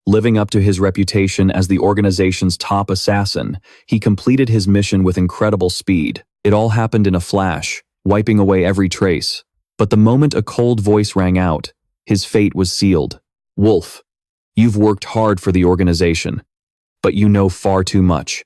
Living up to his reputation as the organization's top assassin, he completed his mission with incredible speed. It all happened in a flash, wiping away every trace. But the moment a cold voice rang out, his fate was sealed. Wolf, you've worked hard for the organization, but you know far too much.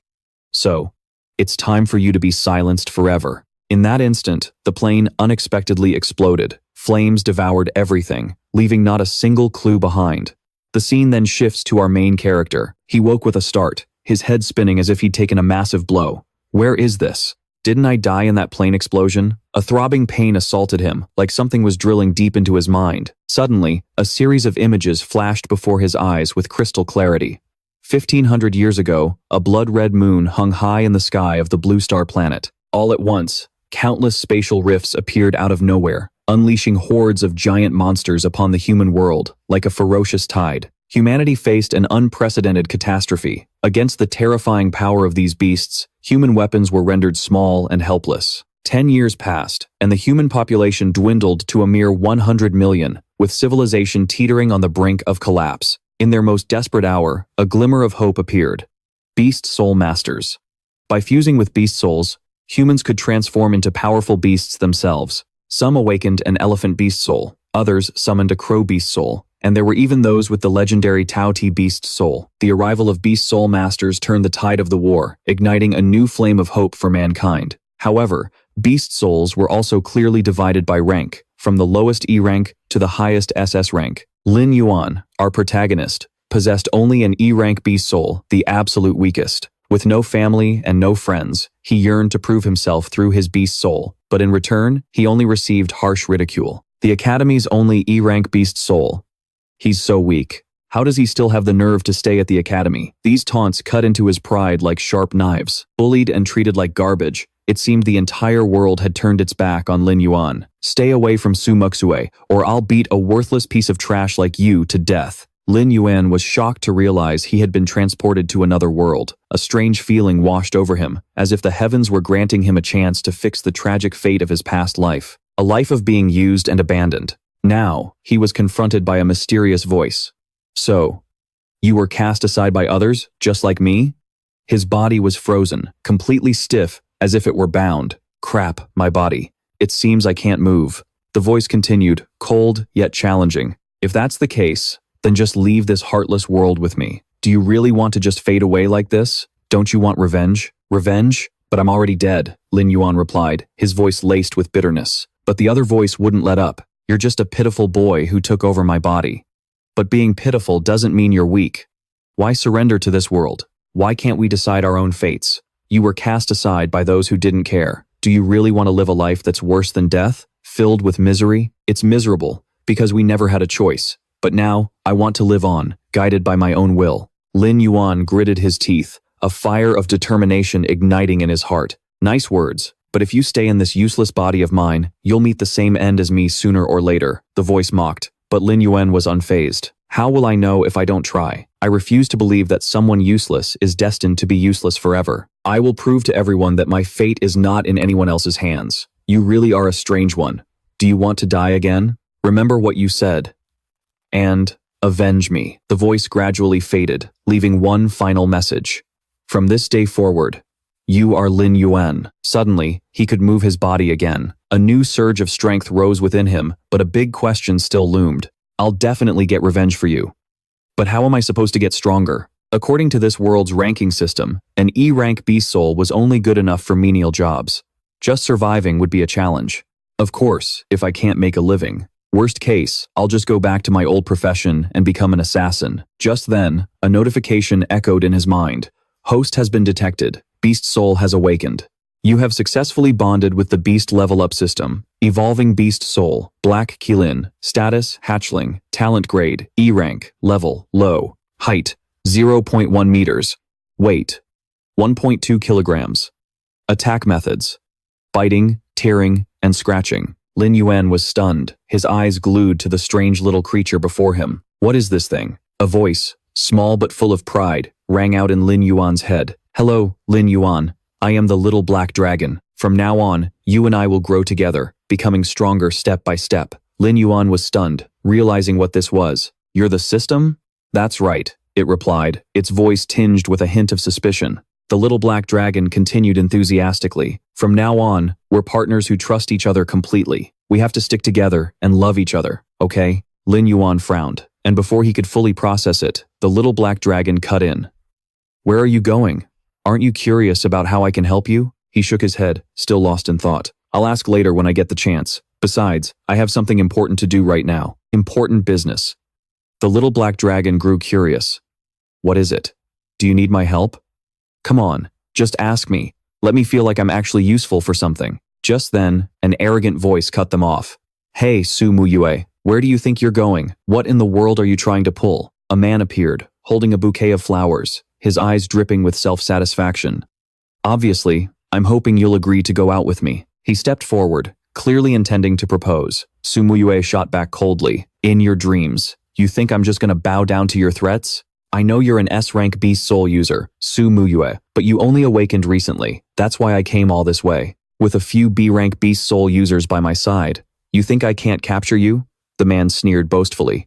So, it's time for you to be silenced forever. In that instant, the plane unexpectedly exploded. Flames devoured everything, leaving not a single clue behind. The scene then shifts to our main character. He woke with a start, his head spinning as if he'd taken a massive blow. Where is this? Didn't I die in that plane explosion? A throbbing pain assaulted him, like something was drilling deep into his mind. Suddenly, a series of images flashed before his eyes with crystal clarity. 1,500 years ago, a blood-red moon hung high in the sky of the blue star planet. All at once, countless spatial rifts appeared out of nowhere, unleashing hordes of giant monsters upon the human world, like a ferocious tide. Humanity faced an unprecedented catastrophe. Against the terrifying power of these beasts, human weapons were rendered small and helpless. 10 years passed, and the human population dwindled to a mere 100 million, with civilization teetering on the brink of collapse. In their most desperate hour, a glimmer of hope appeared. Beast Soul Masters. By fusing with beast souls, humans could transform into powerful beasts themselves. Some awakened an elephant beast soul, others summoned a crow beast soul, and there were even those with the legendary Tao-Ti beast soul. The arrival of beast soul masters turned the tide of the war, igniting a new flame of hope for mankind. However, beast souls were also clearly divided by rank, from the lowest E rank to the highest SS rank. Lin Yuan, our protagonist, possessed only an E rank beast soul, the absolute weakest. With no family and no friends, he yearned to prove himself through his beast soul, but in return, he only received harsh ridicule. The Academy's only E rank beast soul. He's so weak. How does he still have the nerve to stay at the Academy? These taunts cut into his pride like sharp knives. Bullied and treated like garbage, it seemed the entire world had turned its back on Lin Yuan. Stay away from Su Muxue, or I'll beat a worthless piece of trash like you to death. Lin Yuan was shocked to realize he had been transported to another world. A strange feeling washed over him, as if the heavens were granting him a chance to fix the tragic fate of his past life. A life of being used and abandoned. Now, he was confronted by a mysterious voice. So, you were cast aside by others, just like me? His body was frozen, completely stiff, as if it were bound. Crap, my body. It seems I can't move. The voice continued, cold yet challenging. If that's the case, then just leave this heartless world with me. Do you really want to just fade away like this? Don't you want revenge? Revenge? But I'm already dead, Lin Yuan replied, his voice laced with bitterness. But the other voice wouldn't let up. You're just a pitiful boy who took over my body. But being pitiful doesn't mean you're weak. Why surrender to this world? Why can't we decide our own fates? You were cast aside by those who didn't care. Do you really want to live a life that's worse than death? Filled with misery? It's miserable, because we never had a choice. But now, I want to live on, guided by my own will. Lin Yuan gritted his teeth, a fire of determination igniting in his heart. Nice words, but if you stay in this useless body of mine, you'll meet the same end as me sooner or later, the voice mocked. But Lin Yuan was unfazed. How will I know if I don't try? I refuse to believe that someone useless is destined to be useless forever. I will prove to everyone that my fate is not in anyone else's hands. You really are a strange one. Do you want to die again? Remember what you said. And avenge me. The voice gradually faded, leaving one final message. From this day forward, you are Lin Yuan. Suddenly, he could move his body again. A new surge of strength rose within him, but a big question still loomed. I'll definitely get revenge for you. But how am I supposed to get stronger? According to this world's ranking system, an E-rank beast soul was only good enough for menial jobs. Just surviving would be a challenge. Of course, if I can't make a living. Worst case, I'll just go back to my old profession and become an assassin. Just then, a notification echoed in his mind. Host has been detected. Beast Soul has awakened. You have successfully bonded with the Beast Level Up system. Evolving Beast Soul. Black Qilin. Status, Hatchling. Talent grade, E rank. Level, low. Height, 0.1 meters. Weight, 1.2 kilograms. Attack methods. Biting, tearing, and scratching. Lin Yuan was stunned, his eyes glued to the strange little creature before him. What is this thing? A voice, small but full of pride, rang out in Lin Yuan's head. Hello, Lin Yuan. I am the little black dragon. From now on, you and I will grow together, becoming stronger step by step. Lin Yuan was stunned, realizing what this was. You're the system? That's right. it replied, its voice tinged with a hint of suspicion. The little black dragon continued enthusiastically. From now on, we're partners who trust each other completely. We have to stick together and love each other, okay? Lin Yuan frowned, and before he could fully process it, the little black dragon cut in. Where are you going? Aren't you curious about how I can help you? He shook his head, still lost in thought. I'll ask later when I get the chance. Besides, I have something important to do right now. Important business. The little black dragon grew curious. What is it? Do you need my help? Come on, just ask me. Let me feel like I'm actually useful for something. Just then, an arrogant voice cut them off. Hey, Su Muyue, where do you think you're going? What in the world are you trying to pull? A man appeared, holding a bouquet of flowers, his eyes dripping with self-satisfaction. Obviously, I'm hoping you'll agree to go out with me. He stepped forward, clearly intending to propose. Su Muyue shot back coldly. In your dreams, you think I'm just gonna bow down to your threats? I know you're an S-rank beast soul user, Su Muyue, but you only awakened recently. That's why I came all this way. With a few B-rank beast soul users by my side, you think I can't capture you? The man sneered boastfully.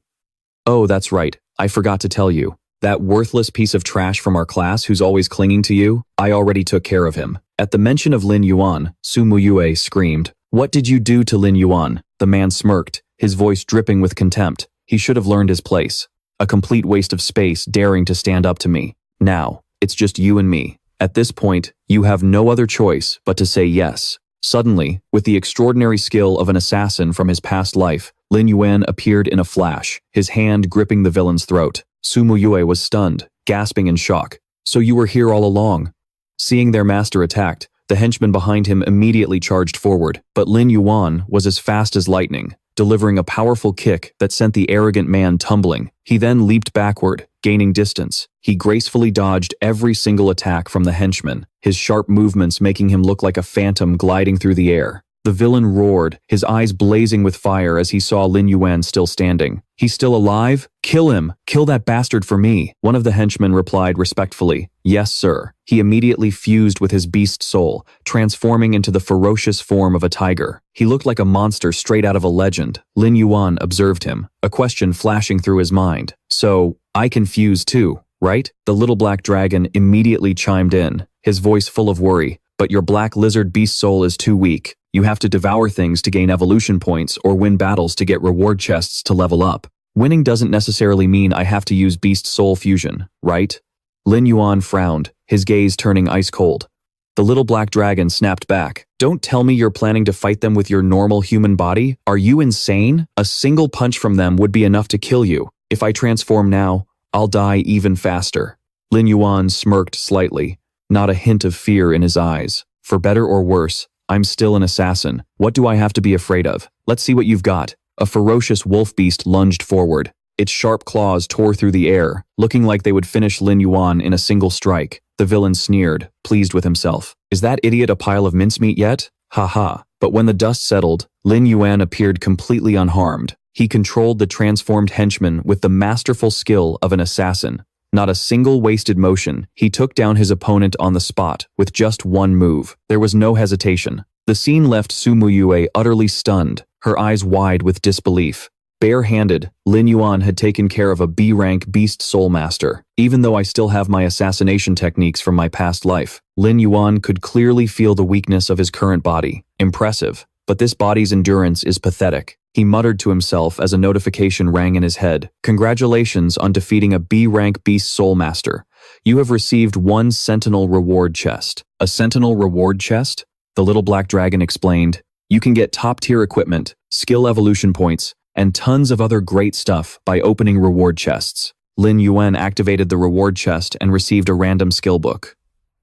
Oh, that's right. I forgot to tell you. That worthless piece of trash from our class who's always clinging to you, I already took care of him. At the mention of Lin Yuan, Su Muyue screamed. What did you do to Lin Yuan? The man smirked, his voice dripping with contempt. He should have learned his place. A complete waste of space daring to stand up to me. Now, it's just you and me. At this point, you have no other choice but to say yes. Suddenly, with the extraordinary skill of an assassin from his past life, Lin Yuan appeared in a flash, his hand gripping the villain's throat. Su Muyue was stunned, gasping in shock. So you were here all along? Seeing their master attacked, the henchman behind him immediately charged forward, but Lin Yuan was as fast as lightning, delivering a powerful kick that sent the arrogant man tumbling. He then leaped backward, gaining distance. He gracefully dodged every single attack from the henchman, his sharp movements making him look like a phantom gliding through the air. The villain roared, his eyes blazing with fire as he saw Lin Yuan still standing. He's still alive? Kill him! Kill that bastard for me! One of the henchmen replied respectfully. Yes, sir. He immediately fused with his beast soul, transforming into the ferocious form of a tiger. He looked like a monster straight out of a legend. Lin Yuan observed him, a question flashing through his mind. So, I can fuse too, right? The little black dragon immediately chimed in, his voice full of worry. But your black lizard beast soul is too weak. You have to devour things to gain evolution points or win battles to get reward chests to level up. Winning doesn't necessarily mean I have to use beast soul fusion, right? Lin Yuan frowned, his gaze turning ice cold. The little black dragon snapped back. Don't tell me you're planning to fight them with your normal human body? Are you insane? A single punch from them would be enough to kill you. If I transform now, I'll die even faster. Lin Yuan smirked slightly, not a hint of fear in his eyes. For better or worse, I'm still an assassin. What do I have to be afraid of? Let's see what you've got. A ferocious wolf beast lunged forward. Its sharp claws tore through the air, looking like they would finish Lin Yuan in a single strike. The villain sneered, pleased with himself. Is that idiot a pile of mincemeat yet? Ha ha. But when the dust settled, Lin Yuan appeared completely unharmed. He controlled the transformed henchman with the masterful skill of an assassin. Not a single wasted motion, he took down his opponent on the spot with just one move. There was no hesitation. The scene left Su Muyue utterly stunned, her eyes wide with disbelief. Bare-handed, Lin Yuan had taken care of a B-rank beast soul master. Even though I still have my assassination techniques from my past life, Lin Yuan could clearly feel the weakness of his current body. Impressive, but this body's endurance is pathetic. He muttered to himself as a notification rang in his head. Congratulations on defeating a B-rank beast soul master. You have received 1 sentinel reward chest. A sentinel reward chest? The little black dragon explained. You can get top-tier equipment, skill evolution points, and tons of other great stuff by opening reward chests. Lin Yuan activated the reward chest and received a random skill book.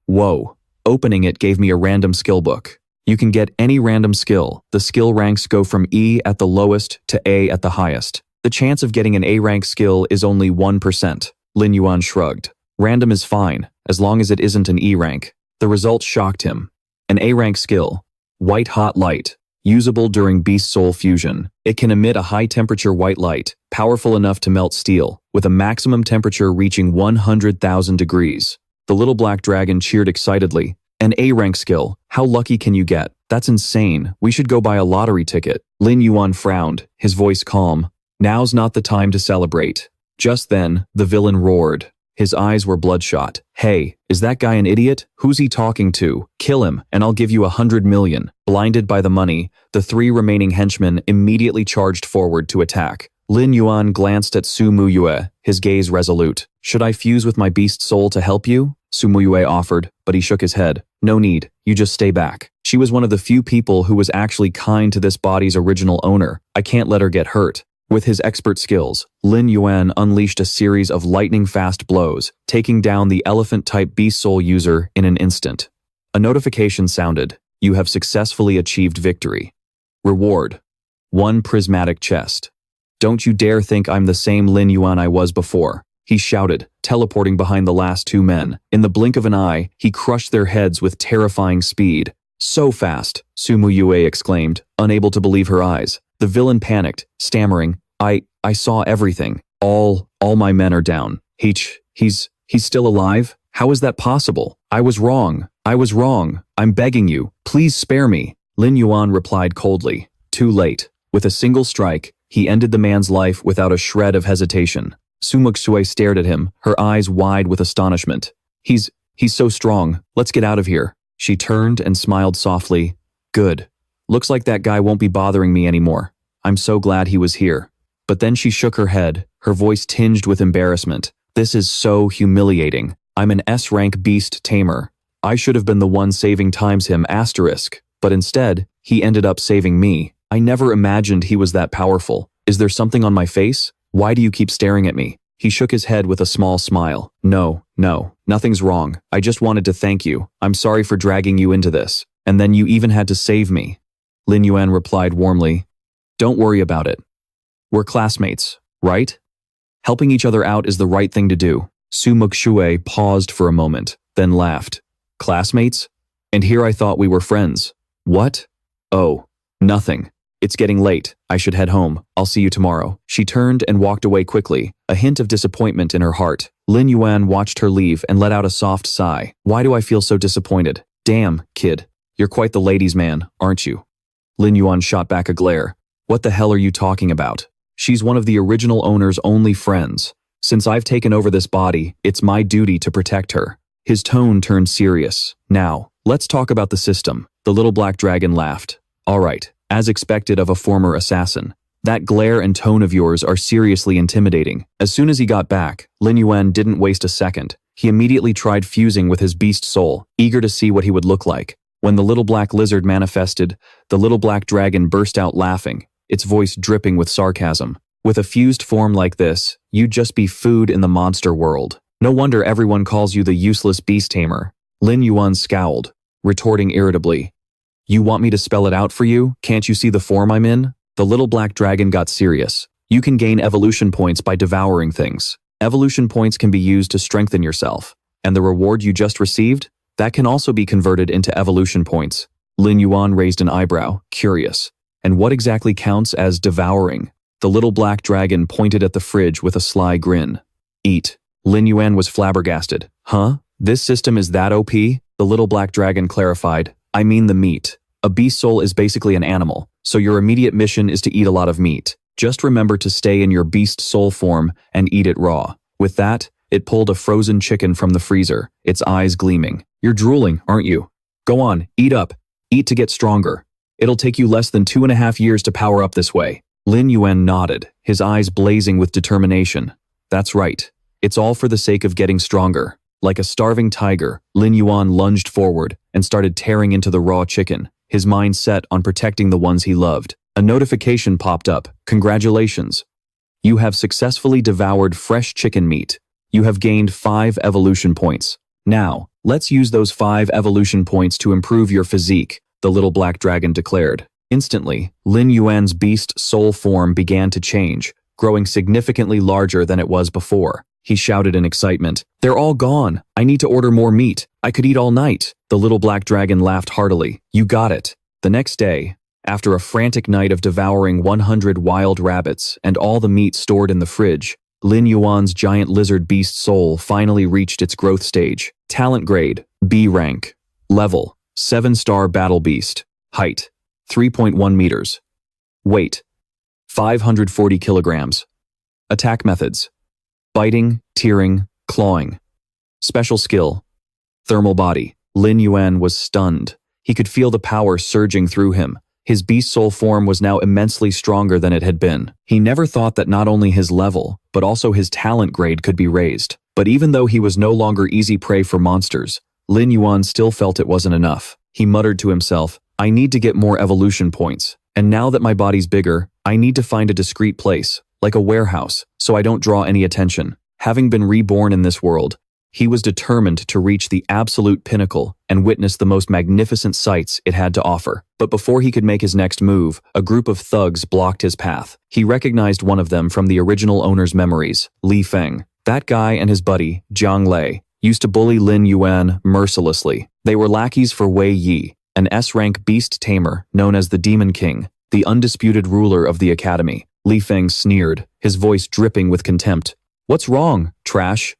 Whoa. Opening it gave me a random skill book. You can get any random skill. The skill ranks go from E at the lowest to A at the highest. The chance of getting an A-rank skill is only 1%. Lin Yuan shrugged. Random is fine, as long as it isn't an E-rank. The results shocked him. An A-rank skill. White hot light. Usable during beast soul fusion. It can emit a high-temperature white light, powerful enough to melt steel, with a maximum temperature reaching 100,000 degrees. The little black dragon cheered excitedly. An A-rank skill. How lucky can you get? That's insane. We should go buy a lottery ticket. Lin Yuan frowned, his voice calm. Now's not the time to celebrate. Just then, the villain roared. His eyes were bloodshot. Hey, is that guy an idiot? Who's he talking to? Kill him, and I'll give you 100 million. Blinded by the money, the 3 remaining henchmen immediately charged forward to attack. Lin Yuan glanced at Su Muyue, his gaze resolute. Should I fuse with my beast soul to help you? Su Muyue offered, but he shook his head. No need, you just stay back. She was one of the few people who was actually kind to this body's original owner. I can't let her get hurt. With his expert skills, Lin Yuan unleashed a series of lightning-fast blows, taking down the elephant-type beast soul user in an instant. A notification sounded. You have successfully achieved victory. Reward: 1 prismatic chest. Don't you dare think I'm the same Lin Yuan I was before, he shouted, teleporting behind the last 2 men. In the blink of an eye, he crushed their heads with terrifying speed. So fast, Su Muyue exclaimed, unable to believe her eyes. The villain panicked, stammering, I saw everything. All my men are down. He's still alive? How is that possible? I was wrong. I'm begging you, please spare me. Lin Yuan replied coldly. Too late. With a single strike, he ended the man's life without a shred of hesitation. Su Muxue stared at him, her eyes wide with astonishment. He's so strong. Let's get out of here. She turned and smiled softly. Good. Looks like that guy won't be bothering me anymore. I'm so glad he was here. But then she shook her head, her voice tinged with embarrassment. This is so humiliating. I'm an S-rank beast tamer. I should have been the one saving times him asterisk, but instead, he ended up saving me. I never imagined he was that powerful. Is there something on my face? Why do you keep staring at me? He shook his head with a small smile. No, nothing's wrong. I just wanted to thank you. I'm sorry for dragging you into this. And then you even had to save me. Lin Yuan replied warmly. Don't worry about it. We're classmates, right? Helping each other out is the right thing to do. Su Muxue paused for a moment, then laughed. Classmates? And here I thought we were friends. What? Oh, nothing. It's getting late. I should head home. I'll see you tomorrow. She turned and walked away quickly, a hint of disappointment in her heart. Lin Yuan watched her leave and let out a soft sigh. Why do I feel so disappointed? Damn, kid. You're quite the ladies' man, aren't you? Lin Yuan shot back a glare. What the hell are you talking about? She's one of the original owner's only friends. Since I've taken over this body, it's my duty to protect her. His tone turned serious. Now, let's talk about the system. The little black dragon laughed. All right, as expected of a former assassin. That glare and tone of yours are seriously intimidating. As soon as he got back, Lin Yuan didn't waste a second. He immediately tried fusing with his beast soul, eager to see what he would look like. When the little black lizard manifested, the little black dragon burst out laughing, its voice dripping with sarcasm. With a fused form like this, you'd just be food in the monster world. No wonder everyone calls you the useless beast tamer. Lin Yuan scowled, retorting irritably. You want me to spell it out for you? Can't you see the form I'm in? The little black dragon got serious. You can gain evolution points by devouring things. Evolution points can be used to strengthen yourself. And the reward you just received? That can also be converted into evolution points. Lin Yuan raised an eyebrow, curious. And what exactly counts as devouring? The little black dragon pointed at the fridge with a sly grin. Eat. Lin Yuan was flabbergasted. Huh? This system is that OP? The little black dragon clarified. I mean the meat. A beast soul is basically an animal, so your immediate mission is to eat a lot of meat. Just remember to stay in your beast soul form and eat it raw. With that, it pulled a frozen chicken from the freezer, its eyes gleaming. You're drooling, aren't you? Go on, eat up. Eat to get stronger. It'll take you less than 2.5 years to power up this way. Lin Yuan nodded, his eyes blazing with determination. That's right. It's all for the sake of getting stronger. Like a starving tiger, Lin Yuan lunged forward and started tearing into the raw chicken, his mind set on protecting the ones he loved. A notification popped up. Congratulations. You have successfully devoured fresh chicken meat. You have gained 5 evolution points. Now, let's use those 5 evolution points to improve your physique, the little black dragon declared. Instantly, Lin Yuan's beast soul form began to change, growing significantly larger than it was before. He shouted in excitement. They're all gone. I need to order more meat. I could eat all night. The little black dragon laughed heartily. You got it. The next day, after a frantic night of devouring 100 wild rabbits and all the meat stored in the fridge, Lin Yuan's giant lizard beast soul finally reached its growth stage. Talent grade, B rank. Level, 7-star battle beast. Height, 3.1 meters. Weight, 540 kilograms. Attack methods, biting, tearing, Clawing. Special skill. Thermal body. Lin Yuan was stunned. He could feel the power surging through him. His beast soul form was now immensely stronger than it had been. He never thought that not only his level, but also his talent grade could be raised. But even though he was no longer easy prey for monsters, Lin Yuan still felt it wasn't enough. He muttered to himself, I need to get more evolution points. And now that my body's bigger, I need to find a discreet place, like a warehouse, so I don't draw any attention. Having been reborn in this world, he was determined to reach the absolute pinnacle and witness the most magnificent sights it had to offer. But before he could make his next move, a group of thugs blocked his path. He recognized one of them from the original owner's memories, Li Feng. That guy and his buddy, Jiang Lei, used to bully Lin Yuan mercilessly. They were lackeys for Wei Yi, an S-rank beast tamer known as the Demon King, the undisputed ruler of the academy. Li Feng sneered, his voice dripping with contempt. What's wrong, trash?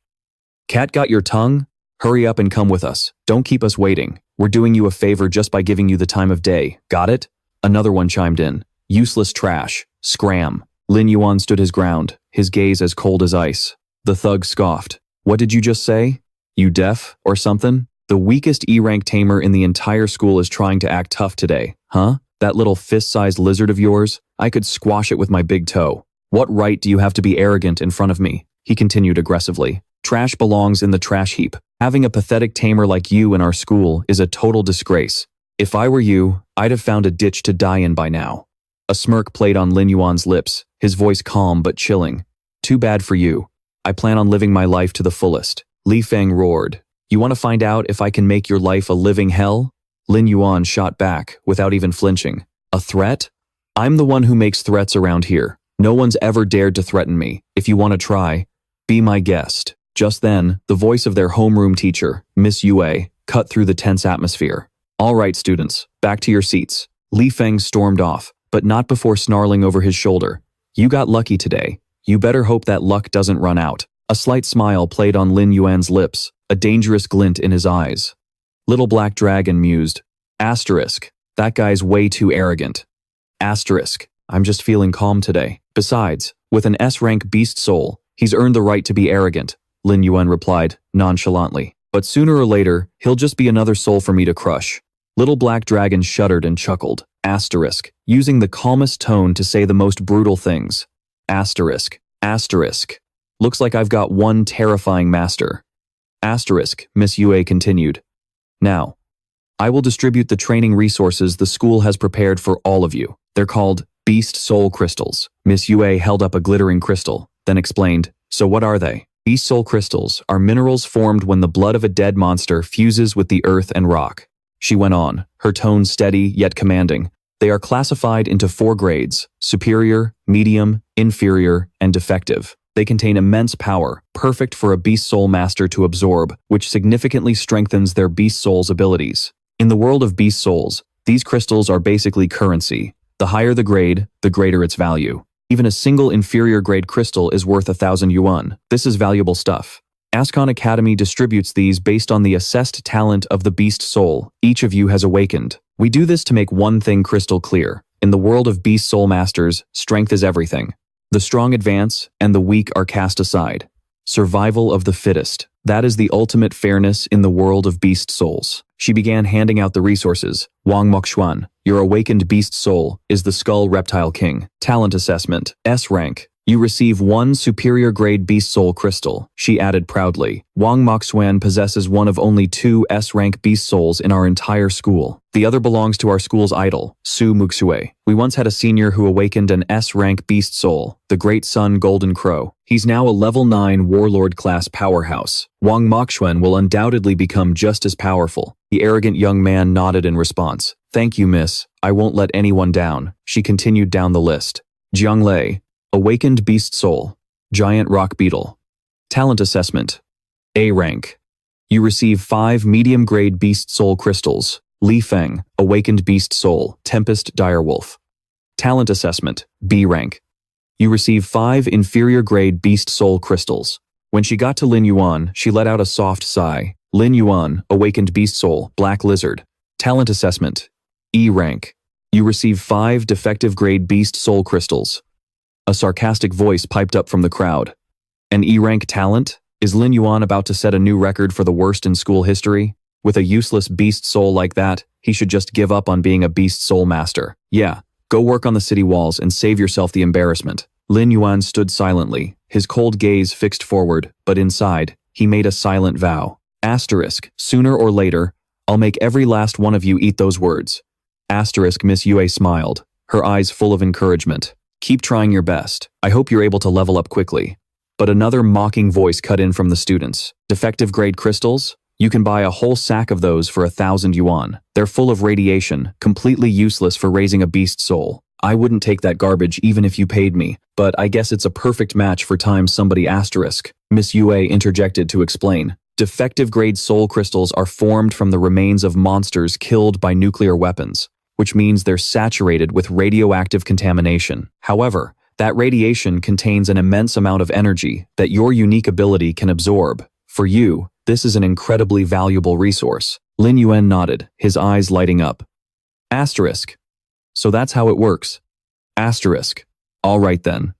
Cat got your tongue? Hurry up and come with us. Don't keep us waiting. We're doing you a favor just by giving you the time of day. Got it? Another one chimed in. Useless trash. Scram. Lin Yuan stood his ground, his gaze as cold as ice. The thug scoffed. What did you just say? You deaf or something? The weakest E-rank tamer in the entire school is trying to act tough today, huh? That little fist-sized lizard of yours? I could squash it with my big toe. What right do you have to be arrogant in front of me? He continued aggressively. Trash belongs in the trash heap. Having a pathetic tamer like you in our school is a total disgrace. If I were you, I'd have found a ditch to die in by now. A smirk played on Lin Yuan's lips, his voice calm but chilling. Too bad for you. I plan on living my life to the fullest. Li Feng roared. You want to find out if I can make your life a living hell? Lin Yuan shot back, without even flinching. A threat? I'm the one who makes threats around here. No one's ever dared to threaten me. If you want to try, be my guest. Just then, the voice of their homeroom teacher, Miss Yue, cut through the tense atmosphere. All right, students, back to your seats. Li Feng stormed off, but not before snarling over his shoulder. You got lucky today. You better hope that luck doesn't run out. A slight smile played on Lin Yuan's lips, a dangerous glint in his eyes. Little Black Dragon mused. Asterisk. That guy's way too arrogant. Asterisk. I'm just feeling calm today. Besides, with an S-rank beast soul, he's earned the right to be arrogant. Lin Yuan replied, nonchalantly. But sooner or later, he'll just be another soul for me to crush. Little Black Dragon shuddered and chuckled. Asterisk, using the calmest tone to say the most brutal things. Asterisk, asterisk. Looks like I've got one terrifying master. Asterisk, Miss Yue continued. Now, I will distribute the training resources the school has prepared for all of you. They're called Beast Soul Crystals. Miss Yue held up a glittering crystal, then explained, so what are they? Beast Soul Crystals are minerals formed when the blood of a dead monster fuses with the earth and rock. She went on, her tone steady yet commanding. They are classified into 4 grades: superior, medium, inferior, and defective. They contain immense power, perfect for a beast soul master to absorb, which significantly strengthens their beast soul's abilities. In the world of beast souls, these crystals are basically currency. The higher the grade, the greater its value. Even a single inferior grade crystal is worth 1,000 yuan. This is valuable stuff. Ascon Academy distributes these based on the assessed talent of the beast soul each of you has awakened. We do this to make one thing crystal clear. In the world of beast soul masters, strength is everything. The strong advance, and the weak are cast aside. Survival of the fittest. That is the ultimate fairness in the world of beast souls. She began handing out the resources. Wang Mokshuan, your awakened beast soul, is the Skull Reptile King. Talent assessment, S rank. You receive 1 superior grade beast soul crystal, she added proudly. Wang Mokshuan possesses one of only 2 S-rank beast souls in our entire school. The other belongs to our school's idol, Su Muxue. We once had a senior who awakened an S-rank beast soul, the Great Sun Golden Crow. He's now a level 9 warlord class powerhouse. Wang Mokshuan will undoubtedly become just as powerful. The arrogant young man nodded in response. Thank you, miss. I won't let anyone down. She continued down the list. Jiang Lei, awakened beast soul, giant rock beetle. Talent assessment, A rank. You receive 5 medium-grade beast soul crystals. Li Feng, awakened beast soul, tempest direwolf. Talent assessment, B rank. You receive 5 inferior-grade beast soul crystals. When she got to Lin Yuan, she let out a soft sigh. Lin Yuan, awakened beast soul, black lizard. Talent assessment, E rank. You receive 5 defective-grade beast soul crystals. A sarcastic voice piped up from the crowd. An E-rank talent? Is Lin Yuan about to set a new record for the worst in school history? With a useless beast soul like that, he should just give up on being a beast soul master. Yeah, go work on the city walls and save yourself the embarrassment. Lin Yuan stood silently, his cold gaze fixed forward, but inside, he made a silent vow. Asterisk, sooner or later, I'll make every last one of you eat those words. Asterisk, Miss Yue smiled, her eyes full of encouragement. Keep trying your best. I hope you're able to level up quickly. But another mocking voice cut in from the students. Defective grade crystals? You can buy a whole sack of those for 1,000 yuan. They're full of radiation, completely useless for raising a beast soul. I wouldn't take that garbage even if you paid me, but I guess it's a perfect match for time somebody asterisk. Miss Yue interjected to explain. Defective grade soul crystals are formed from the remains of monsters killed by nuclear weapons, which means they're saturated with radioactive contamination. However, that radiation contains an immense amount of energy that your unique ability can absorb. For you, this is an incredibly valuable resource. Lin Yuan nodded, his eyes lighting up. Asterisk. So that's how it works. Asterisk. All right then.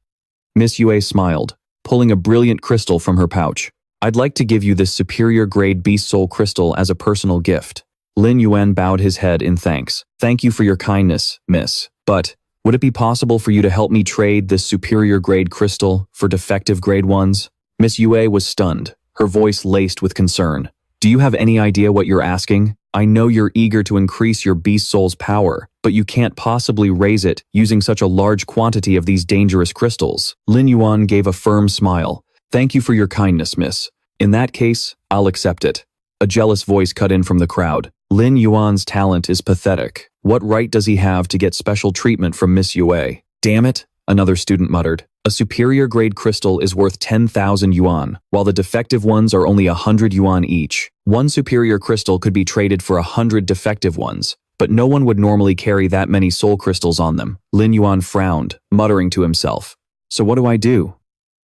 Miss Yue smiled, pulling a brilliant crystal from her pouch. I'd like to give you this superior grade beast soul crystal as a personal gift. Lin Yuan bowed his head in thanks. Thank you for your kindness, miss. But would it be possible for you to help me trade this superior grade crystal for defective grade ones? Miss Yue was stunned, her voice laced with concern. Do you have any idea what you're asking? I know you're eager to increase your beast soul's power, but you can't possibly raise it using such a large quantity of these dangerous crystals. Lin Yuan gave a firm smile. Thank you for your kindness, miss. In that case, I'll accept it. A jealous voice cut in from the crowd. Lin Yuan's talent is pathetic. What right does he have to get special treatment from Miss Yue? Damn it, another student muttered. A superior grade crystal is worth 10,000 yuan, while the defective ones are only 100 yuan each. One superior crystal could be traded for 100 defective ones, but no one would normally carry that many soul crystals on them. Lin Yuan frowned, muttering to himself. So what do I do?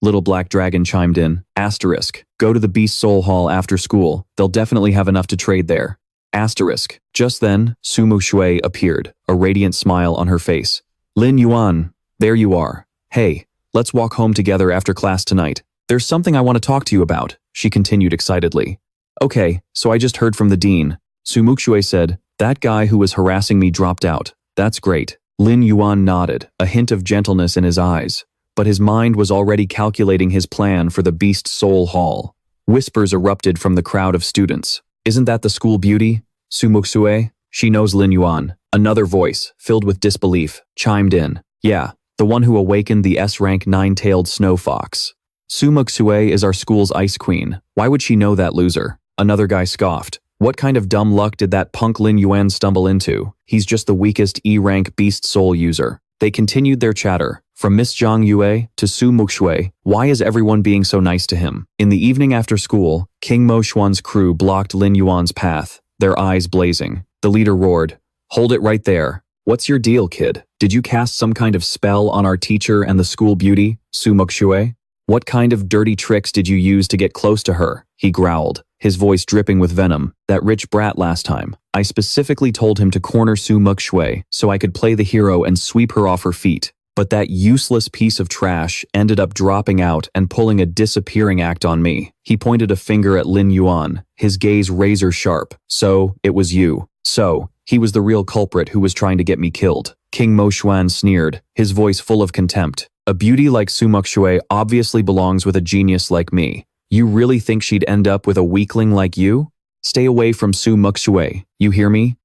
Little Black Dragon chimed in. Asterisk. Go to the Beast Soul Hall after school. They'll definitely have enough to trade there. Asterisk. Just then, Sumu Shui appeared, a radiant smile on her face. Lin Yuan, there you are. Hey, let's walk home together after class tonight. There's something I want to talk to you about, she continued excitedly. Okay, so I just heard from the dean. Sumu Shui said, that guy who was harassing me dropped out. That's great. Lin Yuan nodded, a hint of gentleness in his eyes. But his mind was already calculating his plan for the Beast Soul Hall. Whispers erupted from the crowd of students. Isn't that the school beauty? Sumuksue? She knows Lin Yuan. Another voice, filled with disbelief, chimed in. Yeah, the one who awakened the S-rank nine-tailed snow fox. Sumuksue is our school's ice queen. Why would she know that loser? Another guy scoffed. What kind of dumb luck did that punk Lin Yuan stumble into? He's just the weakest E-rank Beast Soul user. They continued their chatter. From Miss Zhang Yue to Su Muxue, why is everyone being so nice to him? In the evening after school, King Mo Xuan's crew blocked Lin Yuan's path, their eyes blazing. The leader roared, Hold it right there. What's your deal, kid? Did you cast some kind of spell on our teacher and the school beauty, Su Muxue? What kind of dirty tricks did you use to get close to her? He growled, his voice dripping with venom. That rich brat last time. I specifically told him to corner Su Muxue so I could play the hero and sweep her off her feet. But that useless piece of trash ended up dropping out and pulling a disappearing act on me. He pointed a finger at Lin Yuan, his gaze razor sharp. So, it was you. So, he was the real culprit who was trying to get me killed. King Mo Xuan sneered, his voice full of contempt. A beauty like Su Muxue obviously belongs with a genius like me. You really think she'd end up with a weakling like you? Stay away from Su Muxue, you hear me?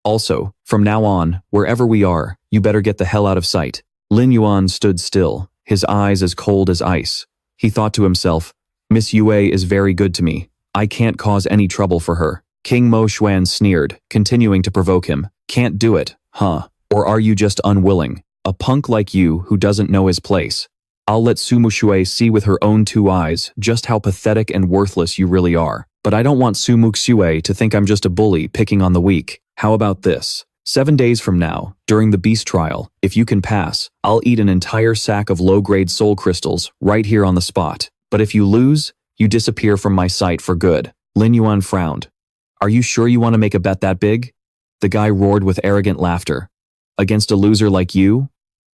Also, from now on, wherever we are, you better get the hell out of sight. Lin Yuan stood still, his eyes as cold as ice. He thought to himself, Miss Yue is very good to me. I can't cause any trouble for her. King Mo Xuan sneered, continuing to provoke him. Can't do it, huh? Or are you just unwilling? A punk like you who doesn't know his place. I'll let Su Muxue see with her own two eyes just how pathetic and worthless you really are. But I don't want Su Muxue to think I'm just a bully picking on the weak. How about this? 7 days from now, during the beast trial, if you can pass, I'll eat an entire sack of low-grade soul crystals right here on the spot. But if you lose, you disappear from my sight for good. Lin Yuan frowned. Are you sure you want to make a bet that big? The guy roared with arrogant laughter. Against a loser like you?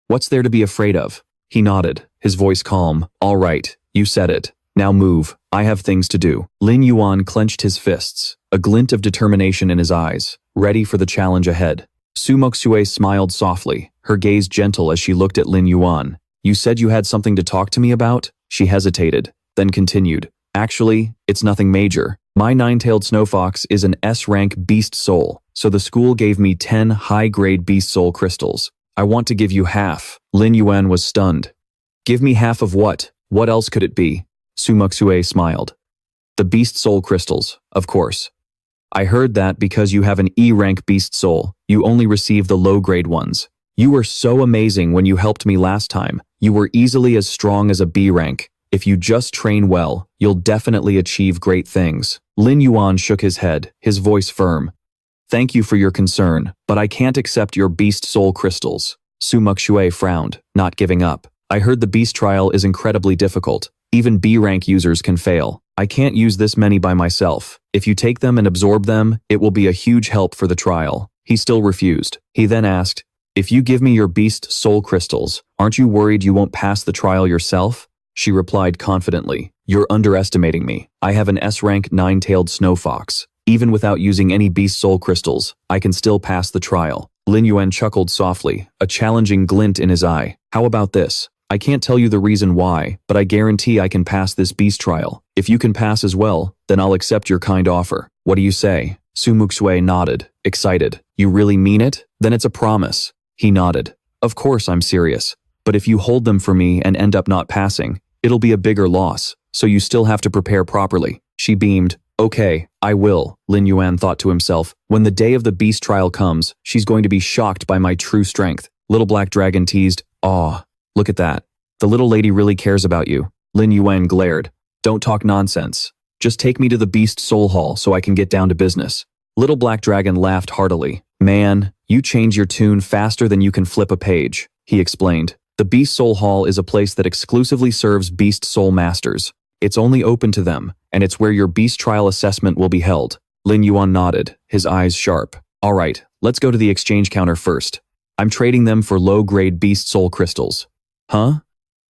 What's there to be afraid of? He nodded, his voice calm. All right, you said it. Now move. I have things to do. Lin Yuan clenched his fists, a glint of determination in his eyes, ready for the challenge ahead. Su Moxue smiled softly, her gaze gentle as she looked at Lin Yuan. You said you had something to talk to me about? She hesitated, then continued. Actually, it's nothing major. My nine-tailed snowfox is an S-rank beast soul, so the school gave me 10 high-grade beast soul crystals. I want to give you half. Lin Yuan was stunned. Give me half of what? What else could it be? Su Moxue smiled. The beast soul crystals, of course. I heard that because you have an E-rank beast soul, you only receive the low-grade ones. You were so amazing when you helped me last time. You were easily as strong as a B rank. If you just train well, you'll definitely achieve great things. Lin Yuan shook his head, his voice firm. Thank you for your concern, but I can't accept your beast soul crystals. Su Moxue frowned, not giving up. I heard the beast trial is incredibly difficult. Even B-rank users can fail. I can't use this many by myself. If you take them and absorb them, it will be a huge help for the trial. He still refused. He then asked, if you give me your beast soul crystals, aren't you worried you won't pass the trial yourself? She replied confidently, you're underestimating me. I have an S-rank nine-tailed snowfox. Even without using any beast soul crystals, I can still pass the trial. Lin Yuan chuckled softly, a challenging glint in his eye. How about this? I can't tell you the reason why, but I guarantee I can pass this beast trial. If you can pass as well, then I'll accept your kind offer. What do you say? Su Moxue nodded, excited. You really mean it? Then it's a promise. He nodded. Of course I'm serious. But if you hold them for me and end up not passing, it'll be a bigger loss, so you still have to prepare properly. She beamed. Okay, I will, Lin Yuan thought to himself. When the day of the beast trial comes, she's going to be shocked by my true strength. Little Black Dragon teased. Aw, look at that. The little lady really cares about you. Lin Yuan glared. Don't talk nonsense. Just take me to the Beast Soul Hall so I can get down to business. Little Black Dragon laughed heartily. Man, you change your tune faster than you can flip a page, he explained. The Beast Soul Hall is a place that exclusively serves Beast Soul Masters. It's only open to them, and it's where your Beast Trial assessment will be held. Lin Yuan nodded, his eyes sharp. All right, let's go to the exchange counter first. I'm trading them for low-grade Beast Soul crystals. Huh?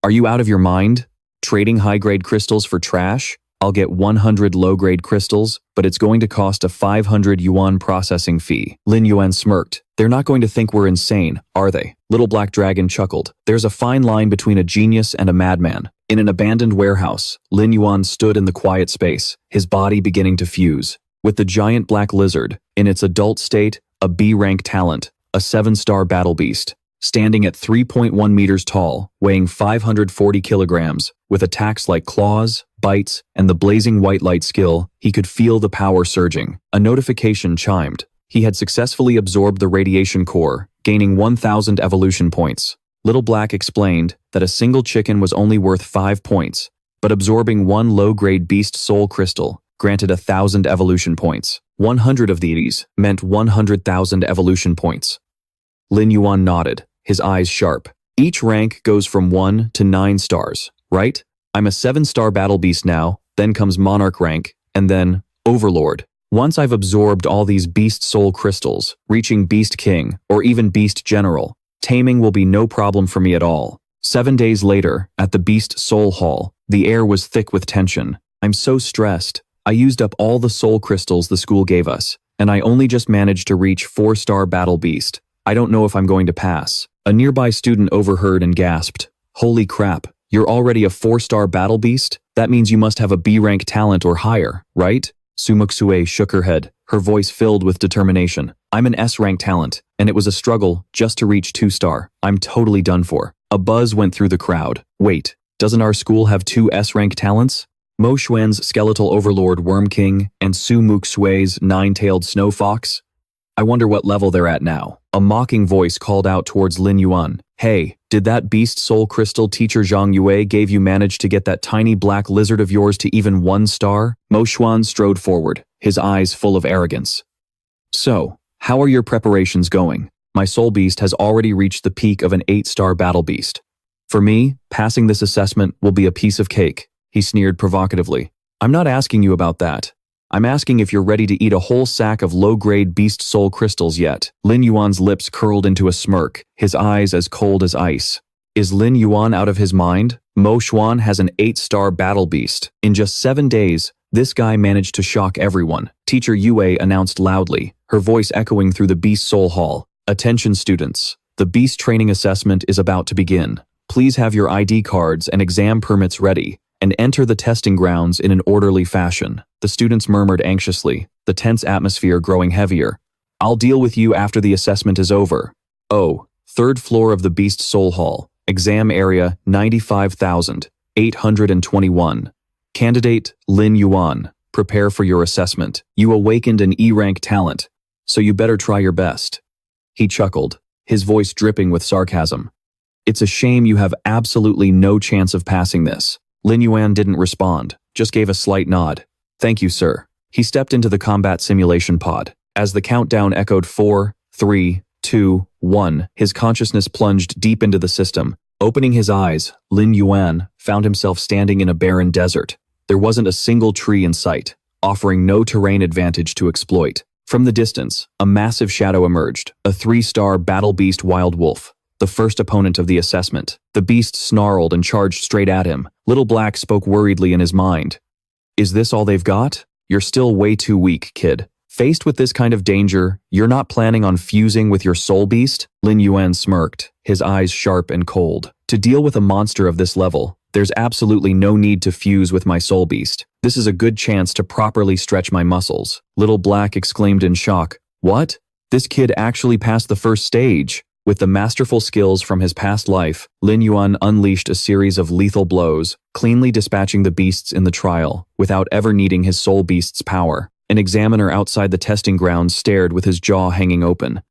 Are you out of your mind? Trading high-grade crystals for trash? I'll get 100 low-grade crystals, but it's going to cost a 500 yuan processing fee. Lin Yuan smirked. They're not going to think we're insane, are they? Little Black Dragon chuckled. There's a fine line between a genius and a madman. In an abandoned warehouse, Lin Yuan stood in the quiet space, his body beginning to fuse. With the giant black lizard, in its adult state, a B-rank talent, a 7-star battle beast. Standing at 3.1 meters tall, weighing 540 kilograms, with attacks like claws, bites, and the blazing white light skill, he could feel the power surging. A notification chimed. He had successfully absorbed the radiation core, gaining 1,000 evolution points. Little Black explained that a single chicken was only worth 5 points, but absorbing one low-grade beast soul crystal granted 1,000 evolution points. 100 of these meant 100,000 evolution points. Lin Yuan nodded, his eyes sharp. Each rank goes from 1 to 9 stars, right? I'm a 7-star battle beast now, then comes Monarch rank, and then Overlord. Once I've absorbed all these Beast Soul crystals, reaching Beast King, or even Beast General, taming will be no problem for me at all. 7 days later, at the Beast Soul Hall, the air was thick with tension. I'm so stressed. I used up all the soul crystals the school gave us, and I only just managed to reach 4-star battle beast. I don't know if I'm going to pass. A nearby student overheard and gasped. Holy crap, you're already a 4-star battle beast? That means you must have a B-rank talent or higher, right? Su Moxue shook her head, her voice filled with determination. I'm an S-rank talent, and it was a struggle just to reach 2-star. I'm totally done for. A buzz went through the crowd. Wait, doesn't our school have 2 S-rank talents? Mo Xuan's skeletal overlord Worm King and Su Moxue's 9-tailed snow fox? I wonder what level they're at now. A mocking voice called out towards Lin Yuan. Hey, did that beast soul crystal teacher Zhang Yue gave you manage to get that tiny black lizard of yours to even 1 star? Mo Xuan strode forward, his eyes full of arrogance. So, how are your preparations going? My soul beast has already reached the peak of an 8-star battle beast. For me, passing this assessment will be a piece of cake, he sneered provocatively. I'm not asking you about that. I'm asking if you're ready to eat a whole sack of low-grade beast soul crystals yet. Lin Yuan's lips curled into a smirk, his eyes as cold as ice. Is Lin Yuan out of his mind? Mo Xuan has an 8-star battle beast. In just 7 days, this guy managed to shock everyone. Teacher Yue announced loudly, her voice echoing through the Beast Soul Hall. Attention students, the Beast Training Assessment is about to begin. Please have your ID cards and exam permits ready, and enter the testing grounds in an orderly fashion. The students murmured anxiously, the tense atmosphere growing heavier. I'll deal with you after the assessment is over. Oh, 3rd floor of the Beast Soul Hall. Exam area 95,821. Candidate Lin Yuan, prepare for your assessment. You awakened an E-rank talent, so you better try your best. He chuckled, his voice dripping with sarcasm. It's a shame you have absolutely no chance of passing this. Lin Yuan didn't respond, just gave a slight nod. Thank you, sir. He stepped into the combat simulation pod. As the countdown echoed 4, 3, 2, 1, his consciousness plunged deep into the system. Opening his eyes, Lin Yuan found himself standing in a barren desert. There wasn't a single tree in sight, offering no terrain advantage to exploit. From the distance, a massive shadow emerged, a 3-star battle beast wild wolf, the first opponent of the assessment. The beast snarled and charged straight at him. Little Black spoke worriedly in his mind. Is this all they've got? You're still way too weak, kid. Faced with this kind of danger, you're not planning on fusing with your soul beast? Lin Yuan smirked, his eyes sharp and cold. To deal with a monster of this level, there's absolutely no need to fuse with my soul beast. This is a good chance to properly stretch my muscles. Little Black exclaimed in shock. What? This kid actually passed the first stage. With the masterful skills from his past life, Lin Yuan unleashed a series of lethal blows, cleanly dispatching the beasts in the trial, without ever needing his soul beast's power. An examiner outside the testing grounds stared with his jaw hanging open.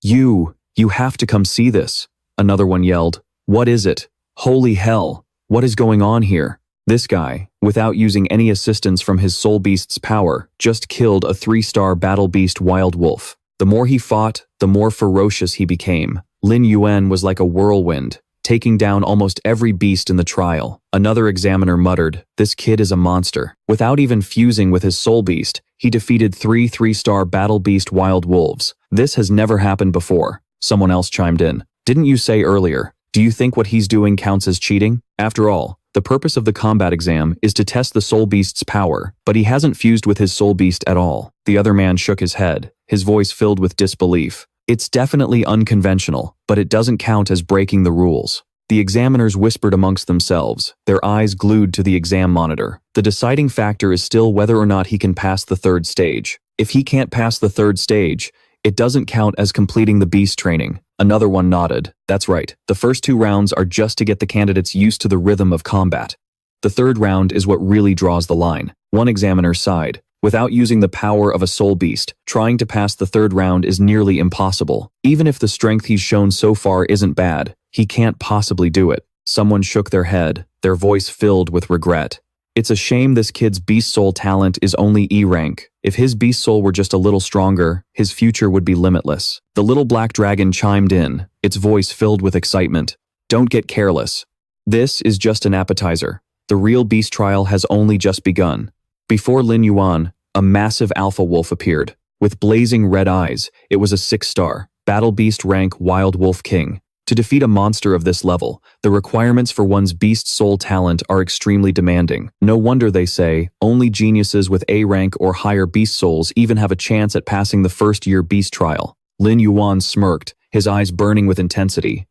You have to come see this. Another one yelled. What is it? Holy hell. What is going on here? This guy, without using any assistance from his soul beast's power, just killed a 3-star battle beast wild wolf. The more he fought, the more ferocious he became. Lin Yuan was like a whirlwind, taking down almost every beast in the trial. Another examiner muttered, this kid is a monster. Without even fusing with his soul beast, he defeated 3 3-star battle beast wild wolves. This has never happened before. Someone else chimed in. Didn't you say earlier? Do you think what he's doing counts as cheating? After all, the purpose of the combat exam is to test the soul beast's power, but he hasn't fused with his soul beast at all. The other man shook his head, his voice filled with disbelief. It's definitely unconventional, but it doesn't count as breaking the rules. The examiners whispered amongst themselves, their eyes glued to the exam monitor. The deciding factor is still whether or not he can pass the 3rd stage. If he can't pass the 3rd stage, it doesn't count as completing the beast training. Another one nodded. That's right. The first 2 rounds are just to get the candidates used to the rhythm of combat. The 3rd round is what really draws the line. One examiner sighed. Without using the power of a soul beast, trying to pass the 3rd round is nearly impossible. Even if the strength he's shown so far isn't bad, he can't possibly do it. Someone shook their head, their voice filled with regret. It's a shame this kid's beast soul talent is only E rank. If his beast soul were just a little stronger, his future would be limitless. The little black dragon chimed in, its voice filled with excitement. Don't get careless. This is just an appetizer. The real beast trial has only just begun. Before Lin Yuan, a massive alpha wolf appeared. With blazing red eyes, it was a 6-star, battle beast rank wild wolf king. To defeat a monster of this level, the requirements for one's beast soul talent are extremely demanding. No wonder they say, only geniuses with A rank or higher beast souls even have a chance at passing the first-year beast trial. Lin Yuan smirked, his eyes burning with intensity.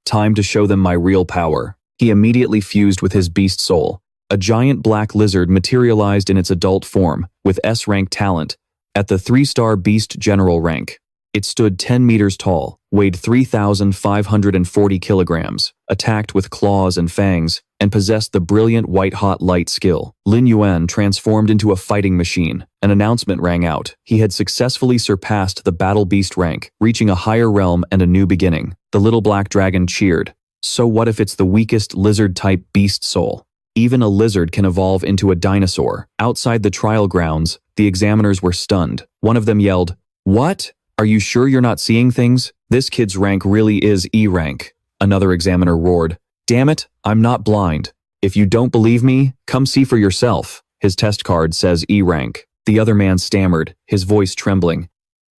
Time to show them my real power. He immediately fused with his beast soul. A giant black lizard materialized in its adult form, with S-rank talent, at the 3-star beast general rank. It stood 10 meters tall, weighed 3,540 kilograms, attacked with claws and fangs, and possessed the brilliant white-hot light skill. Lin Yuan transformed into a fighting machine. An announcement rang out. He had successfully surpassed the battle beast rank, reaching a higher realm and a new beginning. The little black dragon cheered. So what if it's the weakest lizard-type beast soul? Even a lizard can evolve into a dinosaur. Outside the trial grounds, the examiners were stunned. One of them yelled, "What? Are you sure you're not seeing things? This kid's rank really is E rank." Another examiner roared, "Damn it, I'm not blind. If you don't believe me, come see for yourself. His test card says E rank." The other man stammered, his voice trembling.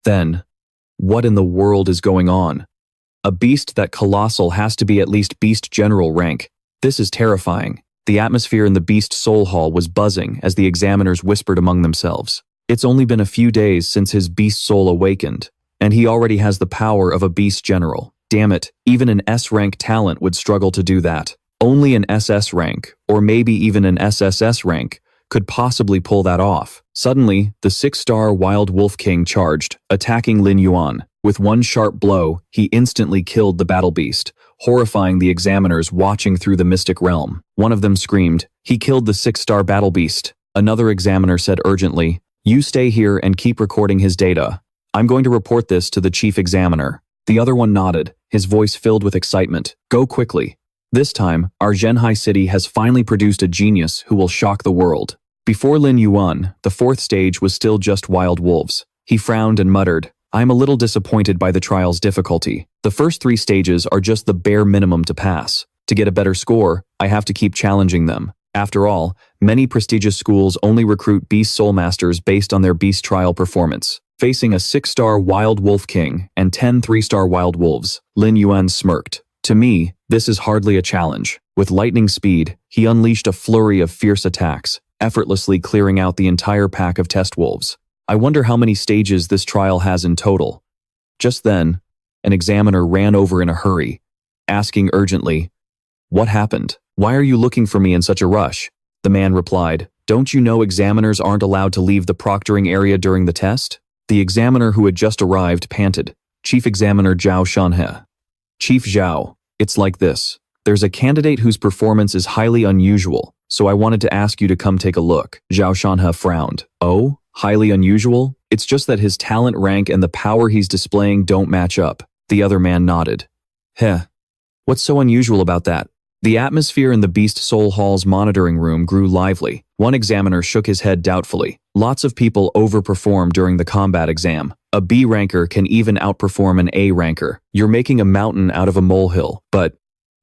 Then, what in the world is going on? A beast that colossal has to be at least beast general rank. This is terrifying. The atmosphere in the Beast Soul Hall was buzzing as the examiners whispered among themselves. It's only been a few days since his beast soul awakened, and he already has the power of a beast general. Damn it, even an S-rank talent would struggle to do that. Only an SS rank, or maybe even an SSS rank, could possibly pull that off. Suddenly, the 6-star Wild Wolf King charged, attacking Lin Yuan. With one sharp blow, he instantly killed the battle beast, horrifying the examiners watching through the mystic realm. One of them screamed, "He killed the 6-star battle beast." Another examiner said urgently, "You stay here and keep recording his data. I'm going to report this to the chief examiner." The other one nodded, his voice filled with excitement. "Go quickly. This time, our Zhenhai city has finally produced a genius who will shock the world." Before Lin Yuan, the 4th stage was still just wild wolves. He frowned and muttered, "I'm a little disappointed by the trial's difficulty. The first 3 stages are just the bare minimum to pass. To get a better score, I have to keep challenging them. After all, many prestigious schools only recruit beast soul masters based on their beast trial performance." Facing a 6-star Wild Wolf King and 10 3-star Wild Wolves, Lin Yuan smirked. "To me, this is hardly a challenge." With lightning speed, he unleashed a flurry of fierce attacks, effortlessly clearing out the entire pack of test wolves. I wonder how many stages this trial has in total. Just then, an examiner ran over in a hurry, asking urgently, "What happened? Why are you looking for me in such a rush?" The man replied, "Don't you know examiners aren't allowed to leave the proctoring area during the test?" The examiner who had just arrived panted, "Chief Examiner Zhao Shanhe." "Chief Zhao, it's like this. There's a candidate whose performance is highly unusual, so I wanted to ask you to come take a look." Zhao Shanhe frowned. "Oh, highly unusual? It's just that his talent rank and the power he's displaying don't match up." The other man nodded. "Heh. What's so unusual about that?" The atmosphere in the Beast Soul Hall's monitoring room grew lively. One examiner shook his head doubtfully. Lots of people overperform during the combat exam. A B ranker can even outperform an A ranker. You're making a mountain out of a molehill, but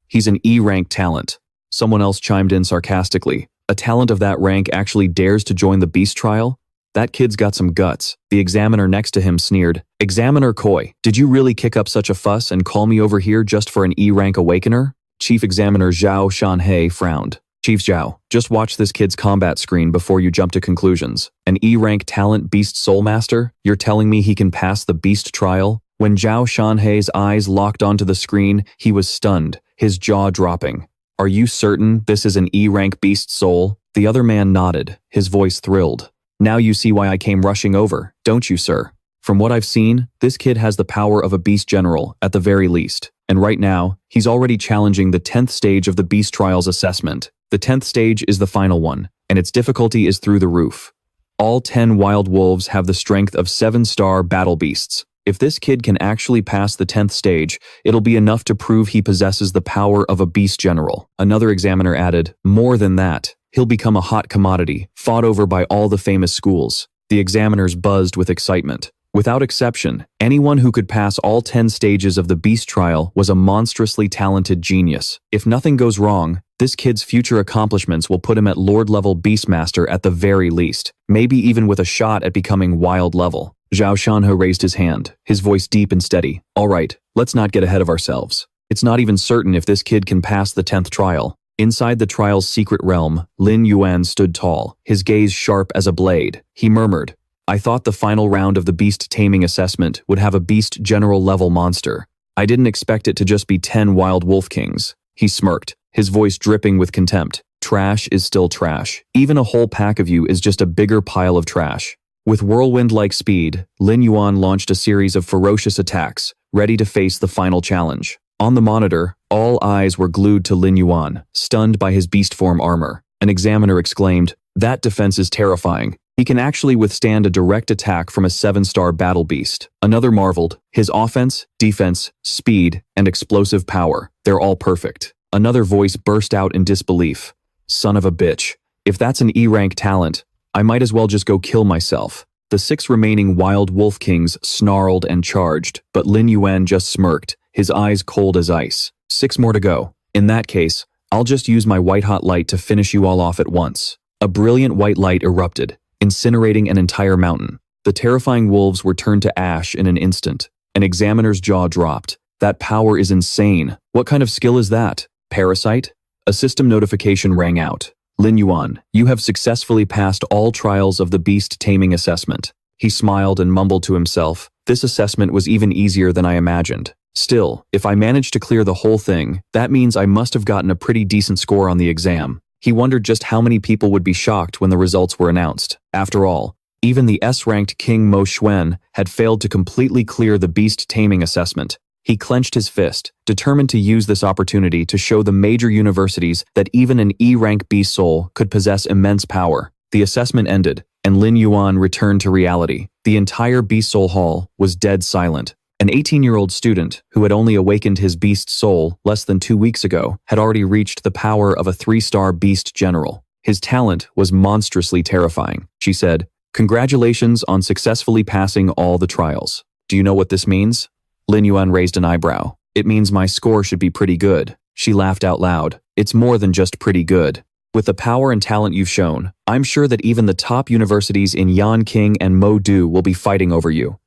he's an E rank talent. Someone else chimed in sarcastically. A talent of that rank actually dares to join the beast trial? That kid's got some guts. The examiner next to him sneered. "Examiner Koi, did you really kick up such a fuss and call me over here just for an E rank awakener?" Chief Examiner Zhao Shanhe frowned. "Chief Zhao, just watch this kid's combat screen before you jump to conclusions. An E-rank talent beast soul master? You're telling me he can pass the beast trial?" When Zhao Shanhe's eyes locked onto the screen, he was stunned, his jaw dropping. "Are you certain this is an E-rank beast soul?" The other man nodded, his voice thrilled. "Now you see why I came rushing over, don't you, sir? From what I've seen, this kid has the power of a beast general, at the very least. And right now, he's already challenging the 10th stage of the beast trials assessment. The 10th stage is the final one, and its difficulty is through the roof. All 10 wild wolves have the strength of 7-star battle beasts. If this kid can actually pass the 10th stage, it'll be enough to prove he possesses the power of a beast general." Another examiner added, "More than that, he'll become a hot commodity, fought over by all the famous schools." The examiners buzzed with excitement. Without exception, anyone who could pass all 10 stages of the beast trial was a monstrously talented genius. If nothing goes wrong, this kid's future accomplishments will put him at Lord-level Beastmaster at the very least, maybe even with a shot at becoming Wild level. Zhao Shanhe raised his hand, his voice deep and steady. "All right, let's not get ahead of ourselves. It's not even certain if this kid can pass the 10th trial." Inside the trial's secret realm, Lin Yuan stood tall, his gaze sharp as a blade. He murmured, "I thought the final round of the beast taming assessment would have a beast general level monster. I didn't expect it to just be 10 wild wolf kings." He smirked, his voice dripping with contempt. "Trash is still trash. Even a whole pack of you is just a bigger pile of trash." With whirlwind-like speed, Lin Yuan launched a series of ferocious attacks, ready to face the final challenge. On the monitor, all eyes were glued to Lin Yuan, stunned by his beast form armor. An examiner exclaimed, "That defense is terrifying. He can actually withstand a direct attack from a 7-star battle beast." Another marveled, "His offense, defense, speed, and explosive power, they're all perfect." Another voice burst out in disbelief. "Son of a bitch. If that's an E-rank talent, I might as well just go kill myself." The 6 remaining wild wolf kings snarled and charged, but Lin Yuan just smirked, his eyes cold as ice. 6 more to go. In that case, I'll just use my white-hot light to finish you all off at once. A brilliant white light erupted, incinerating an entire mountain. The terrifying wolves were turned to ash in an instant. An examiner's jaw dropped. "That power is insane. What kind of skill is that? Parasite?" A system notification rang out. Lin Yuan, you have successfully passed all trials of the beast taming assessment. He smiled and mumbled to himself. This assessment was even easier than I imagined. Still, if I managed to clear the whole thing, that means I must have gotten a pretty decent score on the exam. He wondered just how many people would be shocked when the results were announced. After all, even the S-ranked King Mo Xuan had failed to completely clear the beast taming assessment. He clenched his fist, determined to use this opportunity to show the major universities that even an E-rank beast soul could possess immense power. The assessment ended, and Lin Yuan returned to reality. The entire beast soul hall was dead silent. An 18-year-old student, who had only awakened his beast soul less than 2 weeks ago, had already reached the power of a 3-star beast general. His talent was monstrously terrifying. She said, "Congratulations on successfully passing all the trials. Do you know what this means?" Lin Yuan raised an eyebrow. "It means my score should be pretty good." She laughed out loud. "It's more than just pretty good. With the power and talent you've shown, I'm sure that even the top universities in Yanqing and Madu will be fighting over you."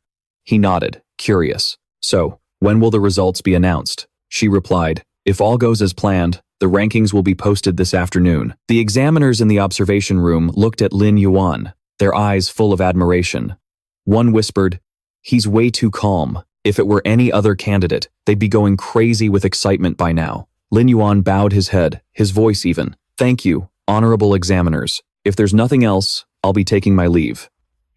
He nodded, curious. "So, when will the results be announced?" She replied, "If all goes as planned, the rankings will be posted this afternoon." The examiners in the observation room looked at Lin Yuan, their eyes full of admiration. One whispered, "He's way too calm. If it were any other candidate, they'd be going crazy with excitement by now." Lin Yuan bowed his head, his voice even. "Thank you, honorable examiners. If there's nothing else, I'll be taking my leave."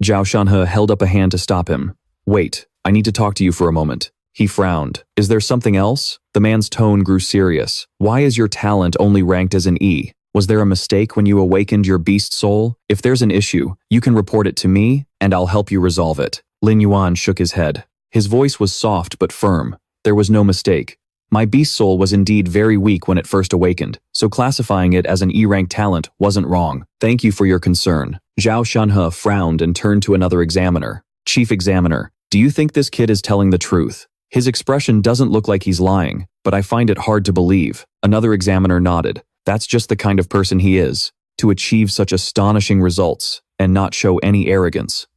Zhao Shanhe held up a hand to stop him. "Wait, I need to talk to you for a moment." He frowned. "Is there something else?" The man's tone grew serious. "Why is your talent only ranked as an E? Was there a mistake when you awakened your beast soul? If there's an issue, you can report it to me, and I'll help you resolve it." Lin Yuan shook his head. His voice was soft but firm. "There was no mistake. My beast soul was indeed very weak when it first awakened, so classifying it as an E-rank talent wasn't wrong. Thank you for your concern." Zhao Shanhe frowned and turned to another examiner. "Chief Examiner, do you think this kid is telling the truth? His expression doesn't look like he's lying, but I find it hard to believe." Another examiner nodded. "That's just the kind of person he is, to achieve such astonishing results and not show any arrogance.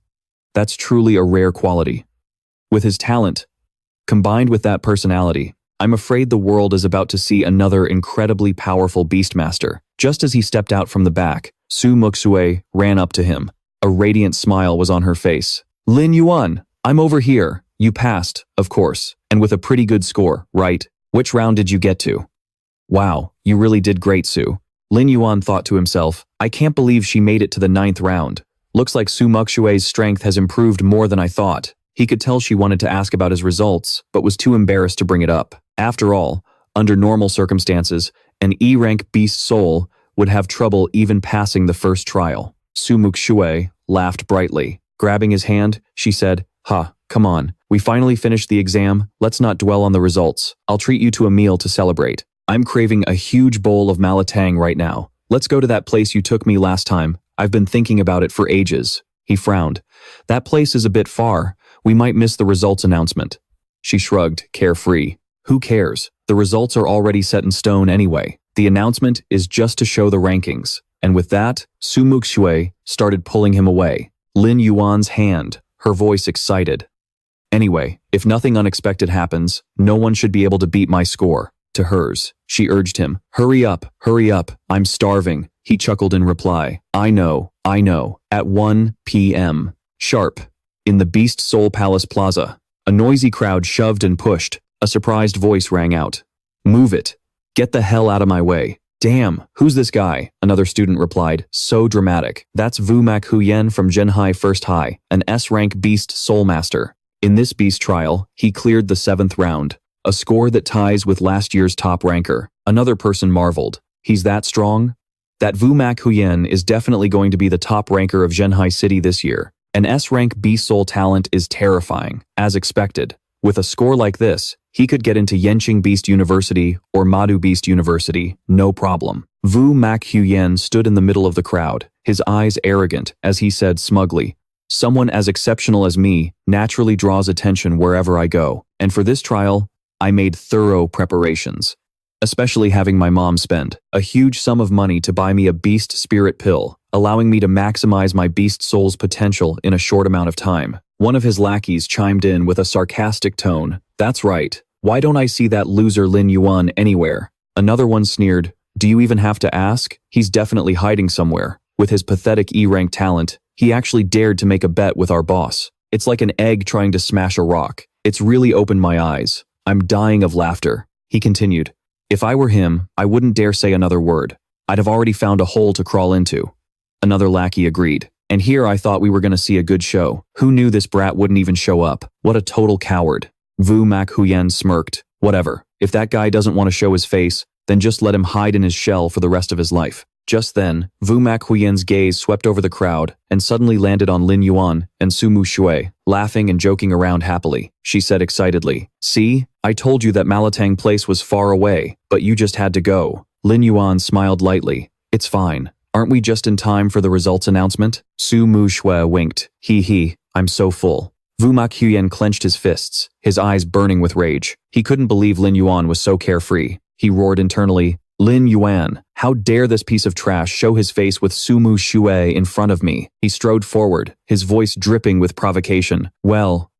That's truly a rare quality. With his talent, combined with that personality, I'm afraid the world is about to see another incredibly powerful beastmaster." Just as he stepped out from the back, Su Muxue ran up to him. A radiant smile was on her face. "Lin Yuan, I'm over here. You passed, of course, and with a pretty good score, right? Which round did you get to?" "Wow, you really did great, Su." Lin Yuan thought to himself, "I can't believe she made it to the 9th round. Looks like Su Muxue's strength has improved more than I thought." He could tell she wanted to ask about his results, but was too embarrassed to bring it up. After all, under normal circumstances, an E-rank beast soul would have trouble even passing the first trial. Su Muxue laughed brightly. Grabbing his hand, she said, "Come on. We finally finished the exam. Let's not dwell on the results. I'll treat you to a meal to celebrate. I'm craving a huge bowl of malatang right now. Let's go to that place you took me last time. I've been thinking about it for ages." He frowned. "That place is a bit far. We might miss the results announcement." She shrugged, carefree. "Who cares? The results are already set in stone anyway. The announcement is just to show the rankings." And with that, Su Muxue started pulling him away. Lin Yuan's hand, her voice excited. "Anyway, if nothing unexpected happens, no one should be able to beat my score." To hers, she urged him, hurry up, I'm starving." He chuckled in reply, I know. At 1 p.m. sharp, in the Beast Soul Palace Plaza, a noisy crowd shoved and pushed. A surprised voice rang out. "Move it. Get the hell out of my way." "Damn, who's this guy?" Another student replied, so dramatic. "That's Vumak Huyen from Zhenhai First High, an S-rank beast soul master. In this beast trial, he cleared the 7th round, a score that ties with last year's top ranker." Another person marveled. "He's that strong?" "That Vumak Huyen is definitely going to be the top ranker of Zhenhai City this year. An S-rank beast soul talent is terrifying, as expected. With a score like this, he could get into Yenqing Beast University or Madu Beast University, no problem." Vu Mak Huyen stood in the middle of the crowd, his eyes arrogant, as he said smugly, "Someone as exceptional as me naturally draws attention wherever I go, and for this trial, I made thorough preparations. Especially having my mom spend a huge sum of money to buy me a beast spirit pill, allowing me to maximize my beast soul's potential in a short amount of time." One of his lackeys chimed in with a sarcastic tone. "That's right. Why don't I see that loser Lin Yuan anywhere?" Another one sneered, Do you even have to ask? He's definitely hiding somewhere. With his pathetic E-rank talent, he actually dared to make a bet with our boss. It's like an egg trying to smash a rock. It's really opened my eyes. I'm dying of laughter. He continued. If I were him, I wouldn't dare say another word. I'd have already found a hole to crawl into. Another lackey agreed. And here I thought we were going to see a good show. Who knew this brat wouldn't even show up? What a total coward. Vu Mak Huyen smirked. Whatever. If that guy doesn't want to show his face, then just let him hide in his shell for the rest of his life. Just then, Vu Mak Huyen's gaze swept over the crowd and suddenly landed on Lin Yuan and Su Mu Shui, laughing and joking around happily. She said excitedly, "See? I told you that Malatang Place was far away, but you just had to go." Lin Yuan smiled lightly. "It's fine. Aren't we just in time for the results announcement?" Su Mu Shui winked. He, I'm so full." Vu Mak Huyen clenched his fists, his eyes burning with rage. He couldn't believe Lin Yuan was so carefree. He roared internally, "Lin Yuan, how dare this piece of trash show his face with Su Mu Shui in front of me?" He strode forward, his voice dripping with provocation. Well,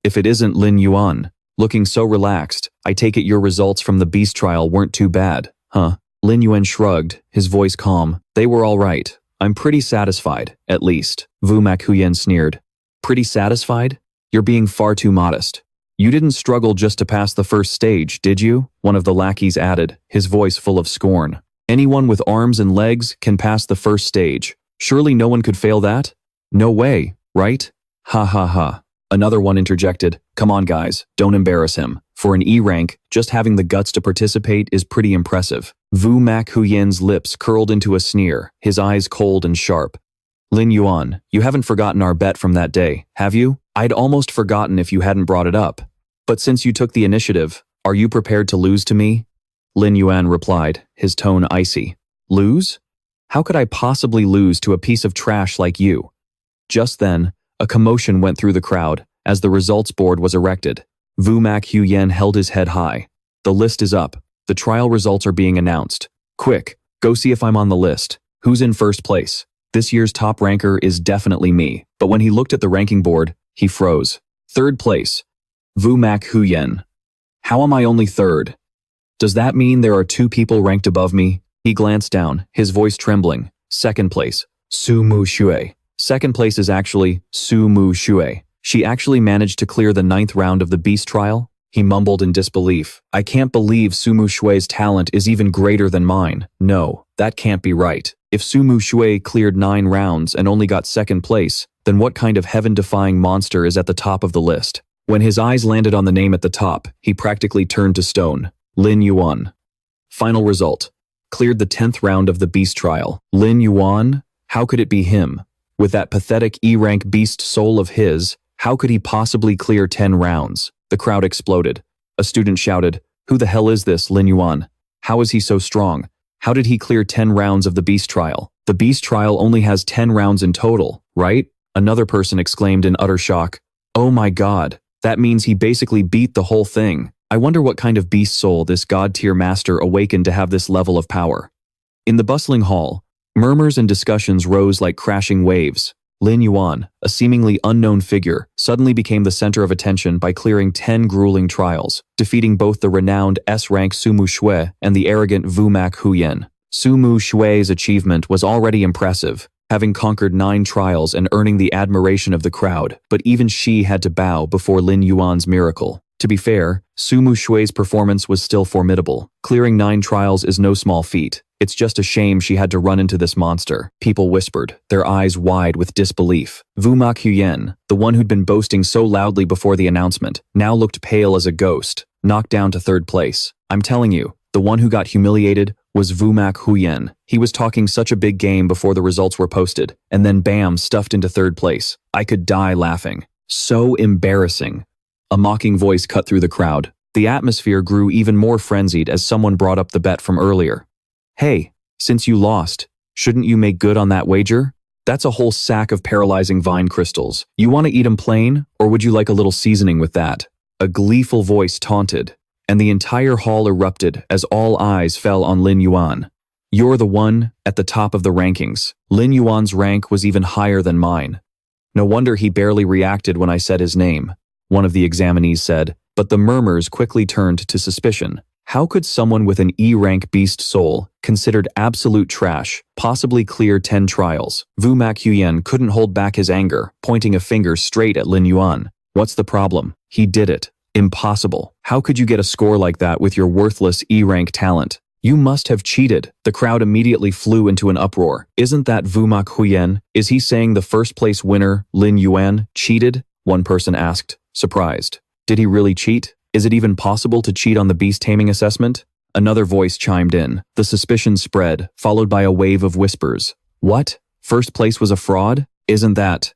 if it isn't Lin Yuan. Looking so relaxed, I take it your results from the beast trial weren't too bad, huh? Lin Yuan shrugged, his voice calm. "They were all right. I'm pretty satisfied, at least." Vu Mak Huyen sneered. "Pretty satisfied? You're being far too modest. You didn't struggle just to pass the first stage, did you?" One of the lackeys added, his voice full of scorn. "Anyone with arms and legs can pass the first stage. Surely no one could fail that? No way, right? Ha ha ha." Another one interjected, "Come on guys, don't embarrass him. For an E rank, just having the guts to participate is pretty impressive." Vu Mak Huyen's lips curled into a sneer, his eyes cold and sharp. "Lin Yuan, you haven't forgotten our bet from that day, have you? I'd almost forgotten if you hadn't brought it up. But since you took the initiative, are you prepared to lose to me?" Lin Yuan replied, his tone icy. "Lose? How could I possibly lose to a piece of trash like you?" Just then, a commotion went through the crowd as the results board was erected. Vu Mak Huyen held his head high. "The list is up. The trial results are being announced. Quick, go see if I'm on the list. Who's in first place? This year's top ranker is definitely me." But when he looked at the ranking board, he froze. "Third place. Vu Mak Huyen. How am I only third? Does that mean there are two people ranked above me?" He glanced down, his voice trembling. "Second place, Su Mu Shui. Second place is actually Su Mu Shui. She actually managed to clear the 9th round of the beast trial." He mumbled in disbelief. "I can't believe Su Mu Shui's talent is even greater than mine. No, that can't be right. If Su Mu Shui cleared 9 rounds and only got second place, then what kind of heaven-defying monster is at the top of the list?" When his eyes landed on the name at the top, he practically turned to stone. Lin Yuan. Final result. Cleared the 10th round of the beast trial. Lin Yuan? How could it be him? With that pathetic E-rank beast soul of his, how could he possibly clear 10 rounds? The crowd exploded. A student shouted, "Who the hell is this, Lin Yuan? How is he so strong? How did he clear 10 rounds of the beast trial? The beast trial only has 10 rounds in total, right?" Another person exclaimed in utter shock. "Oh my god. That means he basically beat the whole thing. I wonder what kind of beast soul this god-tier master awakened to have this level of power." In the bustling hall, murmurs and discussions rose like crashing waves. Lin Yuan, a seemingly unknown figure, suddenly became the center of attention by clearing 10 grueling trials, defeating both the renowned S-rank Su Mu Shui and the arrogant Vu Mak Huyen. Su Mu Shui's achievement was already impressive, having conquered 9 trials and earning the admiration of the crowd, but even she had to bow before Lin Yuan's miracle. To be fair, Su Mu Shui's performance was still formidable. Clearing 9 trials is no small feat. It's just a shame she had to run into this monster. People whispered, their eyes wide with disbelief. Vu Mak Huyen, the one who'd been boasting so loudly before the announcement, now looked pale as a ghost, knocked down to 3rd place. I'm telling you, the one who got humiliated was Vu Mak Huyen. He was talking such a big game before the results were posted, and then bam, stuffed into 3rd place. I could die laughing. So embarrassing. A mocking voice cut through the crowd. The atmosphere grew even more frenzied as someone brought up the bet from earlier. "Hey, since you lost, shouldn't you make good on that wager? That's a whole sack of paralyzing vine crystals. You want to eat 'em plain, or would you like a little seasoning with that?" A gleeful voice taunted, and the entire hall erupted as all eyes fell on Lin Yuan. "You're the one at the top of the rankings." Lin Yuan's rank was even higher than mine. "No wonder he barely reacted when I said his name," one of the examinees said, but the murmurs quickly turned to suspicion. How could someone with an E-rank beast soul, considered absolute trash, possibly clear 10 trials? Vu Mak Huyen couldn't hold back his anger, pointing a finger straight at Lin Yuan. What's the problem? He did it. Impossible. How could you get a score like that with your worthless E-rank talent? You must have cheated. The crowd immediately flew into an uproar. Isn't that Vu Mak Huyen? Is he saying the first place winner, Lin Yuan, cheated? One person asked, surprised. Did he really cheat? Is it even possible to cheat on the beast taming assessment? Another voice chimed in. The suspicion spread, followed by a wave of whispers. What? First place was a fraud? Isn't that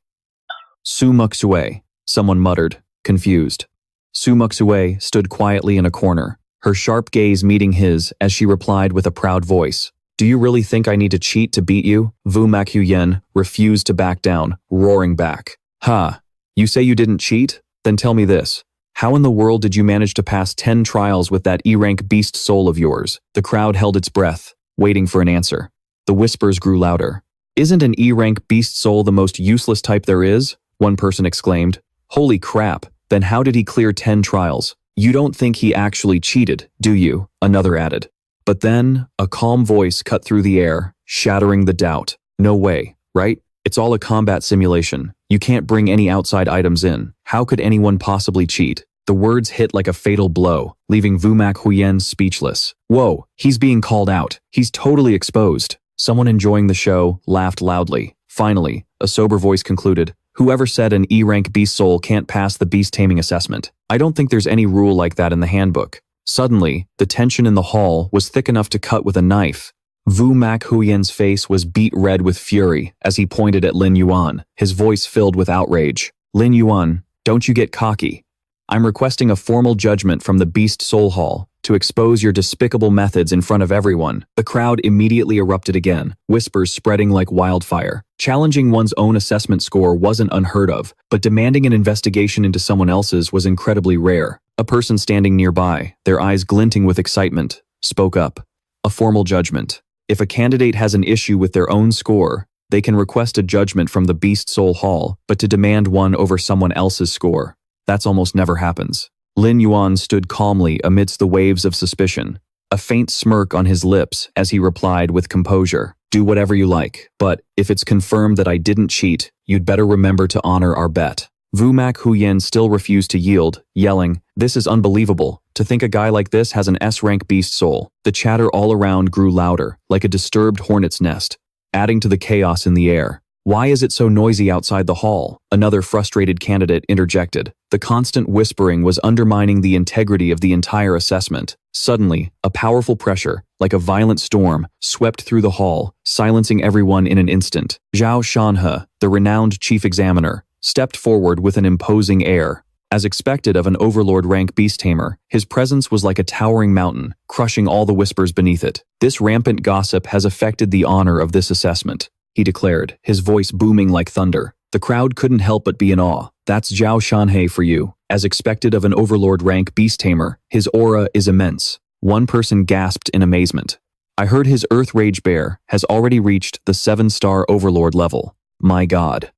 Su Muxue? Someone muttered, confused. Su Muxue stood quietly in a corner, her sharp gaze meeting his as she replied with a proud voice. Do you really think I need to cheat to beat you? Vu Mak Huyen refused to back down, roaring back. Ha! You say you didn't cheat? Then tell me this. How in the world did you manage to pass 10 trials with that E-rank beast soul of yours? The crowd held its breath, waiting for an answer. The whispers grew louder. Isn't an E-rank beast soul the most useless type there is? One person exclaimed. Holy crap, then how did he clear 10 trials? You don't think he actually cheated, do you? Another added. But then, a calm voice cut through the air, shattering the doubt. No way, right? It's all a combat simulation. You can't bring any outside items in. How could anyone possibly cheat? The words hit like a fatal blow, leaving Vu Mak Huyen speechless. Whoa, he's being called out. He's totally exposed. Someone enjoying the show laughed loudly. Finally, a sober voice concluded, whoever said an E-rank beast soul can't pass the beast taming assessment? I don't think there's any rule like that in the handbook. Suddenly, the tension in the hall was thick enough to cut with a knife. Vu Mak Huyen's face was beet red with fury as he pointed at Lin Yuan, his voice filled with outrage. Lin Yuan, don't you get cocky. I'm requesting a formal judgment from the Beast Soul Hall to expose your despicable methods in front of everyone. The crowd immediately erupted again, whispers spreading like wildfire. Challenging one's own assessment score wasn't unheard of, but demanding an investigation into someone else's was incredibly rare. A person standing nearby, their eyes glinting with excitement, spoke up. A formal judgment. If a candidate has an issue with their own score, they can request a judgment from the Beast Soul Hall, but to demand one over someone else's score, that's almost never happens. Lin Yuan stood calmly amidst the waves of suspicion, a faint smirk on his lips as he replied with composure. Do whatever you like, but if it's confirmed that I didn't cheat, you'd better remember to honor our bet. Vu Mak Huyen still refused to yield, yelling, this is unbelievable. To think a guy like this has an S-rank beast soul. The chatter all around grew louder, like a disturbed hornet's nest, adding to the chaos in the air. Why is it so noisy outside the hall? Another frustrated candidate interjected. The constant whispering was undermining the integrity of the entire assessment. Suddenly, a powerful pressure, like a violent storm, swept through the hall, silencing everyone in an instant. Zhao Shanhe, the renowned chief examiner, stepped forward with an imposing air. As expected of an overlord-rank beast tamer, his presence was like a towering mountain, crushing all the whispers beneath it. This rampant gossip has affected the honor of this assessment, he declared, his voice booming like thunder. The crowd couldn't help but be in awe. That's Zhao Shanhe for you. As expected of an overlord-rank beast tamer, his aura is immense. One person gasped in amazement. I heard his Earth Rage Bear has already reached the 7-star overlord level. My god.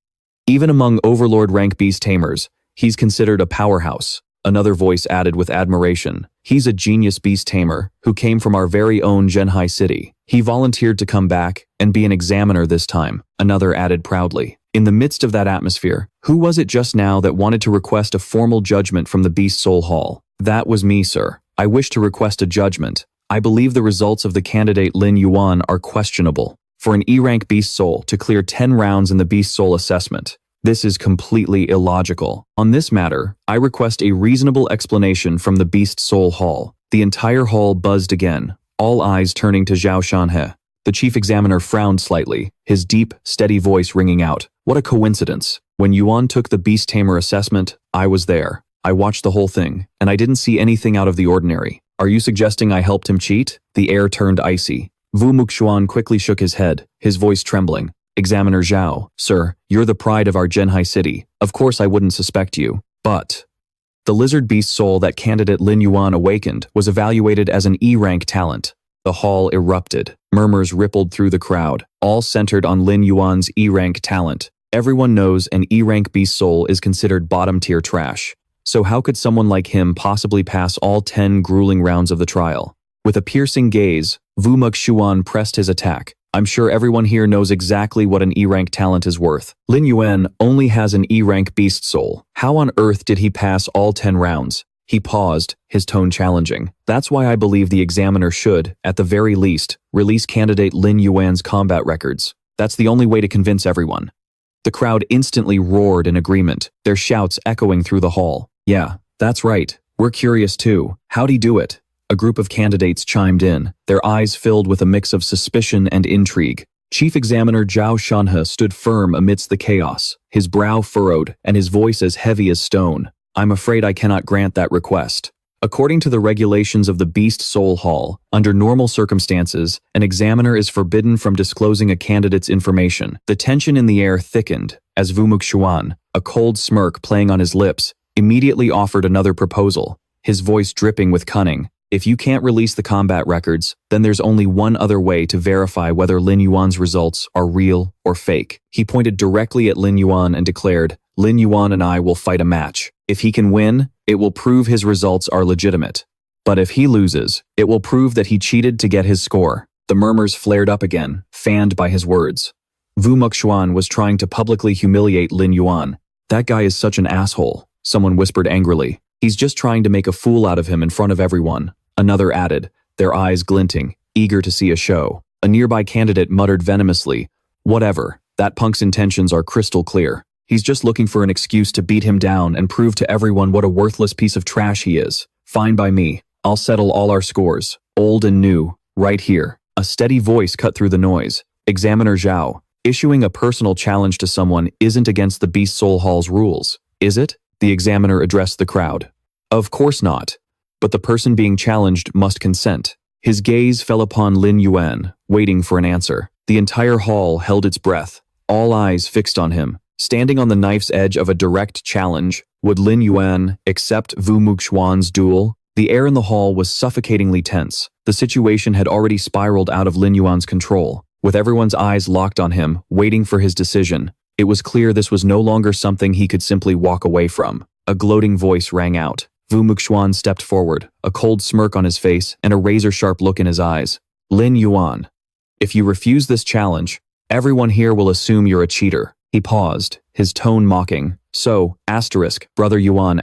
Even among overlord-rank beast tamers, he's considered a powerhouse. Another voice added with admiration. He's a genius beast tamer who came from our very own Zhenhai city. He volunteered to come back and be an examiner this time, another added proudly. In the midst of that atmosphere, who was it just now that wanted to request a formal judgment from the Beast Soul Hall? That was me, sir. I wish to request a judgment. I believe the results of the candidate Lin Yuan are questionable. For an E-rank beast soul to clear 10 rounds in the beast soul assessment, this is completely illogical. On this matter, I request a reasonable explanation from the Beast Soul Hall. The entire hall buzzed again, all eyes turning to Zhao Shanhe. The chief examiner frowned slightly, his deep, steady voice ringing out. What a coincidence. When Yuan took the Beast Tamer assessment, I was there. I watched the whole thing, and I didn't see anything out of the ordinary. Are you suggesting I helped him cheat? The air turned icy. Vu Muxuan quickly shook his head, his voice trembling. Examiner Zhao, sir, you're the pride of our Zhenhai city. Of course I wouldn't suspect you, but the lizard beast soul that candidate Lin Yuan awakened was evaluated as an E-rank talent. The hall erupted. Murmurs rippled through the crowd, all centered on Lin Yuan's E-rank talent. Everyone knows an E-rank beast soul is considered bottom-tier trash. So how could someone like him possibly pass all 10 grueling rounds of the trial? With a piercing gaze, Vu Muxuan pressed his attack. I'm sure everyone here knows exactly what an E-rank talent is worth. Lin Yuan only has an E-rank beast soul. How on earth did he pass all 10 rounds? He paused, his tone challenging. That's why I believe the examiner should, at the very least, release candidate Lin Yuan's combat records. That's the only way to convince everyone. The crowd instantly roared in agreement, their shouts echoing through the hall. Yeah, that's right. We're curious too. How'd he do it? A group of candidates chimed in, their eyes filled with a mix of suspicion and intrigue. Chief Examiner Zhao Shanhe stood firm amidst the chaos, his brow furrowed and his voice as heavy as stone. I'm afraid I cannot grant that request. According to the regulations of the Beast Soul Hall, under normal circumstances, an examiner is forbidden from disclosing a candidate's information. The tension in the air thickened as Vu Muxuan, a cold smirk playing on his lips, immediately offered another proposal, his voice dripping with cunning. If you can't release the combat records, then there's only one other way to verify whether Lin Yuan's results are real or fake. He pointed directly at Lin Yuan and declared, Lin Yuan and I will fight a match. If he can win, it will prove his results are legitimate. But if he loses, it will prove that he cheated to get his score. The murmurs flared up again, fanned by his words. Vu Muxuan was trying to publicly humiliate Lin Yuan. That guy is such an asshole, someone whispered angrily. He's just trying to make a fool out of him in front of everyone. Another added, their eyes glinting, eager to see a show. A nearby candidate muttered venomously, whatever, that punk's intentions are crystal clear. He's just looking for an excuse to beat him down and prove to everyone what a worthless piece of trash he is. Fine by me. I'll settle all our scores, old and new, right here. A steady voice cut through the noise. Examiner Zhao, issuing a personal challenge to someone isn't against the Beast Soul Hall's rules, is it? The examiner addressed the crowd. Of course not. But the person being challenged must consent. His gaze fell upon Lin Yuan, waiting for an answer. The entire hall held its breath, all eyes fixed on him. Standing on the knife's edge of a direct challenge, would Lin Yuan accept Vu Muxuan's duel? The air in the hall was suffocatingly tense. The situation had already spiraled out of Lin Yuan's control. With everyone's eyes locked on him, waiting for his decision, it was clear this was no longer something he could simply walk away from. A gloating voice rang out. Vu Muxuan stepped forward, a cold smirk on his face and a razor-sharp look in his eyes. Lin Yuan, if you refuse this challenge, everyone here will assume you're a cheater. He paused, his tone mocking. So, brother Yuan,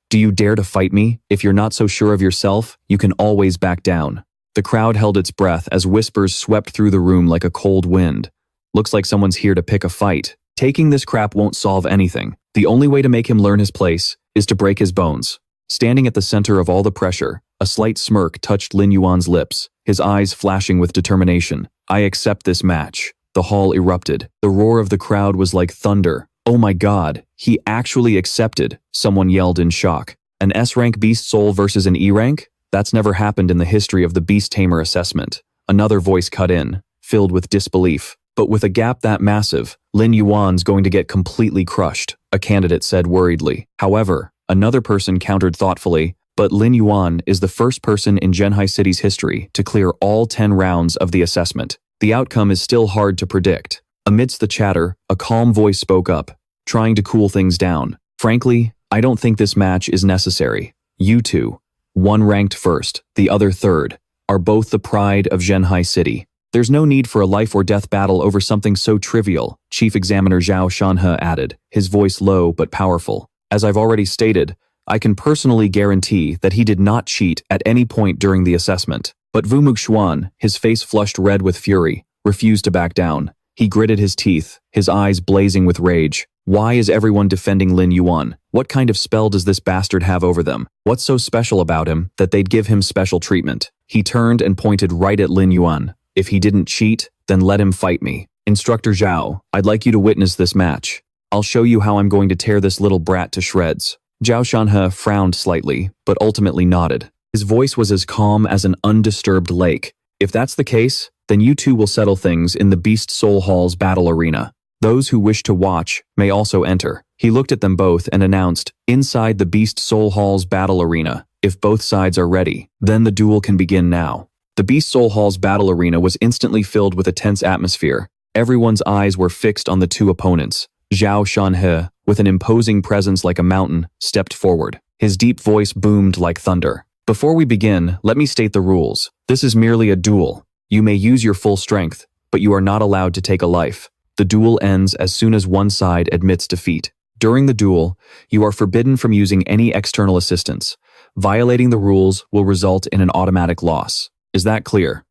do you dare to fight me? If you're not so sure of yourself, you can always back down. The crowd held its breath as whispers swept through the room like a cold wind. Looks like someone's here to pick a fight. Taking this crap won't solve anything. The only way to make him learn his place is to break his bones. Standing at the center of all the pressure, a slight smirk touched Lin Yuan's lips, his eyes flashing with determination. I accept this match. The hall erupted. The roar of the crowd was like thunder. Oh my god, he actually accepted, someone yelled in shock. An S-rank beast soul versus an E-rank? That's never happened in the history of the Beast Tamer assessment. Another voice cut in, filled with disbelief. But with a gap that massive, Lin Yuan's going to get completely crushed, a candidate said worriedly. However, another person countered thoughtfully, but Lin Yuan is the first person in Zhenhai City's history to clear all 10 rounds of the assessment. The outcome is still hard to predict. Amidst the chatter, a calm voice spoke up, trying to cool things down. Frankly, I don't think this match is necessary. You two, one ranked first, the other third, are both the pride of Zhenhai City. There's no need for a life or death battle over something so trivial, Chief Examiner Zhao Shanhe added, his voice low but powerful. As I've already stated, I can personally guarantee that he did not cheat at any point during the assessment. But Vu Muxuan, his face flushed red with fury, refused to back down. He gritted his teeth, his eyes blazing with rage. Why is everyone defending Lin Yuan? What kind of spell does this bastard have over them? What's so special about him that they'd give him special treatment? He turned and pointed right at Lin Yuan. If he didn't cheat, then let him fight me. Instructor Zhao, I'd like you to witness this match. I'll show you how I'm going to tear this little brat to shreds. Zhao Shanhe frowned slightly, but ultimately nodded. His voice was as calm as an undisturbed lake. If that's the case, then you two will settle things in the Beast Soul Hall's battle arena. Those who wish to watch may also enter. He looked at them both and announced, inside the Beast Soul Hall's battle arena, if both sides are ready, then the duel can begin now. The Beast Soul Hall's battle arena was instantly filled with a tense atmosphere. Everyone's eyes were fixed on the two opponents. Zhao Shanhe, with an imposing presence like a mountain, stepped forward. His deep voice boomed like thunder. Before we begin, let me state the rules. This is merely a duel. You may use your full strength, but you are not allowed to take a life. The duel ends as soon as one side admits defeat. During the duel, you are forbidden from using any external assistance. Violating the rules will result in an automatic loss. Is that clear?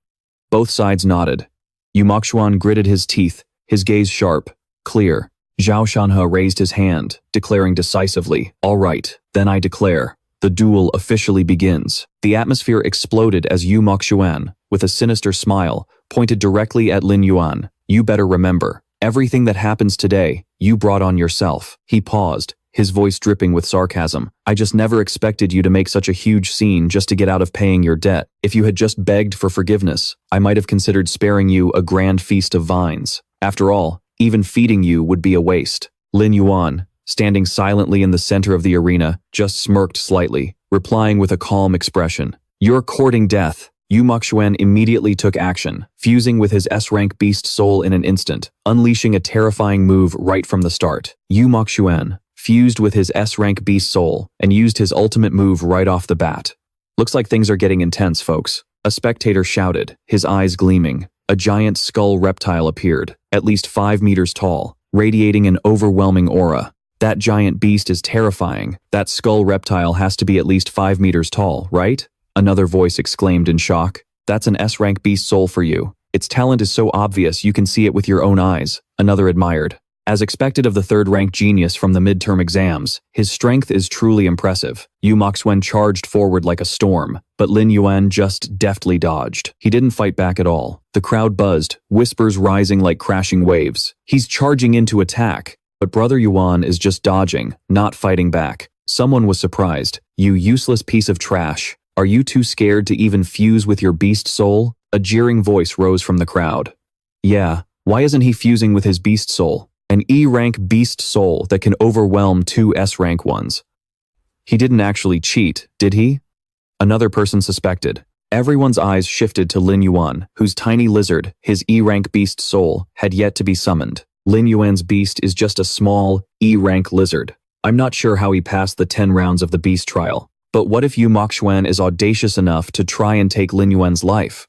Both sides nodded. Yu Mokshuan gritted his teeth, his gaze sharp, clear. Zhao Shanhe raised his hand, declaring decisively, "All right, then I declare. The duel officially begins." The atmosphere exploded as Yu Mokshuan, with a sinister smile, pointed directly at Lin Yuan. "You better remember, everything that happens today, you brought on yourself." He paused, his voice dripping with sarcasm. "I just never expected you to make such a huge scene just to get out of paying your debt. If you had just begged for forgiveness, I might have considered sparing you a grand feast of vines. After all, even feeding you would be a waste." Lin Yuan, standing silently in the center of the arena, just smirked slightly, replying with a calm expression. "You're courting death." Yu Mokshuan immediately took action, fusing with his S-rank beast soul in an instant, unleashing a terrifying move right from the start. Yu Mokshuan fused with his S-rank beast soul and used his ultimate move right off the bat. "Looks like things are getting intense, folks." A spectator shouted, his eyes gleaming. A giant skull reptile appeared, at least 5 meters tall, radiating an overwhelming aura. "That giant beast is terrifying. That skull reptile has to be at least 5 meters tall, right?" Another voice exclaimed in shock. "That's an S-rank beast soul for you. Its talent is so obvious you can see it with your own eyes," another admired. As expected of the third-rank genius from the midterm exams, his strength is truly impressive. Yu Mokshuan charged forward like a storm, but Lin Yuan just deftly dodged. He didn't fight back at all. The crowd buzzed, whispers rising like crashing waves. "He's charging in to attack." But Brother Yuan is just dodging, not fighting back. Someone was surprised. "You useless piece of trash. Are you too scared to even fuse with your beast soul?" A jeering voice rose from the crowd. "Yeah, why isn't he fusing with his beast soul? An E-rank beast soul that can overwhelm 2 S-rank ones. He didn't actually cheat, did he?" Another person suspected. Everyone's eyes shifted to Lin Yuan, whose tiny lizard, his E-rank beast soul, had yet to be summoned. Lin Yuan's beast is just a small, E-rank lizard. I'm not sure how he passed the 10 rounds of the beast trial. But what if Yu Mokshuan is audacious enough to try and take Lin Yuan's life?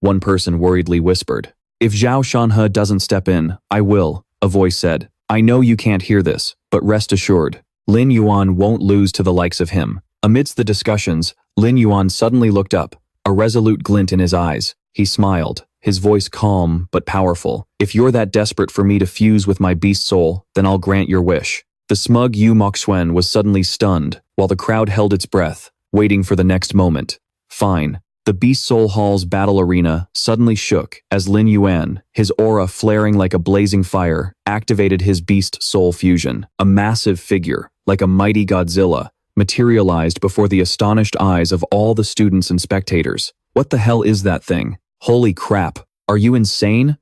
One person worriedly whispered. "If Zhao Shanhe doesn't step in, I will," a voice said. "I know you can't hear this, but rest assured, Lin Yuan won't lose to the likes of him." Amidst the discussions, Lin Yuan suddenly looked up, a resolute glint in his eyes. He smiled, his voice calm but powerful. "If you're that desperate for me to fuse with my beast soul, then I'll grant your wish." The smug Yu Mokshuan was suddenly stunned, while the crowd held its breath, waiting for the next moment. Fine. The Beast Soul Hall's battle arena suddenly shook as Lin Yuan, his aura flaring like a blazing fire, activated his Beast Soul fusion. A massive figure, like a mighty Godzilla, materialized before the astonished eyes of all the students and spectators. "What the hell is that thing? Holy crap, are you insane?"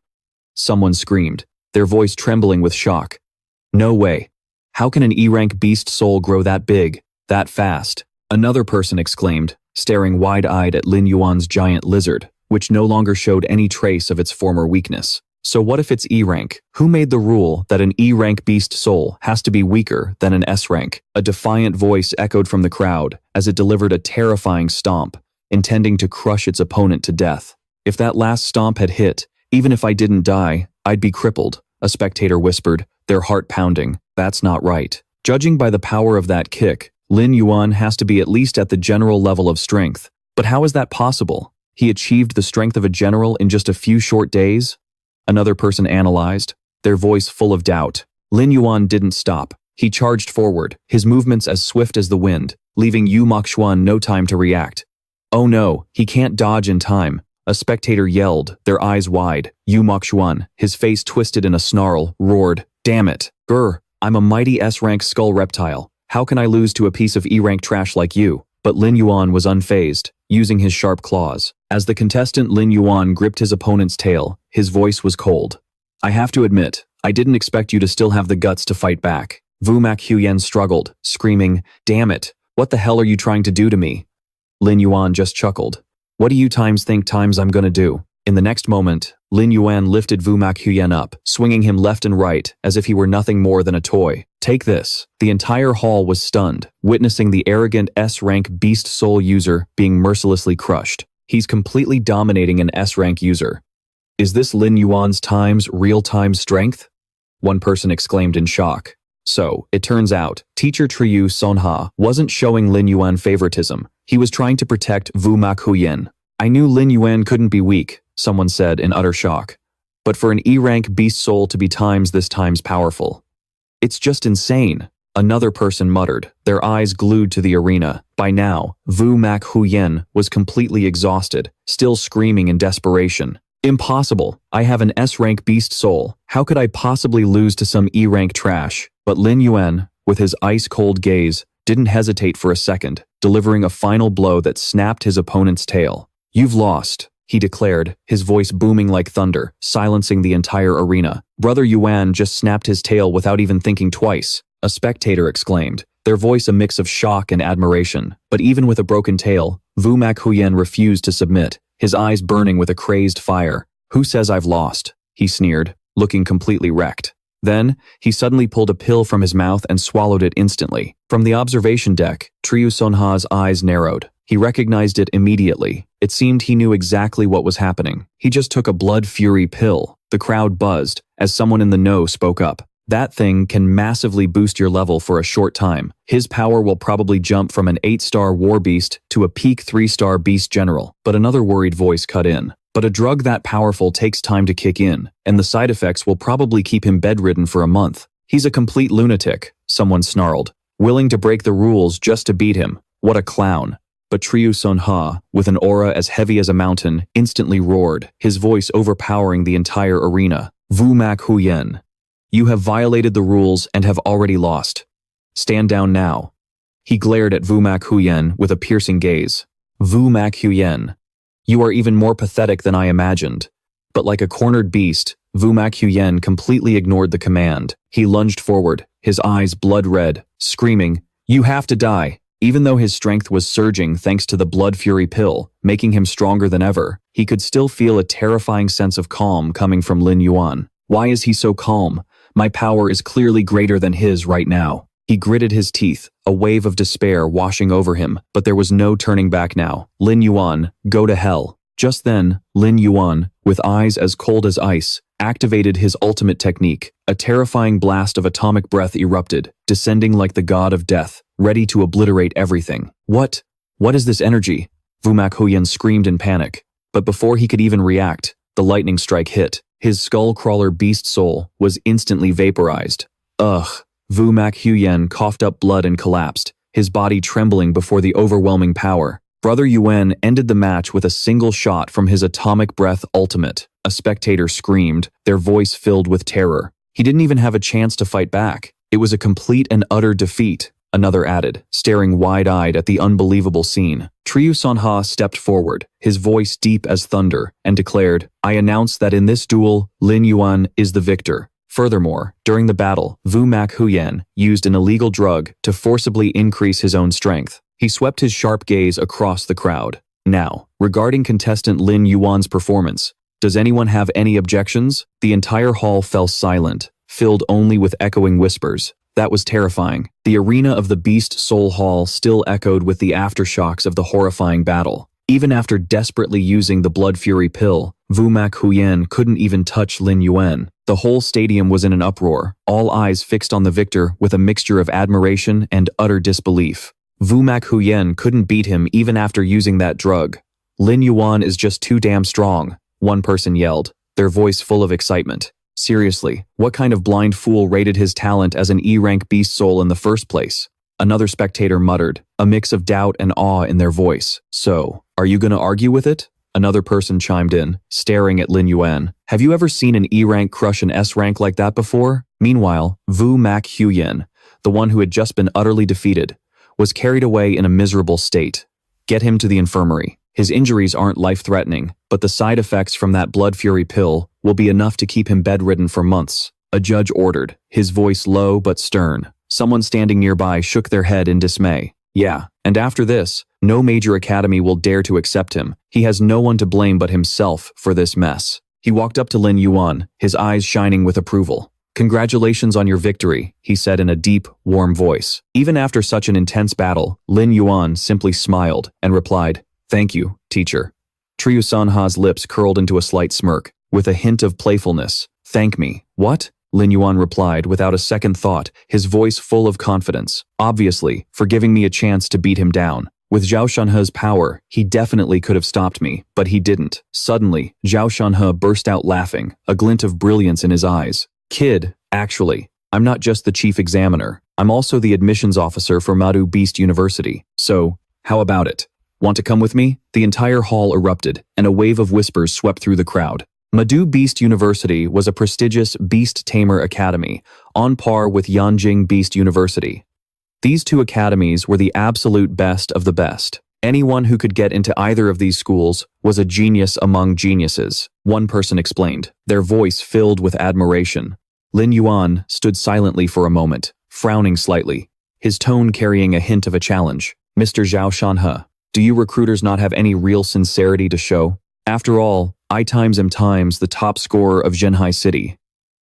Someone screamed, their voice trembling with shock. "No way. How can an E-rank beast soul grow that big, that fast?" Another person exclaimed, staring wide-eyed at Lin Yuan's giant lizard, which no longer showed any trace of its former weakness. "So what if it's E-rank? Who made the rule that an E-rank beast soul has to be weaker than an S-rank?" A defiant voice echoed from the crowd as it delivered a terrifying stomp, intending to crush its opponent to death. "If that last stomp had hit, even if I didn't die, I'd be crippled," a spectator whispered, their heart pounding. "That's not right. Judging by the power of that kick, Lin Yuan has to be at least at the general level of strength. But how is that possible? He achieved the strength of a general in just a few short days?" Another person analyzed, their voice full of doubt. Lin Yuan didn't stop. He charged forward, his movements as swift as the wind, leaving Yu Mokshuan no time to react. "Oh no, he can't dodge in time," a spectator yelled, their eyes wide. Yu Mokshuan, his face twisted in a snarl, roared, "Damn it! Grr, I'm a mighty S-rank skull reptile. How can I lose to a piece of E-rank trash like you?" But Lin Yuan was unfazed, using his sharp claws. As the contestant Lin Yuan gripped his opponent's tail, his voice was cold. "I have to admit, I didn't expect you to still have the guts to fight back." Vu Mak Huyen struggled, screaming, "Damn it, what the hell are you trying to do to me?" Lin Yuan just chuckled. "What do you think I'm gonna do?" In the next moment, Lin Yuan lifted Vumak Huyen up, swinging him left and right as if he were nothing more than a toy. Take this. The entire hall was stunned, witnessing the arrogant S-rank beast soul user being mercilessly crushed. He's completely dominating an S-rank user. Is this Lin Yuan's times real-time strength? One person exclaimed in shock. So, it turns out, teacher Triyu Sonha wasn't showing Lin Yuan favoritism. He was trying to protect Vumak Huyen. I knew Lin Yuan couldn't be weak, someone said in utter shock. But for an E-rank beast soul to be this times powerful. It's just insane, another person muttered, their eyes glued to the arena. By now, Vumak Huyen was completely exhausted, still screaming in desperation. Impossible, I have an S-rank beast soul. How could I possibly lose to some E-rank trash? But Lin Yuan, with his ice-cold gaze, didn't hesitate for a second, delivering a final blow that snapped his opponent's tail. You've lost, he declared, his voice booming like thunder, silencing the entire arena. Brother Yuan just snapped his tail without even thinking twice, a spectator exclaimed, their voice a mix of shock and admiration. But even with a broken tail, Vumak Huyen refused to submit, his eyes burning with a crazed fire. Who says I've lost? He sneered, looking completely wrecked. Then, he suddenly pulled a pill from his mouth and swallowed it instantly. From the observation deck, Triyu Sonha's eyes narrowed. He recognized it immediately. It seemed he knew exactly what was happening. He just took a blood fury pill. The crowd buzzed, as someone in the know spoke up. That thing can massively boost your level for a short time. His power will probably jump from an 8-star war beast to a peak 3-star beast general. But another worried voice cut in. But a drug that powerful takes time to kick in, and the side effects will probably keep him bedridden for a month. He's a complete lunatic, someone snarled, willing to break the rules just to beat him. What a clown. But Triyu Sonha, with an aura as heavy as a mountain, instantly roared, his voice overpowering the entire arena. Vumak Huyen, you have violated the rules and have already lost. Stand down now. He glared at Vumak Huyen with a piercing gaze. Vumak Huyen, you are even more pathetic than I imagined. But like a cornered beast, Vumak Huyen completely ignored the command. He lunged forward, his eyes blood red, screaming, you have to die. Even though his strength was surging thanks to the blood fury pill, making him stronger than ever, he could still feel a terrifying sense of calm coming from Lin Yuan. Why is he so calm? My power is clearly greater than his right now. He gritted his teeth, a wave of despair washing over him, but there was no turning back now. Lin Yuan, go to hell. Just then, Lin Yuan, with eyes as cold as ice, activated his ultimate technique. A terrifying blast of atomic breath erupted, descending like the god of death, ready to obliterate everything. What? What is this energy? Vumak Huyen screamed in panic. But before he could even react, the lightning strike hit. His skull-crawler beast soul was instantly vaporized. Ugh. Vumak Huyen coughed up blood and collapsed, his body trembling before the overwhelming power. Brother Yuan ended the match with a single shot from his atomic breath ultimate. A spectator screamed, their voice filled with terror. He didn't even have a chance to fight back. It was a complete and utter defeat, another added, staring wide-eyed at the unbelievable scene. Triyu Sonha stepped forward, his voice deep as thunder, and declared, I announce that in this duel, Lin Yuan is the victor. Furthermore, during the battle, Vumak Huyen used an illegal drug to forcibly increase his own strength. He swept his sharp gaze across the crowd. Now, regarding contestant Lin Yuan's performance, does anyone have any objections? The entire hall fell silent, filled only with echoing whispers. That was terrifying. The arena of the Beast Soul Hall still echoed with the aftershocks of the horrifying battle. Even after desperately using the blood fury pill, Vumak Huyen couldn't even touch Lin Yuan. The whole stadium was in an uproar, all eyes fixed on the victor with a mixture of admiration and utter disbelief. Vumak Huyen couldn't beat him even after using that drug. Lin Yuan is just too damn strong, one person yelled, their voice full of excitement. Seriously, what kind of blind fool rated his talent as an E-rank beast soul in the first place? Another spectator muttered, a mix of doubt and awe in their voice. So, are you gonna argue with it? Another person chimed in, staring at Lin Yuan. Have you ever seen an E-rank crush an S-rank like that before? Meanwhile, Vumak Huyen, the one who had just been utterly defeated, was carried away in a miserable state. Get him to the infirmary. His injuries aren't life-threatening, but the side effects from that blood fury pill will be enough to keep him bedridden for months. A judge ordered, his voice low but stern. Someone standing nearby shook their head in dismay. Yeah, and after this, No major academy will dare to accept him. He has no one to blame but himself for this mess. He walked up to Lin Yuan, his eyes shining with approval. Congratulations on your victory, he said in a deep, warm voice. Even after such an intense battle, Lin Yuan simply smiled and replied, "Thank you, teacher." Triu Sanha's lips curled into a slight smirk, with a hint of playfulness. "Thank me. What?" Lin Yuan replied without a second thought, his voice full of confidence. "Obviously, for giving me a chance to beat him down. With Zhao Shanhe's power, he definitely could have stopped me, but he didn't." Suddenly, Zhao Shanhe burst out laughing, a glint of brilliance in his eyes. "Kid, actually, I'm not just the chief examiner. I'm also the admissions officer for Madu Beast University. So, how about it? Want to come with me?" The entire hall erupted, and a wave of whispers swept through the crowd. Madu Beast University was a prestigious beast tamer academy, on par with Yanjing Beast University. These two academies were the absolute best of the best. Anyone who could get into either of these schools was a genius among geniuses, one person explained, their voice filled with admiration. Lin Yuan stood silently for a moment, frowning slightly, his tone carrying a hint of a challenge. "Mr. Zhao Shanhe, do you recruiters not have any real sincerity to show? After all, I am the top scorer of Zhenhai City."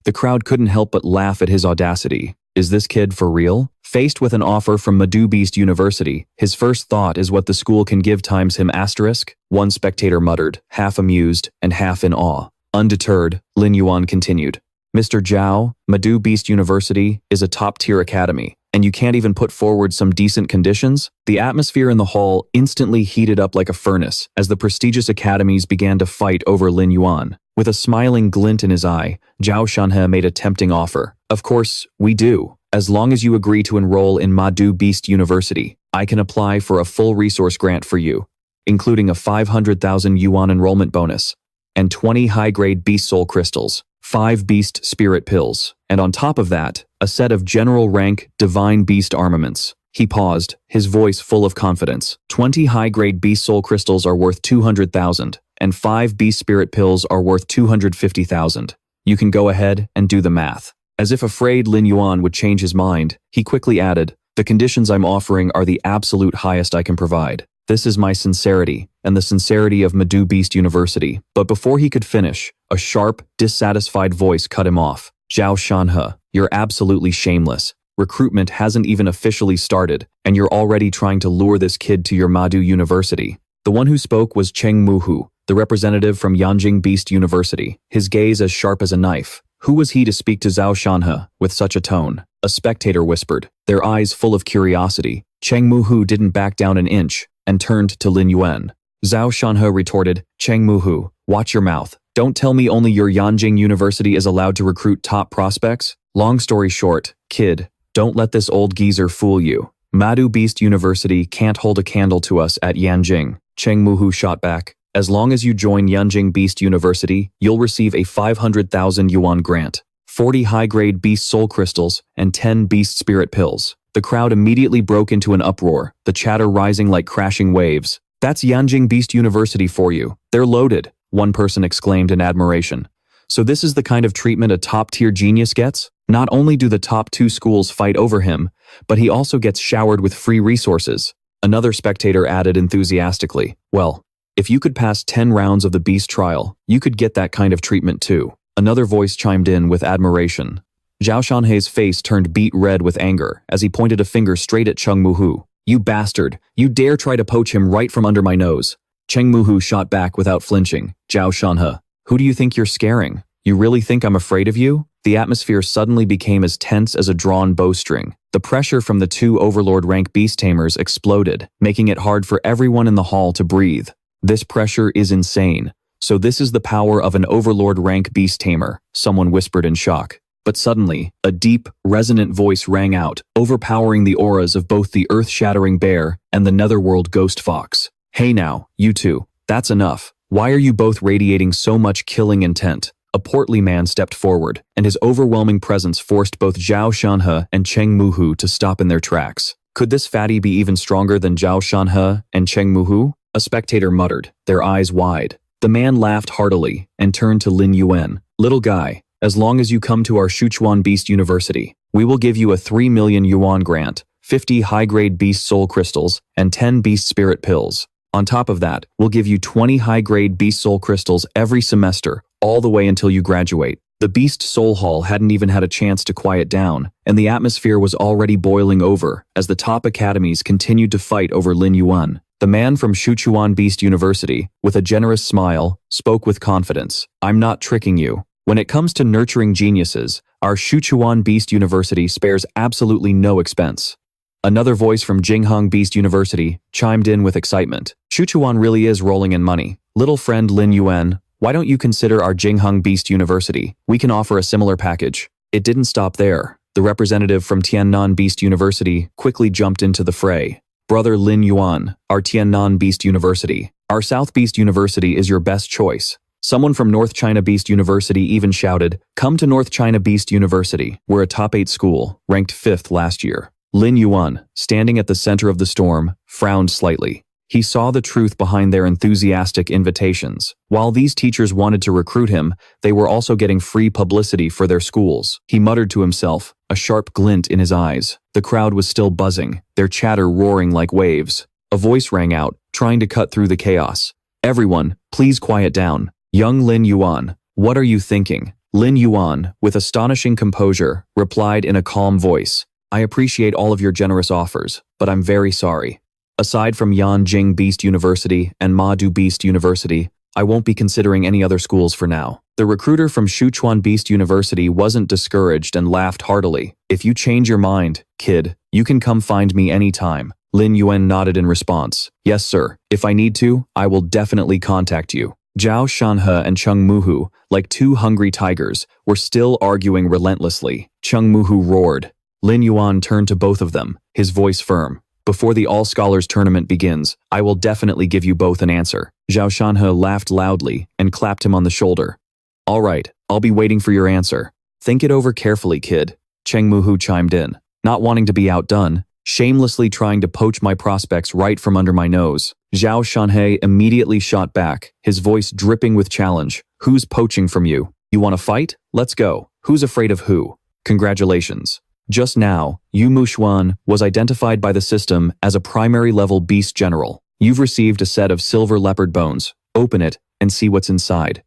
The crowd couldn't help but laugh at his audacity. Is this kid for real? Faced with an offer from Madu Beast University, his first thought is what the school can give times him asterisk, one spectator muttered, half amused and half in awe. Undeterred, Lin Yuan continued. "Mr. Zhao, Madu Beast University is a top-tier academy, and you can't even put forward some decent conditions?" The atmosphere in the hall instantly heated up like a furnace as the prestigious academies began to fight over Lin Yuan. With a smiling glint in his eye, Zhao Shanhe made a tempting offer. "Of course, we do. As long as you agree to enroll in Madu Beast University, I can apply for a full resource grant for you, including a 500,000 yuan enrollment bonus, and 20 high-grade beast soul crystals, 5 beast spirit pills, and on top of that, a set of general rank divine beast armaments." He paused, his voice full of confidence. 20 high-grade beast soul crystals are worth 200,000, and 5 beast spirit pills are worth 250,000. You can go ahead and do the math. As if afraid Lin Yuan would change his mind, he quickly added, "The conditions I'm offering are the absolute highest I can provide. This is my sincerity, and the sincerity of Madu Beast University." But before he could finish, a sharp, dissatisfied voice cut him off. "Zhao Shanhe, you're absolutely shameless. Recruitment hasn't even officially started, and you're already trying to lure this kid to your Madu University." The one who spoke was Cheng Muhu, the representative from Yanjing Beast University, his gaze as sharp as a knife. Who was he to speak to Zhao Shanhe with such a tone? A spectator whispered, their eyes full of curiosity. Cheng Muhu didn't back down an inch and turned to Lin Yuan. Zhao Shanhe retorted, "Cheng Muhu, watch your mouth. Don't tell me only your Yanjing University is allowed to recruit top prospects. Long story short, kid, don't let this old geezer fool you. Madu Beast University can't hold a candle to us at Yanjing." Cheng Muhu shot back. "As long as you join Yanjing Beast University, you'll receive a 500,000 yuan grant, 40 high-grade beast soul crystals, and 10 beast spirit pills." The crowd immediately broke into an uproar, the chatter rising like crashing waves. "That's Yanjing Beast University for you. They're loaded," one person exclaimed in admiration. "So this is the kind of treatment a top-tier genius gets? Not only do the top 2 schools fight over him, but he also gets showered with free resources." Another spectator added enthusiastically, "Well, if you could pass 10 rounds of the beast trial, you could get that kind of treatment too." Another voice chimed in with admiration. Zhao Shanhe's face turned beet red with anger as he pointed a finger straight at Cheng Muhu. "You bastard! You dare try to poach him right from under my nose!" Cheng Muhu shot back without flinching. "Zhao Shanhe, who do you think you're scaring? You really think I'm afraid of you?" The atmosphere suddenly became as tense as a drawn bowstring. The pressure from the 2 overlord rank beast tamers exploded, making it hard for everyone in the hall to breathe. "This pressure is insane. So this is the power of an overlord rank beast tamer," someone whispered in shock. But suddenly, a deep, resonant voice rang out, overpowering the auras of both the earth-shattering bear and the netherworld ghost fox. "Hey now, you two, that's enough. Why are you both radiating so much killing intent?" A portly man stepped forward, and his overwhelming presence forced both Zhao Shanhe and Cheng Muhu to stop in their tracks. Could this fatty be even stronger than Zhao Shanhe and Cheng Muhu? A spectator muttered, their eyes wide. The man laughed heartily and turned to Lin Yuan. "Little guy, as long as you come to our Sichuan Beast University, we will give you a 3 million yuan grant, 50 high-grade beast soul crystals, and 10 beast spirit pills. On top of that, we'll give you 20 high-grade beast soul crystals every semester, all the way until you graduate. The Beast Soul Hall hadn't even had a chance to quiet down, and the atmosphere was already boiling over as the top academies continued to fight over Lin Yuan. The man from Shuchuan Beast University, with a generous smile, spoke with confidence. "I'm not tricking you. When it comes to nurturing geniuses, our Shuchuan Beast University spares absolutely no expense." Another voice from Jingheng Beast University chimed in with excitement. "Shuchuan really is rolling in money. Little friend Lin Yuan, why don't you consider our Jingheng Beast University? We can offer a similar package." It didn't stop there. The representative from Tiannan Beast University quickly jumped into the fray. "Brother Lin Yuan, our Tiannan Beast University. Our South Beast University is your best choice." Someone from North China Beast University even shouted, "Come to North China Beast University. We're a top 8 school, ranked 5th last year." Lin Yuan, standing at the center of the storm, frowned slightly. He saw the truth behind their enthusiastic invitations. While these teachers wanted to recruit him, they were also getting free publicity for their schools. He muttered to himself, a sharp glint in his eyes. The crowd was still buzzing, their chatter roaring like waves. A voice rang out, trying to cut through the chaos. "Everyone, please quiet down. Young Lin Yuan, what are you thinking?" Lin Yuan, with astonishing composure, replied in a calm voice, "I appreciate all of your generous offers, but I'm very sorry. Aside from Yanjing Beast University and Madu Beast University, I won't be considering any other schools for now." The recruiter from Shuchuan Beast University wasn't discouraged and laughed heartily. "If you change your mind, kid, you can come find me anytime." Lin Yuan nodded in response. "Yes, sir. If I need to, I will definitely contact you." Zhao Shanhe and Cheng Muhu, like two hungry tigers, were still arguing relentlessly. Cheng Muhu roared. Lin Yuan turned to both of them, his voice firm. "Before the All-Scholars tournament begins, I will definitely give you both an answer." Zhao Shanhe laughed loudly and clapped him on the shoulder. "All right, I'll be waiting for your answer. Think it over carefully, kid." Cheng Muhu chimed in, not wanting to be outdone, shamelessly trying to poach my prospects right from under my nose. Zhao Shanhe immediately shot back, his voice dripping with challenge. "Who's poaching from you? You want to fight? Let's go. Who's afraid of who? Congratulations. Just now, Yu Mushuan was identified by the system as a primary-level beast general. You've received a set of silver leopard bones. Open it and see what's inside."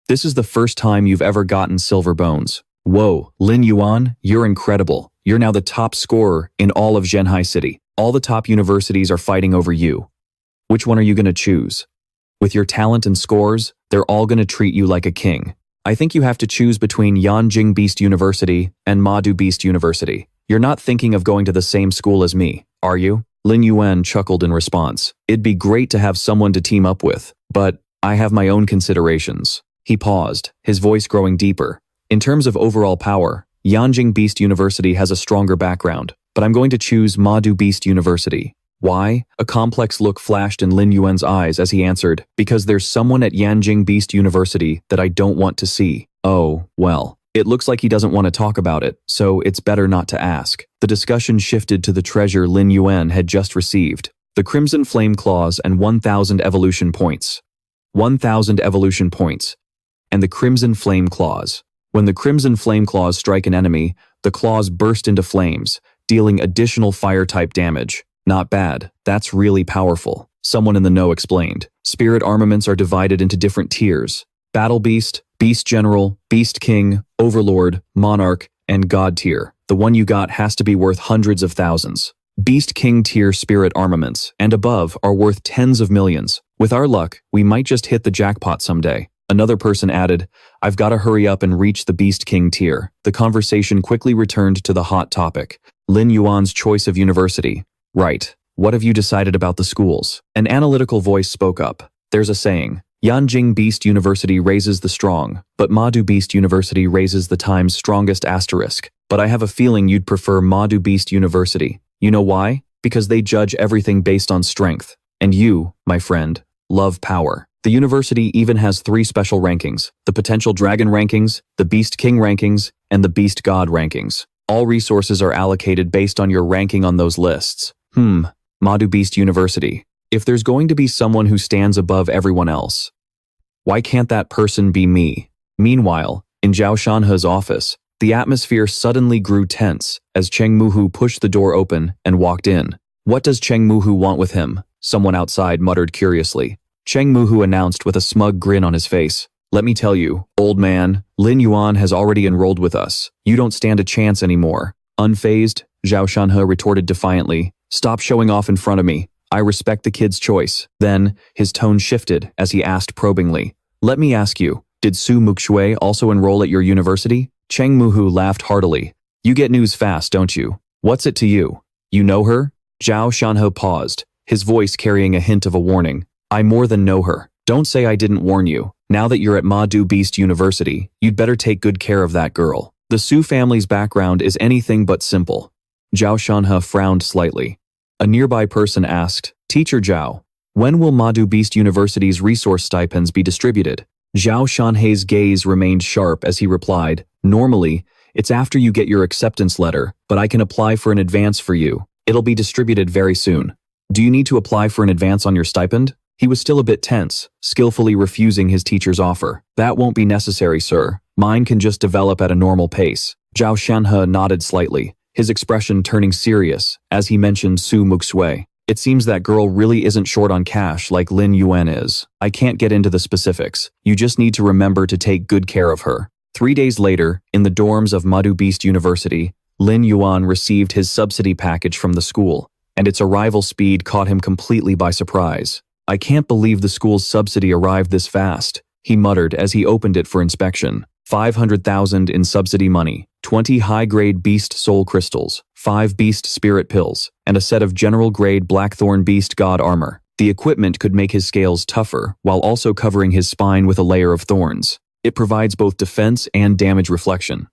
This is the first time you've ever gotten silver bones. Whoa, Lin Yuan, you're incredible. You're now the top scorer in all of Zhenhai City. All the top universities are fighting over you. Which one are you going to choose? With your talent and scores, they're all going to treat you like a king. I think you have to choose between Yanjing Beast University and Madu Beast University. You're not thinking of going to the same school as me, are you? Lin Yuan chuckled in response. "It'd be great to have someone to team up with, but I have my own considerations." He paused, his voice growing deeper. "In terms of overall power, Yanjing Beast University has a stronger background, but I'm going to choose Madu Beast University." "Why?" A complex look flashed in Lin Yuan's eyes as he answered, "Because there's someone at Yanjing Beast University that I don't want to see." "Oh, well. It looks like he doesn't want to talk about it, so it's better not to ask." The discussion shifted to the treasure Lin Yuan had just received. The Crimson Flame Claws and 1,000 evolution points. 1,000 evolution points. And the Crimson Flame Claws. When the Crimson Flame Claws strike an enemy, the claws burst into flames, dealing additional fire-type damage. "Not bad. That's really powerful," someone in the know explained. Spirit armaments are divided into different tiers. Battle Beast, Beast General, Beast King, Overlord, Monarch, and God tier. The one you got has to be worth hundreds of thousands. Beast King tier spirit armaments, and above, are worth tens of millions. With our luck, we might just hit the jackpot someday. Another person added, "I've got to hurry up and reach the Beast King tier." The conversation quickly returned to the hot topic. Lin Yuan's choice of university. "Right. What have you decided about the schools?" An analytical voice spoke up. "There's a saying. Yanjing Beast University raises the strong, but Madu Beast University raises the time's strongest asterisk. But I have a feeling you'd prefer Madu Beast University. You know why? Because they judge everything based on strength. And you, my friend, love power." The university even has 3 special rankings: the Potential Dragon rankings, the Beast King rankings, and the Beast God rankings. All resources are allocated based on your ranking on those lists. Madu Beast University. If there's going to be someone who stands above everyone else, why can't that person be me? Meanwhile, in Zhao Shanhe's office, The atmosphere suddenly grew tense as Cheng Muhu pushed the door open and walked in. What does Cheng Muhu want with him? Someone outside muttered curiously. Cheng Muhu announced with a smug grin on his face. Let me tell you, old man, Lin Yuan has already enrolled with us. You don't stand a chance anymore. Unfazed, Zhao Shanhe retorted defiantly. Stop showing off in front of me. I respect the kid's choice. Then, his tone shifted as he asked probingly. Let me ask you, did Su Muxue also enroll at your university? Cheng Muhu laughed heartily. You get news fast, don't you? What's it to you? You know her? Zhao Shanhe paused, his voice carrying a hint of a warning. I more than know her. Don't say I didn't warn you. Now that you're at Madu Beast University, you'd better take good care of that girl. The Su family's background is anything but simple. Zhao Shanhe frowned slightly. A nearby person asked, Teacher Zhao, when will Madu Beast University's resource stipends be distributed? Zhao Shanhe's gaze remained sharp as he replied, Normally, it's after you get your acceptance letter, but I can apply for an advance for you. It'll be distributed very soon. Do you need to apply for an advance on your stipend? He was still a bit tense, skillfully refusing his teacher's offer. That won't be necessary, sir. Mine can just develop at a normal pace. Zhao Shanhe nodded slightly, his expression turning serious as he mentioned Su Muxue. It seems that girl really isn't short on cash like Lin Yuan is. I can't get into the specifics. You just need to remember to take good care of her. 3 days later, in the dorms of Madu Beast University, Lin Yuan received his subsidy package from the school, and its arrival speed caught him completely by surprise. I can't believe the school's subsidy arrived this fast, he muttered as he opened it for inspection. 500,000 in subsidy money, 20 high-grade beast soul crystals, 5 beast spirit pills, and a set of general-grade blackthorn beast god armor. The equipment could make his scales tougher while also covering his spine with a layer of thorns. It provides both defense and damage reflection.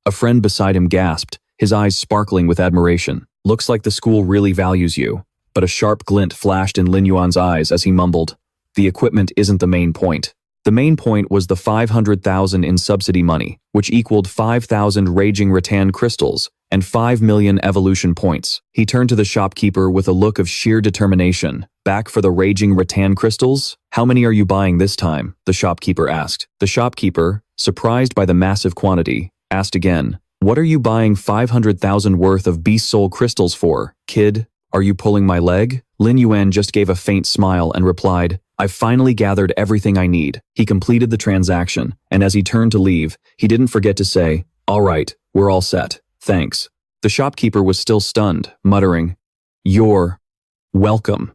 A friend beside him gasped, his eyes sparkling with admiration. Looks like the school really values you. But a sharp glint flashed in Lin Yuan's eyes as he mumbled, The equipment isn't the main point. The main point was the 500,000 in subsidy money, which equaled 5,000 raging rattan crystals and 5 million evolution points. He turned to the shopkeeper with a look of sheer determination. Back for the raging rattan crystals? How many are you buying this time? The shopkeeper asked. The shopkeeper, surprised by the massive quantity, asked again, What are you buying 500,000 worth of beast soul crystals for, kid? Are you pulling my leg? Lin Yuan just gave a faint smile and replied, I've finally gathered everything I need. He completed the transaction, and as he turned to leave, he didn't forget to say, All right, we're all set. Thanks. The shopkeeper was still stunned, muttering, You're welcome.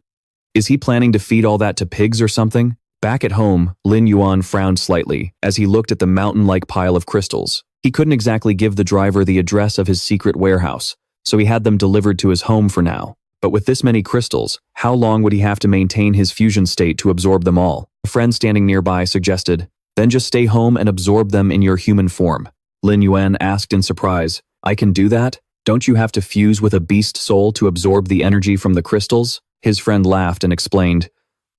Is he planning to feed all that to pigs or something? Back at home, Lin Yuan frowned slightly as he looked at the mountain-like pile of crystals. He couldn't exactly give the driver the address of his secret warehouse, so he had them delivered to his home for now. But with this many crystals, how long would he have to maintain his fusion state to absorb them all? A friend standing nearby suggested, Then just stay home and absorb them in your human form. Lin Yuan asked in surprise, I can do that? Don't you have to fuse with a beast soul to absorb the energy from the crystals? His friend laughed and explained,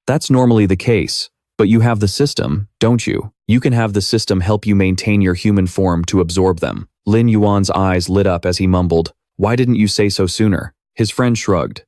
That's normally the case, but you have the system, don't you? You can have the system help you maintain your human form to absorb them. Lin Yuan's eyes lit up as he mumbled, Why didn't you say so sooner? His friend shrugged.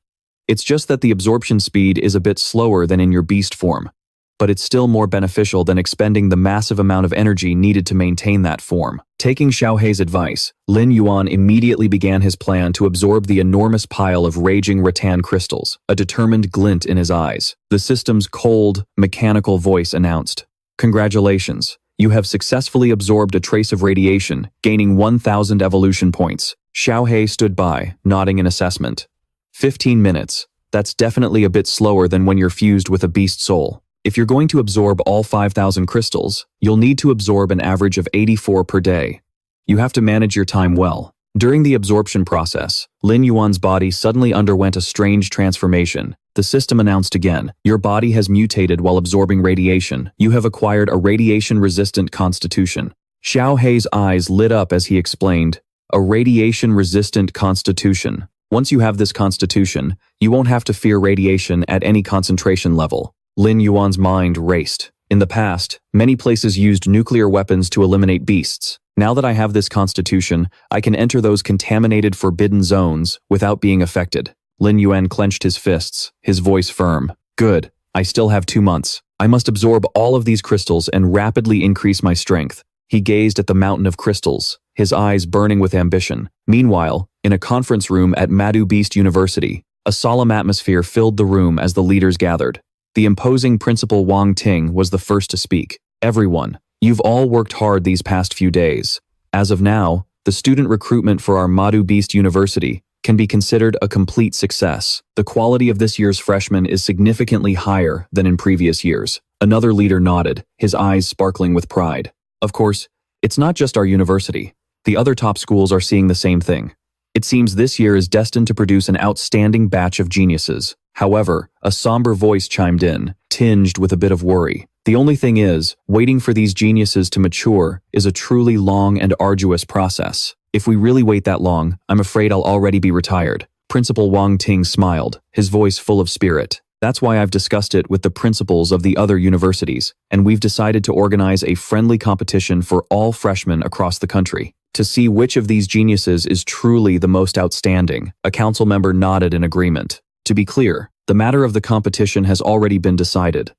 It's just that the absorption speed is a bit slower than in your beast form, but it's still more beneficial than expending the massive amount of energy needed to maintain that form. Taking Xiaohei's advice, Lin Yuan immediately began his plan to absorb the enormous pile of raging rattan crystals, a determined glint in his eyes. The system's cold, mechanical voice announced, Congratulations, you have successfully absorbed a trace of radiation, gaining 1,000 evolution points. Xiaohei stood by, nodding in assessment. 15 minutes. That's definitely a bit slower than when you're fused with a beast soul. If you're going to absorb all 5,000 crystals, you'll need to absorb an average of 84 per day. You have to manage your time well. During the absorption process, Lin Yuan's body suddenly underwent a strange transformation. The system announced again, Your body has mutated while absorbing radiation. You have acquired a radiation-resistant constitution. Xiaohei's eyes lit up as he explained, A radiation-resistant constitution. Once you have this constitution, you won't have to fear radiation at any concentration level. Lin Yuan's mind raced. In the past, many places used nuclear weapons to eliminate beasts. Now that I have this constitution, I can enter those contaminated forbidden zones without being affected. Lin Yuan clenched his fists, his voice firm. Good. I still have 2 months. I must absorb all of these crystals and rapidly increase my strength. He gazed at the mountain of crystals, his eyes burning with ambition. Meanwhile, in a conference room at Madu Beast University, a solemn atmosphere filled the room as the leaders gathered. The imposing Principal Wang Ting was the first to speak. Everyone, you've all worked hard these past few days. As of now, the student recruitment for our Madu Beast University can be considered a complete success. The quality of this year's freshmen is significantly higher than in previous years. Another leader nodded, his eyes sparkling with pride. Of course, it's not just our university. The other top schools are seeing the same thing. It seems this year is destined to produce an outstanding batch of geniuses. However, a somber voice chimed in, tinged with a bit of worry. The only thing is, waiting for these geniuses to mature is a truly long and arduous process. If we really wait that long, I'm afraid I'll already be retired. Principal Wang Ting smiled, his voice full of spirit. That's why I've discussed it with the principals of the other universities, and we've decided to organize a friendly competition for all freshmen across the country to see which of these geniuses is truly the most outstanding. A council member nodded in agreement. To be clear, the matter of the competition has already been decided.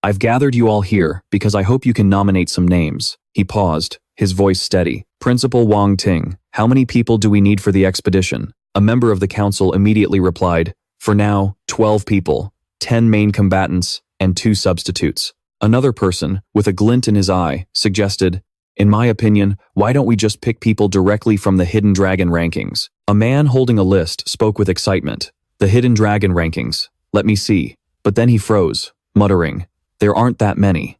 I've gathered you all here because I hope you can nominate some names. He paused, his voice steady. Principal Wang Ting, how many people do we need for the expedition? A member of the council immediately replied, for now, 12 people, 10 main combatants, and 2 substitutes. Another person, with a glint in his eye, suggested, in my opinion, why don't we just pick people directly from the Hidden Dragon rankings? A man holding a list spoke with excitement. The Hidden Dragon rankings. Let me see. But then he froze, muttering, there aren't that many.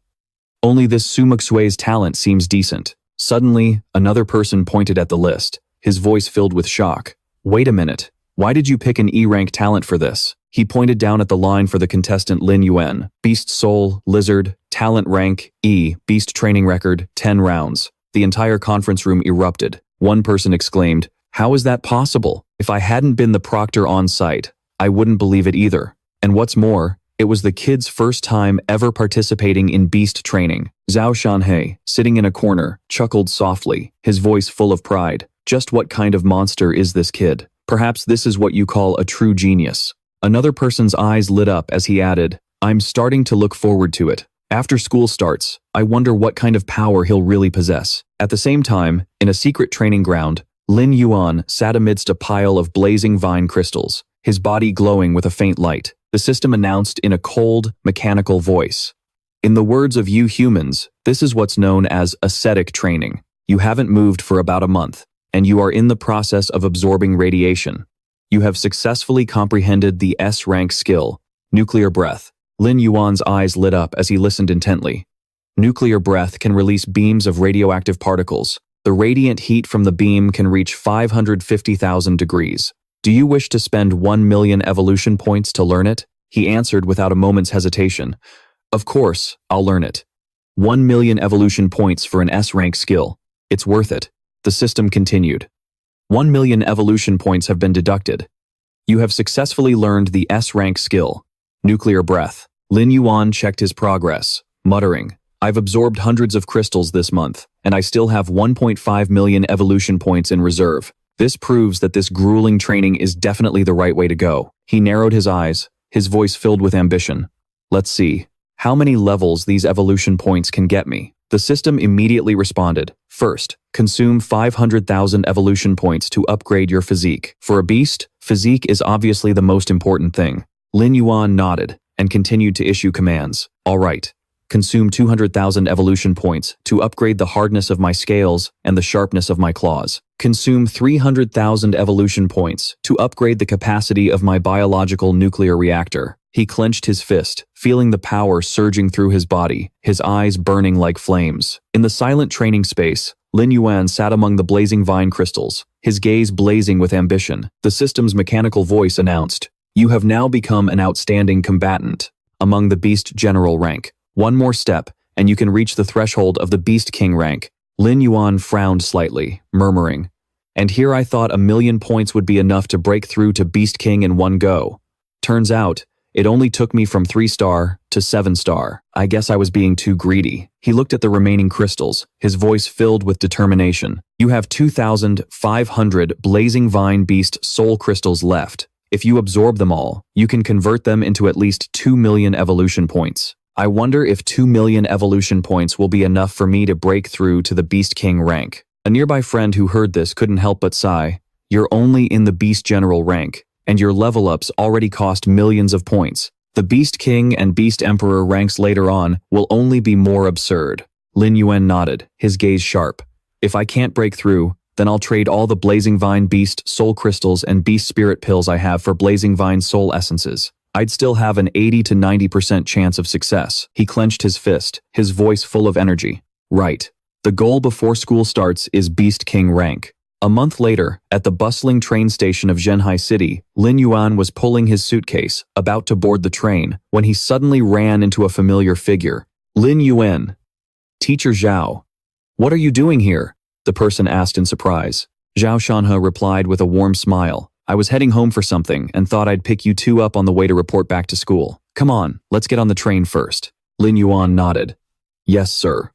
Only this Sumuxue's talent seems decent. Suddenly, another person pointed at the list, his voice filled with shock. Wait a minute. Why did you pick an E-rank talent for this? He pointed down at the line for the contestant Lin Yuan. Beast Soul, Lizard, Talent Rank, E, Beast Training Record, 10 rounds. The entire conference room erupted. One person exclaimed, how is that possible? If I hadn't been the proctor on site, I wouldn't believe it either. And what's more, it was the kid's first time ever participating in beast training. Zhao Shanhei, sitting in a corner, chuckled softly, his voice full of pride. Just what kind of monster is this kid? Perhaps this is what you call a true genius. Another person's eyes lit up as he added, I'm starting to look forward to it. After school starts, I wonder what kind of power he'll really possess. At the same time, in a secret training ground, Lin Yuan sat amidst a pile of blazing vine crystals, his body glowing with a faint light. The system announced in a cold, mechanical voice. In the words of you humans, this is what's known as ascetic training. You haven't moved for about a month, and you are in the process of absorbing radiation. You have successfully comprehended the S-rank skill, nuclear breath. Lin Yuan's eyes lit up as he listened intently. Nuclear breath can release beams of radioactive particles. The radiant heat from the beam can reach 550,000 degrees. Do you wish to spend 1 million evolution points to learn it? He answered without a moment's hesitation. Of course, I'll learn it. 1 million evolution points for an S-rank skill. It's worth it. The system continued. 1 million evolution points have been deducted. You have successfully learned the S-rank skill, nuclear breath. Lin Yuan checked his progress, muttering, I've absorbed hundreds of crystals this month, and I still have 1.5 million evolution points in reserve. This proves that this grueling training is definitely the right way to go. He narrowed his eyes, his voice filled with ambition. Let's see. How many levels these evolution points can get me? The system immediately responded. First, consume 500,000 evolution points to upgrade your physique. For a beast, physique is obviously the most important thing. Lin Yuan nodded and continued to issue commands. All right. Consume 200,000 evolution points to upgrade the hardness of my scales and the sharpness of my claws. Consume 300,000 evolution points to upgrade the capacity of my biological nuclear reactor. He clenched his fist, feeling the power surging through his body, his eyes burning like flames. In the silent training space, Lin Yuan sat among the blazing vine crystals, his gaze blazing with ambition. The system's mechanical voice announced, you have now become an outstanding combatant among the Beast General rank. One more step, and you can reach the threshold of the Beast King rank. Lin Yuan frowned slightly, murmuring, and here I thought 1 million points would be enough to break through to Beast King in one go. Turns out, it only took me from 3-star to 7-star. I guess I was being too greedy. He looked at the remaining crystals, his voice filled with determination. You have 2,500 blazing vine beast soul crystals left. If you absorb them all, you can convert them into at least 2 million evolution points. I wonder if 2 million evolution points will be enough for me to break through to the Beast King rank. A nearby friend who heard this couldn't help but sigh. You're only in the Beast General rank, and your level ups already cost millions of points. The Beast King and Beast Emperor ranks later on will only be more absurd. Lin Yuan nodded, his gaze sharp. If I can't break through, then I'll trade all the Blazing Vine Beast Soul Crystals and Beast Spirit Pills I have for Blazing Vine Soul Essences. I'd still have an 80 to 90% chance of success. He clenched his fist, his voice full of energy. Right. The goal before school starts is Beast King rank. A month later, at the bustling train station of Zhenhai City, Lin Yuan was pulling his suitcase, about to board the train, when he suddenly ran into a familiar figure. Lin Yuan. Teacher Zhao. What are you doing here? The person asked in surprise. Zhao Shanhe replied with a warm smile. I was heading home for something and thought I'd pick you two up on the way to report back to school. Come on, let's get on the train first. Lin Yuan nodded. Yes, sir.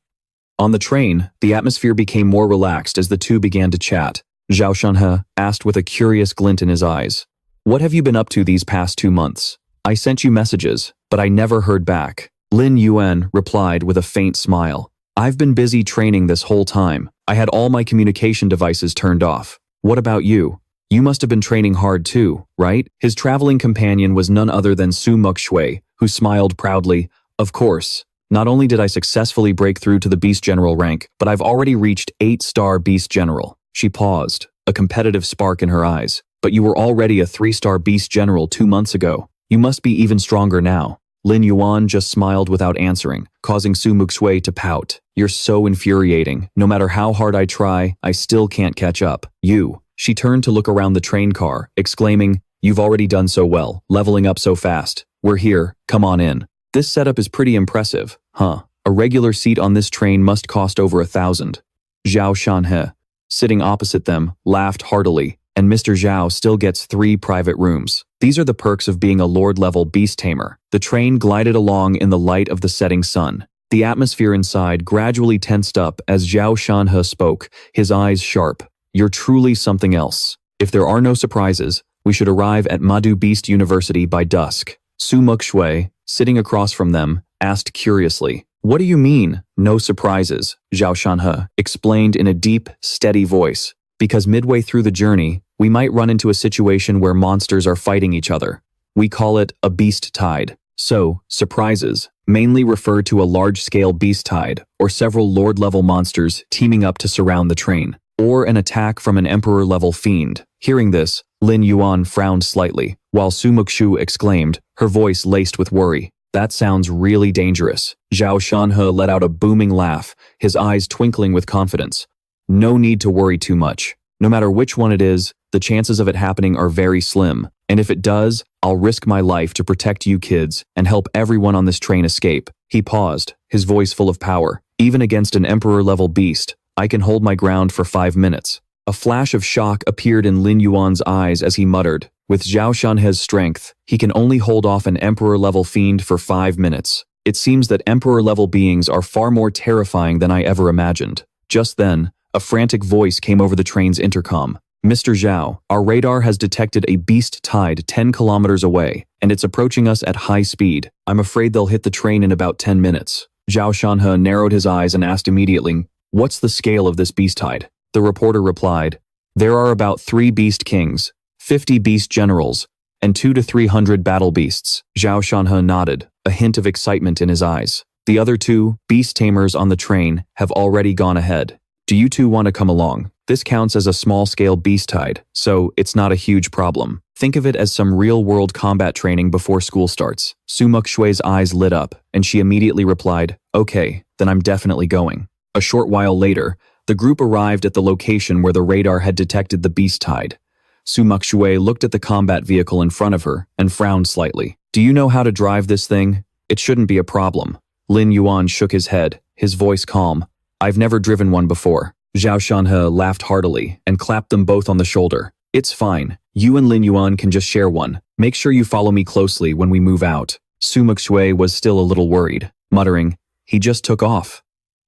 On the train, the atmosphere became more relaxed as the two began to chat. Zhao Shanhe asked with a curious glint in his eyes. What have you been up to these past 2 months? I sent you messages, but I never heard back. Lin Yuan replied with a faint smile. I've been busy training this whole time. I had all my communication devices turned off. What about you? You must have been training hard too, right? His traveling companion was none other than Su Mukshui, who smiled proudly. Of course. Not only did I successfully break through to the Beast General rank, but I've already reached 8-star Beast General. She paused, a competitive spark in her eyes. But you were already a 3-star Beast General 2 months ago. You must be even stronger now. Lin Yuan just smiled without answering, causing Su Mukshui to pout. You're so infuriating. No matter how hard I try, I still can't catch up. You. She turned to look around the train car, exclaiming, You've already done so well, leveling up so fast. We're here, come on in. This setup is pretty impressive, huh? A regular seat on this train must cost over 1,000. Zhao Shanhe, sitting opposite them, laughed heartily, and Mr. Zhao still gets 3 private rooms. These are the perks of being a Lord-level beast tamer. The train glided along in the light of the setting sun. The atmosphere inside gradually tensed up as Zhao Shanhe spoke, his eyes sharp. You're truly something else. If there are no surprises, we should arrive at Madu Beast University by dusk. Su Mukshui, sitting across from them, asked curiously, What do you mean, no surprises? Zhao Shanhe explained in a deep, steady voice. Because midway through the journey, we might run into a situation where monsters are fighting each other. We call it a beast tide. So, surprises mainly refer to a large-scale beast tide or several lord-level monsters teaming up to surround the train, or an attack from an emperor-level fiend. Hearing this, Lin Yuan frowned slightly, while Su Mukshui exclaimed, her voice laced with worry. That sounds really dangerous. Zhao Shanhe let out a booming laugh, his eyes twinkling with confidence. No need to worry too much. No matter which one it is, the chances of it happening are very slim. And if it does, I'll risk my life to protect you kids and help everyone on this train escape. He paused, his voice full of power. Even against an emperor-level beast, I can hold my ground for 5 minutes. A flash of shock appeared in Lin Yuan's eyes as he muttered, with Zhao Shanhe's strength, he can only hold off an emperor-level fiend for 5 minutes. It seems that emperor-level beings are far more terrifying than I ever imagined. Just then, a frantic voice came over the train's intercom. Mr. Zhao, our radar has detected a beast tide 10 kilometers away, and it's approaching us at high speed. I'm afraid they'll hit the train in about 10 minutes. Zhao Shanhe narrowed his eyes and asked immediately, What's the scale of this beast tide? The reporter replied, There are about 3 beast kings, 50 beast generals, and 200 to 300 battle beasts. Zhao Shanhe nodded, a hint of excitement in his eyes. The other 2 beast tamers on the train have already gone ahead. Do you 2 want to come along? This counts as a small-scale beast tide, so it's not a huge problem. Think of it as some real-world combat training before school starts. Su Mukshui's eyes lit up, and she immediately replied, Okay, then I'm definitely going. A short while later, the group arrived at the location where the radar had detected the beast tide. Su Mukshui looked at the combat vehicle in front of her and frowned slightly. Do you know how to drive this thing? It shouldn't be a problem. Lin Yuan shook his head, his voice calm. I've never driven one before. Zhao Shanhe laughed heartily and clapped them both on the shoulder. It's fine. You and Lin Yuan can just share one. Make sure you follow me closely when we move out. Su Mukshui was still a little worried, muttering, He just took off.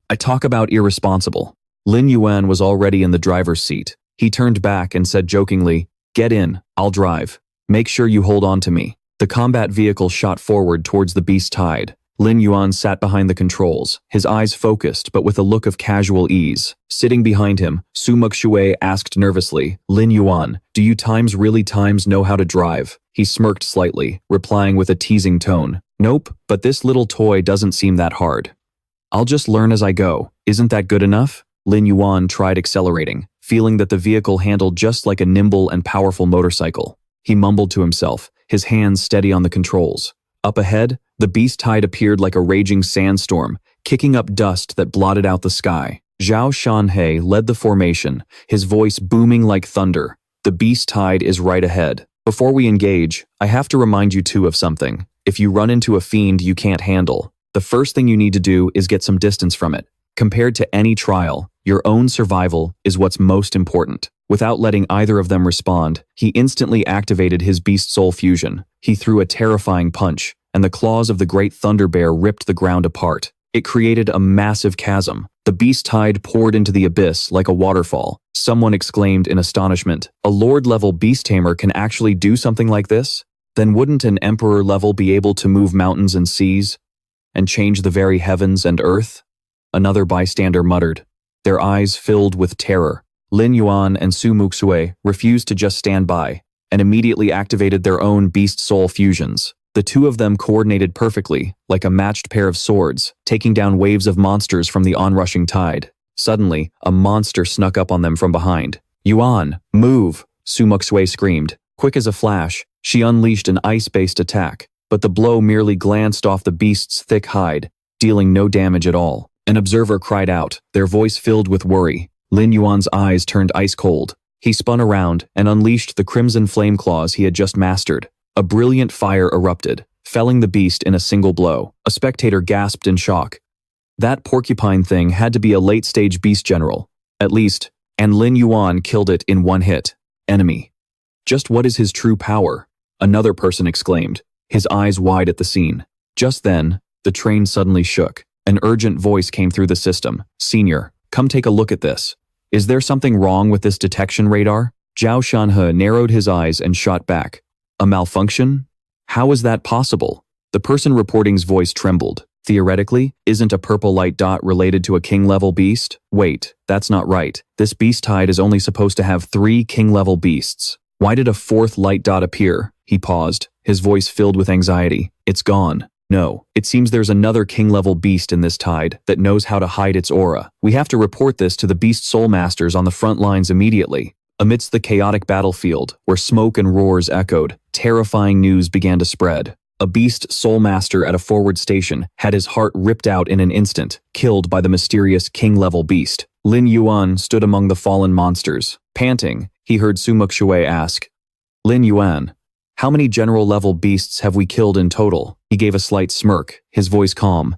I talk about irresponsible. Lin Yuan was already in the driver's seat. He turned back and said jokingly, Get in, I'll drive. Make sure you hold on to me. The combat vehicle shot forward towards the beast tide, Lin Yuan sat behind the controls, his eyes focused but with a look of casual ease. Sitting behind him, Su Muxue asked nervously, "Lin Yuan, do you really know how to drive?" He smirked slightly, replying with a teasing tone, "Nope, but this little toy doesn't seem that hard. I'll just learn as I go. Isn't that good enough?" Lin Yuan tried accelerating, feeling that the vehicle handled just like a nimble and powerful motorcycle. He mumbled to himself, his hands steady on the controls. Up ahead, the beast tide appeared like a raging sandstorm, kicking up dust that blotted out the sky. Zhao Shanhe led the formation, his voice booming like thunder. "The beast tide is right ahead. Before we engage, I have to remind you two of something. If you run into a fiend you can't handle, the first thing you need to do is get some distance from it. Compared to any trial, your own survival is what's most important." Without letting either of them respond, he instantly activated his beast soul fusion. He threw a terrifying punch, and the claws of the great thunder bear ripped the ground apart. It created a massive chasm. The beast tide poured into the abyss like a waterfall. Someone exclaimed in astonishment, "A lord-level beast tamer can actually do something like this? Then wouldn't an emperor level be able to move mountains and seas, and change the very heavens and earth?" Another bystander muttered, their eyes filled with terror. Lin Yuan and Su Muxue refused to just stand by, and immediately activated their own beast soul fusions. The two of them coordinated perfectly, like a matched pair of swords, taking down waves of monsters from the onrushing tide. Suddenly, a monster snuck up on them from behind. "Yuan, move!" Su Muxue screamed. Quick as a flash, she unleashed an ice-based attack, but the blow merely glanced off the beast's thick hide, dealing no damage at all. An observer cried out, their voice filled with worry. Lin Yuan's eyes turned ice-cold. He spun around and unleashed the crimson flame claws he had just mastered. A brilliant fire erupted, felling the beast in a single blow. A spectator gasped in shock. That porcupine thing had to be a late-stage beast general, at least, and Lin Yuan killed it in one hit. Enemy. Just what is his true power? Another person exclaimed, his eyes wide at the scene. Just then, the train suddenly shook. An urgent voice came through the system. "Senior, come take a look at this. Is there something wrong with this detection radar?" Zhao Shanhe narrowed his eyes and shot back. "A malfunction? How is that possible?" The person reporting's voice trembled. "Theoretically, isn't a purple light dot related to a king-level beast? Wait, that's not right. This beast tide is only supposed to have 3 king-level beasts. Why did a 4th light dot appear?" He paused, his voice filled with anxiety. "It's gone. No, it seems there's another king-level beast in this tide that knows how to hide its aura. We have to report this to the beast soul masters on the front lines immediately." Amidst the chaotic battlefield, where smoke and roars echoed, terrifying news began to spread. A beast soul master at a forward station had his heart ripped out in an instant, killed by the mysterious king-level beast. Lin Yuan stood among the fallen monsters. Panting, he heard Su Muxue ask, "Lin Yuan, how many general-level beasts have we killed in total?" He gave a slight smirk, his voice calm.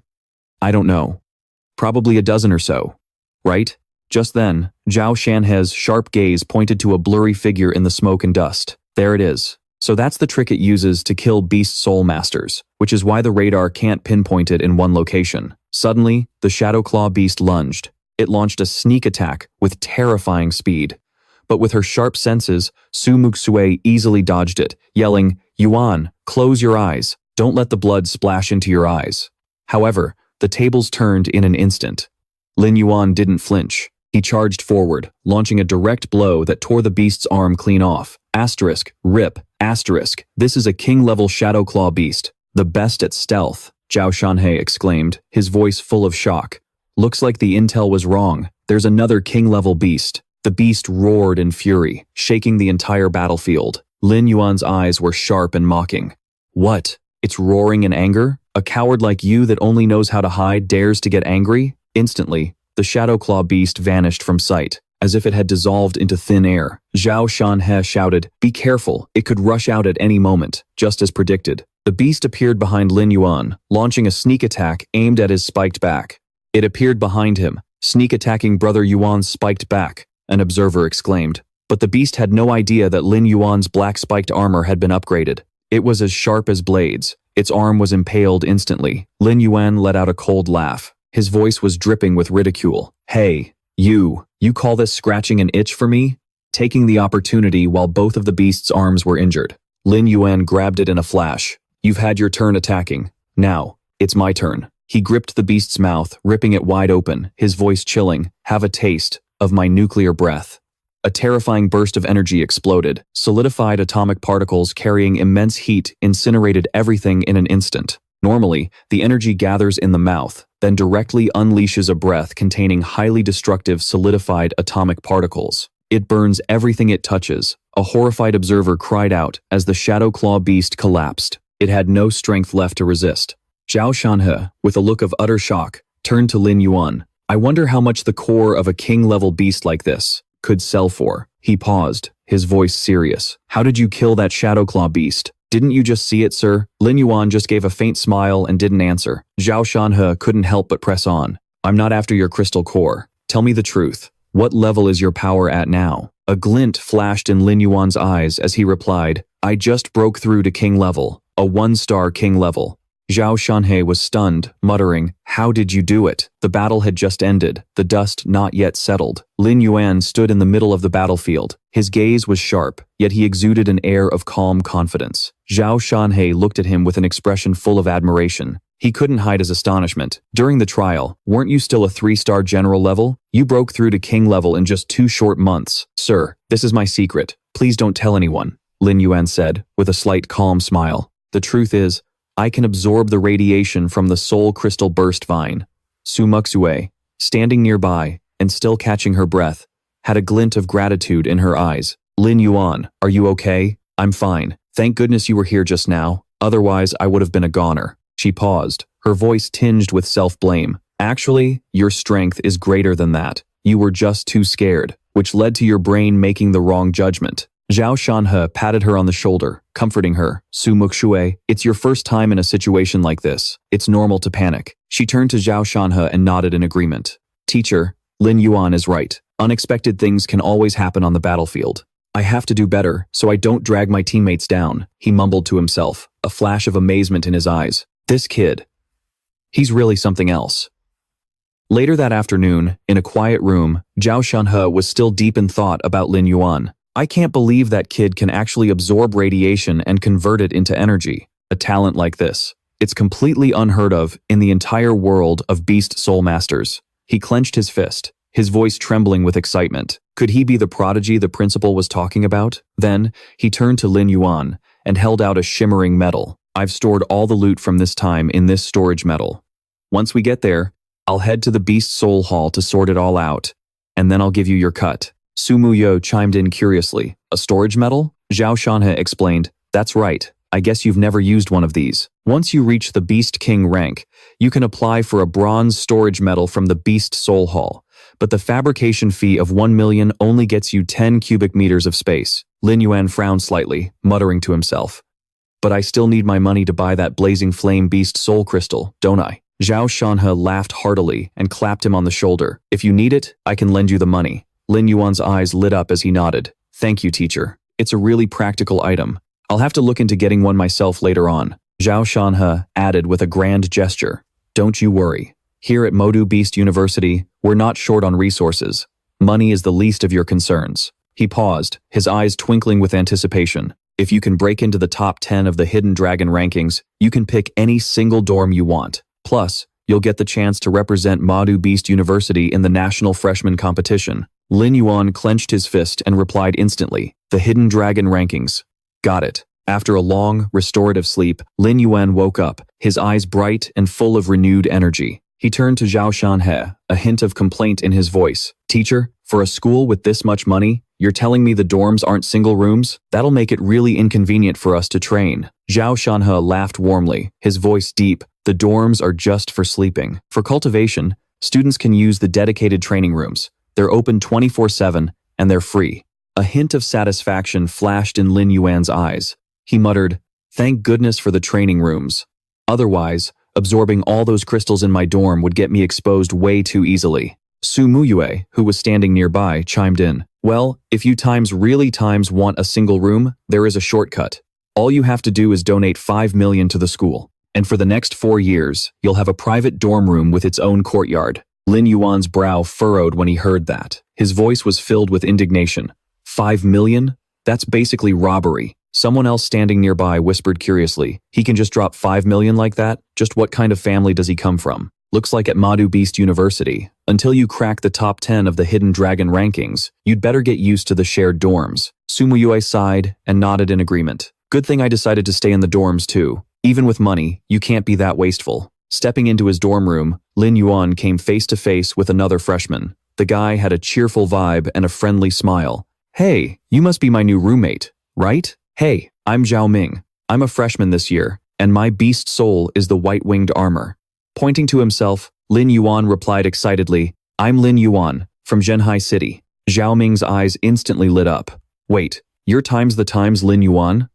"I don't know. Probably a dozen or so. Right?" Just then, Zhao Shanhe's sharp gaze pointed to a blurry figure in the smoke and dust. "There it is. So that's the trick it uses to kill beast soul masters, which is why the radar can't pinpoint it in one location." Suddenly, the shadowclaw beast lunged. It launched a sneak attack with terrifying speed. But with her sharp senses, Su Muxue easily dodged it, yelling, "Yuan, close your eyes. Don't let the blood splash into your eyes." However, the tables turned in an instant. Lin Yuan didn't flinch. He charged forward, launching a direct blow that tore the beast's arm clean off. Asterisk, rip, asterisk. This is a king-level shadowclaw beast. The best at stealth, Zhao Shanhe exclaimed, his voice full of shock. "Looks like the intel was wrong. There's another king-level beast." The beast roared in fury, shaking the entire battlefield. Lin Yuan's eyes were sharp and mocking. "What? It's roaring in anger? A coward like you that only knows how to hide dares to get angry?" Instantly, the shadowclaw beast vanished from sight, as if it had dissolved into thin air. Zhao Shanhe shouted, "Be careful, it could rush out at any moment," just as predicted. The beast appeared behind Lin Yuan, launching a sneak attack aimed at his spiked back. It appeared behind him, sneak attacking Brother Yuan's spiked back, an observer exclaimed. But the beast had no idea that Lin Yuan's black spiked armor had been upgraded. It was as sharp as blades. Its arm was impaled instantly. Lin Yuan let out a cold laugh. His voice was dripping with ridicule. "Hey, you call this scratching an itch for me?" Taking the opportunity while both of the beast's arms were injured, Lin Yuan grabbed it in a flash. "You've had your turn attacking. Now, It's my turn. He gripped the beast's mouth, ripping it wide open, his voice chilling. Have a taste of my nuclear breath. A terrifying burst of energy exploded. Solidified atomic particles carrying immense heat incinerated everything in an instant. Normally, the energy gathers in the mouth, then directly unleashes a breath containing highly destructive solidified atomic particles. It burns everything it touches. A horrified observer cried out as the shadowclaw beast collapsed. It had no strength left to resist. Zhao Shanhe, with a look of utter shock, turned to Lin Yuan. I wonder how much the core of a king-level beast like this could sell for. He paused, his voice serious. How did you kill that shadowclaw beast? Didn't you just see it, sir? Lin Yuan just gave a faint smile and didn't answer. Zhao Shanhe couldn't help but press on. I'm not after your crystal core. Tell me the truth. What level is your power at now? A glint flashed in Lin Yuan's eyes as he replied, I just broke through to king level, a 1-star king level. Zhao Shanhe was stunned, muttering, how did you do it? The battle had just ended, the dust not yet settled. Lin Yuan stood in the middle of the battlefield. His gaze was sharp, yet he exuded an air of calm confidence. Zhao Shanhe looked at him with an expression full of admiration. He couldn't hide his astonishment. During the trial, weren't you still a 3-star general level? You broke through to king level in just 2 short months. Sir, this is my secret. Please don't tell anyone, Lin Yuan said, with a slight calm smile. The truth is, I can absorb the radiation from the soul crystal burst vine. Su Muxue, standing nearby and still catching her breath, had a glint of gratitude in her eyes. Lin Yuan, are you okay? I'm fine. Thank goodness you were here just now. Otherwise, I would have been a goner. She paused, her voice tinged with self-blame. Actually, your strength is greater than that. You were just too scared, which led to your brain making the wrong judgment. Zhao Shanhe patted her on the shoulder, comforting her. Su Muxue, it's your first time in a situation like this. It's normal to panic. She turned to Zhao Shanhe and nodded in agreement. Teacher, Lin Yuan is right. Unexpected things can always happen on the battlefield. I have to do better, so I don't drag my teammates down, he mumbled to himself, a flash of amazement in his eyes. This kid. He's really something else. Later that afternoon, in a quiet room, Zhao Shanhe was still deep in thought about Lin Yuan. I can't believe that kid can actually absorb radiation and convert it into energy. A talent like this. It's completely unheard of in the entire world of beast soul masters. He clenched his fist, his voice trembling with excitement. Could he be the prodigy the principal was talking about? Then, he turned to Lin Yuan and held out a shimmering medal. I've stored all the loot from this time in this storage medal. Once we get there, I'll head to the Beast Soul Hall to sort it all out, and then I'll give you your cut. Su Muyo chimed in curiously. A storage medal? Zhao Shanhe explained. That's right. I guess you've never used one of these. Once you reach the Beast King rank, you can apply for a bronze storage medal from the Beast Soul Hall, but the fabrication fee of 1 million only gets you 10 cubic meters of space. Lin Yuan frowned slightly, muttering to himself. But I still need my money to buy that blazing flame beast soul crystal, don't I? Zhao Shanhe laughed heartily and clapped him on the shoulder. If you need it, I can lend you the money. Lin Yuan's eyes lit up as he nodded. Thank you, teacher. It's a really practical item. I'll have to look into getting one myself later on. Zhao Shanhe added with a grand gesture. Don't you worry. Here at Madu Beast University, we're not short on resources. Money is the least of your concerns. He paused, his eyes twinkling with anticipation. If you can break into the top 10 of the Hidden Dragon rankings, you can pick any single dorm you want. Plus, you'll get the chance to represent Madu Beast University in the national freshman competition. Lin Yuan clenched his fist and replied instantly, the Hidden Dragon rankings. Got it. After a long, restorative sleep, Lin Yuan woke up, his eyes bright and full of renewed energy. He turned to Zhao Shanhe, a hint of complaint in his voice. Teacher, for a school with this much money, you're telling me the dorms aren't single rooms? That'll make it really inconvenient for us to train. Zhao Shanhe laughed warmly, his voice deep. The dorms are just for sleeping. For cultivation, students can use the dedicated training rooms. They're open 24/7, and they're free. A hint of satisfaction flashed in Lin Yuan's eyes. He muttered, thank goodness for the training rooms. Otherwise, absorbing all those crystals in my dorm would get me exposed way too easily. Su Muyue, who was standing nearby, chimed in. Well, if you really want a single room, there is a shortcut. All you have to do is donate 5 million to the school. And for the next 4 years, you'll have a private dorm room with its own courtyard. Lin Yuan's brow furrowed when he heard that. His voice was filled with indignation. 5 million? That's basically robbery. Someone else standing nearby whispered curiously, he can just drop 5 million like that? Just what kind of family does he come from? Looks like at Madu Beast University. Until you crack the top 10 of the Hidden Dragon rankings, you'd better get used to the shared dorms. Sumuyue sighed and nodded in agreement. Good thing I decided to stay in the dorms too. Even with money, you can't be that wasteful. Stepping into his dorm room, Lin Yuan came face to face with another freshman. The guy had a cheerful vibe and a friendly smile. Hey, you must be my new roommate, right? Hey, I'm Zhao Ming. I'm a freshman this year, and my beast soul is the white-winged armor. Pointing to himself, Lin Yuan replied excitedly, I'm Lin Yuan, from Zhenhai City. Zhao Ming's eyes instantly lit up. Wait, you're times Lin Yuan?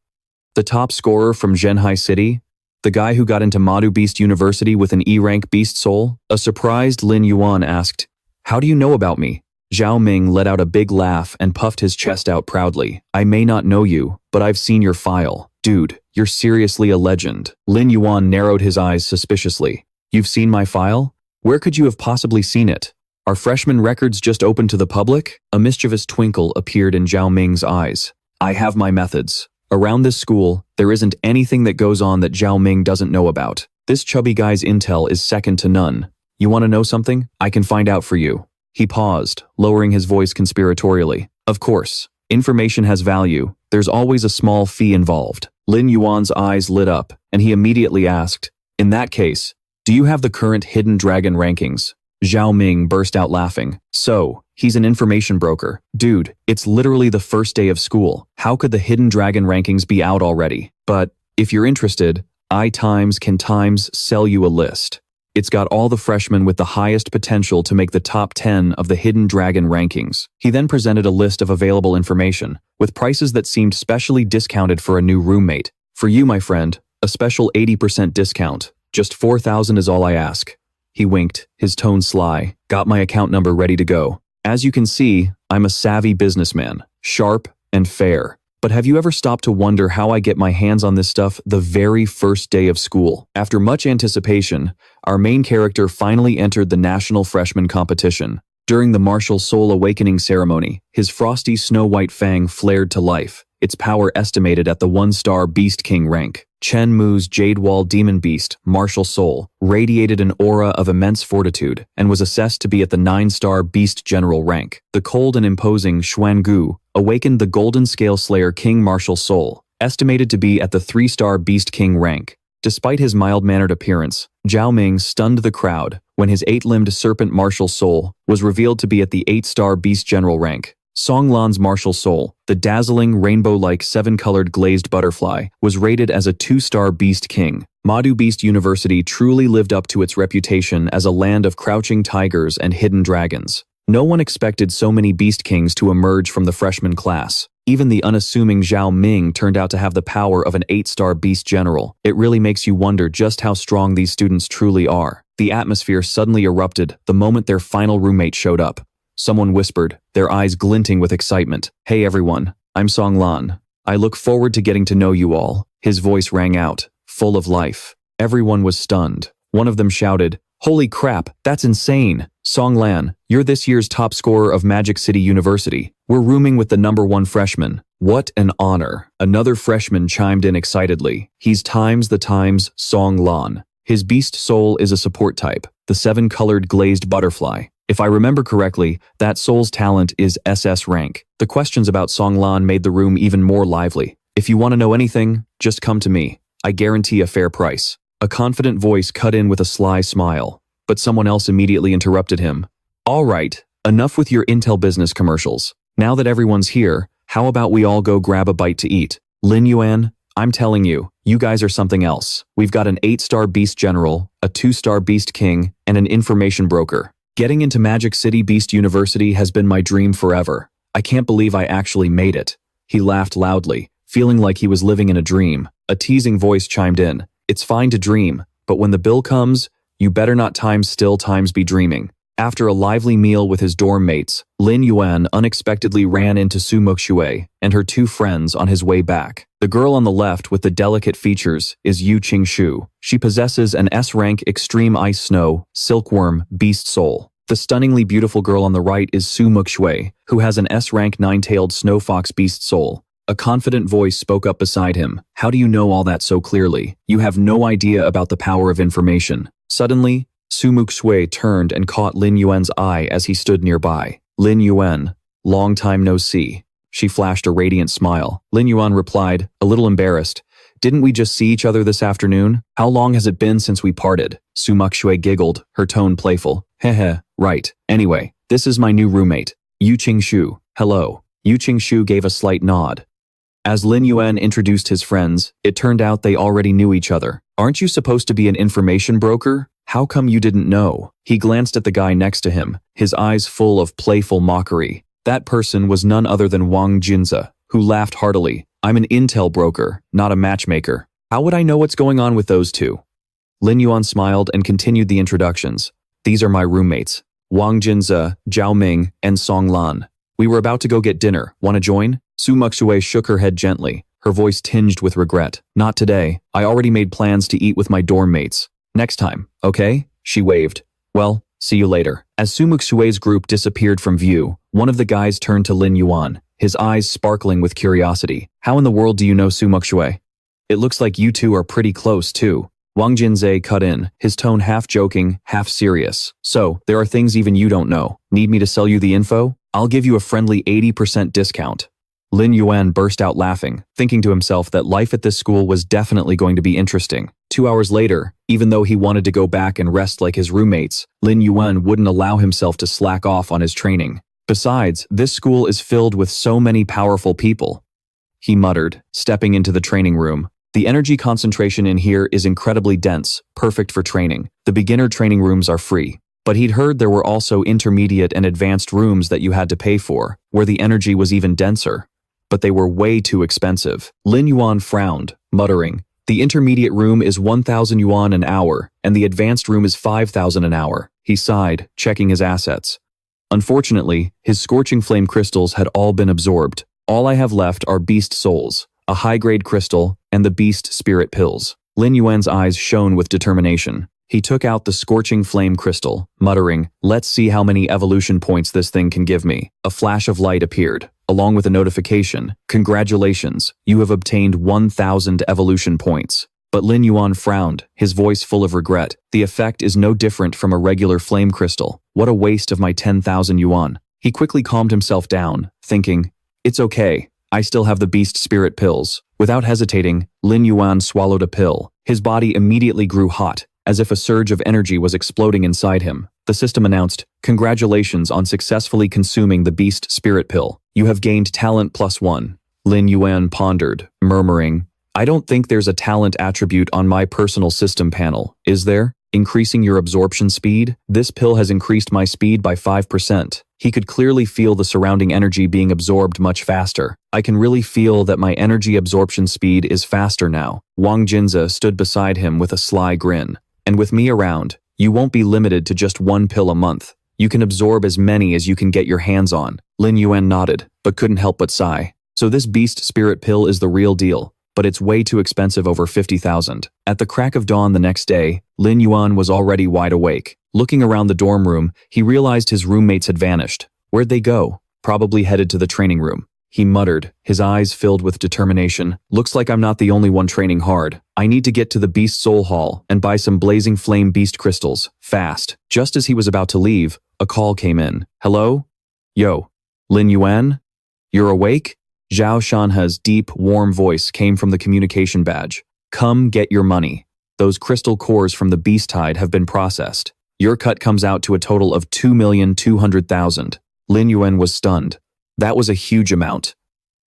The top scorer from Zhenhai City? The guy who got into Madu Beast University with an E-rank beast soul? A surprised Lin Yuan asked, How do you know about me? Zhao Ming let out a big laugh and puffed his chest out proudly. I may not know you, but I've seen your file. Dude, you're seriously a legend. Lin Yuan narrowed his eyes suspiciously. You've seen my file? Where could you have possibly seen it? Are freshman records just open to the public? A mischievous twinkle appeared in Zhao Ming's eyes. I have my methods. Around this school, there isn't anything that goes on that Zhao Ming doesn't know about. This chubby guy's intel is second to none. You want to know something? I can find out for you. He paused, lowering his voice conspiratorially. Of course, information has value. There's always a small fee involved. Lin Yuan's eyes lit up, and he immediately asked, In that case, do you have the current Hidden Dragon rankings? Zhao Ming burst out laughing. So, he's an information broker. Dude, it's literally the first day of school. How could the Hidden Dragon rankings be out already? But, if you're interested, I can sell you a list. It's got all the freshmen with the highest potential to make the top 10 of the Hidden Dragon rankings. He then presented a list of available information, with prices that seemed specially discounted for a new roommate. For you, my friend, a special 80% discount. Just 4,000 is all I ask. He winked, his tone sly. Got my account number ready to go. As you can see, I'm a savvy businessman, sharp and fair. But have you ever stopped to wonder how I get my hands on this stuff the very first day of school? After much anticipation, our main character finally entered the National Freshman Competition. During the martial soul awakening ceremony, his frosty snow-white fang flared to life, its power estimated at the 1-star Beast King rank. Chen Mu's Jade Wall Demon Beast, Martial Soul, radiated an aura of immense fortitude and was assessed to be at the 9-star Beast General rank. The cold and imposing Xuangu awakened the Golden Scale Slayer King Martial Soul, estimated to be at the 3-star Beast King rank. Despite his mild-mannered appearance, Zhao Ming stunned the crowd when his 8-limbed Serpent Martial Soul was revealed to be at the 8-star Beast General rank. Songlan's Martial Soul, the dazzling rainbow-like 7-colored glazed butterfly, was rated as a 2-star Beast King. Madu Beast University truly lived up to its reputation as a land of crouching tigers and hidden dragons. No one expected so many Beast Kings to emerge from the freshman class. Even the unassuming Zhao Ming turned out to have the power of an 8-star Beast General. It really makes you wonder just how strong these students truly are. The atmosphere suddenly erupted the moment their final roommate showed up. Someone whispered, their eyes glinting with excitement. Hey everyone, I'm Songlan. I look forward to getting to know you all. His voice rang out, full of life. Everyone was stunned. One of them shouted, Holy crap, that's insane. Songlan, you're this year's top scorer of Magic City University. We're rooming with the #1 freshman. What an honor. Another freshman chimed in excitedly. He's Songlan. His beast soul is a support type, the 7-colored glazed butterfly. If I remember correctly, that soul's talent is SS rank. The questions about Songlan made the room even more lively. If you want to know anything, just come to me. I guarantee a fair price. A confident voice cut in with a sly smile, but someone else immediately interrupted him. All right, enough with your Intel business commercials. Now that everyone's here, how about we all go grab a bite to eat? Lin Yuan, I'm telling you, you guys are something else. We've got an 8-star Beast General, a 2-star Beast King, and an information broker. Getting into Magic City Beast University has been my dream forever. I can't believe I actually made it. He laughed loudly, feeling like he was living in a dream. A teasing voice chimed in. It's fine to dream, but when the bill comes, you better not times be dreaming. After a lively meal with his dorm mates, Lin Yuan unexpectedly ran into Su Mokshui and her 2 friends on his way back. The girl on the left with the delicate features is Yu Qingshu. She possesses an S-rank Extreme Ice Snow, Silkworm, Beast Soul. The stunningly beautiful girl on the right is Su Mokshui, who has an S-rank 9-tailed Snow Fox Beast Soul. A confident voice spoke up beside him. How do you know all that so clearly? You have no idea about the power of information. Suddenly, Su Muxue turned and caught Lin Yuan's eye as he stood nearby. Lin Yuan, long time no see. She flashed a radiant smile. Lin Yuan replied, a little embarrassed. Didn't we just see each other this afternoon? How long has it been since we parted? Su Muxue giggled, her tone playful. Heh, right. Anyway, this is my new roommate, Yu Qing-shu. Hello. Yu Qing-shu gave a slight nod. As Lin Yuan introduced his friends, it turned out they already knew each other. Aren't you supposed to be an information broker? How come you didn't know? He glanced at the guy next to him, his eyes full of playful mockery. That person was none other than Wang Jinze, who laughed heartily. I'm an intel broker, not a matchmaker. How would I know what's going on with those two? Lin Yuan smiled and continued the introductions. These are my roommates, Wang Jinze, Zhao Ming, and Song Lan. We were about to go get dinner. Want to join? Su Muxue shook her head gently, her voice tinged with regret. Not today. I already made plans to eat with my dorm mates. Next time, okay? She waved. Well, see you later. As Su Muxue's group disappeared from view, one of the guys turned to Lin Yuan, his eyes sparkling with curiosity. How in the world do you know Su Muxue? It looks like you two are pretty close, too. Wang Jinze cut in, his tone half joking, half serious. So, there are things even you don't know. Need me to sell you the info? I'll give you a friendly 80% discount. Lin Yuan burst out laughing, thinking to himself that life at this school was definitely going to be interesting. 2 hours later, even though he wanted to go back and rest like his roommates, Lin Yuan wouldn't allow himself to slack off on his training. Besides, this school is filled with so many powerful people. He muttered, stepping into the training room. The energy concentration in here is incredibly dense, perfect for training. The beginner training rooms are free. But he'd heard there were also intermediate and advanced rooms that you had to pay for, where the energy was even denser. But they were way too expensive. Lin Yuan frowned, muttering, the intermediate room is 1,000 yuan an hour, and the advanced room is 5,000 an hour. He sighed, checking his assets. Unfortunately, his scorching flame crystals had all been absorbed. All I have left are beast souls, a high-grade crystal, and the beast spirit pills. Lin Yuan's eyes shone with determination. He took out the scorching flame crystal, muttering, let's see how many evolution points this thing can give me. A flash of light appeared, along with a notification. Congratulations, you have obtained 1,000 evolution points. But Lin Yuan frowned, his voice full of regret. The effect is no different from a regular flame crystal. What a waste of my 10,000 yuan. He quickly calmed himself down, thinking, it's okay, I still have the beast spirit pills. Without hesitating, Lin Yuan swallowed a pill. His body immediately grew hot, as if a surge of energy was exploding inside him. The system announced, congratulations on successfully consuming the beast spirit pill. You have gained talent +1. Lin Yuan pondered, murmuring, I don't think there's a talent attribute on my personal system panel, is there? Increasing your absorption speed? This pill has increased my speed by 5%. He could clearly feel the surrounding energy being absorbed much faster. I can really feel that my energy absorption speed is faster now. Wang Jinze stood beside him with a sly grin. And with me around, you won't be limited to just one pill a month. You can absorb as many as you can get your hands on. Lin Yuan nodded, but couldn't help but sigh. So this beast spirit pill is the real deal, but it's way too expensive, over 50,000. At the crack of dawn the next day, Lin Yuan was already wide awake. Looking around the dorm room, he realized his roommates had vanished. Where'd they go? Probably headed to the training room. He muttered, his eyes filled with determination. Looks like I'm not the only one training hard. I need to get to the Beast Soul Hall and buy some blazing flame beast crystals, fast. Just as he was about to leave, a call came in. Hello? Yo. Lin Yuan? You're awake? Zhao Shanhe's deep, warm voice came from the communication badge. Come get your money. Those crystal cores from the beast hide have been processed. Your cut comes out to a total of 2,200,000. Lin Yuan was stunned. That was a huge amount.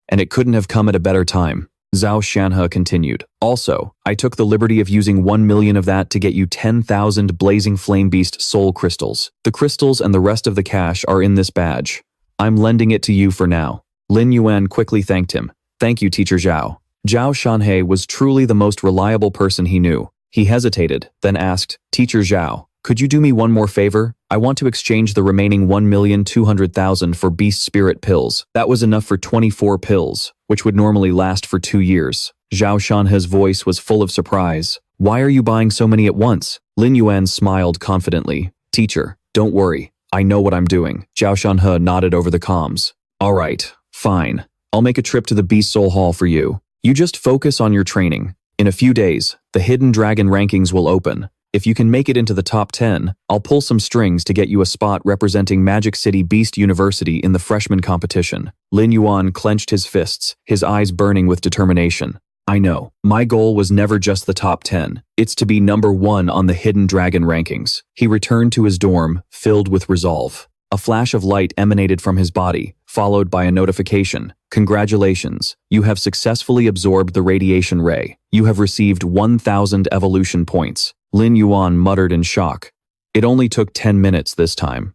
And it couldn't have come at a better time. Zhao Shanhe continued. Also, I took the liberty of using 1 million of that to get you 10,000 blazing flame beast soul crystals. The crystals and the rest of the cash are in this badge. I'm lending it to you for now. Lin Yuan quickly thanked him. Thank you, Teacher Zhao. Zhao Shanhe was truly the most reliable person he knew. He hesitated, then asked, Teacher Zhao, could you do me one more favor? I want to exchange the remaining 1,200,000 for beast spirit pills. That was enough for 24 pills, which would normally last for 2 years. Zhao Shanhe's voice was full of surprise. Why are you buying so many at once? Lin Yuan smiled confidently. Teacher, don't worry. I know what I'm doing. Zhao Shanhe nodded over the comms. All right, fine. I'll make a trip to the Beast Soul Hall for you. You just focus on your training. In a few days, the Hidden Dragon rankings will open. If you can make it into the top 10, I'll pull some strings to get you a spot representing Magic City Beast University in the freshman competition. Lin Yuan clenched his fists, his eyes burning with determination. I know. My goal was never just the top 10. It's to be number 1 on the Hidden Dragon rankings. He returned to his dorm, filled with resolve. A flash of light emanated from his body, followed by a notification. Congratulations, you have successfully absorbed the radiation ray. You have received 1,000 evolution points. Lin Yuan muttered in shock. It only took 10 minutes this time.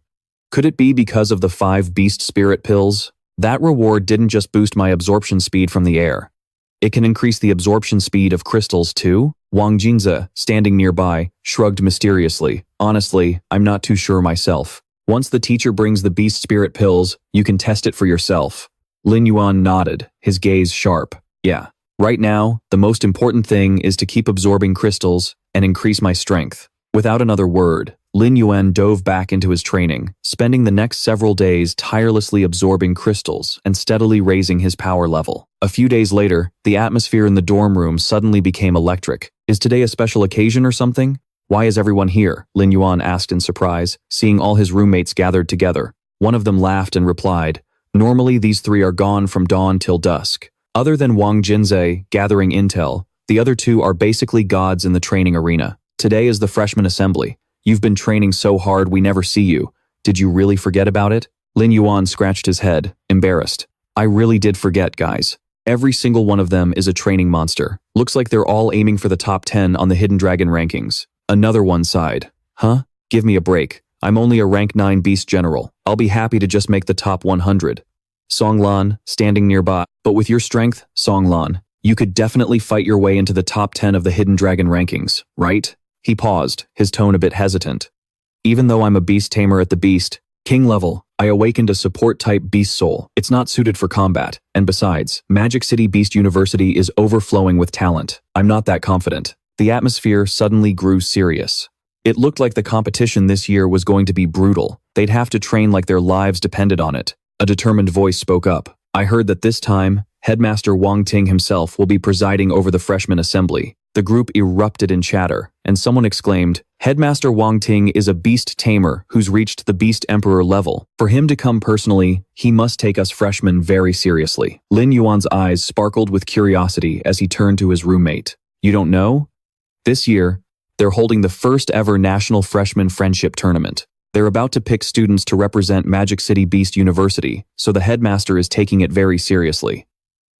Could it be because of the 5 beast spirit pills? That reward didn't just boost my absorption speed from the air. It can increase the absorption speed of crystals too? Wang Jinze, standing nearby, shrugged mysteriously. Honestly, I'm not too sure myself. Once the teacher brings the beast spirit pills, you can test it for yourself. Lin Yuan nodded, his gaze sharp. Yeah. Right now, the most important thing is to keep absorbing crystals and increase my strength. Without another word, Lin Yuan dove back into his training, spending the next several days tirelessly absorbing crystals and steadily raising his power level. A few days later, the atmosphere in the dorm room suddenly became electric. Is today a special occasion or something? Why is everyone here? Lin Yuan asked in surprise, seeing all his roommates gathered together. One of them laughed and replied, normally these 3 are gone from dawn till dusk. Other than Wang Jinze, gathering intel, the other 2 are basically gods in the training arena. Today is the freshman assembly. You've been training so hard we never see you. Did you really forget about it? Lin Yuan scratched his head, embarrassed. I really did forget, guys. Every single one of them is a training monster. Looks like they're all aiming for the top 10 on the Hidden Dragon rankings. Another one sighed. Huh? Give me a break. I'm only a rank 9 beast general. I'll be happy to just make the top 100. Songlan, standing nearby. But with your strength, Songlan, you could definitely fight your way into the top 10 of the Hidden Dragon rankings, right? He paused, his tone a bit hesitant. Even though I'm a beast tamer at the beast, king level, I awakened a support-type beast soul. It's not suited for combat. And besides, Magic City Beast University is overflowing with talent. I'm not that confident. The atmosphere suddenly grew serious. It looked like the competition this year was going to be brutal. They'd have to train like their lives depended on it. A determined voice spoke up. I heard that this time, Headmaster Wang Ting himself will be presiding over the freshman assembly. The group erupted in chatter, and someone exclaimed, Headmaster Wang Ting is a beast tamer who's reached the beast emperor level. For him to come personally, he must take us freshmen very seriously. Lin Yuan's eyes sparkled with curiosity as he turned to his roommate. You don't know? This year, they're holding the first ever National Freshman Friendship Tournament. They're about to pick students to represent Magic City Beast University, so the headmaster is taking it very seriously.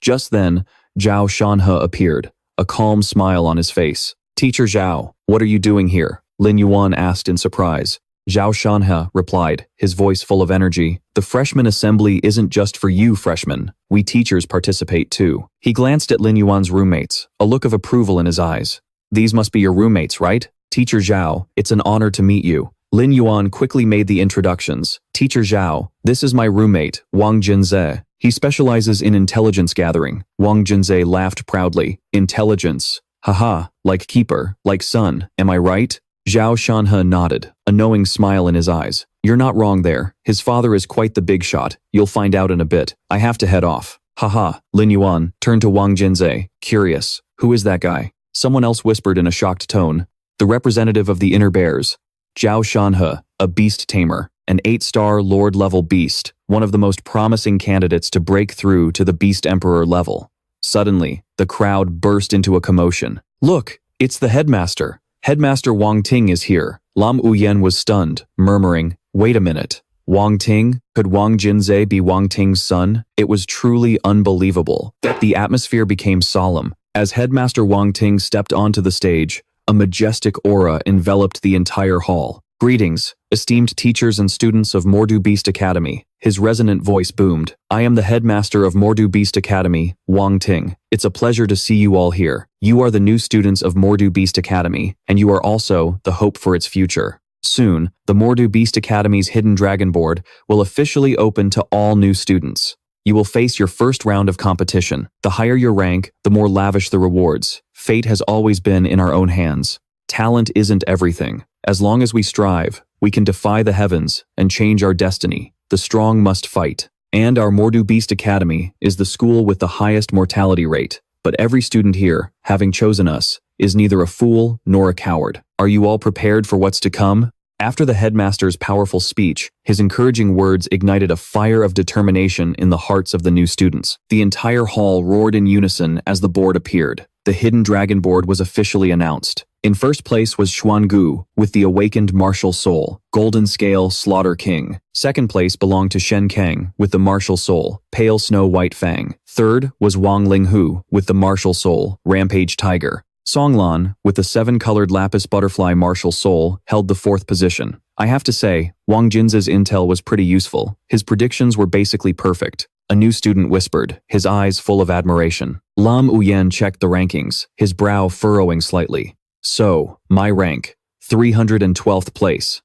Just then, Zhao Shanhe appeared, a calm smile on his face. Teacher Zhao, what are you doing here? Lin Yuan asked in surprise. Zhao Shanhe replied, his voice full of energy. The freshman assembly isn't just for you freshmen. We teachers participate too. He glanced at Lin Yuan's roommates, a look of approval in his eyes. These must be your roommates, right? Teacher Zhao, it's an honor to meet you. Lin Yuan quickly made the introductions. Teacher Zhao, this is my roommate, Wang Jinze. He specializes in intelligence gathering. Wang Jinze laughed proudly. Intelligence. Haha, like keeper, like son, am I right? Zhao Shanhe nodded, a knowing smile in his eyes. You're not wrong there. His father is quite the big shot. You'll find out in a bit. I have to head off. Haha, Lin Yuan turned to Wang Jinze, curious. Who is that guy? Someone else whispered in a shocked tone. The representative of the Inner Bears. Zhao Shanhe, a beast tamer, an 8-star Lord-level beast, one of the most promising candidates to break through to the Beast Emperor level. Suddenly, the crowd burst into a commotion. Look, it's the headmaster. Headmaster Wang Ting is here. Lam Uyen was stunned, murmuring, wait a minute. Wang Ting? Could Wang Jinze be Wang Ting's son? It was truly unbelievable. The atmosphere became solemn. As Headmaster Wang Ting stepped onto the stage, a majestic aura enveloped the entire hall. Greetings, esteemed teachers and students of Madu Beast Academy. His resonant voice boomed. I am the headmaster of Madu Beast Academy, Wang Ting. It's a pleasure to see you all here. You are the new students of Madu Beast Academy, and you are also the hope for its future. Soon, the Madu Beast Academy's Hidden Dragon Board will officially open to all new students. You will face your first round of competition. The higher your rank, the more lavish the rewards. Fate has always been in our own hands. Talent isn't everything. As long as we strive, we can defy the heavens and change our destiny. The strong must fight. And our Mordu Beast Academy is the school with the highest mortality rate. But every student here, having chosen us, is neither a fool nor a coward. Are you all prepared for what's to come? After the headmaster's powerful speech, his encouraging words ignited a fire of determination in the hearts of the new students. The entire hall roared in unison as the board appeared. The hidden dragon board was officially announced. In first place was Xuangu with the awakened martial soul, Golden Scale Slaughter King. Second place belonged to Shen Kang with the martial soul, Pale Snow White Fang. Third was Wang Linghu with the martial soul, Rampage Tiger. Songlan, with the 7-colored lapis butterfly martial soul, held the 4th position. I have to say, Wang Jinze's intel was pretty useful. His predictions were basically perfect. A new student whispered, his eyes full of admiration. Lam Uyen checked the rankings, his brow furrowing slightly. So, my rank, 312th place.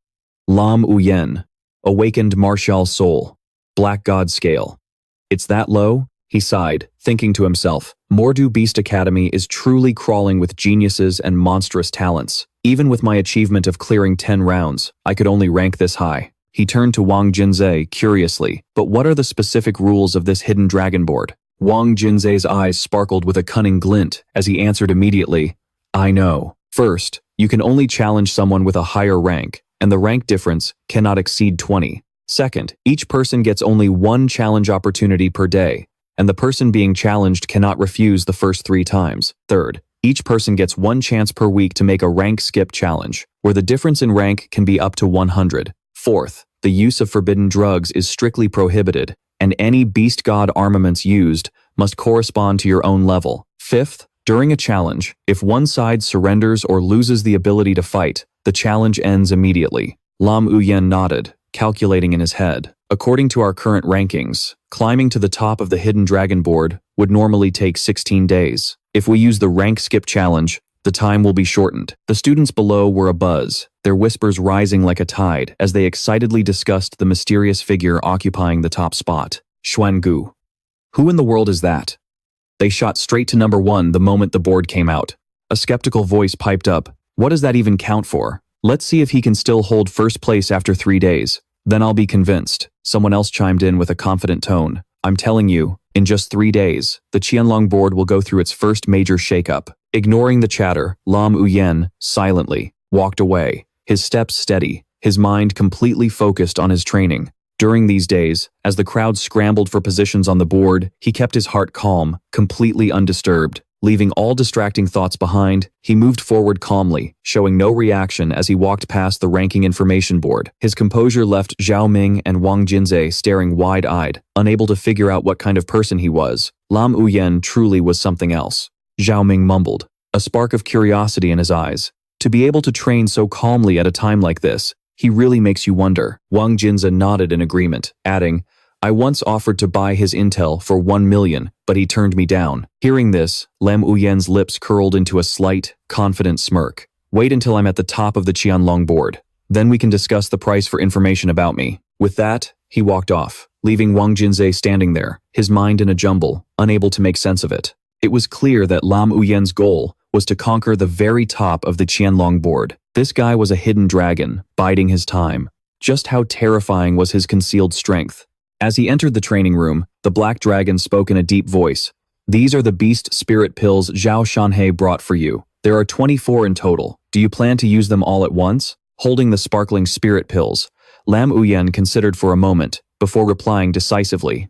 Lam Uyen, awakened martial soul, Black God Scale. It's that low? He sighed, thinking to himself, Mordu Beast Academy is truly crawling with geniuses and monstrous talents. Even with my achievement of clearing 10 rounds, I could only rank this high. He turned to Wang Jinze curiously, but what are the specific rules of this hidden dragon board? Wang Jinze's eyes sparkled with a cunning glint as he answered immediately, I know. First, you can only challenge someone with a higher rank, and the rank difference cannot exceed 20. Second, each person gets only 1 challenge opportunity per day, and the person being challenged cannot refuse the first 3 times. Third, each person gets 1 chance per week to make a rank skip challenge, where the difference in rank can be up to 100. Fourth, the use of forbidden drugs is strictly prohibited, and any beast god armaments used must correspond to your own level. Fifth, during a challenge, if one side surrenders or loses the ability to fight, the challenge ends immediately. Lam Uyen nodded, calculating in his head. According to our current rankings, climbing to the top of the hidden dragon board would normally take 16 days. If we use the rank skip challenge, the time will be shortened. The students below were abuzz, their whispers rising like a tide as they excitedly discussed the mysterious figure occupying the top spot. Xuangu. Who in the world is that? They shot straight to number 1 the moment the board came out. A skeptical voice piped up, what does that even count for? Let's see if he can still hold first place after 3 days. Then I'll be convinced. Someone else chimed in with a confident tone. I'm telling you, in just 3 days, the Qianlong board will go through its first major shakeup. Ignoring the chatter, Lam Uyen, silently, walked away, his steps steady, his mind completely focused on his training. During these days, as the crowd scrambled for positions on the board, he kept his heart calm, completely undisturbed. Leaving all distracting thoughts behind, he moved forward calmly, showing no reaction as he walked past the ranking information board. His composure left Zhao Ming and Wang Jinze staring wide-eyed, unable to figure out what kind of person he was. Lam Uyen truly was something else. Zhao Ming mumbled, a spark of curiosity in his eyes. To be able to train so calmly at a time like this, he really makes you wonder. Wang Jinze nodded in agreement, adding, I once offered to buy his intel for 1 million, but he turned me down. Hearing this, Lam Uyen's lips curled into a slight, confident smirk. Wait until I'm at the top of the Qianlong board. Then we can discuss the price for information about me. With that, he walked off, leaving Wang Jinze standing there, his mind in a jumble, unable to make sense of it. It was clear that Lam Uyen's goal was to conquer the very top of the Qianlong board. This guy was a hidden dragon, biding his time. Just how terrifying was his concealed strength? As he entered the training room, the black dragon spoke in a deep voice. These are the beast spirit pills Zhao Shanhei brought for you. There are 24 in total. Do you plan to use them all at once? Holding the sparkling spirit pills, Lam Uyen considered for a moment, before replying decisively.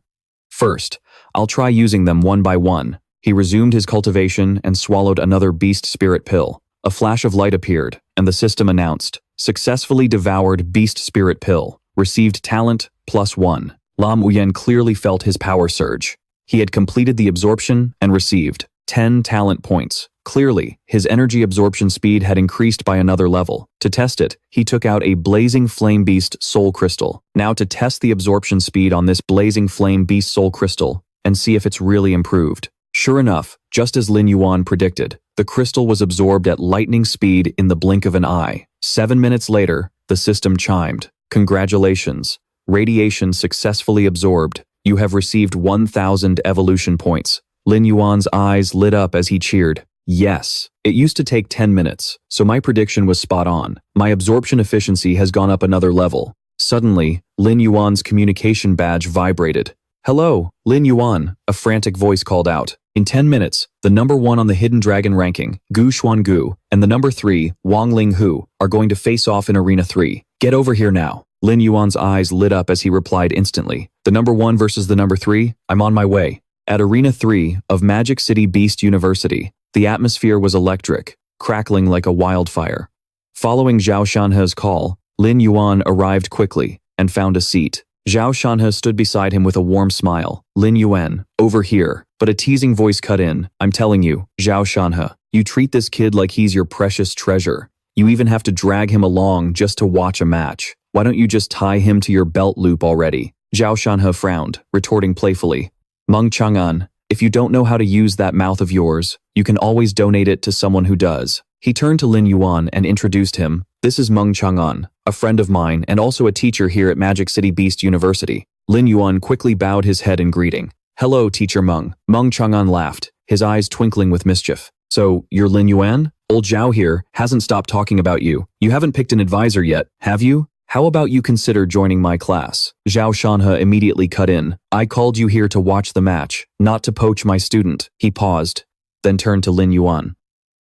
First, I'll try using them one by one. He resumed his cultivation and swallowed another beast spirit pill. A flash of light appeared, and the system announced, successfully devoured beast spirit pill. Received talent, +1. Lam Uyen clearly felt his power surge. He had completed the absorption and received 10 talent points. Clearly, his energy absorption speed had increased by another level. To test it, he took out a Blazing Flame Beast Soul Crystal. Now to test the absorption speed on this Blazing Flame Beast Soul Crystal and see if it's really improved. Sure enough, just as Lin Yuan predicted, the crystal was absorbed at lightning speed in the blink of an eye. 7 minutes later, the system chimed. Congratulations. Radiation successfully absorbed. You have received 1,000 evolution points. Lin Yuan's eyes lit up as he cheered. Yes. It used to take 10 minutes, so my prediction was spot on. My absorption efficiency has gone up another level. Suddenly, Lin Yuan's communication badge vibrated. Hello, Lin Yuan, a frantic voice called out. In 10 minutes, the number 1 on the Hidden Dragon ranking, Gu Xuangu, and the number 3, Wang Linghu, are going to face off in Arena 3. Get over here now. Lin Yuan's eyes lit up as he replied instantly. The number 1 versus the number 3? I'm on my way. At Arena 3 of Magic City Beast University, the atmosphere was electric, crackling like a wildfire. Following Zhao Shanhe's call, Lin Yuan arrived quickly and found a seat. Zhao Shanhe stood beside him with a warm smile. Lin Yuan, over here. But a teasing voice cut in. I'm telling you, Zhao Shanhe, you treat this kid like he's your precious treasure. You even have to drag him along just to watch a match. Why don't you just tie him to your belt loop already? Zhao Shanhe frowned, retorting playfully. Meng Chang'an, if you don't know how to use that mouth of yours, you can always donate it to someone who does. He turned to Lin Yuan and introduced him. This is Meng Chang'an, a friend of mine and also a teacher here at Magic City Beast University. Lin Yuan quickly bowed his head in greeting. Hello, Teacher Meng. Meng Chang'an laughed, his eyes twinkling with mischief. So, you're Lin Yuan? Old Zhao here hasn't stopped talking about you. You haven't picked an advisor yet, have you? How about you consider joining my class? Zhao Shanhe immediately cut in. I called you here to watch the match, not to poach my student. He paused, then turned to Lin Yuan.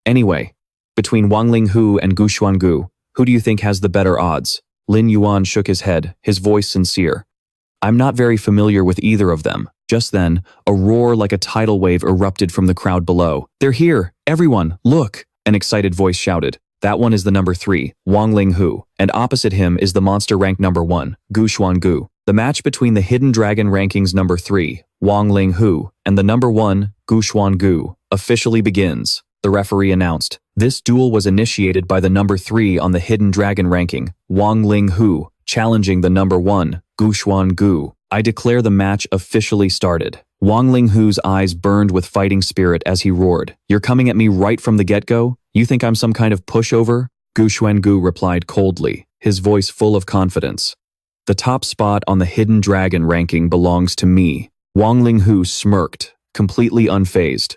Anyway, between Wang Linghu and Gu Xuangu, who do you think has the better odds? Lin Yuan shook his head, his voice sincere. I'm not very familiar with either of them. Just then, a roar like a tidal wave erupted from the crowd below. They're here! Everyone, look! An excited voice shouted. That one is the number 3, Wang Linghu, and opposite him is the monster rank number 1, Gu Xuangu. The match between the Hidden Dragon rankings number 3, Wang Linghu, and the number 1, Gu Xuangu, officially begins. The referee announced. This duel was initiated by the number 3 on the Hidden Dragon ranking, Wang Linghu, challenging the number 1, Gu Xuangu. I declare the match officially started. Wang Linghu's eyes burned with fighting spirit as he roared. You're coming at me right from the get-go? You think I'm some kind of pushover? Gu Xuangu replied coldly, his voice full of confidence. The top spot on the Hidden Dragon ranking belongs to me. Wang Linghu smirked, completely unfazed.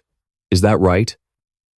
Is that right?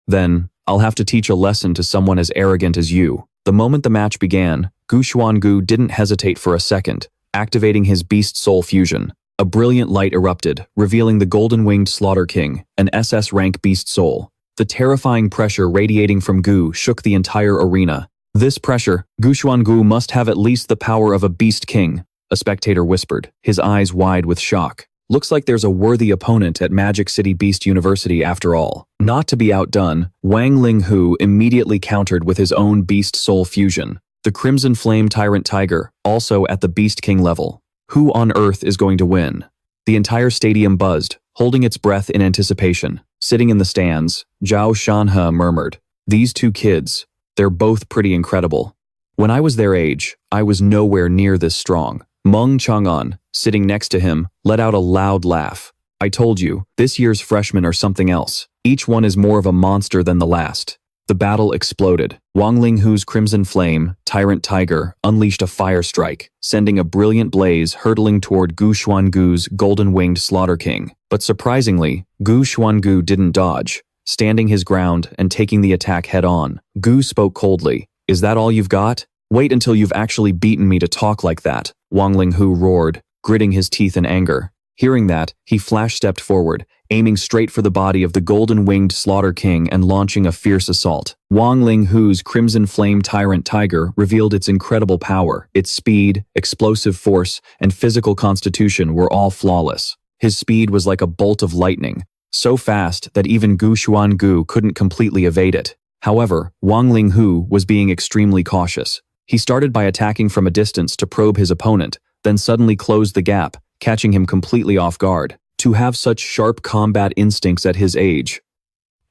Then, I'll have to teach a lesson to someone as arrogant as you. The moment the match began, Gu Xuangu didn't hesitate for a second, activating his beast soul fusion. A brilliant light erupted, revealing the golden-winged Slaughter King, an SS rank beast soul. The terrifying pressure radiating from Gu shook the entire arena. This pressure, Gu Xuangu must have at least the power of a beast king, a spectator whispered, his eyes wide with shock. Looks like there's a worthy opponent at Magic City Beast University after all. Not to be outdone, Wang Linghu immediately countered with his own beast soul fusion. The Crimson Flame Tyrant Tiger, also at the Beast King level. Who on earth is going to win? The entire stadium buzzed, holding its breath in anticipation. Sitting in the stands, Zhao Shanhe murmured, these two kids, they're both pretty incredible. When I was their age, I was nowhere near this strong. Meng Chang'an, sitting next to him, let out a loud laugh. I told you, this year's freshmen are something else. Each one is more of a monster than the last. The battle exploded. Wang Linghu's Crimson Flame, Tyrant Tiger, unleashed a fire strike, sending a brilliant blaze hurtling toward Gu Xuangu's golden-winged Slaughter King. But surprisingly, Gu Xuangu didn't dodge, standing his ground and taking the attack head-on. Gu spoke coldly. Is that all you've got? Wait until you've actually beaten me to talk like that, Wang Linghu roared, gritting his teeth in anger. Hearing that, he flash-stepped forward, aiming straight for the body of the golden-winged Slaughter King and launching a fierce assault. Wang Linghu's Crimson Flame Tyrant Tiger revealed its incredible power. Its speed, explosive force, and physical constitution were all flawless. His speed was like a bolt of lightning, so fast that even Gu Xuangu couldn't completely evade it. However, Wang Linghu was being extremely cautious. He started by attacking from a distance to probe his opponent, then suddenly closed the gap, catching him completely off guard. To have such sharp combat instincts at his age.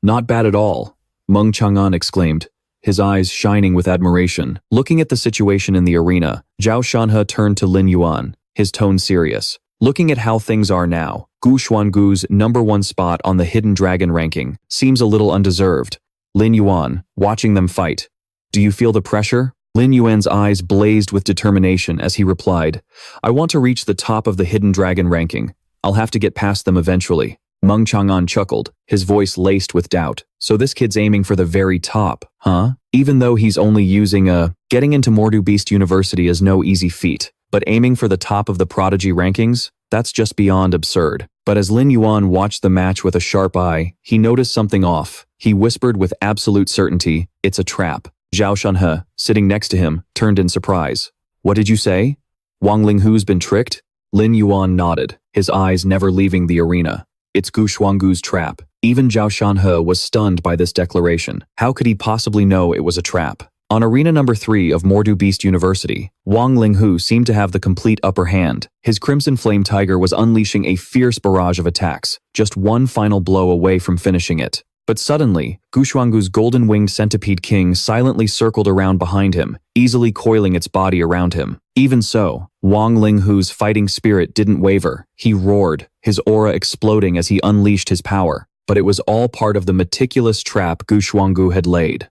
Not bad at all, Meng Chang'an exclaimed, his eyes shining with admiration. Looking at the situation in the arena, Zhao Shanhe turned to Lin Yuan, his tone serious. Looking at how things are now, Gu Xuangu's #1 spot on the Hidden Dragon ranking seems a little undeserved. Lin Yuan, watching them fight. Do you feel the pressure? Lin Yuan's eyes blazed with determination as he replied, I want to reach the top of the Hidden Dragon ranking. I'll have to get past them eventually. Meng Chang'an chuckled, his voice laced with doubt. So this kid's aiming for the very top, huh? Even though he's only using getting into Madu Beast University is no easy feat, but aiming for the top of the prodigy rankings? That's just beyond absurd. But as Lin Yuan watched the match with a sharp eye, he noticed something off. He whispered with absolute certainty, "It's a trap." Zhao Shanhe, sitting next to him, turned in surprise. "What did you say? Wang Linghu's been tricked?" Lin Yuan nodded, his eyes never leaving the arena. "It's Gu Shuanggu's trap." Even Zhao Shanhe was stunned by this declaration. How could he possibly know it was a trap? On arena number 3 of Mordu Beast University, Wang Linghu seemed to have the complete upper hand. His Crimson Flame Tiger was unleashing a fierce barrage of attacks, just one final blow away from finishing it. But suddenly, Gu Shuanggu's golden-winged centipede king silently circled around behind him, easily coiling its body around him. Even so, Wang Linghu's fighting spirit didn't waver. He roared, his aura exploding as he unleashed his power. But it was all part of the meticulous trap Gu Shuanggu had laid.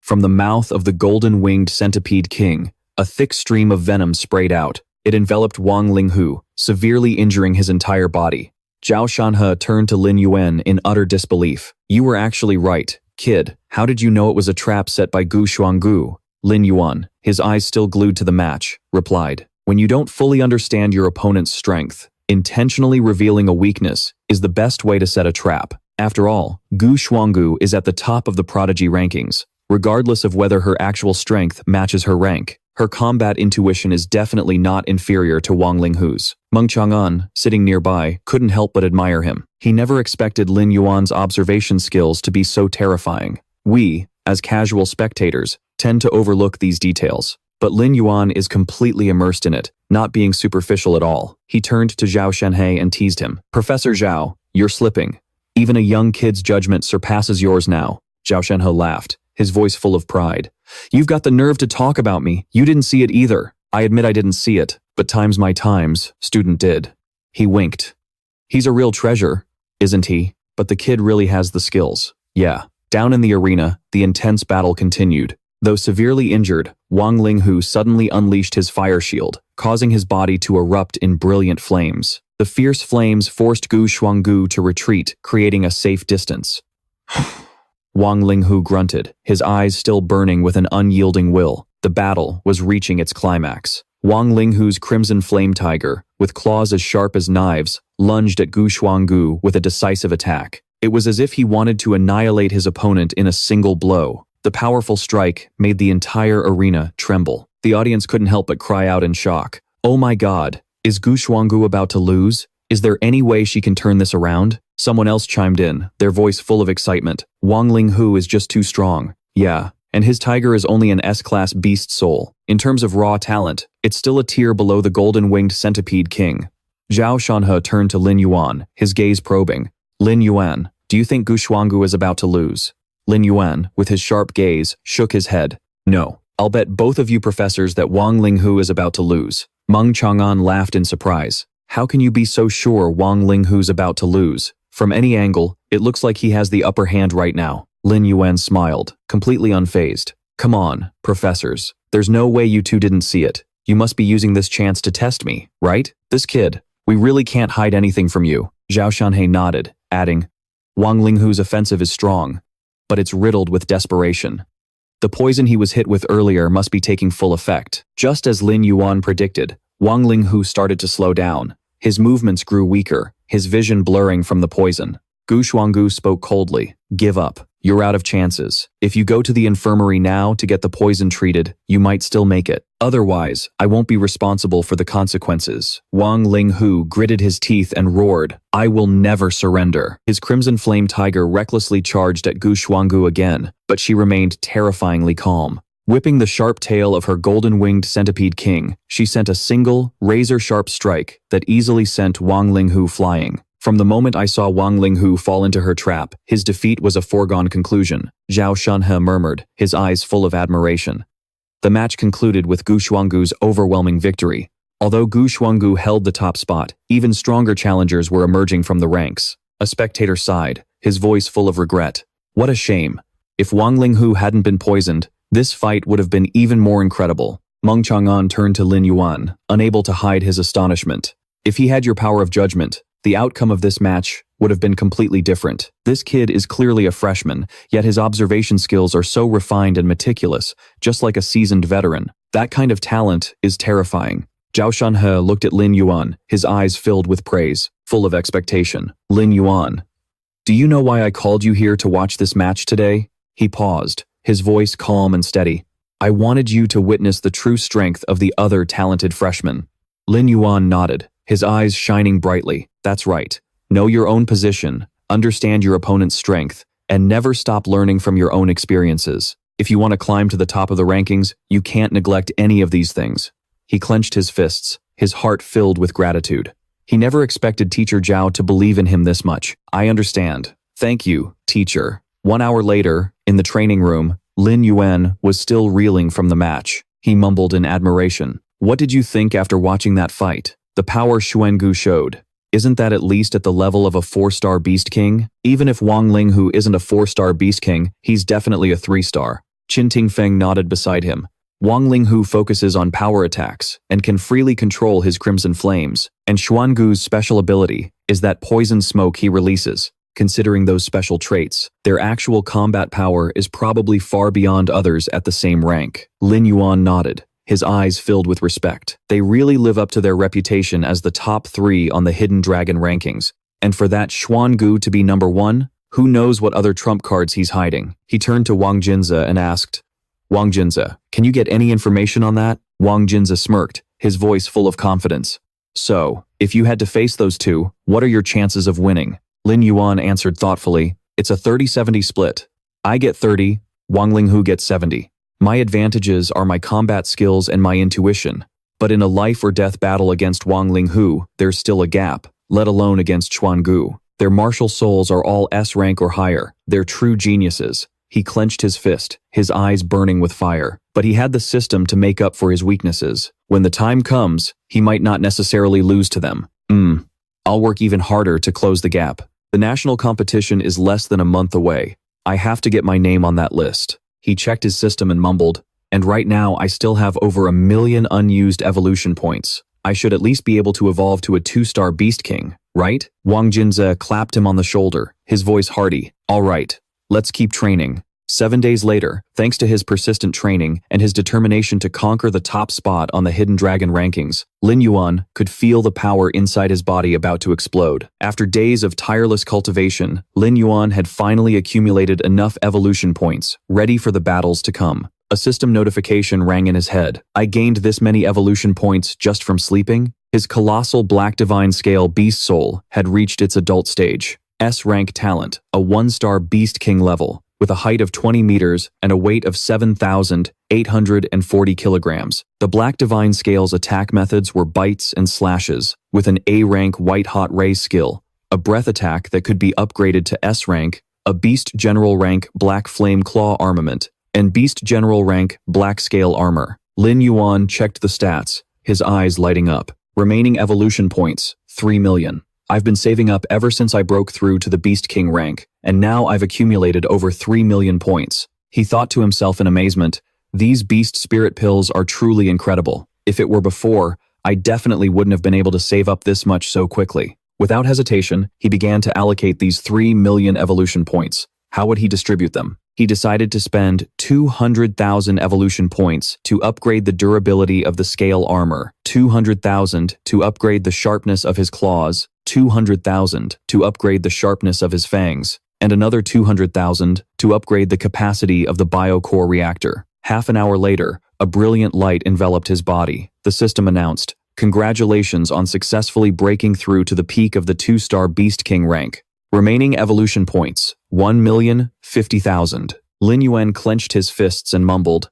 From the mouth of the golden-winged centipede king, a thick stream of venom sprayed out. It enveloped Wang Linghu, severely injuring his entire body. Zhao Shanhe turned to Lin Yuan in utter disbelief. "You were actually right, kid. How did you know it was a trap set by Gu Shuanggu?" Lin Yuan, his eyes still glued to the match, replied, "When you don't fully understand your opponent's strength, intentionally revealing a weakness is the best way to set a trap. After all, Gu Shuanggu is at the top of the prodigy rankings. Regardless of whether her actual strength matches her rank, her combat intuition is definitely not inferior to Wang Linghu's." Meng Chang'an, sitting nearby, couldn't help but admire him. He never expected Lin Yuan's observation skills to be so terrifying. We, as casual spectators, tend to overlook these details. But Lin Yuan is completely immersed in it, not being superficial at all. He turned to Zhao Shanhe and teased him. "Professor Zhao, you're slipping. Even a young kid's judgment surpasses yours now." Zhao Shanhe laughed, his voice full of pride. "You've got the nerve to talk about me. You didn't see it either." "I admit I didn't see it, but times my times, student did." He winked. "He's a real treasure, isn't he? But the kid really has the skills." "Yeah." Down in the arena, the intense battle continued. Though severely injured, Wang Linghu suddenly unleashed his fire shield, causing his body to erupt in brilliant flames. The fierce flames forced Gu Shuanggu to retreat, creating a safe distance. Wang Linghu grunted, his eyes still burning with an unyielding will. The battle was reaching its climax. Wang Linghu's Crimson Flame Tiger, with claws as sharp as knives, lunged at Gu Shuanggu with a decisive attack. It was as if he wanted to annihilate his opponent in a single blow. The powerful strike made the entire arena tremble. The audience couldn't help but cry out in shock. "Oh my god, is Gu Shuanggu about to lose? Is there any way she can turn this around?" Someone else chimed in, their voice full of excitement. "Wang Linghu is just too strong." "Yeah, and his tiger is only an S-class beast soul. In terms of raw talent, it's still a tier below the golden-winged centipede king." Zhao Shanhe turned to Lin Yuan, his gaze probing. "Lin Yuan, do you think Gu Shuanggu is about to lose?" Lin Yuan, with his sharp gaze, shook his head. "No. I'll bet both of you professors that Wang Linghu is about to lose." Meng Chang'an laughed in surprise. "How can you be so sure Wang Linghu's about to lose? From any angle, it looks like he has the upper hand right now." Lin Yuan smiled, completely unfazed. "Come on, professors. There's no way you two didn't see it. You must be using this chance to test me, right? This kid, we really can't hide anything from you." Zhao Shanhe nodded, adding, "Wang Linghu's offensive is strong, but it's riddled with desperation. The poison he was hit with earlier must be taking full effect." Just as Lin Yuan predicted, Wang Linghu started to slow down. His movements grew weaker, his vision blurring from the poison. Gu Shuanggu spoke coldly. "Give up. You're out of chances. If you go to the infirmary now to get the poison treated, you might still make it. Otherwise, I won't be responsible for the consequences." Wang Linghu gritted his teeth and roared, "I will never surrender." His Crimson Flame Tiger recklessly charged at Gu Shuanggu again, but she remained terrifyingly calm. Whipping the sharp tail of her golden-winged centipede king, she sent a single, razor-sharp strike that easily sent Wang Linghu flying. From the moment I saw Wang Linghu fall into her trap, his defeat was a foregone conclusion, Zhao Shanhe murmured, his eyes full of admiration. The match concluded with Gu Shuanggu's overwhelming victory. Although Gu Shuanggu held the top spot, even stronger challengers were emerging from the ranks. A spectator sighed, his voice full of regret. What a shame. If Wang Linghu hadn't been poisoned, this fight would have been even more incredible. Meng Chang'an turned to Lin Yuan, unable to hide his astonishment. If he had your power of judgment, the outcome of this match would have been completely different. This kid is clearly a freshman, yet his observation skills are so refined and meticulous, just like a seasoned veteran. That kind of talent is terrifying. Zhao Shanhe looked at Lin Yuan, his eyes filled with praise, full of expectation. Lin Yuan, do you know why I called you here to watch this match today? He paused, his voice calm and steady. I wanted you to witness the true strength of the other talented freshman. Lin Yuan nodded, his eyes shining brightly. That's right. Know your own position, understand your opponent's strength, and never stop learning from your own experiences. If you want to climb to the top of the rankings, you can't neglect any of these things. He clenched his fists, his heart filled with gratitude. He never expected Teacher Zhao to believe in him this much. I understand. Thank you, teacher. 1 hour later, in the training room, Lin Yuan was still reeling from the match. He mumbled in admiration. What did you think after watching that fight? The power Xuangu showed. Isn't that at least at the level of a 4-star Beast King? Even if Wang Linghu isn't a 4-star Beast King, he's definitely a 3-star. Qin Tingfeng nodded beside him. Wang Linghu focuses on power attacks and can freely control his crimson flames, and Xuangu's special ability is that poison smoke he releases. Considering those special traits, their actual combat power is probably far beyond others at the same rank. Lin Yuan nodded, his eyes filled with respect. They really live up to their reputation as the top 3 on the Hidden Dragon rankings. And for that Xuangu to be number 1, who knows what other trump cards he's hiding? He turned to Wang Jinze and asked, Wang Jinze, can you get any information on that? Wang Jinze smirked, his voice full of confidence. So, if you had to face those two, what are your chances of winning? Lin Yuan answered thoughtfully, it's a 30-70 split. I get 30, Wang Linghu gets 70. My advantages are my combat skills and my intuition. But in a life or death battle against Wang Linghu, there's still a gap, let alone against Xuangu. Their martial souls are all S rank or higher. They're true geniuses. He clenched his fist, his eyes burning with fire. But he had the system to make up for his weaknesses. When the time comes, he might not necessarily lose to them. I'll work even harder to close the gap. The national competition is less than a month away. I have to get my name on that list. He checked his system and mumbled, and right now I still have over 1 million unused evolution points. I should at least be able to evolve to a 2-star Beast King, right? Wang Jinze clapped him on the shoulder, his voice hearty. All right, let's keep training. 7 days later, thanks to his persistent training and his determination to conquer the top spot on the Hidden Dragon rankings, Lin Yuan could feel the power inside his body about to explode. After days of tireless cultivation, Lin Yuan had finally accumulated enough evolution points, ready for the battles to come. A system notification rang in his head. I gained this many evolution points just from sleeping? His colossal Black Divine Scale Beast Soul had reached its adult stage. S-rank talent, a 1-star Beast King level, with a height of 20 meters and a weight of 7,840 kilograms. The Black Divine Scale's attack methods were bites and slashes, with an A-rank White Hot Ray skill, a breath attack that could be upgraded to S-rank, a Beast General rank Black Flame Claw armament, and Beast General rank Black Scale armor. Lin Yuan checked the stats, his eyes lighting up. Remaining evolution points, 3 million. I've been saving up ever since I broke through to the Beast King rank, and now I've accumulated over 3 million points. He thought to himself in amazement, these beast spirit pills are truly incredible. If it were before, I definitely wouldn't have been able to save up this much so quickly. Without hesitation, he began to allocate these 3 million evolution points. How would he distribute them? He decided to spend 200,000 evolution points to upgrade the durability of the scale armor, 200,000 to upgrade the sharpness of his claws, 200,000 to upgrade the sharpness of his fangs, and another 200,000 to upgrade the capacity of the biocore reactor. Half an hour later, a brilliant light enveloped his body. The system announced, "Congratulations on successfully breaking through to the peak of the 2-star Beast King rank. Remaining evolution points, 1,050,000. Lin Yuan clenched his fists and mumbled,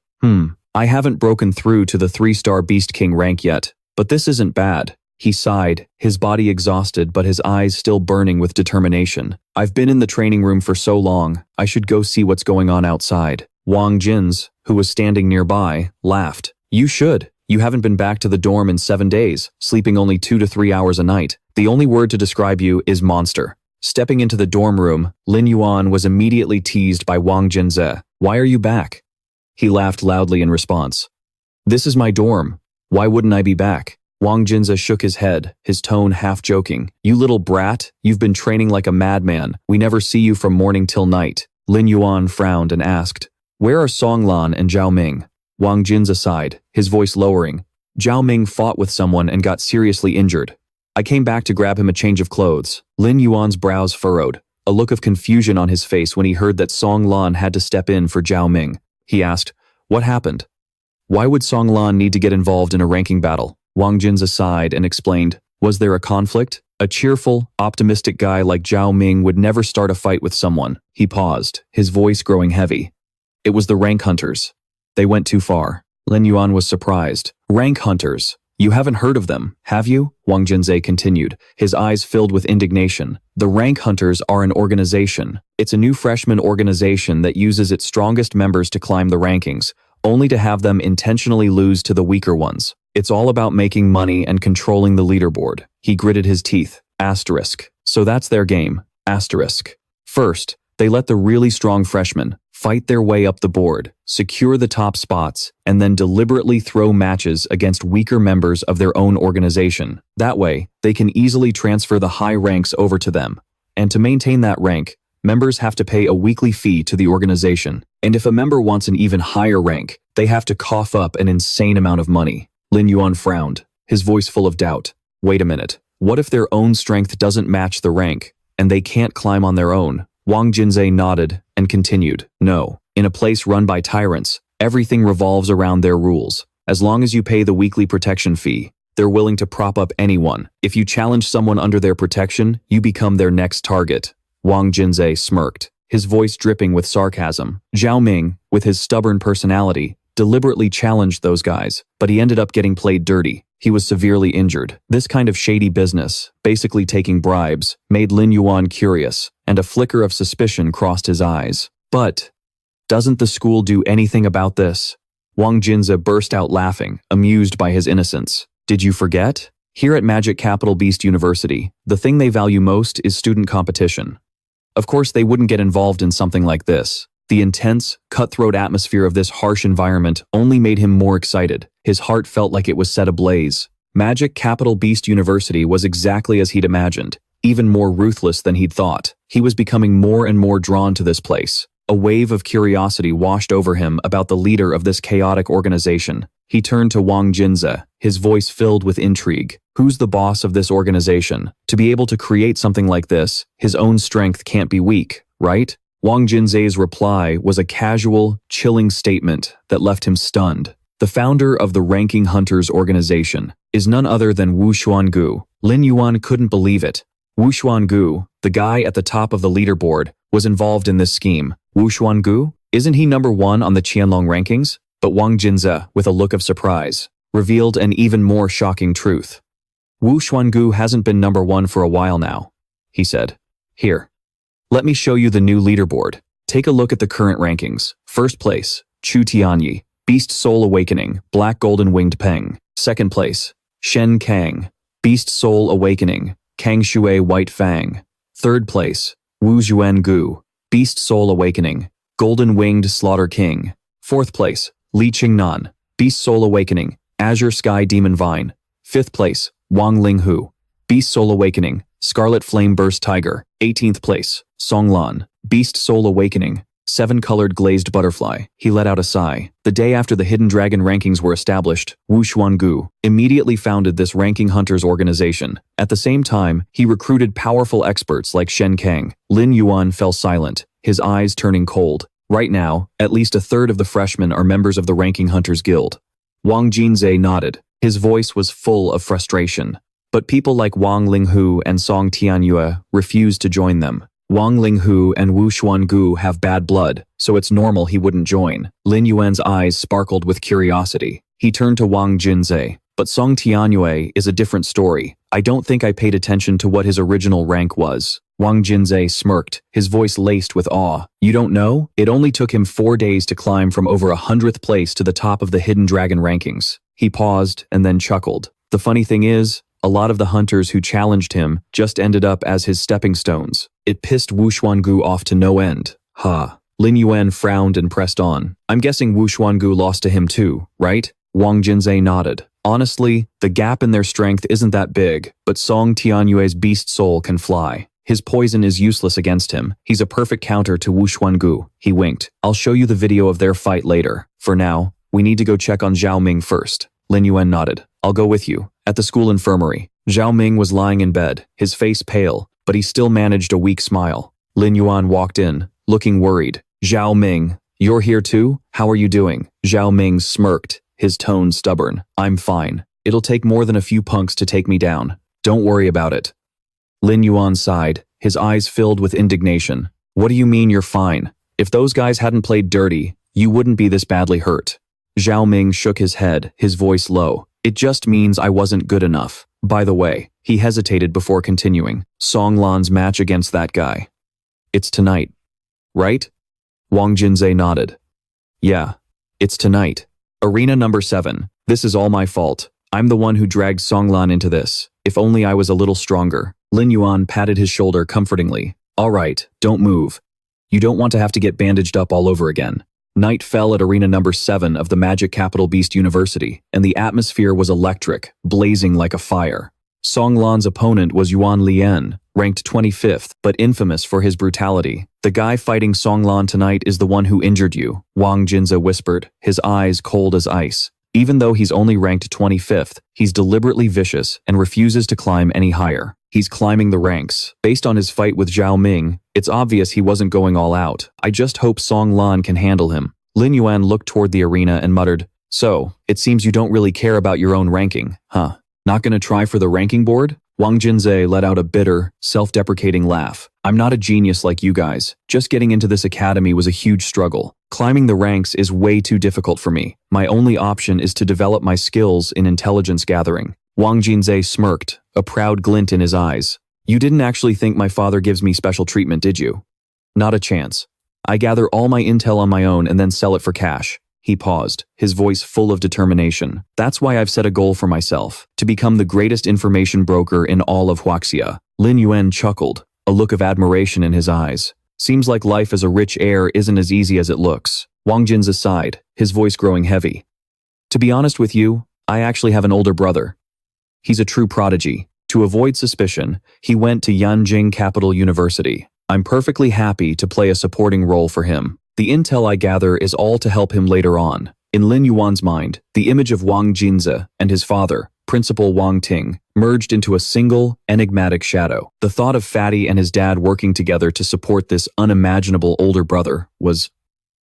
I haven't broken through to the 3-star Beast King rank yet, but this isn't bad. He sighed, his body exhausted but his eyes still burning with determination. I've been in the training room for so long, I should go see what's going on outside. Wang Jinze, who was standing nearby, laughed. You should. You haven't been back to the dorm in 7 days, sleeping only 2 to 3 hours a night. The only word to describe you is monster. Stepping into the dorm room, Lin Yuan was immediately teased by Wang Jinze. Why are you back? He laughed loudly in response. This is my dorm. Why wouldn't I be back? Wang Jinze shook his head, his tone half joking. You little brat, you've been training like a madman. We never see you from morning till night. Lin Yuan frowned and asked, where are Songlan and Zhao Ming? Wang Jinze sighed, his voice lowering. Zhao Ming fought with someone and got seriously injured. I came back to grab him a change of clothes. Lin Yuan's brows furrowed, a look of confusion on his face when he heard that Song Lan had to step in for Zhao Ming. He asked, "What happened? Why would Song Lan need to get involved in a ranking battle?" Wang Jinze sighed and explained, "Was there a conflict? A cheerful, optimistic guy like Zhao Ming would never start a fight with someone." He paused, his voice growing heavy. "It was the rank hunters. They went too far." Lin Yuan was surprised. "Rank hunters? You haven't heard of them, have you?" Wang Jinze continued, his eyes filled with indignation. "The rank hunters are an organization. It's a new freshman organization that uses its strongest members to climb the rankings, only to have them intentionally lose to the weaker ones. It's all about making money and controlling the leaderboard." He gritted his teeth. Asterisk. "So that's their game. Asterisk. First, they let the really strong freshmen fight their way up the board, secure the top spots, and then deliberately throw matches against weaker members of their own organization. That way, they can easily transfer the high ranks over to them. And to maintain that rank, members have to pay a weekly fee to the organization. And if a member wants an even higher rank, they have to cough up an insane amount of money." Lin Yuan frowned, his voice full of doubt. "Wait a minute. What if their own strength doesn't match the rank, and they can't climb on their own?" Wang Jinze nodded and continued, "No. In a place run by tyrants, everything revolves around their rules. As long as you pay the weekly protection fee, they're willing to prop up anyone. If you challenge someone under their protection, you become their next target." Wang Jinze smirked, his voice dripping with sarcasm. Zhao Ming, with his stubborn personality, deliberately challenged those guys, but he ended up getting played dirty. He was severely injured. This kind of shady business, basically taking bribes, made Lin Yuan curious, and a flicker of suspicion crossed his eyes. "But doesn't the school do anything about this?" Wang Jinze burst out laughing, amused by his innocence. "Did you forget? Here at Magic Capital Beast University, the thing they value most is student competition. Of course, they wouldn't get involved in something like this. The intense, cutthroat atmosphere of this harsh environment only made him more excited. His heart felt like it was set ablaze. Magic Capital Beast University was exactly as he'd imagined, even more ruthless than he'd thought. He was becoming more and more drawn to this place. A wave of curiosity washed over him about the leader of this chaotic organization. He turned to Wang Jinze, his voice filled with intrigue. "Who's the boss of this organization? To be able to create something like this, his own strength can't be weak, right?" Wang Jinze's reply was a casual, chilling statement that left him stunned. "The founder of the Ranking Hunters organization is none other than Wu Xuangu." Lin Yuan couldn't believe it. Wu Xuangu, the guy at the top of the leaderboard, was involved in this scheme. Wu Xuangu? Isn't he number 1 on the Qianlong rankings? But Wang Jinze, with a look of surprise, revealed an even more shocking truth. "Wu Xuangu hasn't been number 1 for a while now," he said. "Here. Let me show you the new leaderboard. Take a look at the current rankings. First place, Chu Tianyi, Beast Soul Awakening, Black Golden Winged Peng. Second place, Shen Kang, Beast Soul Awakening, Kang Shui White Fang. Third place, Wu Zhuan Gu, Beast Soul Awakening, Golden Winged Slaughter King. Fourth place, Lie Ching Nan, Beast Soul Awakening, Azure Sky Demon Vine. Fifth place, Wang Linghu, Beast Soul Awakening, Scarlet Flame Burst Tiger. 18th place, Song Lan, Beast Soul Awakening, 7-colored glazed butterfly. He let out a sigh. The day after the Hidden Dragon rankings were established, Wu Xuangu immediately founded this Ranking Hunters organization. At the same time, he recruited powerful experts like Shen Kang. Lin Yuan fell silent, his eyes turning cold. Right now, at least a third of the freshmen are members of the Ranking Hunters Guild. Wang Jinze nodded. His voice was full of frustration. But people like Wang Linghu and Song Tianyue refused to join them. Wang Linghu and Wu Xuangu have bad blood, so it's normal he wouldn't join. Lin Yuan's eyes sparkled with curiosity. He turned to Wang Jinze. "But Song Tianyue is a different story. I don't think I paid attention to what his original rank was." Wang Jinze smirked, his voice laced with awe. "You don't know? It only took him 4 days to climb from over 100th place to the top of the Hidden Dragon rankings." He paused and then chuckled. "The funny thing is, a lot of the hunters who challenged him just ended up as his stepping stones. It pissed Wu Xuangu off to no end." "Ha." Lin Yuan frowned and pressed on. "I'm guessing Wu Xuangu lost to him too, right?" Wang Jinze nodded. "Honestly, the gap in their strength isn't that big, but Song Tianyue's beast soul can fly. His poison is useless against him. He's a perfect counter to Wu Xuangu." He winked. "I'll show you the video of their fight later. For now, we need to go check on Zhao Ming first." Lin Yuan nodded. I'll go with you. At the school infirmary. Zhao Ming was lying in bed, his face pale, but he still managed a weak smile. Lin Yuan walked in, looking worried. Zhao Ming, you're here too? How are you doing? Zhao Ming smirked, his tone stubborn. I'm fine. It'll take more than a few punks to take me down. Don't worry about it. Lin Yuan sighed, his eyes filled with indignation. What do you mean you're fine? If those guys hadn't played dirty, you wouldn't be this badly hurt. Zhao Ming shook his head, his voice low. It just means I wasn't good enough. By the way, he hesitated before continuing. Song Lan's match against that guy. It's tonight. Right? Wang Jinze nodded. Yeah, it's tonight. Arena number 7. This is all my fault. I'm the one who dragged Song Lan into this. If only I was a little stronger. Lin Yuan patted his shoulder comfortingly. All right, don't move. You don't want to have to get bandaged up all over again. Night fell at arena number 7 of the Magic Capital Beast University, and the atmosphere was electric, blazing like a fire. Song Lan's opponent was Yuan Lian, ranked 25th, but infamous for his brutality. The guy fighting Song Lan tonight is the one who injured you, Wang Jinze whispered, his eyes cold as ice. Even though he's only ranked 25th, he's deliberately vicious and refuses to climb any higher. He's climbing the ranks. Based on his fight with Zhao Ming, it's obvious he wasn't going all out. I just hope Song Lan can handle him. Lin Yuan looked toward the arena and muttered, So, it seems you don't really care about your own ranking, huh? Not gonna try for the ranking board? Wang Jinze let out a bitter, self-deprecating laugh. I'm not a genius like you guys. Just getting into this academy was a huge struggle. Climbing the ranks is way too difficult for me. My only option is to develop my skills in intelligence gathering. Wang Jinze smirked, a proud glint in his eyes. You didn't actually think my father gives me special treatment, did you? Not a chance. I gather all my intel on my own and then sell it for cash. He paused, his voice full of determination. That's why I've set a goal for myself, to become the greatest information broker in all of Huaxia. Lin Yuan chuckled, a look of admiration in his eyes. Seems like life as a rich heir isn't as easy as it looks. Wang Jinze sighed, his voice growing heavy. To be honest with you, I actually have an older brother. He's a true prodigy. To avoid suspicion, he went to Yanjing Capital University. I'm perfectly happy to play a supporting role for him. The intel I gather is all to help him later on. In Lin Yuan's mind, the image of Wang Jinze and his father, Principal Wang Ting, merged into a single, enigmatic shadow. The thought of Fatty and his dad working together to support this unimaginable older brother was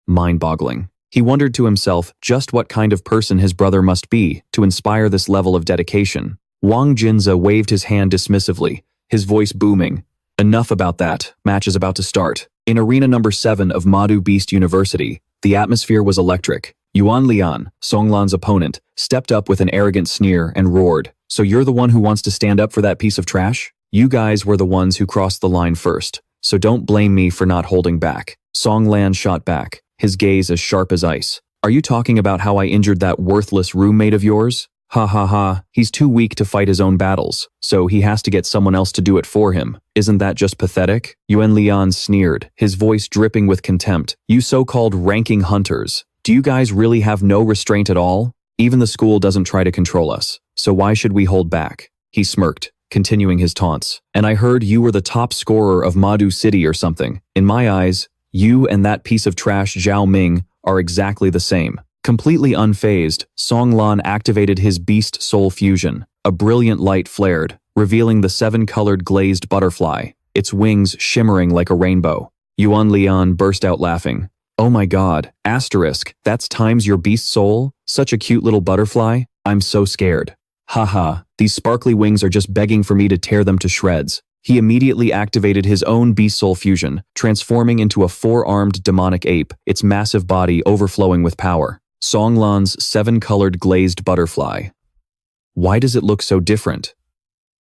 mind-boggling. He wondered to himself just what kind of person his brother must be to inspire this level of dedication. Wang Jinze waved his hand dismissively, his voice booming. Enough about that, match is about to start. In arena number 7 of Madu Beast University, the atmosphere was electric. Yuan Lian, Song Lan's opponent, stepped up with an arrogant sneer and roared, So you're the one who wants to stand up for that piece of trash? You guys were the ones who crossed the line first, so don't blame me for not holding back. Song Lan shot back, his gaze as sharp as ice. Are you talking about how I injured that worthless roommate of yours? Ha ha ha, he's too weak to fight his own battles, so he has to get someone else to do it for him. Isn't that just pathetic? Yuan Lian sneered, his voice dripping with contempt. You so-called ranking hunters, do you guys really have no restraint at all? Even the school doesn't try to control us, so why should we hold back? He smirked, continuing his taunts. And I heard you were the top scorer of Madu City or something. In my eyes, you and that piece of trash Zhao Ming are exactly the same. Completely unfazed, Song Lan activated his beast soul fusion. A brilliant light flared, revealing the 7-colored glazed butterfly, its wings shimmering like a rainbow. Yuan Lian burst out laughing. Oh my god, asterisk, that's times your beast soul? Such a cute little butterfly? I'm so scared. Haha, these sparkly wings are just begging for me to tear them to shreds. He immediately activated his own beast soul fusion, transforming into a 4-armed demonic ape, its massive body overflowing with power. Song Lan's 7-colored glazed butterfly. Why does it look so different?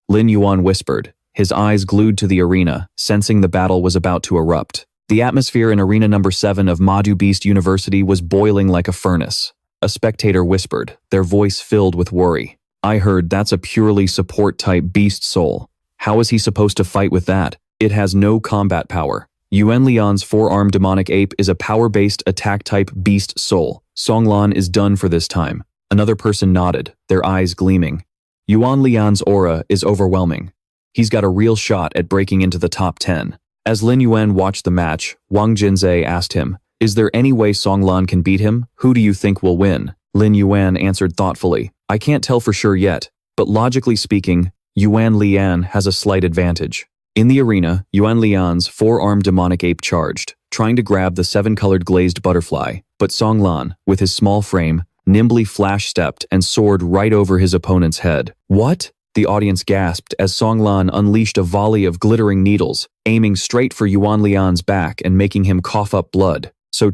Lin Yuan whispered, his eyes glued to the arena, sensing the battle was about to erupt. The atmosphere in arena number 7 of Madu Beast University was boiling like a furnace. A spectator whispered, their voice filled with worry. I heard that's a purely support-type beast soul. How is he supposed to fight with that? It has no combat power. Yuan Lian's 4-armed demonic ape is a power-based attack-type beast soul. Song Lan is done for this time. Another person nodded, their eyes gleaming. Yuan Lian's aura is overwhelming. He's got a real shot at breaking into the top 10. As Lin Yuan watched the match, Wang Jinze asked him, Is there any way Song Lan can beat him? Who do you think will win? Lin Yuan answered thoughtfully, I can't tell for sure yet, but logically speaking, Yuan Lian has a slight advantage. In the arena, Yuan Lian's four-armed demonic ape charged, trying to grab the seven-colored glazed butterfly, but Song Lan, with his small frame, nimbly flash-stepped and soared right over his opponent's head. What? The audience gasped as Song Lan unleashed a volley of glittering needles, aiming straight for Yuan Lian's back and making him cough up blood. So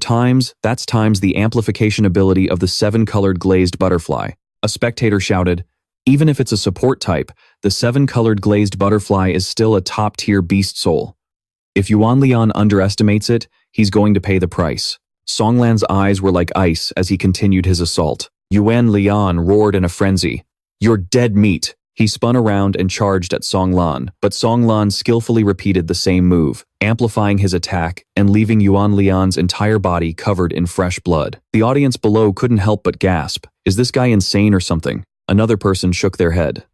that's times the amplification ability of the seven-colored glazed butterfly. A spectator shouted, "Even if it's a support type, the seven-colored glazed butterfly is still a top-tier beast soul. If Yuan Lian underestimates it, he's going to pay the price." Song Lan's eyes were like ice as he continued his assault. Yuan Lian roared in a frenzy. "You're dead meat!" He spun around and charged at Song Lan, but Song Lan skillfully repeated the same move, amplifying his attack and leaving Yuan Lian's entire body covered in fresh blood. The audience below couldn't help but gasp. Is this guy insane or something? Another person shook their head.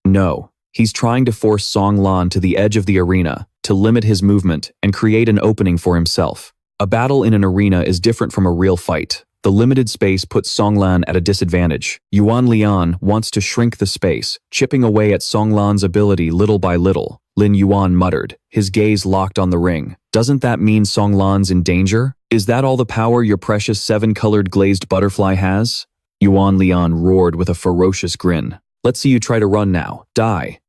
No, he's trying to force Song Lan to the edge of the arena, to limit his movement and create an opening for himself. A battle in an arena is different from a real fight. The limited space puts Song Lan at a disadvantage. Yuan Lian wants to shrink the space, chipping away at Song Lan's ability little by little. Lin Yuan muttered, his gaze locked on the ring. Doesn't that mean Song Lan's in danger? Is that all the power your precious seven-colored glazed butterfly has? Yuan Lian roared with a ferocious grin. Let's see you try to run now. Die.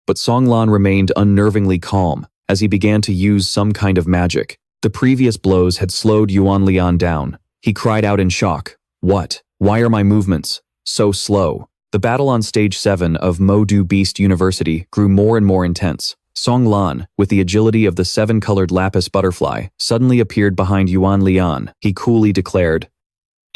But Song Lan remained unnervingly calm as he began to use some kind of magic. The previous blows had slowed Yuan Lian down. He cried out in shock. What? Why are my movements so slow? The battle on stage 7 of Madu Beast University grew more and more intense. Song Lan, with the agility of the seven-colored lapis butterfly, suddenly appeared behind Yuan Lian. He coolly declared,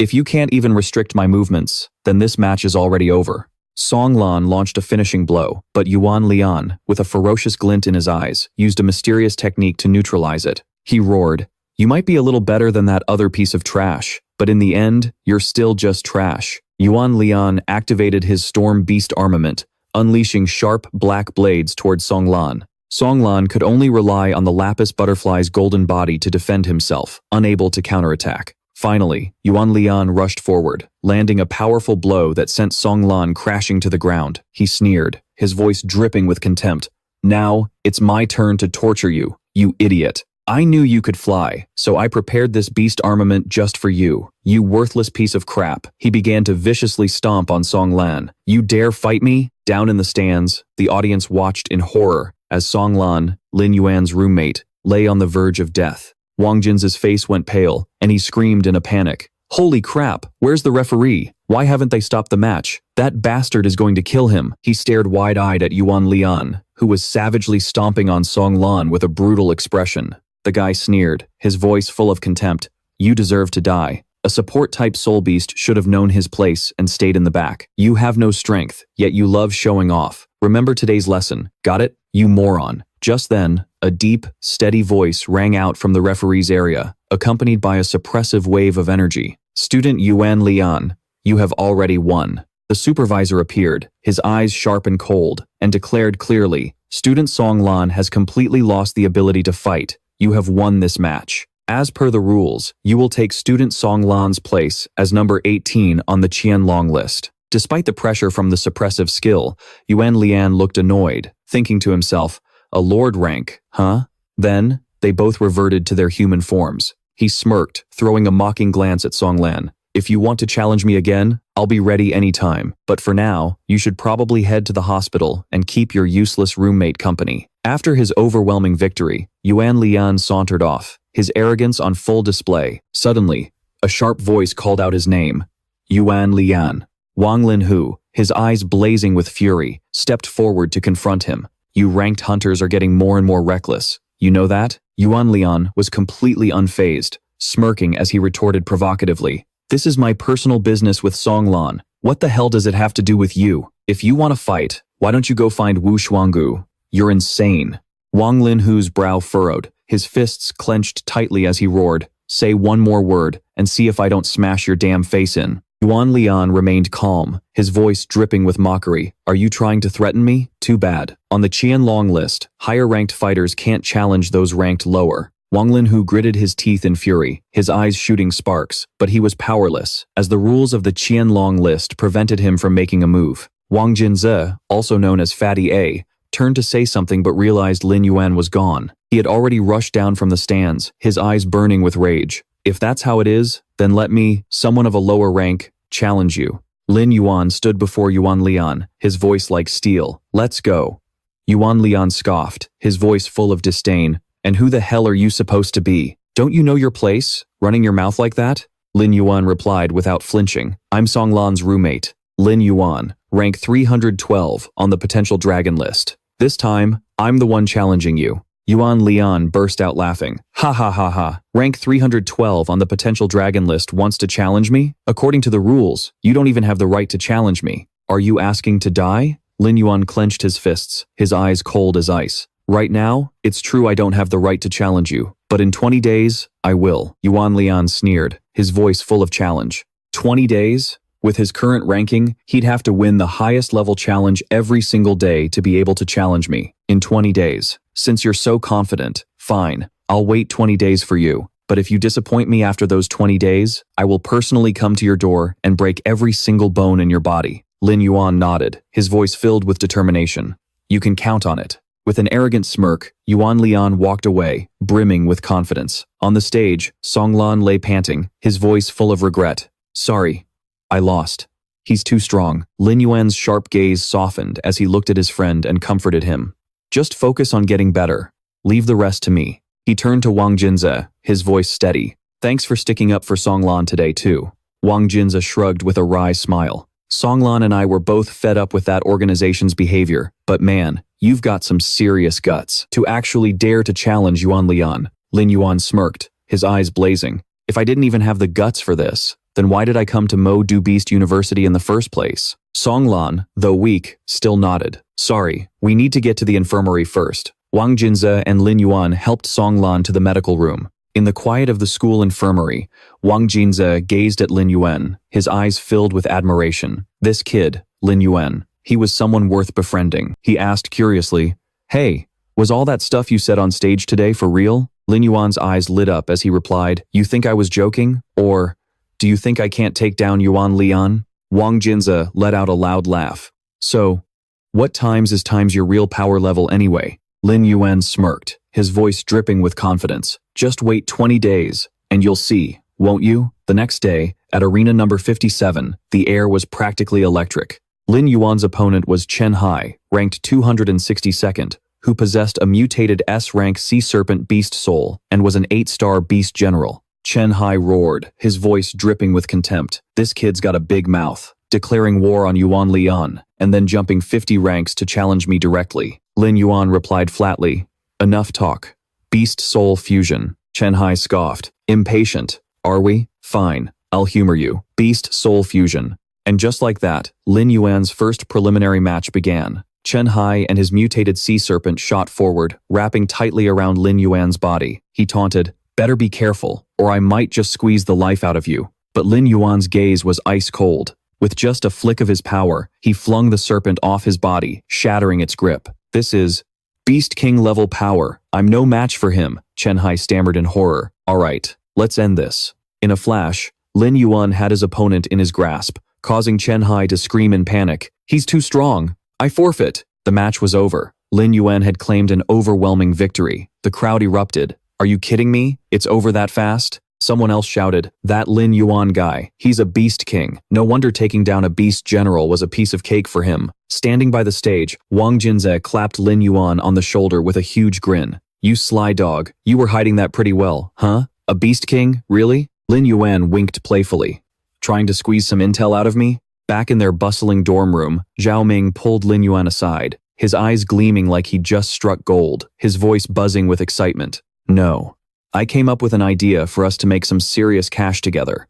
"If you can't even restrict my movements, then this match is already over." Song Lan launched a finishing blow, but Yuan Lian, with a ferocious glint in his eyes, used a mysterious technique to neutralize it. He roared, "You might be a little better than that other piece of trash, but in the end, you're still just trash." Yuan Lian activated his Storm Beast armament, unleashing sharp, black blades towards Song Lan. Song Lan could only rely on the lapis butterfly's golden body to defend himself, unable to counterattack. Finally, Yuan Lian rushed forward, landing a powerful blow that sent Song Lan crashing to the ground. He sneered, his voice dripping with contempt. "Now, it's my turn to torture you, you idiot. I knew you could fly, so I prepared this beast armament just for you, you worthless piece of crap." He began to viciously stomp on Song Lan. "You dare fight me?" Down in the stands, the audience watched in horror as Song Lan, Lin Yuan's roommate, lay on the verge of death. Wang Jin's face went pale, and he screamed in a panic. "Holy crap, where's the referee? Why haven't they stopped the match? That bastard is going to kill him." He stared wide-eyed at Yuan Lian, who was savagely stomping on Song Lan with a brutal expression. The guy sneered, his voice full of contempt. "You deserve to die. A support-type soul beast should have known his place and stayed in the back. You have no strength, yet you love showing off. Remember today's lesson. Got it? You moron." Just then, a deep, steady voice rang out from the referee's area, accompanied by a suppressive wave of energy. "Student Yuan Lian, you have already won." The supervisor appeared, his eyes sharp and cold, and declared clearly, "Student Song Lan has completely lost the ability to fight. You have won this match. As per the rules, you will take student Song Lan's place as number 18 on the Qianlong list." Despite the pressure from the suppressive skill, Yuan Lian looked annoyed, thinking to himself, "A lord rank, huh?" Then, they both reverted to their human forms. He smirked, throwing a mocking glance at Song Lan. "If you want to challenge me again, I'll be ready anytime. But for now, you should probably head to the hospital and keep your useless roommate company." After his overwhelming victory, Yuan Lian sauntered off, his arrogance on full display. Suddenly, a sharp voice called out his name. Yuan Lian. Wang Linhu, his eyes blazing with fury, stepped forward to confront him. "You ranked hunters are getting more and more reckless. You know that?" Yuan Lian was completely unfazed, smirking as he retorted provocatively. "This is my personal business with Song Lan. What the hell does it have to do with you? If you want to fight, why don't you go find Wu Shuanggu? You're insane." Wang Linhu's brow furrowed, his fists clenched tightly as he roared, "Say one more word, and see if I don't smash your damn face in." Yuan Lian remained calm, his voice dripping with mockery. "Are you trying to threaten me? Too bad. On the Qianlong list, higher-ranked fighters can't challenge those ranked lower. Wang Linhu gritted his teeth in fury, his eyes shooting sparks, but he was powerless, as the rules of the Qianlong list prevented him from making a move. Wang Jinze, also known as Fatty A, turned to say something but realized Lin Yuan was gone. He had already rushed down from the stands, his eyes burning with rage. If that's how it is, then let me, someone of a lower rank, challenge you. Lin Yuan stood before Yuan Lian, his voice like steel. Let's go. Yuan Lian scoffed, his voice full of disdain. And who the hell are you supposed to be? Don't you know your place, running your mouth like that? Lin Yuan replied without flinching. I'm Songlan's roommate. Lin Yuan, rank 312 on the potential dragon list. This time, I'm the one challenging you. Yuan Lian burst out laughing. Ha ha ha ha. Rank 312 on the potential dragon list wants to challenge me? According to the rules, you don't even have the right to challenge me. Are you asking to die? Lin Yuan clenched his fists, his eyes cold as ice. Right now, it's true I don't have the right to challenge you, but in 20 days, I will. Yuan Lian sneered, his voice full of challenge. 20 days? With his current ranking, he'd have to win the highest level challenge every single day to be able to challenge me. In 20 days. Since you're so confident, fine, I'll wait 20 days for you. But if you disappoint me after those 20 days, I will personally come to your door and break every single bone in your body. Lin Yuan nodded, his voice filled with determination. You can count on it. With an arrogant smirk, Yuan Lian walked away, brimming with confidence. On the stage, Songlan lay panting, his voice full of regret. Sorry, I lost. He's too strong. Lin Yuan's sharp gaze softened as he looked at his friend and comforted him. Just focus on getting better. Leave the rest to me. He turned to Wang Jinze, his voice steady. Thanks for sticking up for Songlan today too. Wang Jinze shrugged with a wry smile. Songlan and I were both fed up with that organization's behavior, but man, you've got some serious guts to actually dare to challenge Yuan Lian. Lin Yuan smirked, his eyes blazing. If I didn't even have the guts for this, then why did I come to Madu Beast University in the first place? Songlan, though weak, still nodded. Sorry, we need to get to the infirmary first. Wang Jinze and Lin Yuan helped Songlan to the medical room. In the quiet of the school infirmary, Wang Jinze gazed at Lin Yuan, his eyes filled with admiration. This kid, Lin Yuan, he was someone worth befriending. He asked curiously, Hey, was all that stuff you said on stage today for real? Lin Yuan's eyes lit up as he replied, You think I was joking? Or, do you think I can't take down Yuan Lian? Wang Jinze let out a loud laugh. So, what times your real power level anyway? Lin Yuan smirked, his voice dripping with confidence. Just wait 20 days, and you'll see, won't you? The next day, at arena number 57, the air was practically electric. Lin Yuan's opponent was Chen Hai, ranked 262nd, who possessed a mutated S-rank sea serpent beast soul and was an 8-star beast general. Chen Hai roared, his voice dripping with contempt. This kid's got a big mouth, declaring war on Yuan Lian, and then jumping 50 ranks to challenge me directly. Lin Yuan replied flatly, Enough talk. Beast soul fusion. Chen Hai scoffed. Impatient. Are we? Fine. I'll humor you. Beast soul fusion. And just like that, Lin Yuan's first preliminary match began. Chen Hai and his mutated sea serpent shot forward, wrapping tightly around Lin Yuan's body. He taunted, Better be careful, or I might just squeeze the life out of you. But Lin Yuan's gaze was ice cold. With just a flick of his power, he flung the serpent off his body, shattering its grip. This is Beast King level power. I'm no match for him, Chen Hai stammered in horror. All right, let's end this. In a flash, Lin Yuan had his opponent in his grasp, causing Chen Hai to scream in panic. He's too strong. I forfeit. The match was over. Lin Yuan had claimed an overwhelming victory. The crowd erupted. Are you kidding me? It's over that fast? Someone else shouted, That Lin Yuan guy, he's a beast king. No wonder taking down a beast general was a piece of cake for him. Standing by the stage, Wang Jinze clapped Lin Yuan on the shoulder with a huge grin. You sly dog, you were hiding that pretty well, huh? A beast king, really? Lin Yuan winked playfully. Trying to squeeze some intel out of me? Back in their bustling dorm room, Zhao Ming pulled Lin Yuan aside, his eyes gleaming like he'd just struck gold, his voice buzzing with excitement. No. I came up with an idea for us to make some serious cash together.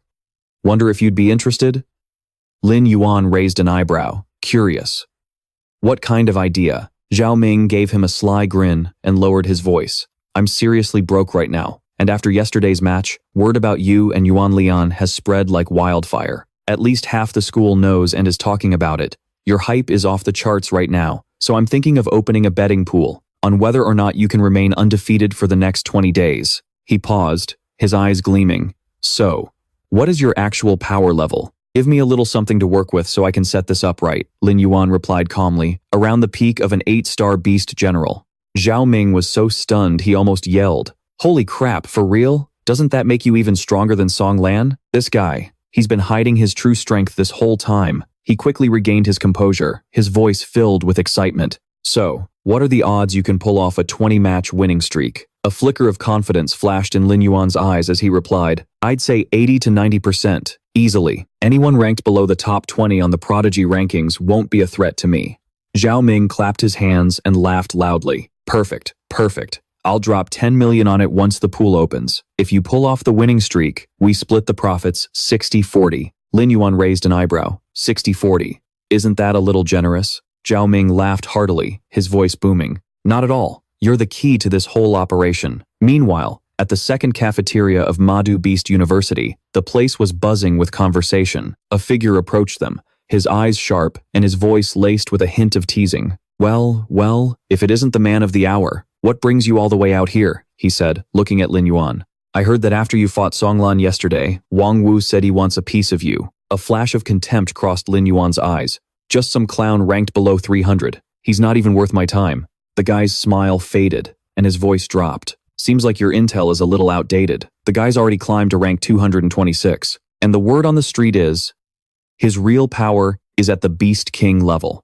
Wonder if you'd be interested? Lin Yuan raised an eyebrow, curious. What kind of idea? Zhao Ming gave him a sly grin and lowered his voice. I'm seriously broke right now, and after yesterday's match, word about you and Yuan Lian has spread like wildfire. At least half the school knows and is talking about it. Your hype is off the charts right now, so I'm thinking of opening a betting pool on whether or not you can remain undefeated for the next 20 days. He paused, his eyes gleaming. So, what is your actual power level? Give me a little something to work with so I can set this up right, Lin Yuan replied calmly, around the peak of an 8-star beast general. Zhao Ming was so stunned he almost yelled. Holy crap, for real? Doesn't that make you even stronger than Song Lan? This guy, he's been hiding his true strength this whole time. He quickly regained his composure, his voice filled with excitement. So, what are the odds you can pull off a 20-match winning streak? A flicker of confidence flashed in Lin Yuan's eyes as he replied, I'd say 80 to 90%, easily. Anyone ranked below the top 20 on the Prodigy rankings won't be a threat to me. Zhao Ming clapped his hands and laughed loudly. Perfect, perfect. I'll drop 10 million on it once the pool opens. If you pull off the winning streak, we split the profits 60-40. Lin Yuan raised an eyebrow. 60-40. Isn't that a little generous? Zhao Ming laughed heartily, his voice booming. Not at all. You're the key to this whole operation. Meanwhile, at the second cafeteria of Madu Beast University, the place was buzzing with conversation. A figure approached them, his eyes sharp and his voice laced with a hint of teasing. Well, if it isn't the man of the hour, what brings you all the way out here? He said, looking at Lin Yuan. I heard that after you fought Songlan yesterday, Wang Wu said he wants a piece of you. A flash of contempt crossed Lin Yuan's eyes. Just some clown ranked below 300. He's not even worth my time. The guy's smile faded, and his voice dropped. Seems like your intel is a little outdated. The guy's already climbed to rank 226. And the word on the street is, his real power is at the Beast King level.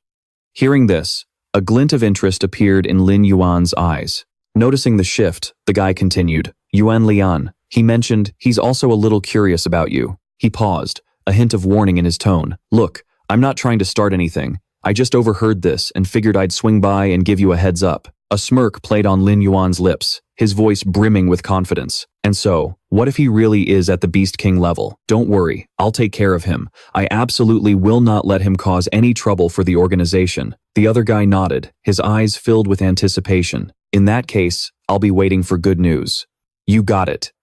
Hearing this, a glint of interest appeared in Lin Yuan's eyes. Noticing the shift, the guy continued, Yuan Lian, he mentioned he's also a little curious about you. He paused, a hint of warning in his tone. Look, I'm not trying to start anything. I just overheard this and figured I'd swing by and give you a heads up. A smirk played on Lin Yuan's lips, his voice brimming with confidence. And so, what if he really is at the Beast King level? Don't worry, I'll take care of him. I absolutely will not let him cause any trouble for the organization. The other guy nodded, his eyes filled with anticipation. In that case, I'll be waiting for good news. You got it.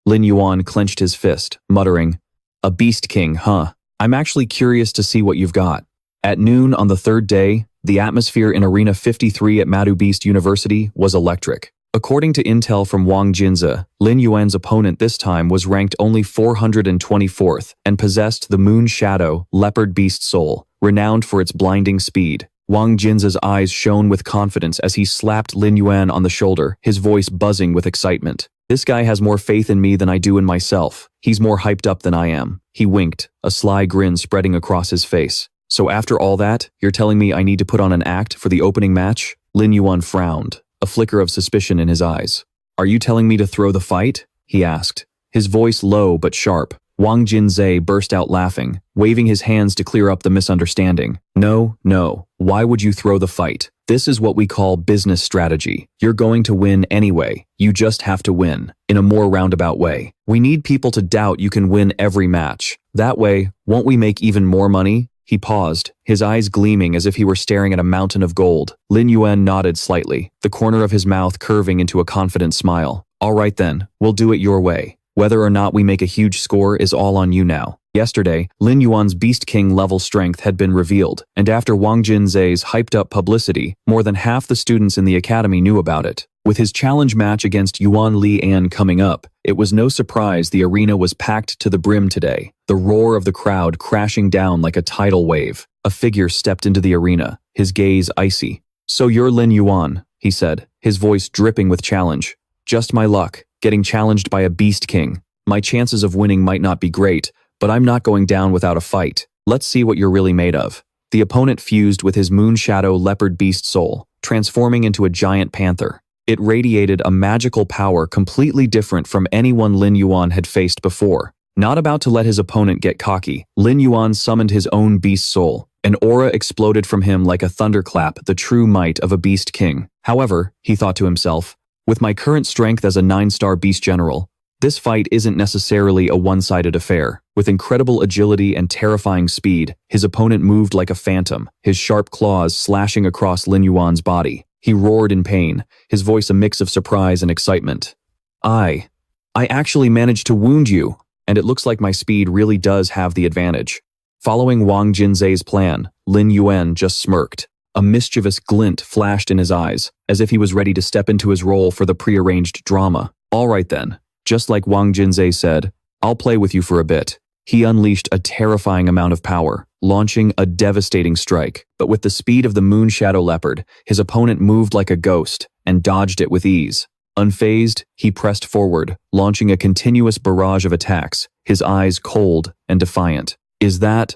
Lin Yuan clenched his fist, muttering, a Beast King, huh? I'm actually curious to see what you've got. At noon on the third day, the atmosphere in Arena 53 at Madu Beast University was electric. According to intel from Wang Jinze, Lin Yuan's opponent this time was ranked only 424th and possessed the Moon Shadow Leopard Beast Soul, renowned for its blinding speed. Wang Jinze's eyes shone with confidence as he slapped Lin Yuan on the shoulder, his voice buzzing with excitement. This guy has more faith in me than I do in myself. He's more hyped up than I am. He winked, a sly grin spreading across his face. So after all that, you're telling me I need to put on an act for the opening match? Lin Yuan frowned, a flicker of suspicion in his eyes. Are you telling me to throw the fight? He asked, his voice low but sharp. Wang Jinze burst out laughing, waving his hands to clear up the misunderstanding. No, why would you throw the fight? This is what we call business strategy. You're going to win anyway. You just have to win, in a more roundabout way. We need people to doubt you can win every match. That way, won't we make even more money? He paused, his eyes gleaming as if he were staring at a mountain of gold. Lin Yuan nodded slightly, the corner of his mouth curving into a confident smile. All right then, we'll do it your way. Whether or not we make a huge score is all on you now. Yesterday, Lin Yuan's Beast King level strength had been revealed, and after Wang Jinze's hyped-up publicity, more than half the students in the academy knew about it. With his challenge match against Yuan Lian coming up, it was no surprise the arena was packed to the brim today, the roar of the crowd crashing down like a tidal wave. A figure stepped into the arena, his gaze icy. So you're Lin Yuan, he said, his voice dripping with challenge. Just my luck, getting challenged by a Beast King. My chances of winning might not be great, but I'm not going down without a fight. Let's see what you're really made of. The opponent fused with his Moon Shadow Leopard Beast Soul, transforming into a giant panther. It radiated a magical power completely different from anyone Lin Yuan had faced before. Not about to let his opponent get cocky, Lin Yuan summoned his own beast soul. An aura exploded from him like a thunderclap, the true might of a beast king. However, he thought to himself, with my current strength as a 9-star beast general, this fight isn't necessarily a one-sided affair. With incredible agility and terrifying speed, his opponent moved like a phantom, his sharp claws slashing across Lin Yuan's body. He roared in pain, his voice a mix of surprise and excitement. I actually managed to wound you, and it looks like my speed really does have the advantage. Following Wang Jinze's plan, Lin Yuan just smirked. A mischievous glint flashed in his eyes, as if he was ready to step into his role for the prearranged drama. All right then, Just like Wang Jinzhe said, "I'll play with you for a bit." He unleashed a terrifying amount of power, launching a devastating strike. But with the speed of the moon shadow leopard, his opponent moved like a ghost and dodged it with ease. Unfazed, he pressed forward, launching a continuous barrage of attacks, his eyes cold and defiant. Is that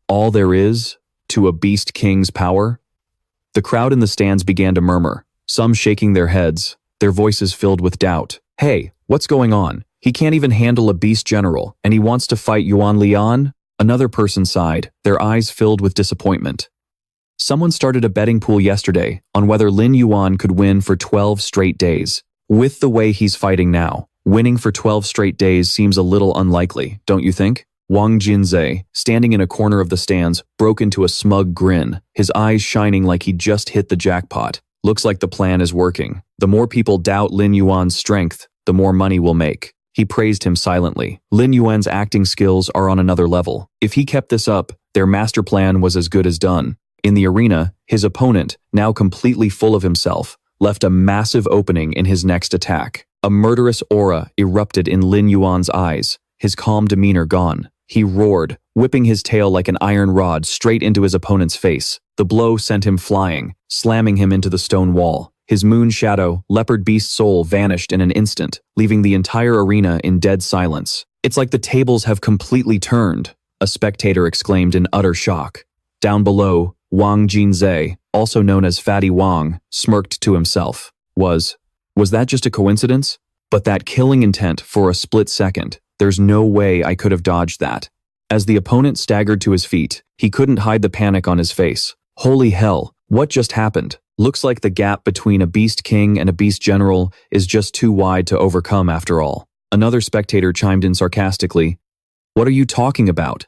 all there is to a Beast King's power? The crowd in the stands began to murmur, some shaking their heads, their voices filled with doubt. "Hey, what's going on? He can't even handle a beast general, and he wants to fight Yuan Lian?" Another person sighed, their eyes filled with disappointment. Someone started a betting pool yesterday on whether Lin Yuan could win for 12 straight days. With the way he's fighting now, winning for 12 straight days seems a little unlikely, don't you think? Wang Jinzhe, standing in a corner of the stands, broke into a smug grin, his eyes shining like he'd just hit the jackpot. Looks like the plan is working. The more people doubt Lin Yuan's strength, the more money we'll make. He praised him silently. Lin Yuan's acting skills are on another level. If he kept this up, their master plan was as good as done. In the arena, his opponent, now completely full of himself, left a massive opening in his next attack. A murderous aura erupted in Lin Yuan's eyes, his calm demeanor gone. He roared, whipping his tail like an iron rod straight into his opponent's face. The blow sent him flying, slamming him into the stone wall. His moon shadow, leopard beast soul vanished in an instant, leaving the entire arena in dead silence. "It's like the tables have completely turned," a spectator exclaimed in utter shock. Down below, Wang Jinzhe, also known as Fatty Wang, smirked to himself. Was that just a coincidence? But that killing intent for a split second, there's no way I could have dodged that. As the opponent staggered to his feet, he couldn't hide the panic on his face. Holy hell, what just happened? Looks like the gap between a beast king and a beast general is just too wide to overcome after all. Another spectator chimed in sarcastically. "What are you talking about?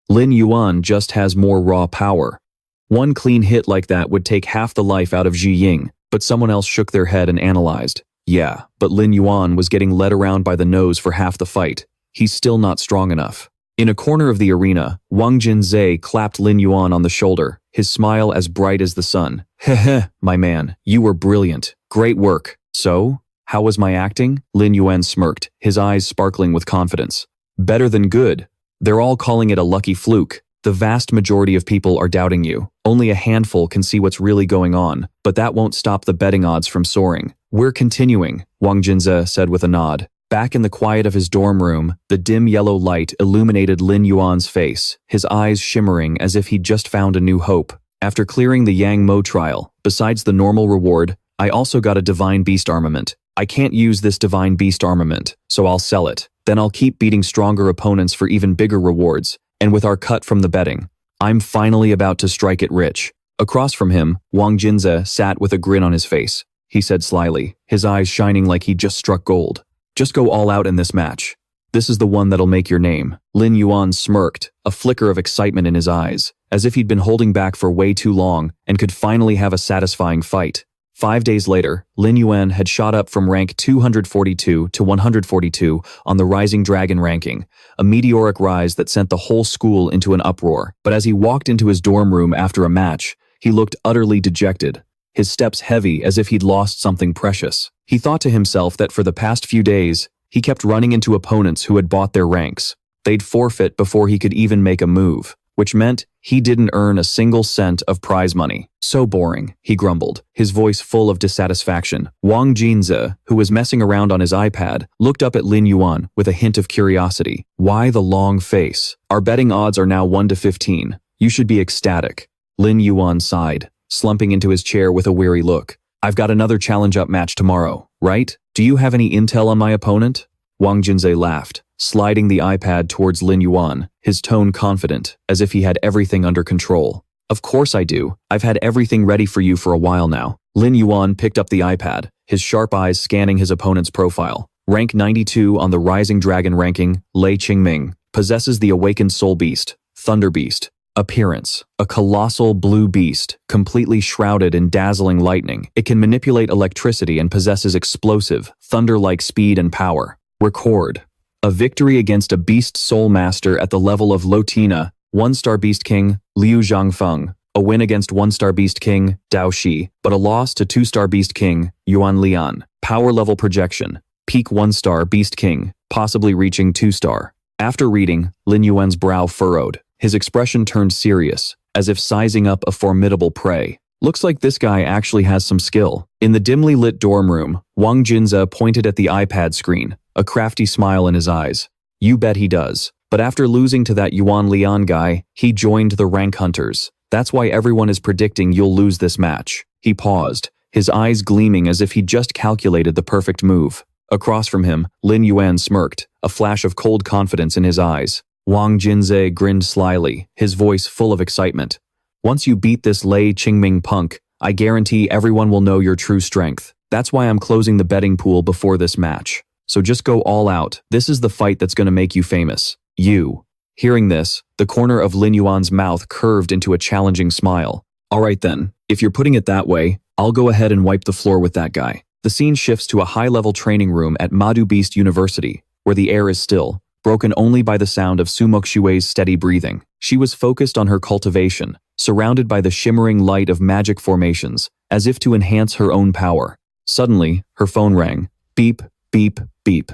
Lin Yuan just has more raw power. One clean hit like that would take half the life out of Ji Ying," but someone else shook their head and analyzed. "Yeah, but Lin Yuan was getting led around by the nose for half the fight. He's still not strong enough." In a corner of the arena, Wang Jinzhe clapped Lin Yuan on the shoulder, his smile as bright as the sun. "Heh, my man, you were brilliant. Great work. So, how was my acting?" Lin Yuan smirked, his eyes sparkling with confidence. "Better than good. They're all calling it a lucky fluke. The vast majority of people are doubting you. Only a handful can see what's really going on, but that won't stop the betting odds from soaring. We're continuing," Wang Jinzhe said with a nod. Back in the quiet of his dorm room, the dim yellow light illuminated Lin Yuan's face, his eyes shimmering as if he'd just found a new hope. "After clearing the Yang Mo trial, besides the normal reward, I also got a divine beast armament. I can't use this divine beast armament, so I'll sell it. Then I'll keep beating stronger opponents for even bigger rewards, and with our cut from the betting, I'm finally about to strike it rich." Across from him, Wang Jinzhe sat with a grin on his face. He said slyly, his eyes shining like he'd just struck gold. "Just go all out in this match. This is the one that'll make your name." Lin Yuan smirked, a flicker of excitement in his eyes, as if he'd been holding back for way too long and could finally have a satisfying fight. 5 days later, Lin Yuan had shot up from rank 242 to 142 on the Rising Dragon ranking, a meteoric rise that sent the whole school into an uproar. But as he walked into his dorm room after a match, he looked utterly dejected, his steps heavy as if he'd lost something precious. He thought to himself that for the past few days, he kept running into opponents who had bought their ranks. They'd forfeit before he could even make a move, which meant he didn't earn a single cent of prize money. "So boring," he grumbled, his voice full of dissatisfaction. Wang Jinzhe, who was messing around on his iPad, looked up at Lin Yuan with a hint of curiosity. "Why the long face? Our betting odds are now 1 to 15. You should be ecstatic." Lin Yuan sighed, slumping into his chair with a weary look. "I've got another challenge-up match tomorrow, right? Do you have any intel on my opponent?" Wang Jinzhe laughed, sliding the iPad towards Lin Yuan, his tone confident, as if he had everything under control. "Of course I do. I've had everything ready for you for a while now." Lin Yuan picked up the iPad, his sharp eyes scanning his opponent's profile. Rank 92 on the Rising Dragon ranking, Lie Ching possesses the awakened soul beast, Thunder Beast. Appearance: a colossal blue beast, completely shrouded in dazzling lightning. It can manipulate electricity and possesses explosive, thunder-like speed and power. Record: a victory against a beast soul master at the level of Lotina, 1-star beast king, Liu Zhangfeng. A win against 1-star beast king, Dao Shi, but a loss to 2-star beast king, Yuan Lian. Power level projection: Peak 1-star Beast King, possibly reaching 2-star. After reading, Lin Yuan's brow furrowed. His expression turned serious, as if sizing up a formidable prey. Looks like this guy actually has some skill. In the dimly lit dorm room, Wang Junze pointed at the iPad screen, a crafty smile in his eyes. You bet he does. But after losing to that Yuan Lian guy, he joined the rank hunters. That's why everyone is predicting you'll lose this match. He paused, his eyes gleaming as if he'd just calculated the perfect move. Across from him, Lin Yuan smirked, a flash of cold confidence in his eyes. Wang Junze grinned slyly, his voice full of excitement. Once you beat this Lie Ching punk, I guarantee everyone will know your true strength. That's why I'm closing the betting pool before this match. So just go all out. This is the fight that's going to make you famous. You. Hearing this, the corner of Lin Yuan's mouth curved into a challenging smile. Alright then, if you're putting it that way, I'll go ahead and wipe the floor with that guy. The scene shifts to a high-level training room at Madu Beast University, where the air is still, broken only by the sound of Su Mokshue's steady breathing. She was focused on her cultivation, surrounded by the shimmering light of magic formations, as if to enhance her own power. Suddenly, her phone rang. Beep, beep, beep.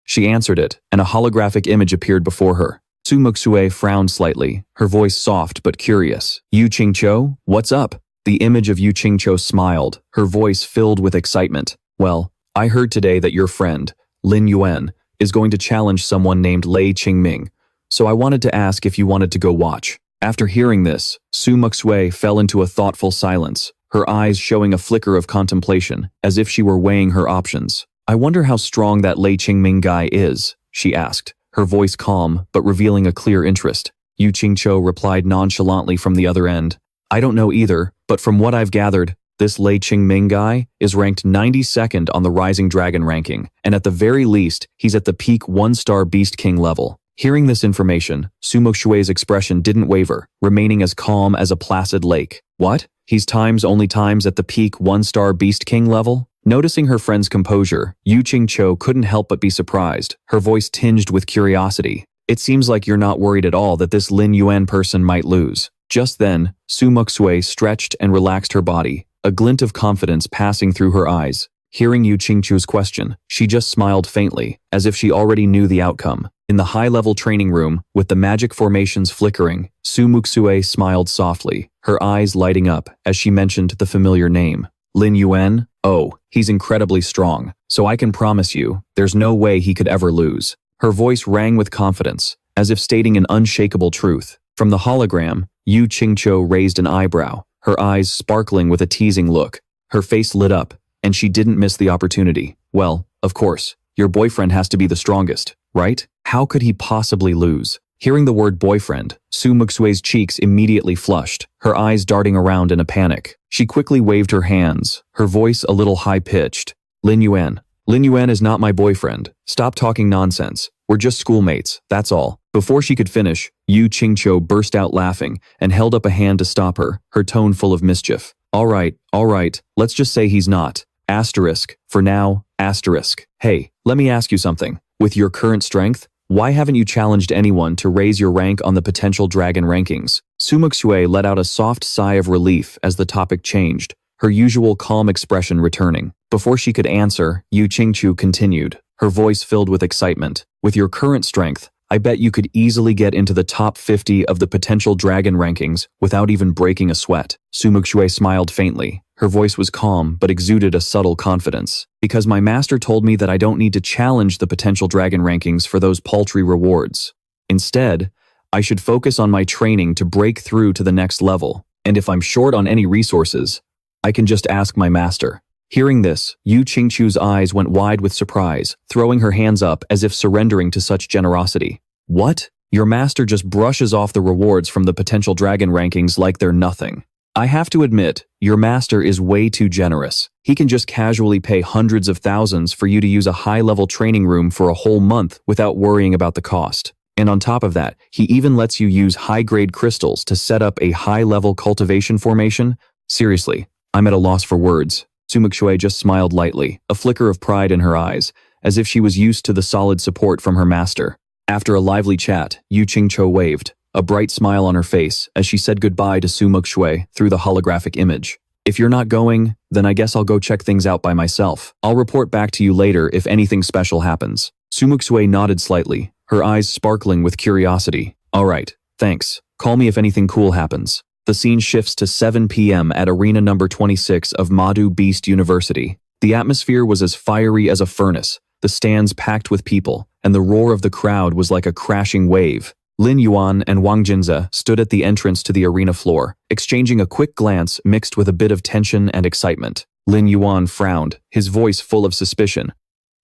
She answered it, and a holographic image appeared before her. Su Moksue frowned slightly, her voice soft but curious. Yu Qingqiu, what's up? The image of Yu Qingqiu smiled, her voice filled with excitement. Well, I heard today that your friend, Lin Yuan, is going to challenge someone named Lie Ching, so I wanted to ask if you wanted to go watch. After hearing this, Su Moksue fell into a thoughtful silence, her eyes showing a flicker of contemplation, as if she were weighing her options. I wonder how strong that Lie Ching guy is, she asked, her voice calm but revealing a clear interest. Yu Qingqiu replied nonchalantly from the other end. I don't know either, but from what I've gathered, this Lie Ching guy is ranked 92nd on the Rising Dragon ranking, and at the very least, he's at the peak 1-star Beast King level. Hearing this information, Su Mokshue's expression didn't waver, remaining as calm as a placid lake. What? He's only times at the peak 1-star Beast King level? Noticing her friend's composure, Yu Qingqiu couldn't help but be surprised, her voice tinged with curiosity. It seems like you're not worried at all that this Lin Yuan person might lose. Just then, Su Moksue stretched and relaxed her body, a glint of confidence passing through her eyes. Hearing Yu Qingqiu's question, she just smiled faintly, as if she already knew the outcome. In the high-level training room, with the magic formations flickering, Su Moksue smiled softly, her eyes lighting up as she mentioned the familiar name. Lin Yuan? Oh, he's incredibly strong, so I can promise you, there's no way he could ever lose. Her voice rang with confidence, as if stating an unshakable truth. From the hologram, Yu Qingqiu raised an eyebrow, her eyes sparkling with a teasing look. Her face lit up, and she didn't miss the opportunity. Well, of course, your boyfriend has to be the strongest, right? How could he possibly lose? Hearing the word boyfriend, Su Moksue's cheeks immediately flushed, her eyes darting around in a panic. She quickly waved her hands, her voice a little high-pitched. Lin Yuan is not my boyfriend. Stop talking nonsense. We're just schoolmates, that's all. Before she could finish, Yu Qingqiu burst out laughing and held up a hand to stop her, her tone full of mischief. All right, let's just say he's not. Asterisk, for now, asterisk. Hey, let me ask you something. With your current strength, why haven't you challenged anyone to raise your rank on the potential dragon rankings? Su Moksue let out a soft sigh of relief as the topic changed, her usual calm expression returning. Before she could answer, Yu Qingqiu continued, her voice filled with excitement. With your current strength, I bet you could easily get into the top 50 of the potential dragon rankings without even breaking a sweat. Su Moksue smiled faintly. Her voice was calm but exuded a subtle confidence. Because my master told me that I don't need to challenge the potential dragon rankings for those paltry rewards. Instead, I should focus on my training to break through to the next level. And if I'm short on any resources, I can just ask my master. Hearing this, Yu Qingqiu's eyes went wide with surprise, throwing her hands up as if surrendering to such generosity. What? Your master just brushes off the rewards from the potential dragon rankings like they're nothing. I have to admit, your master is way too generous. He can just casually pay hundreds of thousands for you to use a high-level training room for a whole month without worrying about the cost. And on top of that, he even lets you use high-grade crystals to set up a high-level cultivation formation. Seriously, I'm at a loss for words. Su Moksue just smiled lightly, a flicker of pride in her eyes, as if she was used to the solid support from her master. After a lively chat, Yu Qingqiu waved, a bright smile on her face as she said goodbye to Su Moksue through the holographic image. If you're not going, then I guess I'll go check things out by myself. I'll report back to you later if anything special happens. Sumuksue nodded slightly, her eyes sparkling with curiosity. All right, thanks. Call me if anything cool happens. The scene shifts to 7 p.m. at arena number 26 of Madu Beast University. The atmosphere was as fiery as a furnace, the stands packed with people, and the roar of the crowd was like a crashing wave. Lin Yuan and Wang Jinze stood at the entrance to the arena floor, exchanging a quick glance mixed with a bit of tension and excitement. Lin Yuan frowned, his voice full of suspicion.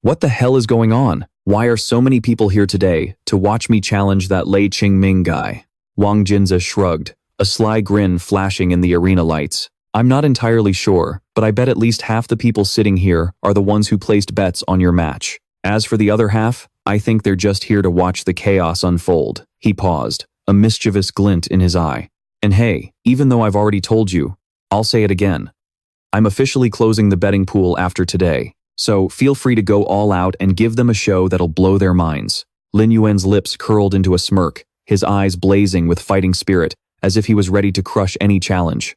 What the hell is going on? Why are so many people here today to watch me challenge that Lie Ching guy? Wang Jinze shrugged, a sly grin flashing in the arena lights. I'm not entirely sure, but I bet at least half the people sitting here are the ones who placed bets on your match. As for the other half, I think they're just here to watch the chaos unfold. He paused, a mischievous glint in his eye. And hey, even though I've already told you, I'll say it again. I'm officially closing the betting pool after today, so feel free to go all out and give them a show that'll blow their minds. Lin Yuan's lips curled into a smirk, his eyes blazing with fighting spirit, as if he was ready to crush any challenge.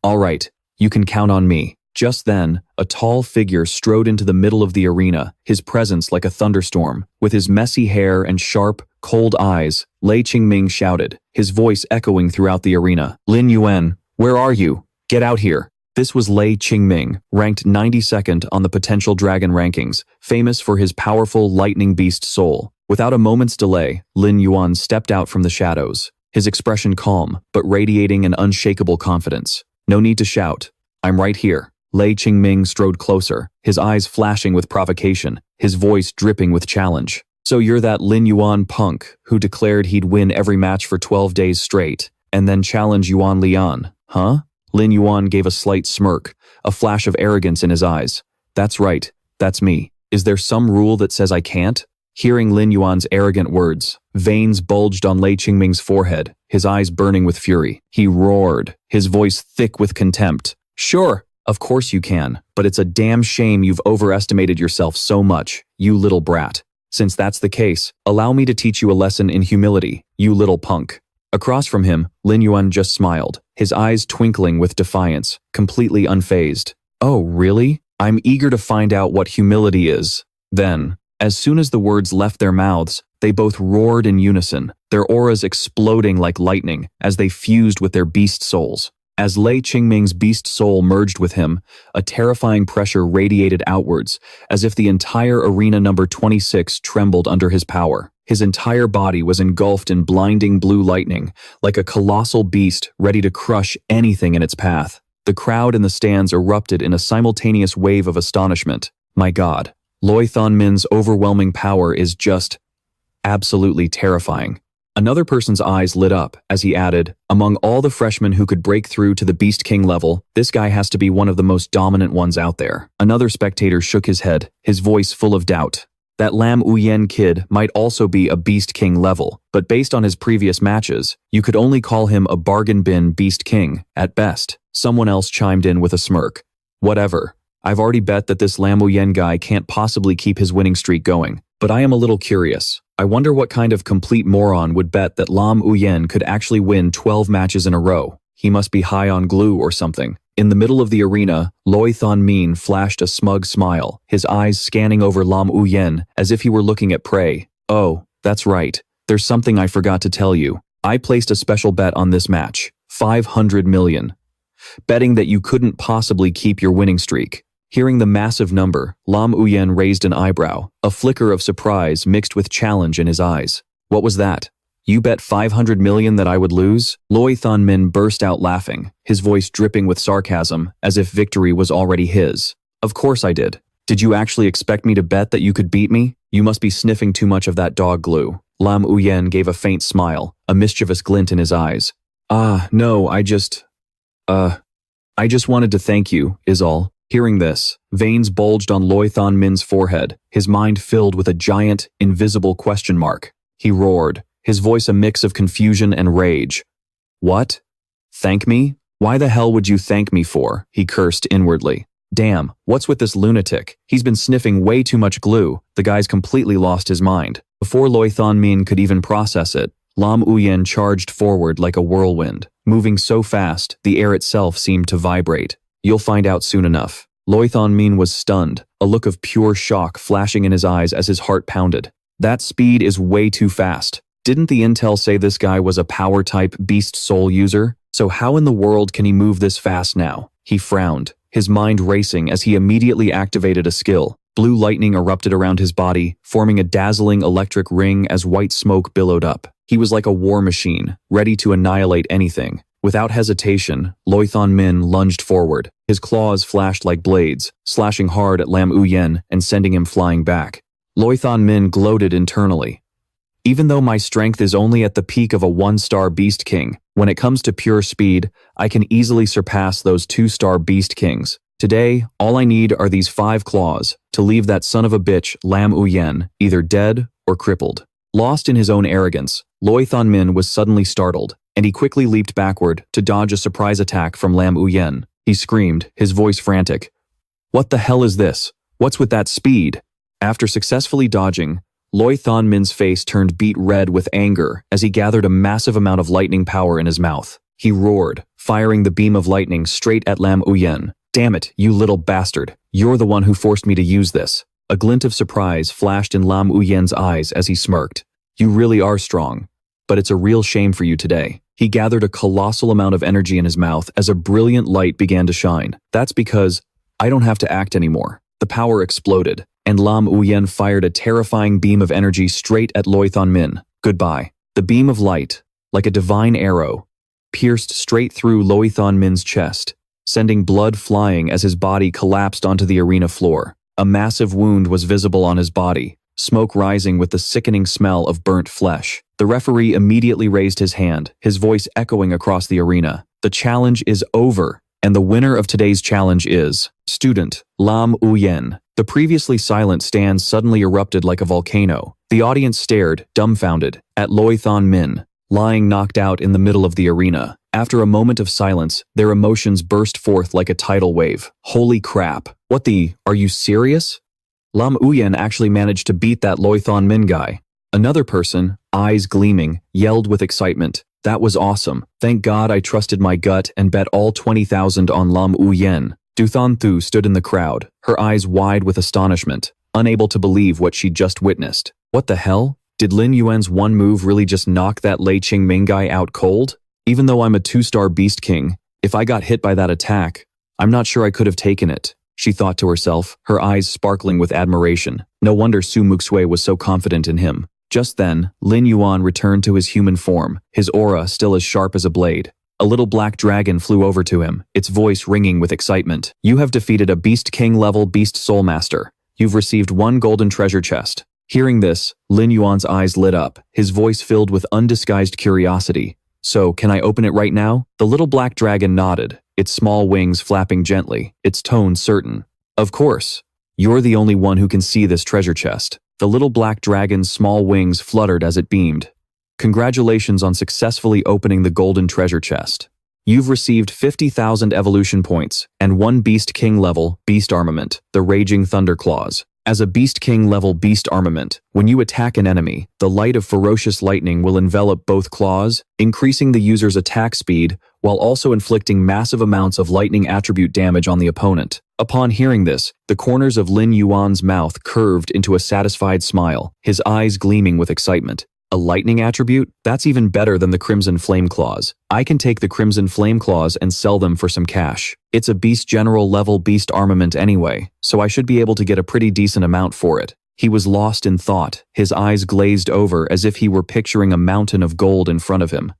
All right, you can count on me. Just then, a tall figure strode into the middle of the arena, his presence like a thunderstorm. With his messy hair and sharp, cold eyes, Lie Ching shouted, his voice echoing throughout the arena. Lin Yuan, where are you? Get out here. This was Lie Ching, ranked 92nd on the potential dragon rankings, famous for his powerful lightning beast soul. Without a moment's delay, Lin Yuan stepped out from the shadows, his expression calm, but radiating an unshakable confidence. No need to shout. I'm right here. Lie Ching strode closer, his eyes flashing with provocation, his voice dripping with challenge. So you're that Lin Yuan punk who declared he'd win every match for 12 days straight, and then challenge Yuan Lian, huh? Lin Yuan gave a slight smirk, a flash of arrogance in his eyes. That's right, that's me. Is there some rule that says I can't? Hearing Lin Yuan's arrogant words, veins bulged on Lie Ching forehead, his eyes burning with fury. He roared, his voice thick with contempt. Sure. Of course you can, but it's a damn shame you've overestimated yourself so much, you little brat. Since that's the case, allow me to teach you a lesson in humility, you little punk. Across from him, Lin Yuan just smiled, his eyes twinkling with defiance, completely unfazed. Oh, really? I'm eager to find out what humility is. Then, as soon as the words left their mouths, they both roared in unison, their auras exploding like lightning as they fused with their beast souls. As Lie Ching beast soul merged with him, a terrifying pressure radiated outwards, as if the entire arena number 26 trembled under his power. His entire body was engulfed in blinding blue lightning, like a colossal beast ready to crush anything in its path. The crowd in the stands erupted in a simultaneous wave of astonishment. My God, Loi Thonmin's overwhelming power is just absolutely terrifying. Another person's eyes lit up as he added, among all the freshmen who could break through to the Beast King level, this guy has to be one of the most dominant ones out there. Another spectator shook his head, his voice full of doubt. That Lam Uyen kid might also be a Beast King level, but based on his previous matches, you could only call him a bargain bin Beast King, at best. Someone else chimed in with a smirk. Whatever. I've already bet that this Lam Uyen guy can't possibly keep his winning streak going, but I am a little curious. I wonder what kind of complete moron would bet that Lam Uyen could actually win 12 matches in a row. He must be high on glue or something. In the middle of the arena, Loi Thonmin flashed a smug smile, his eyes scanning over Lam Uyen as if he were looking at prey. Oh, that's right. There's something I forgot to tell you. I placed a special bet on this match. 500 million. Betting that you couldn't possibly keep your winning streak. Hearing the massive number, Lam Uyen raised an eyebrow, a flicker of surprise mixed with challenge in his eyes. What was that? You bet 500 million that I would lose? Loi Thonmin burst out laughing, his voice dripping with sarcasm, as if victory was already his. Of course I did. Did you actually expect me to bet that you could beat me? You must be sniffing too much of that dog glue. Lam Uyen gave a faint smile, a mischievous glint in his eyes. No, I just wanted to thank you, is all. Hearing this, veins bulged on Loi Thonmin's forehead, his mind filled with a giant, invisible question mark. He roared, his voice a mix of confusion and rage. What? Thank me? Why the hell would you thank me for? He cursed inwardly. Damn, what's with this lunatic? He's been sniffing way too much glue. The guy's completely lost his mind. Before Loi Thonmin could even process it, Lam Uyen charged forward like a whirlwind. Moving so fast, the air itself seemed to vibrate. You'll find out soon enough. Loi Thon-min was stunned, a look of pure shock flashing in his eyes as his heart pounded. That speed is way too fast. Didn't the intel say this guy was a power-type beast soul user? So how in the world can he move this fast now? He frowned, his mind racing as he immediately activated a skill. Blue lightning erupted around his body, forming a dazzling electric ring as white smoke billowed up. He was like a war machine, ready to annihilate anything. Without hesitation, Loi Thon-min lunged forward. His claws flashed like blades, slashing hard at Lam Uyen and sending him flying back. Loi Thon-min gloated internally. Even though my strength is only at the peak of a 1-star Beast King, when it comes to pure speed, I can easily surpass those 2-star Beast Kings. Today, all I need are these 5 claws to leave that son of a bitch Lam Uyen either dead or crippled. Lost in his own arrogance, Loi Thon-min was suddenly startled, and he quickly leaped backward to dodge a surprise attack from Lam Uyen. He screamed, his voice frantic. "What the hell is this? What's with that speed?" After successfully dodging, Loi Thon-min's face turned beet red with anger as he gathered a massive amount of lightning power in his mouth. He roared, firing the beam of lightning straight at Lam Uyen. "Damn it, you little bastard. You're the one who forced me to use this." A glint of surprise flashed in Lam Uyen's eyes as he smirked. "You really are strong, but it's a real shame for you today." He gathered a colossal amount of energy in his mouth as a brilliant light began to shine. "That's because I don't have to act anymore." The power exploded, and Lam Uyen fired a terrifying beam of energy straight at Loi Thon-min. Goodbye. The beam of light, like a divine arrow, pierced straight through Loi Thon-min's chest, sending blood flying as his body collapsed onto the arena floor. A massive wound was visible on his body, smoke rising with the sickening smell of burnt flesh. The referee immediately raised his hand, his voice echoing across the arena. "The challenge is over, and the winner of today's challenge is student Lam Uyen." The previously silent stand suddenly erupted like a volcano. The audience stared, dumbfounded, at Loi Thon-min, lying knocked out in the middle of the arena. After a moment of silence, their emotions burst forth like a tidal wave. "Holy crap. Are you serious? Lam Uyen actually managed to beat that Loi Thon-min guy." Another person, eyes gleaming, yelled with excitement. "That was awesome. Thank God I trusted my gut and bet all 20,000 on Lam Uyen." Du Thon Thu stood in the crowd, her eyes wide with astonishment, unable to believe what she'd just witnessed. What the hell? Did Lin Yuan's one move really just knock that Lie Ching Ming guy out cold? Even though I'm a 2-star Beast King, if I got hit by that attack, I'm not sure I could have taken it, she thought to herself, her eyes sparkling with admiration. No wonder Su Muxue was so confident in him. Just then, Lin Yuan returned to his human form, his aura still as sharp as a blade. A little black dragon flew over to him, its voice ringing with excitement. "You have defeated a Beast King-level Beast Soul Master. You've received 1 golden treasure chest." Hearing this, Lin Yuan's eyes lit up, his voice filled with undisguised curiosity. "So, can I open it right now?" The little black dragon nodded, its small wings flapping gently, its tone certain. "Of course. You're the only one who can see this treasure chest." The little black dragon's small wings fluttered as it beamed. "Congratulations on successfully opening the golden treasure chest. You've received 50,000 evolution points and 1 Beast King level Beast Armament, the Raging Thunderclaws. As a Beast King level Beast Armament, when you attack an enemy, the light of ferocious lightning will envelop both claws, increasing the user's attack speed while also inflicting massive amounts of lightning attribute damage on the opponent." Upon hearing this, the corners of Lin Yuan's mouth curved into a satisfied smile, his eyes gleaming with excitement. "A lightning attribute? That's even better than the Crimson Flame Claws. I can take the Crimson Flame Claws and sell them for some cash. It's a Beast General level Beast Armament anyway, so I should be able to get a pretty decent amount for it." He was lost in thought, his eyes glazed over as if he were picturing a mountain of gold in front of him.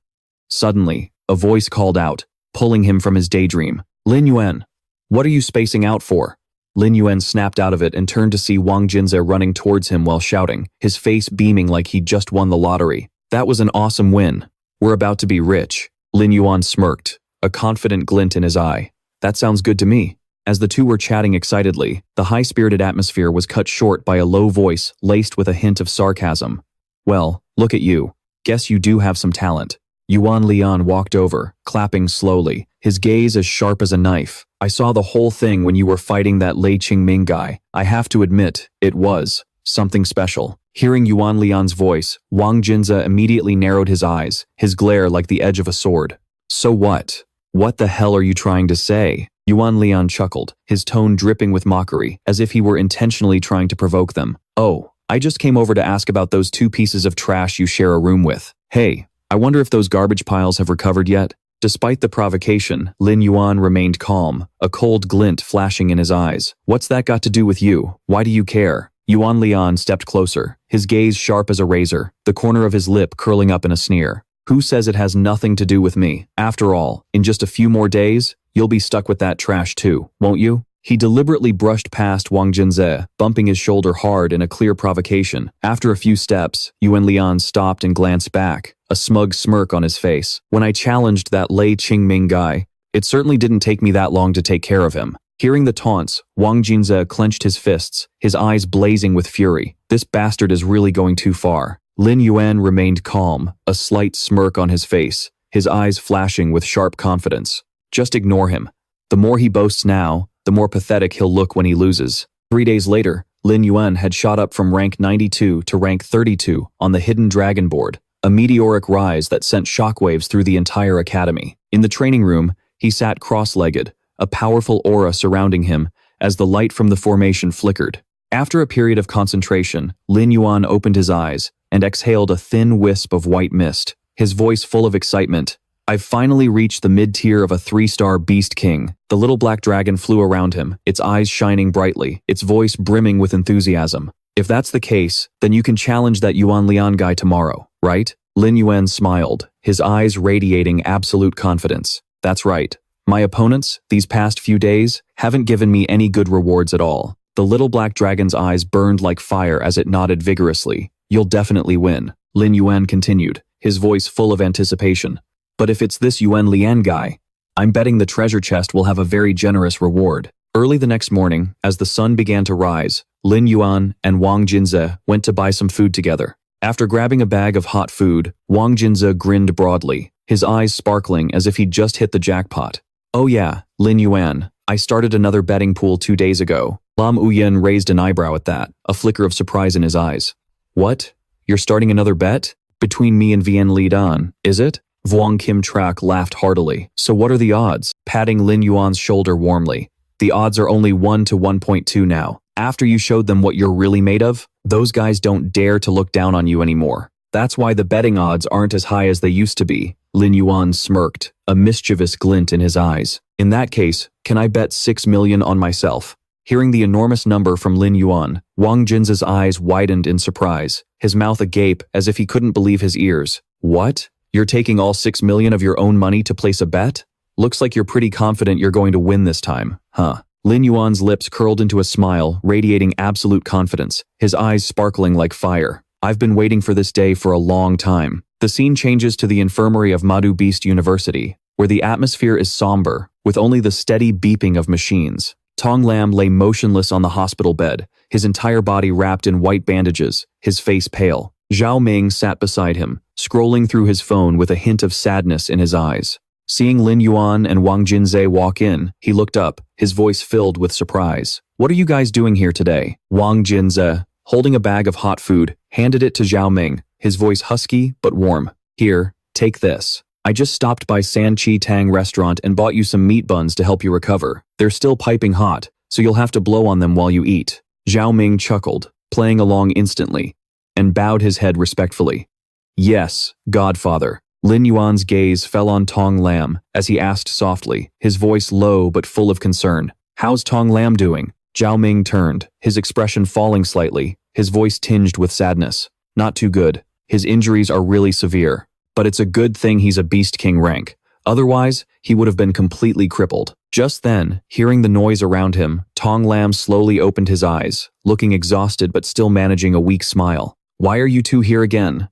Suddenly, a voice called out, pulling him from his daydream. "Lin Yuan, what are you spacing out for?" Lin Yuan snapped out of it and turned to see Wang Jinze running towards him while shouting, his face beaming like he'd just won the lottery. "That was an awesome win. We're about to be rich." Lin Yuan smirked, a confident glint in his eye. "That sounds good to me." As the two were chatting excitedly, the high-spirited atmosphere was cut short by a low voice laced with a hint of sarcasm. "Well, look at you. Guess you do have some talent." Yuan Lian walked over, clapping slowly, his gaze as sharp as a knife. "I saw the whole thing when you were fighting that Lie Ching Ming guy. I have to admit, it was something special." Hearing Yuan Lian's voice, Wang Jinze immediately narrowed his eyes, his glare like the edge of a sword. "So what? What the hell are you trying to say?" Yuan Lian chuckled, his tone dripping with mockery, as if he were intentionally trying to provoke them. Oh, I just came over to ask about those 2 pieces of trash you share a room with. Hey, I wonder if those garbage piles have recovered yet? Despite the provocation, Lin Yuan remained calm, a cold glint flashing in his eyes. What's that got to do with you? Why do you care? Yuan Lian stepped closer, his gaze sharp as a razor, the corner of his lip curling up in a sneer. Who says it has nothing to do with me? After all, in just a few more days, you'll be stuck with that trash too, won't you? He deliberately brushed past Wang Jinze, bumping his shoulder hard in a clear provocation. After a few steps, Yuan Lian stopped and glanced back, a smug smirk on his face. When I challenged that Lie Ching guy, it certainly didn't take me that long to take care of him. Hearing the taunts, Wang Jinze clenched his fists, his eyes blazing with fury. This bastard is really going too far. Lin Yuan remained calm, a slight smirk on his face, his eyes flashing with sharp confidence. Just ignore him. The more he boasts now, the more pathetic he'll look when he loses. 3 days later, Lin Yuan had shot up from rank 92 to rank 32 on the Hidden Dragon board, a meteoric rise that sent shockwaves through the entire academy. In the training room, he sat cross-legged, a powerful aura surrounding him as the light from the formation flickered. After a period of concentration, Lin Yuan opened his eyes and exhaled a thin wisp of white mist, his voice full of excitement. I've finally reached the mid-tier of a 3-star Beast King. The little black dragon flew around him, its eyes shining brightly, its voice brimming with enthusiasm. If that's the case, then you can challenge that Yuan Lian guy tomorrow, right? Lin Yuan smiled, his eyes radiating absolute confidence. That's right. My opponents, these past few days, haven't given me any good rewards at all. The little black dragon's eyes burned like fire as it nodded vigorously. You'll definitely win. Lin Yuan continued, his voice full of anticipation. But if it's this Yuan Lian guy, I'm betting the treasure chest will have a very generous reward. Early the next morning, as the sun began to rise, Lin Yuan and Wang Jinze went to buy some food together. After grabbing a bag of hot food, Wang Jinze grinned broadly, his eyes sparkling as if he'd just hit the jackpot. Oh yeah, Lin Yuan, I started another betting pool 2 days ago. Lam Uyen raised an eyebrow at that, a flicker of surprise in his eyes. What? You're starting another bet? Between me and Vian Li Dan, is it? Vuong Kim Trak laughed heartily. So what are the odds? Patting Lin Yuan's shoulder warmly. The odds are only 1 to 1.2 now. After you showed them what you're really made of, those guys don't dare to look down on you anymore. That's why the betting odds aren't as high as they used to be. Lin Yuan smirked, a mischievous glint in his eyes. In that case, can I bet 6 million on myself? Hearing the enormous number from Lin Yuan, Wang Jinze's eyes widened in surprise, his mouth agape as if he couldn't believe his ears. What? You're taking all 6 million of your own money to place a bet? Looks like you're pretty confident you're going to win this time, huh? Lin Yuan's lips curled into a smile, radiating absolute confidence, his eyes sparkling like fire. I've been waiting for this day for a long time. The scene changes to the infirmary of Madu Beast University, where the atmosphere is somber, with only the steady beeping of machines. Tong Lam lay motionless on the hospital bed, his entire body wrapped in white bandages, his face pale. Zhao Ming sat beside him, scrolling through his phone with a hint of sadness in his eyes. Seeing Lin Yuan and Wang Jinze walk in, he looked up, his voice filled with surprise. What are you guys doing here today? Wang Jinze, holding a bag of hot food, handed it to Zhao Ming, his voice husky but warm. Here, take this. I just stopped by San Chi Tang restaurant and bought you some meat buns to help you recover. They're still piping hot, so you'll have to blow on them while you eat. Zhao Ming chuckled, playing along instantly, and bowed his head respectfully. Yes, Godfather. Lin Yuan's gaze fell on Tong Lam as he asked softly, his voice low but full of concern. How's Tong Lam doing? Zhao Ming turned, his expression falling slightly, his voice tinged with sadness. Not too good. His injuries are really severe. But it's a good thing he's a Beast King rank. Otherwise, he would have been completely crippled. Just then, hearing the noise around him, Tong Lam slowly opened his eyes, looking exhausted but still managing a weak smile. Why are you two here again?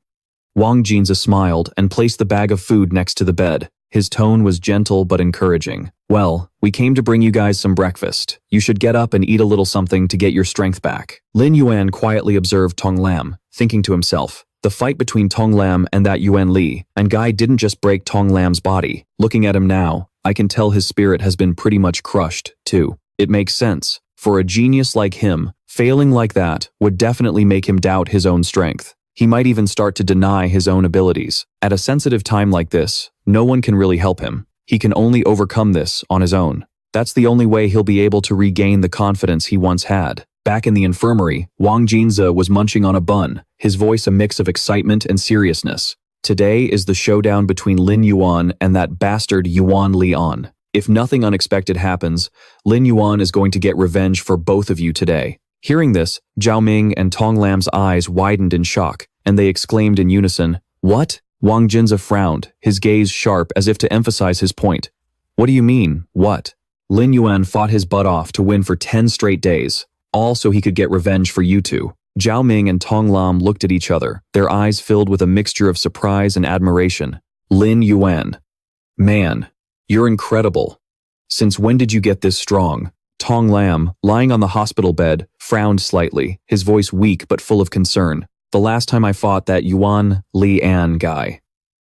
Wang Jinze smiled and placed the bag of food next to the bed. His tone was gentle but encouraging. Well, we came to bring you guys some breakfast. You should get up and eat a little something to get your strength back. Lin Yuan quietly observed Tong Lam, thinking to himself, the fight between Tong Lam and that Yuan Li and guy didn't just break Tong Lam's body. Looking at him now, I can tell his spirit has been pretty much crushed, too. It makes sense. For a genius like him, failing like that would definitely make him doubt his own strength. He might even start to deny his own abilities. At a sensitive time like this, no one can really help him. He can only overcome this on his own. That's the only way he'll be able to regain the confidence he once had. Back in the infirmary, Wang Jinze was munching on a bun, his voice a mix of excitement and seriousness. Today is the showdown between Lin Yuan and that bastard Yuan Lian. If nothing unexpected happens, Lin Yuan is going to get revenge for both of you today. Hearing this, Zhao Ming and Tong Lam's eyes widened in shock, and they exclaimed in unison, "What?" Wang Jinze frowned, his gaze sharp as if to emphasize his point. "What do you mean, what?" Lin Yuan fought his butt off to win for 10 straight days, all so he could get revenge for you two. Zhao Ming and Tong Lam looked at each other, their eyes filled with a mixture of surprise and admiration. Lin Yuan. Man, you're incredible. Since when did you get this strong? Tong Lam, lying on the hospital bed, frowned slightly, his voice weak but full of concern. The last time I fought that Yuan Lian guy.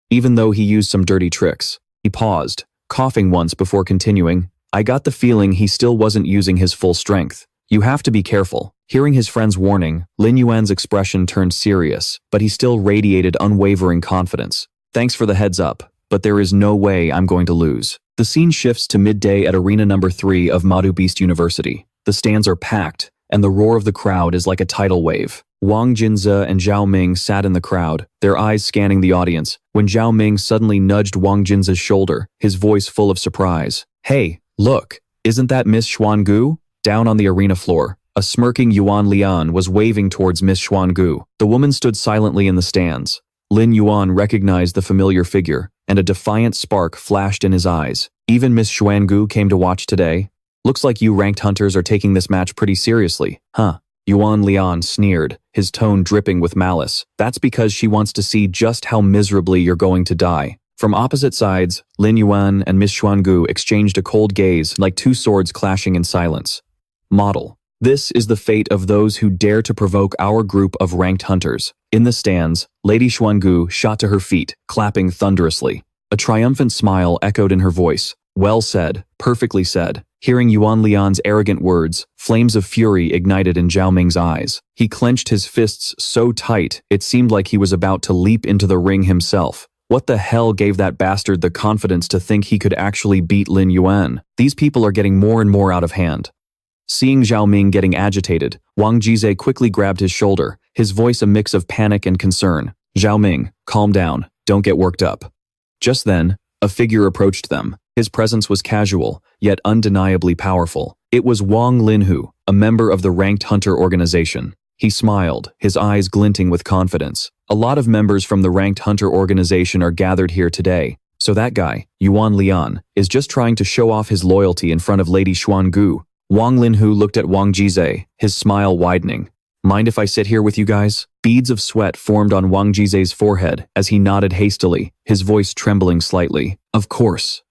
Even though he used some dirty tricks. He paused, coughing once before continuing. I got the feeling he still wasn't using his full strength. You have to be careful. Hearing his friend's warning, Lin Yuan's expression turned serious, but he still radiated unwavering confidence. Thanks for the heads up, but there is no way I'm going to lose. The scene shifts to midday at arena number 3 of Madu Beast University. The stands are packed, and the roar of the crowd is like a tidal wave. Wang Jinze and Zhao Ming sat in the crowd, their eyes scanning the audience, when Zhao Ming suddenly nudged Wang Jinze's shoulder, his voice full of surprise. Hey, look, isn't that Miss Xuangu? Down on the arena floor, a smirking Yuan Lian was waving towards Miss Xuangu. The woman stood silently in the stands. Lin Yuan recognized the familiar figure, and a defiant spark flashed in his eyes. Even Miss Xuangu came to watch today. Looks like you ranked hunters are taking this match pretty seriously, huh? Yuan Lian sneered, his tone dripping with malice. That's because she wants to see just how miserably you're going to die. From opposite sides, Lin Yuan and Miss Xuangu exchanged a cold gaze like two swords clashing in silence. Model. This is the fate of those who dare to provoke our group of ranked hunters. In the stands, Lady Xuangu shot to her feet, clapping thunderously. A triumphant smile echoed in her voice. Well said, perfectly said. Hearing Yuan Lian's arrogant words, flames of fury ignited in Zhao Ming's eyes. He clenched his fists so tight, it seemed like he was about to leap into the ring himself. What the hell gave that bastard the confidence to think he could actually beat Lin Yuan? These people are getting more and more out of hand. Seeing Zhao Ming getting agitated, Wang Jize quickly grabbed his shoulder, his voice a mix of panic and concern. Zhao Ming, calm down, don't get worked up. Just then, a figure approached them. His presence was casual, yet undeniably powerful. It was Wang Linhu, a member of the Ranked Hunter organization. He smiled, his eyes glinting with confidence. A lot of members from the Ranked Hunter organization are gathered here today, so that guy, Yuan Lian, is just trying to show off his loyalty in front of Lady Xuangu. Wang Linhu looked at Wang Jize, his smile widening. Mind if I sit here with you guys? Beads of sweat formed on Wang Jize's forehead as he nodded hastily, his voice trembling slightly. Of course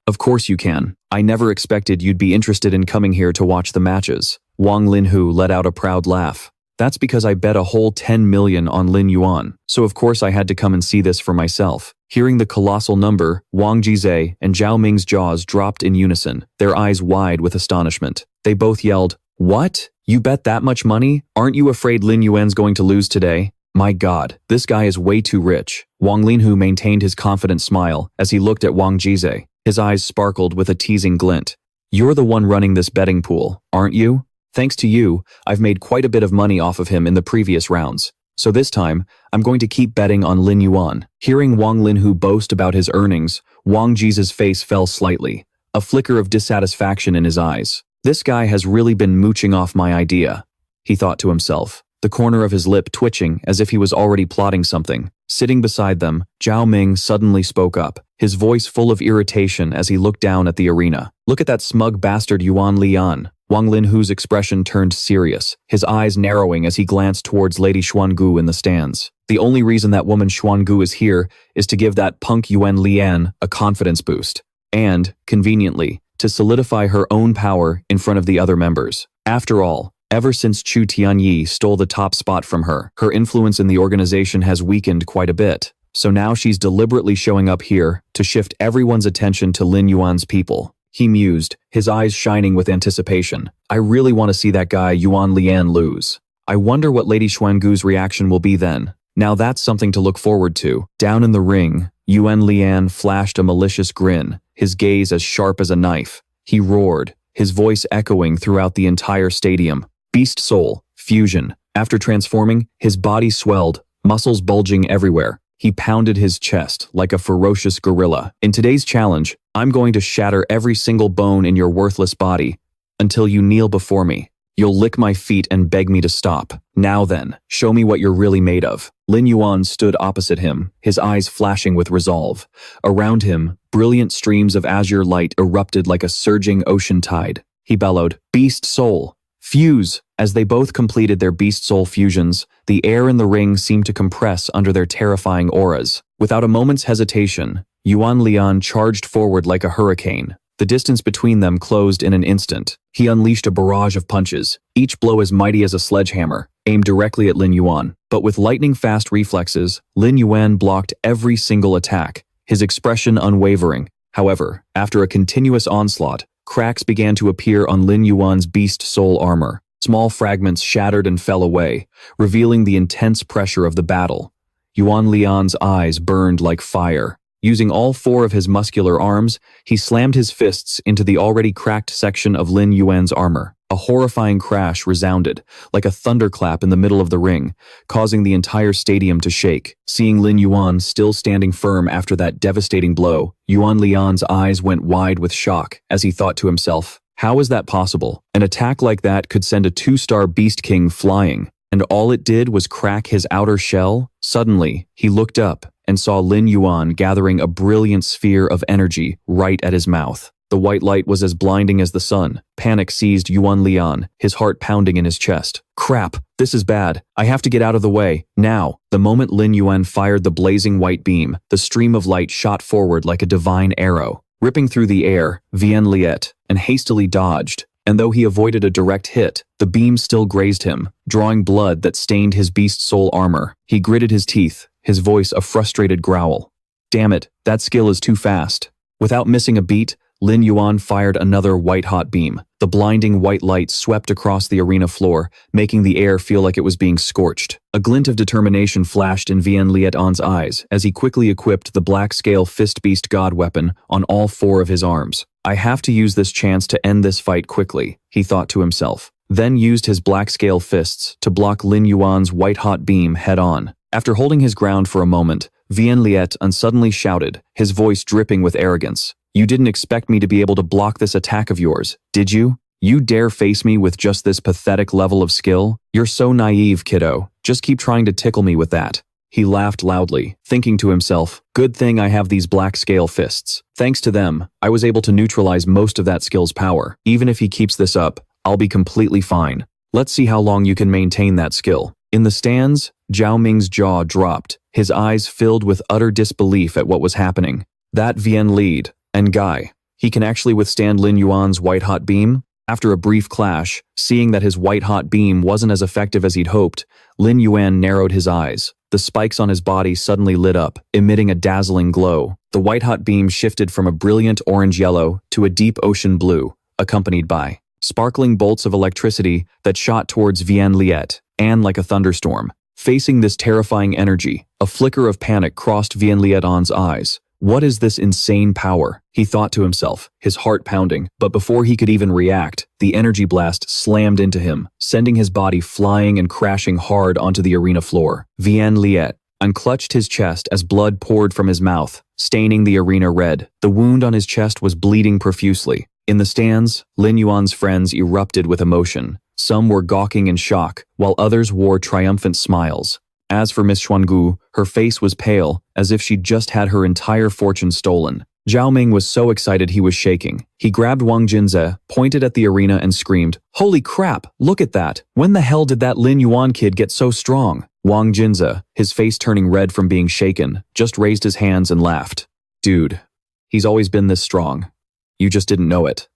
you can. I never expected you'd be interested in coming here to watch the matches. Wang Linhu let out a proud laugh. That's because I bet a whole 10 million on Lin Yuan, so of course I had to come and see this for myself. Hearing the colossal number, Wang Jize and Zhao Ming's jaws dropped in unison, their eyes wide with astonishment. They both yelled, "What? You bet that much money? Aren't you afraid Lin Yuan's going to lose today? My god, this guy is way too rich." Wang Linhu maintained his confident smile as he looked at Wang Jize. His eyes sparkled with a teasing glint. "You're the one running this betting pool, aren't you? Thanks to you, I've made quite a bit of money off of him in the previous rounds. So this time, I'm going to keep betting on Lin Yuan." Hearing Wang Linhu boast about his earnings, Wang Jize's face fell slightly, a flicker of dissatisfaction in his eyes. This guy has really been mooching off my idea, he thought to himself, the corner of his lip twitching as if he was already plotting something. Sitting beside them, Zhao Ming suddenly spoke up, his voice full of irritation as he looked down at the arena. "Look at that smug bastard Yuan Lian." Wang Linhu's expression turned serious, his eyes narrowing as he glanced towards Lady Xuangu in the stands. The only reason that woman Xuangu is here is to give that punk Yuan Lian a confidence boost. And, conveniently, to solidify her own power in front of the other members. After all, ever since Chu Tianyi stole the top spot from her, her influence in the organization has weakened quite a bit. So now she's deliberately showing up here to shift everyone's attention to Lin Yuan's people. He mused, his eyes shining with anticipation. I really want to see that guy Yuan Lian lose. I wonder what Lady Xuangu's reaction will be then. Now that's something to look forward to. Down in the ring, Yuan Lian flashed a malicious grin, his gaze as sharp as a knife. He roared, his voice echoing throughout the entire stadium. Beast Soul, Fusion. After transforming, his body swelled, muscles bulging everywhere. He pounded his chest like a ferocious gorilla. In today's challenge, I'm going to shatter every single bone in your worthless body until you kneel before me. You'll lick my feet and beg me to stop. Now then, show me what you're really made of. Lin Yuan stood opposite him, his eyes flashing with resolve. Around him, brilliant streams of azure light erupted like a surging ocean tide. He bellowed, "Beast Soul, fuse!" As they both completed their Beast Soul fusions, the air in the ring seemed to compress under their terrifying auras. Without a moment's hesitation, Yuan Lian charged forward like a hurricane. The distance between them closed in an instant. He unleashed a barrage of punches, each blow as mighty as a sledgehammer, aimed directly at Lin Yuan. But with lightning-fast reflexes, Lin Yuan blocked every single attack, his expression unwavering. However, after a continuous onslaught, cracks began to appear on Lin Yuan's Beast Soul armor. Small fragments shattered and fell away, revealing the intense pressure of the battle. Yuan Lian's eyes burned like fire. Using all four of his muscular arms, he slammed his fists into the already cracked section of Lin Yuan's armor. A horrifying crash resounded, like a thunderclap in the middle of the ring, causing the entire stadium to shake. Seeing Lin Yuan still standing firm after that devastating blow, Yuan Lian's eyes went wide with shock as he thought to himself, how is that possible? An attack like that could send a 2-star Beast King flying, and all it did was crack his outer shell? Suddenly, he looked up and saw Lin Yuan gathering a brilliant sphere of energy right at his mouth. The white light was as blinding as the sun. Panic seized Yuan Lian, his heart pounding in his chest. Crap, this is bad. I have to get out of the way, now. The moment Lin Yuan fired the blazing white beam, the stream of light shot forward like a divine arrow. Ripping through the air, Vian Liet and hastily dodged, and though he avoided a direct hit, the beam still grazed him, drawing blood that stained his Beast Soul armor. He gritted his teeth, his voice a frustrated growl. Damn it, that skill is too fast. Without missing a beat, Lin Yuan fired another white-hot beam. The blinding white light swept across the arena floor, making the air feel like it was being scorched. A glint of determination flashed in Vian Lieton's eyes as he quickly equipped the black-scale Fist Beast God weapon on all four of his arms. I have to use this chance to end this fight quickly, he thought to himself, then used his black-scale fists to block Lin Yuan's white-hot beam head-on. After holding his ground for a moment, Vian Liet suddenly shouted, his voice dripping with arrogance. You didn't expect me to be able to block this attack of yours, did you? You dare face me with just this pathetic level of skill? You're so naive, kiddo. Just keep trying to tickle me with that. He laughed loudly, thinking to himself, good thing I have these black scale fists. Thanks to them, I was able to neutralize most of that skill's power. Even if he keeps this up, I'll be completely fine. Let's see how long you can maintain that skill. In the stands, Zhao Ming's jaw dropped, his eyes filled with utter disbelief at what was happening. That Vian lead. And Guy, he can actually withstand Lin Yuan's white-hot beam? After a brief clash, seeing that his white-hot beam wasn't as effective as he'd hoped, Lin Yuan narrowed his eyes. The spikes on his body suddenly lit up, emitting a dazzling glow. The white-hot beam shifted from a brilliant orange-yellow to a deep ocean blue, accompanied by sparkling bolts of electricity that shot towards Vian Liet, and like a thunderstorm. Facing this terrifying energy, a flicker of panic crossed Vian Lieton's eyes. What is this insane power? He thought to himself, his heart pounding, but before he could even react, the energy blast slammed into him, sending his body flying and crashing hard onto the arena floor. Vian Liet unclutched his chest as blood poured from his mouth, staining the arena red. The wound on his chest was bleeding profusely. In the stands, Lin Yuan's friends erupted with emotion. Some were gawking in shock, while others wore triumphant smiles. As for Miss Xuangu, her face was pale, as if she'd just had her entire fortune stolen. Zhao Ming was so excited he was shaking. He grabbed Wang Jinze, pointed at the arena and screamed, "Holy crap, look at that! When the hell did that Lin Yuan kid get so strong?" Wang Jinze, his face turning red from being shaken, just raised his hands and laughed. Dude, he's always been this strong. You just didn't know it.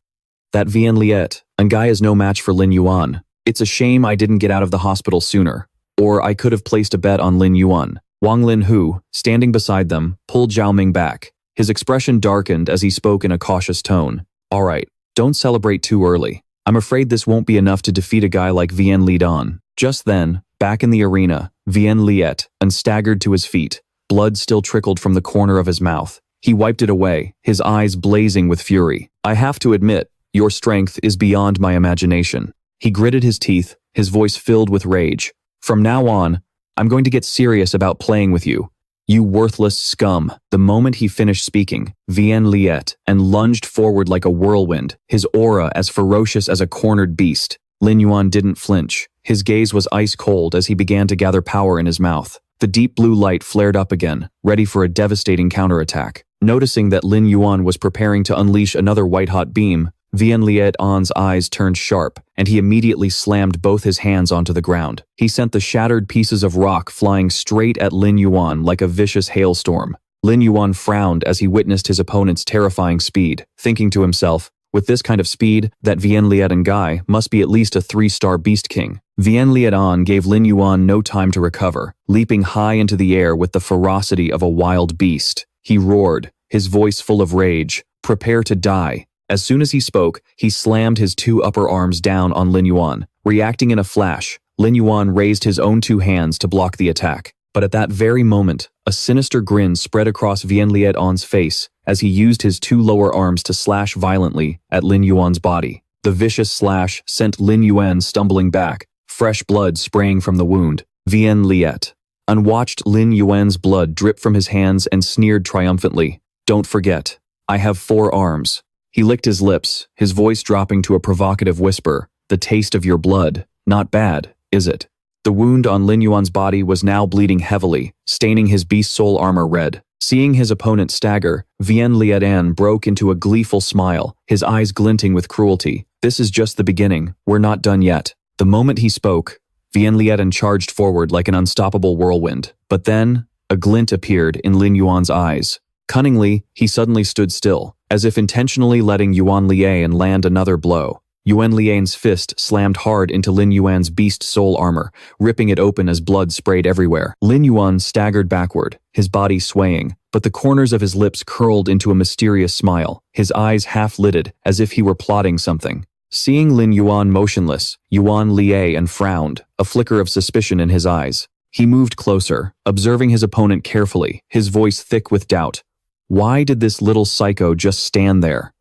That Vian Liet, and Guy is no match for Lin Yuan. It's a shame I didn't get out of the hospital sooner. Or I could have placed a bet on Lin Yuan. Wang Linhu, standing beside them, pulled Zhao Ming back. His expression darkened as he spoke in a cautious tone. All right, don't celebrate too early. I'm afraid this won't be enough to defeat a guy like Vian Lidon. Just then, back in the arena, Vian Liet staggered to his feet. Blood still trickled from the corner of his mouth. He wiped it away, his eyes blazing with fury. I have to admit, Your strength is beyond my imagination." He gritted his teeth, his voice filled with rage. "From now on, I'm going to get serious about playing with you. You worthless scum." The moment he finished speaking, Vian Liet and lunged forward like a whirlwind, his aura as ferocious as a cornered beast. Lin Yuan didn't flinch. His gaze was ice cold as he began to gather power in his mouth. The deep blue light flared up again, ready for a devastating counterattack. Noticing that Lin Yuan was preparing to unleash another white-hot beam, Vian Liet An's eyes turned sharp, and he immediately slammed both his hands onto the ground. He sent the shattered pieces of rock flying straight at Lin Yuan like a vicious hailstorm. Lin Yuan frowned as he witnessed his opponent's terrifying speed, thinking to himself, with this kind of speed, that Vian Liet An guy must be at least a 3-star beast king. Vian Liet An gave Lin Yuan no time to recover, leaping high into the air with the ferocity of a wild beast. He roared, his voice full of rage, "Prepare to die." As soon as he spoke, he slammed his 2 upper arms down on Lin Yuan. Reacting in a flash, Lin Yuan raised his own 2 hands to block the attack. But at that very moment, a sinister grin spread across Vian Liet An's face as he used his 2 lower arms to slash violently at Lin Yuan's body. The vicious slash sent Lin Yuan stumbling back, fresh blood spraying from the wound. Vian Liet An watched Lin Yuan's blood drip from his hands and sneered triumphantly, "Don't forget, I have 4 arms." He licked his lips, his voice dropping to a provocative whisper, "The taste of your blood. Not bad, is it?" The wound on Lin Yuan's body was now bleeding heavily, staining his beast soul armor red. Seeing his opponent stagger, Vian Liet An broke into a gleeful smile, his eyes glinting with cruelty. "This is just the beginning. We're not done yet." The moment he spoke, Vian Liet An charged forward like an unstoppable whirlwind. But then, a glint appeared in Lin Yuan's eyes. Cunningly, he suddenly stood still, as if intentionally letting Yuan Lian land another blow. Yuan Lian's fist slammed hard into Lin Yuan's beast soul armor, ripping it open as blood sprayed everywhere. Lin Yuan staggered backward, his body swaying, but the corners of his lips curled into a mysterious smile, his eyes half-lidded as if he were plotting something. Seeing Lin Yuan motionless, Yuan Lian frowned, a flicker of suspicion in his eyes. He moved closer, observing his opponent carefully, his voice thick with doubt. Why did this little psycho just stand there?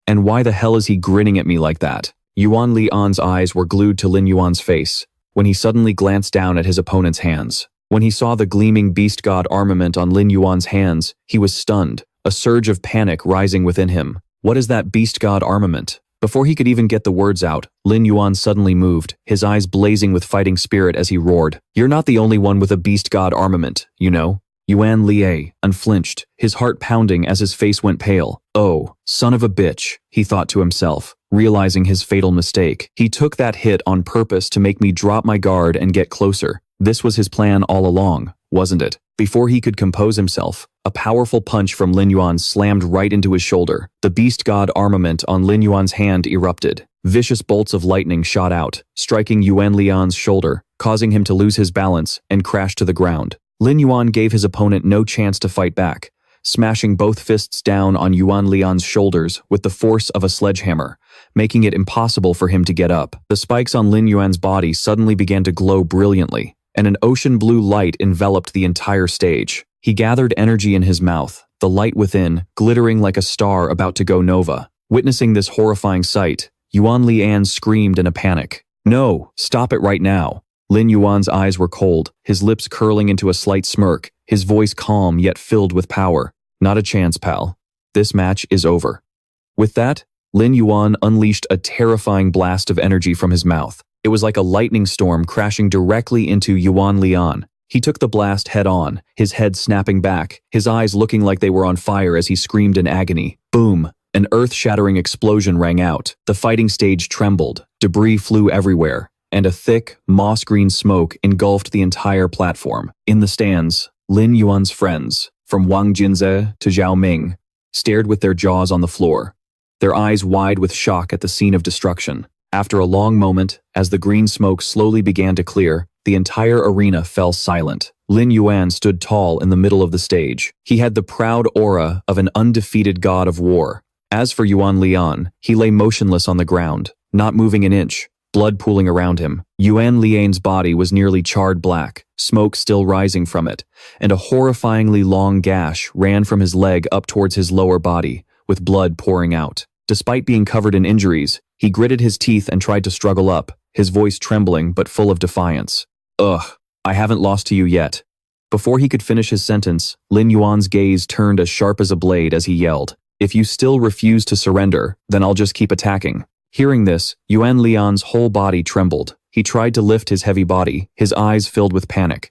And why the hell is he grinning at me like that? Yuan Lian's eyes were glued to Lin Yuan's face, when he suddenly glanced down at his opponent's hands. When he saw the gleaming beast god armament on Lin Yuan's hands, he was stunned, a surge of panic rising within him. What is that beast god armament? Before he could even get the words out, Lin Yuan suddenly moved, his eyes blazing with fighting spirit as he roared, "You're not the only one with a beast god armament, you know." Yuan Lian unflinched, his heart pounding as his face went pale. "Oh, son of a bitch," he thought to himself, realizing his fatal mistake. He took that hit on purpose to make me drop my guard and get closer. This was his plan all along, wasn't it? Before he could compose himself, a powerful punch from Lin Yuan slammed right into his shoulder. The beast god armament on Lin Yuan's hand erupted. Vicious bolts of lightning shot out, striking Yuan Lian's shoulder, causing him to lose his balance and crash to the ground. Lin Yuan gave his opponent no chance to fight back, smashing both fists down on Yuan Lian's shoulders with the force of a sledgehammer, making it impossible for him to get up. The spikes on Lin Yuan's body suddenly began to glow brilliantly, and an ocean blue light enveloped the entire stage. He gathered energy in his mouth, the light within glittering like a star about to go nova. Witnessing this horrifying sight, Yuan Lian screamed in a panic. "No, stop it right now." Lin Yuan's eyes were cold, his lips curling into a slight smirk, his voice calm yet filled with power. "Not a chance, pal. This match is over." With that, Lin Yuan unleashed a terrifying blast of energy from his mouth. It was like a lightning storm crashing directly into Yuan Lian. He took the blast head on, his head snapping back, his eyes looking like they were on fire as he screamed in agony. Boom! An earth-shattering explosion rang out. The fighting stage trembled, debris flew everywhere, and a thick, moss-green smoke engulfed the entire platform. In the stands, Lin Yuan's friends, from Wang Jinze to Zhao Ming, stared with their jaws on the floor, their eyes wide with shock at the scene of destruction. After a long moment, as the green smoke slowly began to clear, the entire arena fell silent. Lin Yuan stood tall in the middle of the stage. He had the proud aura of an undefeated god of war. As for Yuan Lian, he lay motionless on the ground, not moving an inch, blood pooling around him. Yuan Lian's body was nearly charred black, smoke still rising from it, and a horrifyingly long gash ran from his leg up towards his lower body, with blood pouring out. Despite being covered in injuries, he gritted his teeth and tried to struggle up, his voice trembling but full of defiance. Ugh, I haven't lost to you yet. Before he could finish his sentence, Lin Yuan's gaze turned as sharp as a blade as he yelled, "If you still refuse to surrender, then I'll just keep attacking." Hearing this, Yuan Lian's whole body trembled. He tried to lift his heavy body, his eyes filled with panic.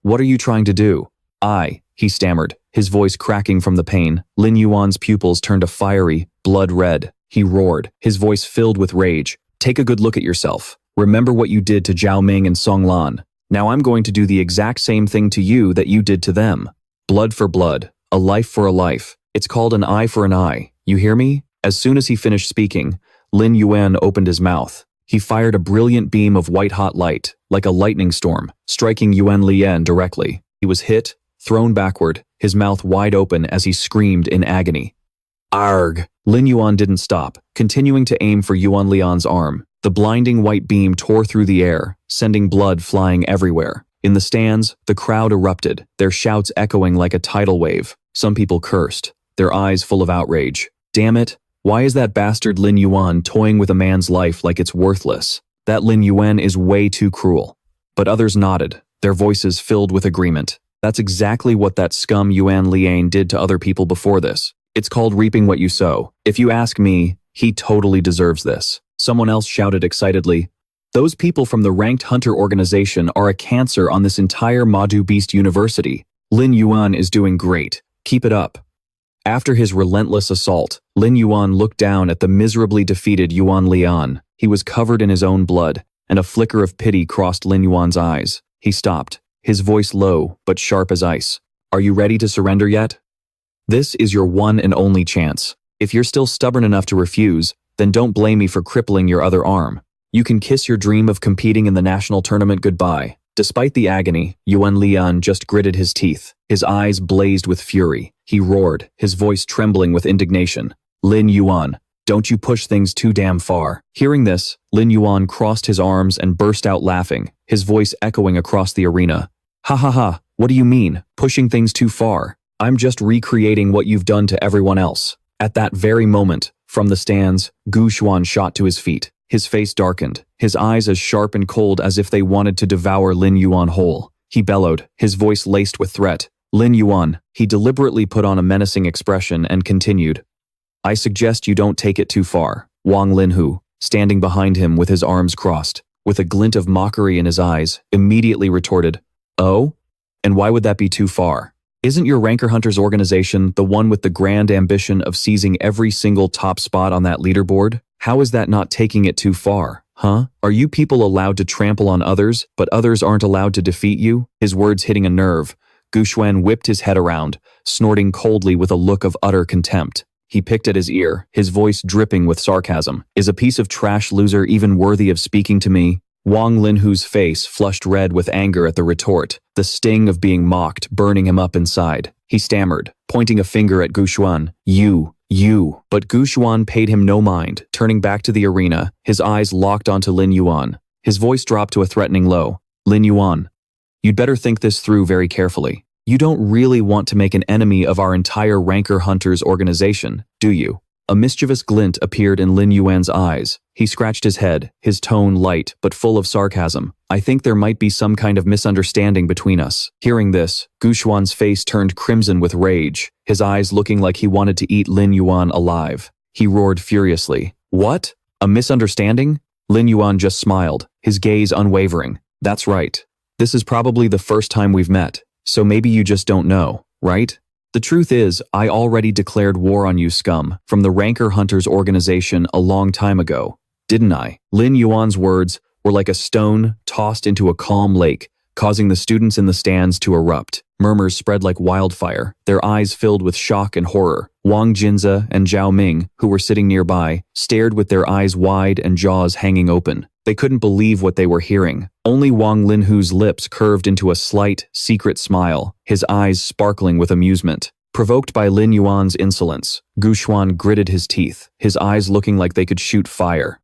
What are you trying to do?" He stammered, his voice cracking from the pain. Lin Yuan's pupils turned a fiery, blood red. He roared, his voice filled with rage. "Take a good look at yourself. Remember what you did to Zhao Ming and Song Lan. Now I'm going to do the exact same thing to you that you did to them. Blood for blood, a life for a life. It's called an eye for an eye. You hear me?" As soon as he finished speaking, Lin Yuan opened his mouth. He fired a brilliant beam of white-hot light, like a lightning storm, striking Yuan Lian directly. He was hit, thrown backward, his mouth wide open as he screamed in agony. Arg! Lin Yuan didn't stop, continuing to aim for Yuan Lian's arm. The blinding white beam tore through the air, sending blood flying everywhere. In the stands, the crowd erupted, their shouts echoing like a tidal wave. Some people cursed, their eyes full of outrage. Damn it! Why is that bastard Lin Yuan toying with a man's life like it's worthless? That Lin Yuan is way too cruel. But others nodded, their voices filled with agreement. That's exactly what that scum Yuan Lian did to other people before this. It's called reaping what you sow. If you ask me, he totally deserves this. Someone else shouted excitedly, "Those people from the Ranked Hunter organization are a cancer on this entire Madu Beast University. Lin Yuan is doing great. Keep it up." After his relentless assault, Lin Yuan looked down at the miserably defeated Yuan Lian. He was covered in his own blood, and a flicker of pity crossed Lin Yuan's eyes. He stopped, his voice low but sharp as ice. "Are you ready to surrender yet? This is your one and only chance. If you're still stubborn enough to refuse, then don't blame me for crippling your other arm. You can kiss your dream of competing in the national tournament goodbye." Despite the agony, Yuan Lian just gritted his teeth. His eyes blazed with fury. He roared, his voice trembling with indignation. "Lin Yuan, don't you push things too damn far." Hearing this, Lin Yuan crossed his arms and burst out laughing, his voice echoing across the arena. "Ha ha ha, what do you mean, pushing things too far? I'm just recreating what you've done to everyone else." At that very moment, from the stands, Gu Xuan shot to his feet. His face darkened, his eyes as sharp and cold as if they wanted to devour Lin Yuan whole. He bellowed, his voice laced with threat. "Lin Yuan," he deliberately put on a menacing expression and continued. "I suggest you don't take it too far." Wang Linhu, standing behind him with his arms crossed, with a glint of mockery in his eyes, immediately retorted, "Oh? And why would that be too far? Isn't your Ranker Hunters organization the one with the grand ambition of seizing every single top spot on that leaderboard? How is that not taking it too far, huh? Are you people allowed to trample on others, but others aren't allowed to defeat you?" His words hitting a nerve, Gu Xuan whipped his head around, snorting coldly with a look of utter contempt. He picked at his ear, his voice dripping with sarcasm. "Is a piece of trash loser even worthy of speaking to me?" Wang Linhu's face flushed red with anger at the retort, the sting of being mocked burning him up inside. He stammered, pointing a finger at Gu Xuan. You. But Gu Xuan paid him no mind, turning back to the arena, his eyes locked onto Lin Yuan. His voice dropped to a threatening low. "Lin Yuan, you'd better think this through very carefully. You don't really want to make an enemy of our entire Ranker Hunters organization, do you?" A mischievous glint appeared in Lin Yuan's eyes. He scratched his head, his tone light but full of sarcasm. "I think there might be some kind of misunderstanding between us." Hearing this, Gu Xuan's face turned crimson with rage, his eyes looking like he wanted to eat Lin Yuan alive. He roared furiously. "What? A misunderstanding?" Lin Yuan just smiled, his gaze unwavering. "That's right. This is probably the first time we've met, so maybe you just don't know, right? The truth is, I already declared war on you scum from the Ranker Hunters organization a long time ago, didn't I?" Lin Yuan's words were like a stone tossed into a calm lake, causing the students in the stands to erupt. Murmurs spread like wildfire, their eyes filled with shock and horror. Wang Jinze and Zhao Ming, who were sitting nearby, stared with their eyes wide and jaws hanging open. They couldn't believe what they were hearing. Only Wang Linhu's lips curved into a slight, secret smile, his eyes sparkling with amusement. Provoked by Lin Yuan's insolence, Gu Xuan gritted his teeth, his eyes looking like they could shoot fire.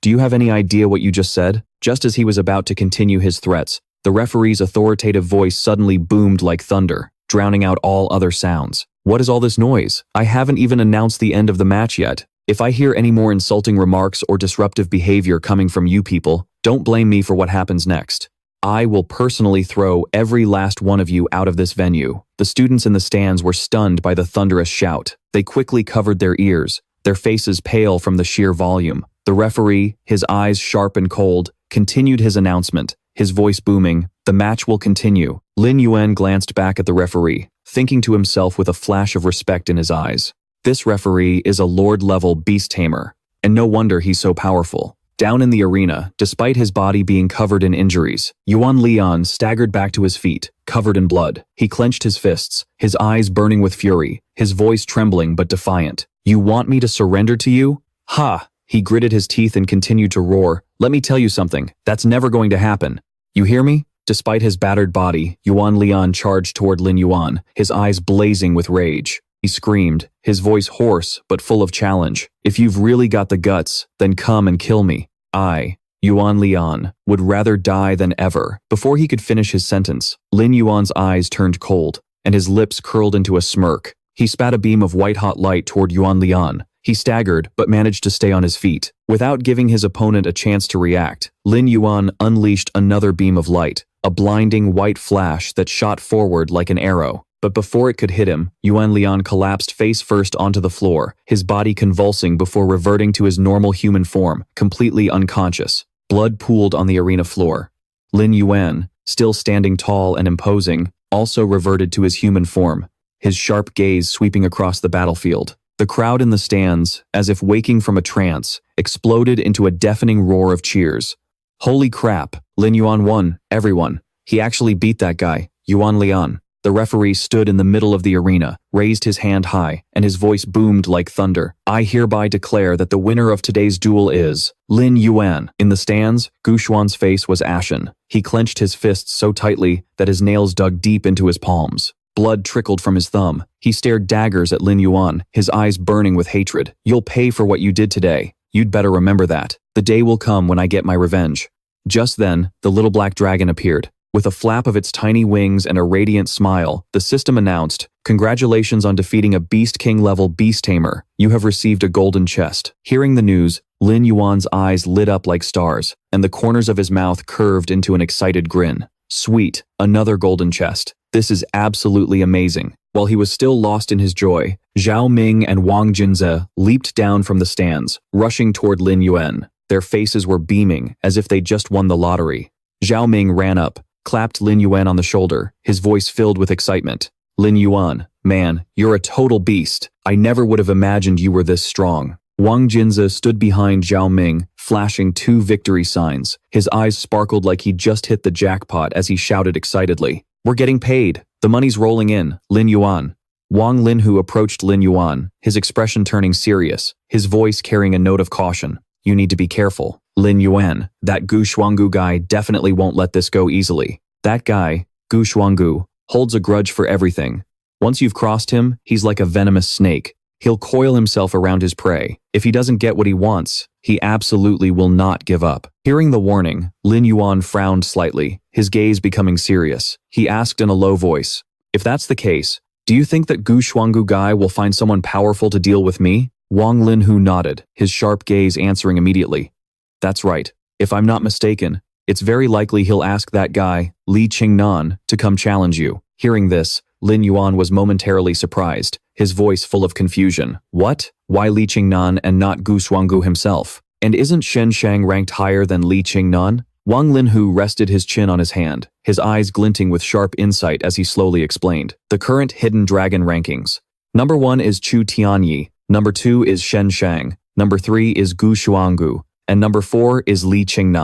"Do you have any idea what you just said?" Just as he was about to continue his threats, the referee's authoritative voice suddenly boomed like thunder, drowning out all other sounds. "What is all this noise? I haven't even announced the end of the match yet. If I hear any more insulting remarks or disruptive behavior coming from you people, don't blame me for what happens next. I will personally throw every last one of you out of this venue." The students in the stands were stunned by the thunderous shout. They quickly covered their ears, their faces pale from the sheer volume. The referee, his eyes sharp and cold, continued his announcement, his voice booming, "The match will continue." Lin Yuan glanced back at the referee, thinking to himself with a flash of respect in his eyes. This referee is a lord-level beast tamer, and no wonder he's so powerful. Down in the arena, despite his body being covered in injuries, Yuan Lian staggered back to his feet, covered in blood. He clenched his fists, his eyes burning with fury, his voice trembling but defiant. "You want me to surrender to you? Ha!" He gritted his teeth and continued to roar. "Let me tell you something, that's never going to happen. You hear me?" Despite his battered body, Yuan Lian charged toward Lin Yuan, his eyes blazing with rage. He screamed, his voice hoarse but full of challenge. "If you've really got the guts, then come and kill me. I, Yuan Lian, would rather die than ever." Before he could finish his sentence, Lin Yuan's eyes turned cold, and his lips curled into a smirk. He spat a beam of white-hot light toward Yuan Lian. He staggered, but managed to stay on his feet. Without giving his opponent a chance to react, Lin Yuan unleashed another beam of light, a blinding white flash that shot forward like an arrow. But before it could hit him, Yuan Lian collapsed face first onto the floor, his body convulsing before reverting to his normal human form, completely unconscious. Blood pooled on the arena floor. Lin Yuan, still standing tall and imposing, also reverted to his human form, his sharp gaze sweeping across the battlefield. The crowd in the stands, as if waking from a trance, exploded into a deafening roar of cheers. "Holy crap, Lin Yuan won, everyone. He actually beat that guy, Yuan Lian." The referee stood in the middle of the arena, raised his hand high, and his voice boomed like thunder. "I hereby declare that the winner of today's duel is Lin Yuan." In the stands, Gu Xuan's face was ashen. He clenched his fists so tightly that his nails dug deep into his palms. Blood trickled from his thumb. He stared daggers at Lin Yuan, his eyes burning with hatred. "You'll pay for what you did today. You'd better remember that. The day will come when I get my revenge." Just then, the little black dragon appeared. With a flap of its tiny wings and a radiant smile, the system announced, "Congratulations on defeating a Beast King-level beast tamer. You have received a golden chest." Hearing the news, Lin Yuan's eyes lit up like stars, and the corners of his mouth curved into an excited grin. "Sweet, another golden chest. This is absolutely amazing." While he was still lost in his joy, Zhao Ming and Wang Junze leaped down from the stands, rushing toward Lin Yuan. Their faces were beaming, as if they'd just won the lottery. Zhao Ming ran up, clapped Lin Yuan on the shoulder, his voice filled with excitement. "Lin Yuan, man, you're a total beast. I never would have imagined you were this strong." Wang Junze stood behind Zhao Ming, flashing 2 victory signs. His eyes sparkled like he'd just hit the jackpot as he shouted excitedly, "We're getting paid. The money's rolling in, Lin Yuan." Wang Linhu approached Lin Yuan, his expression turning serious, his voice carrying a note of caution. "You need to be careful. Lin Yuan, that Gu Shuanggu guy definitely won't let this go easily. That guy, Gu Shuanggu, holds a grudge for everything. Once you've crossed him, he's like a venomous snake. He'll coil himself around his prey. If he doesn't get what he wants, he absolutely will not give up." Hearing the warning, Lin Yuan frowned slightly, his gaze becoming serious. He asked in a low voice, "If that's the case, do you think that Gu Shuanggu guy will find someone powerful to deal with me?" Wang Linhu nodded, his sharp gaze answering immediately. "That's right. If I'm not mistaken, it's very likely he'll ask that guy, Lie Ching, to come challenge you." Hearing this, Lin Yuan was momentarily surprised, his voice full of confusion. "What? Why Lie Ching and not Gu Shuanggu himself? And isn't Shen Shang ranked higher than Lie Ching?" Wang Linhu rested his chin on his hand, his eyes glinting with sharp insight as he slowly explained. "The current hidden dragon rankings. Number 1 is Chu Tianyi, number 2 is Shen Shang, number 3 is Gu Shuanggu, and number 4 is Lie Ching."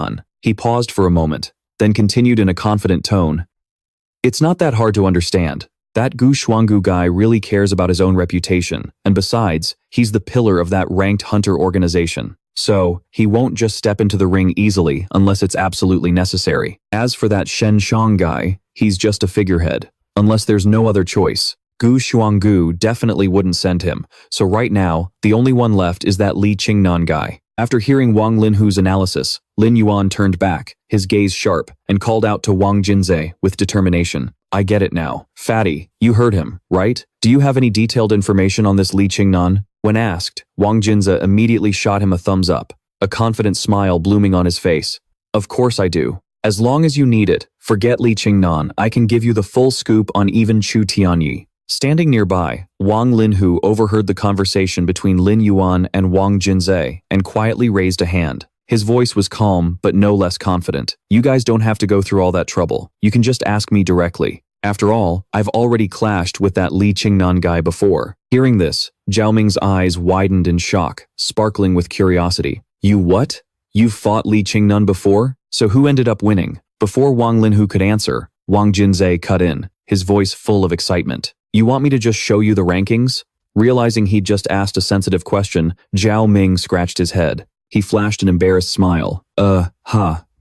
He paused for a moment, then continued in a confident tone. "It's not that hard to understand. That Gu Shuanggu guy really cares about his own reputation, and besides, he's the pillar of that ranked hunter organization. So, he won't just step into the ring easily unless it's absolutely necessary. As for that Shen Shang guy, he's just a figurehead, unless there's no other choice. Gu Shuanggu definitely wouldn't send him, so right now, the only one left is that Lie Ching guy." After hearing Wang Linhu's analysis, Lin Yuan turned back, his gaze sharp, and called out to Wang Junze with determination. "I get it now. Fatty, you heard him, right? Do you have any detailed information on this Lie Ching? When asked, Wang Jinze immediately shot him a thumbs up, a confident smile blooming on his face. Of course I do. As long as you need it, forget Lie Ching, I can give you the full scoop on even Chu Tianyi. Standing nearby, Wang Linhu overheard the conversation between Lin Yuan and Wang Jinze and quietly raised a hand. His voice was calm, but no less confident. You guys don't have to go through all that trouble. You can just ask me directly. After all, I've already clashed with that Lie Ching guy before. Hearing this, Zhao Ming's eyes widened in shock, sparkling with curiosity. You what? You've fought Lie Ching before? So who ended up winning? Before Wang Linhu could answer, Wang Jinze cut in, his voice full of excitement. You want me to just show you the rankings? Realizing he'd just asked a sensitive question, Zhao Ming scratched his head. He flashed an embarrassed smile.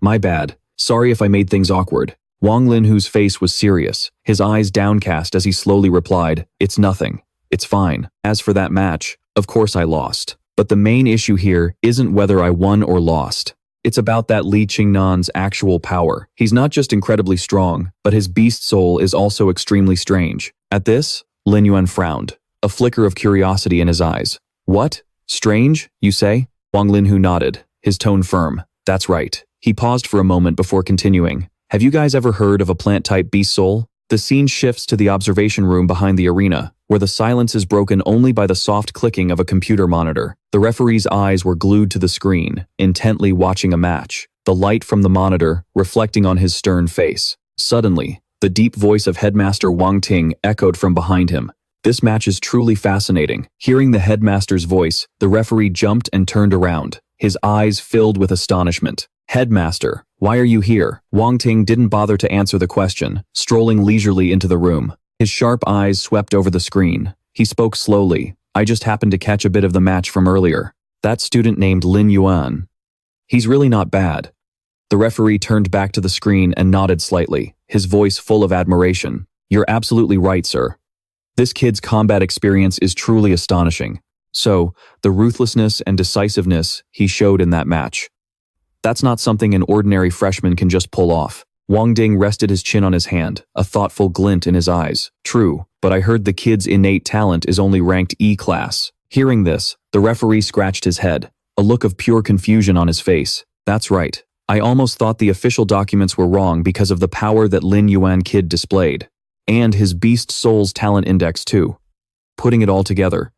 My bad. Sorry if I made things awkward. Wang Linhu's face was serious, his eyes downcast as he slowly replied, It's nothing. It's fine. As for that match, of course I lost. But the main issue here isn't whether I won or lost. It's about that Lie Chingnan's actual power. He's not just incredibly strong, but his beast soul is also extremely strange. At this, Lin Yuan frowned, a flicker of curiosity in his eyes. What? Strange, you say? Wang Linhu nodded, his tone firm. That's right. He paused for a moment before continuing. Have you guys ever heard of a plant-type beast soul? The scene shifts to the observation room behind the arena, where the silence is broken only by the soft clicking of a computer monitor. The referee's eyes were glued to the screen, intently watching a match, the light from the monitor reflecting on his stern face. Suddenly, the deep voice of Headmaster Wang Ting echoed from behind him. This match is truly fascinating. Hearing the headmaster's voice, the referee jumped and turned around, his eyes filled with astonishment. Headmaster, why are you here? Wang Ting didn't bother to answer the question, strolling leisurely into the room. His sharp eyes swept over the screen. He spoke slowly. I just happened to catch a bit of the match from earlier. That student named Lin Yuan. He's really not bad. The referee turned back to the screen and nodded slightly, his voice full of admiration. You're absolutely right, sir. This kid's combat experience is truly astonishing. So, the ruthlessness and decisiveness he showed in that match. That's not something an ordinary freshman can just pull off. Wang Ding rested his chin on his hand, a thoughtful glint in his eyes. True, but I heard the kid's innate talent is only ranked E-class. Hearing this, the referee scratched his head, a look of pure confusion on his face. That's right. I almost thought the official documents were wrong because of the power that Lin Yuan kid displayed. And his beast soul's talent index too. Putting it all together,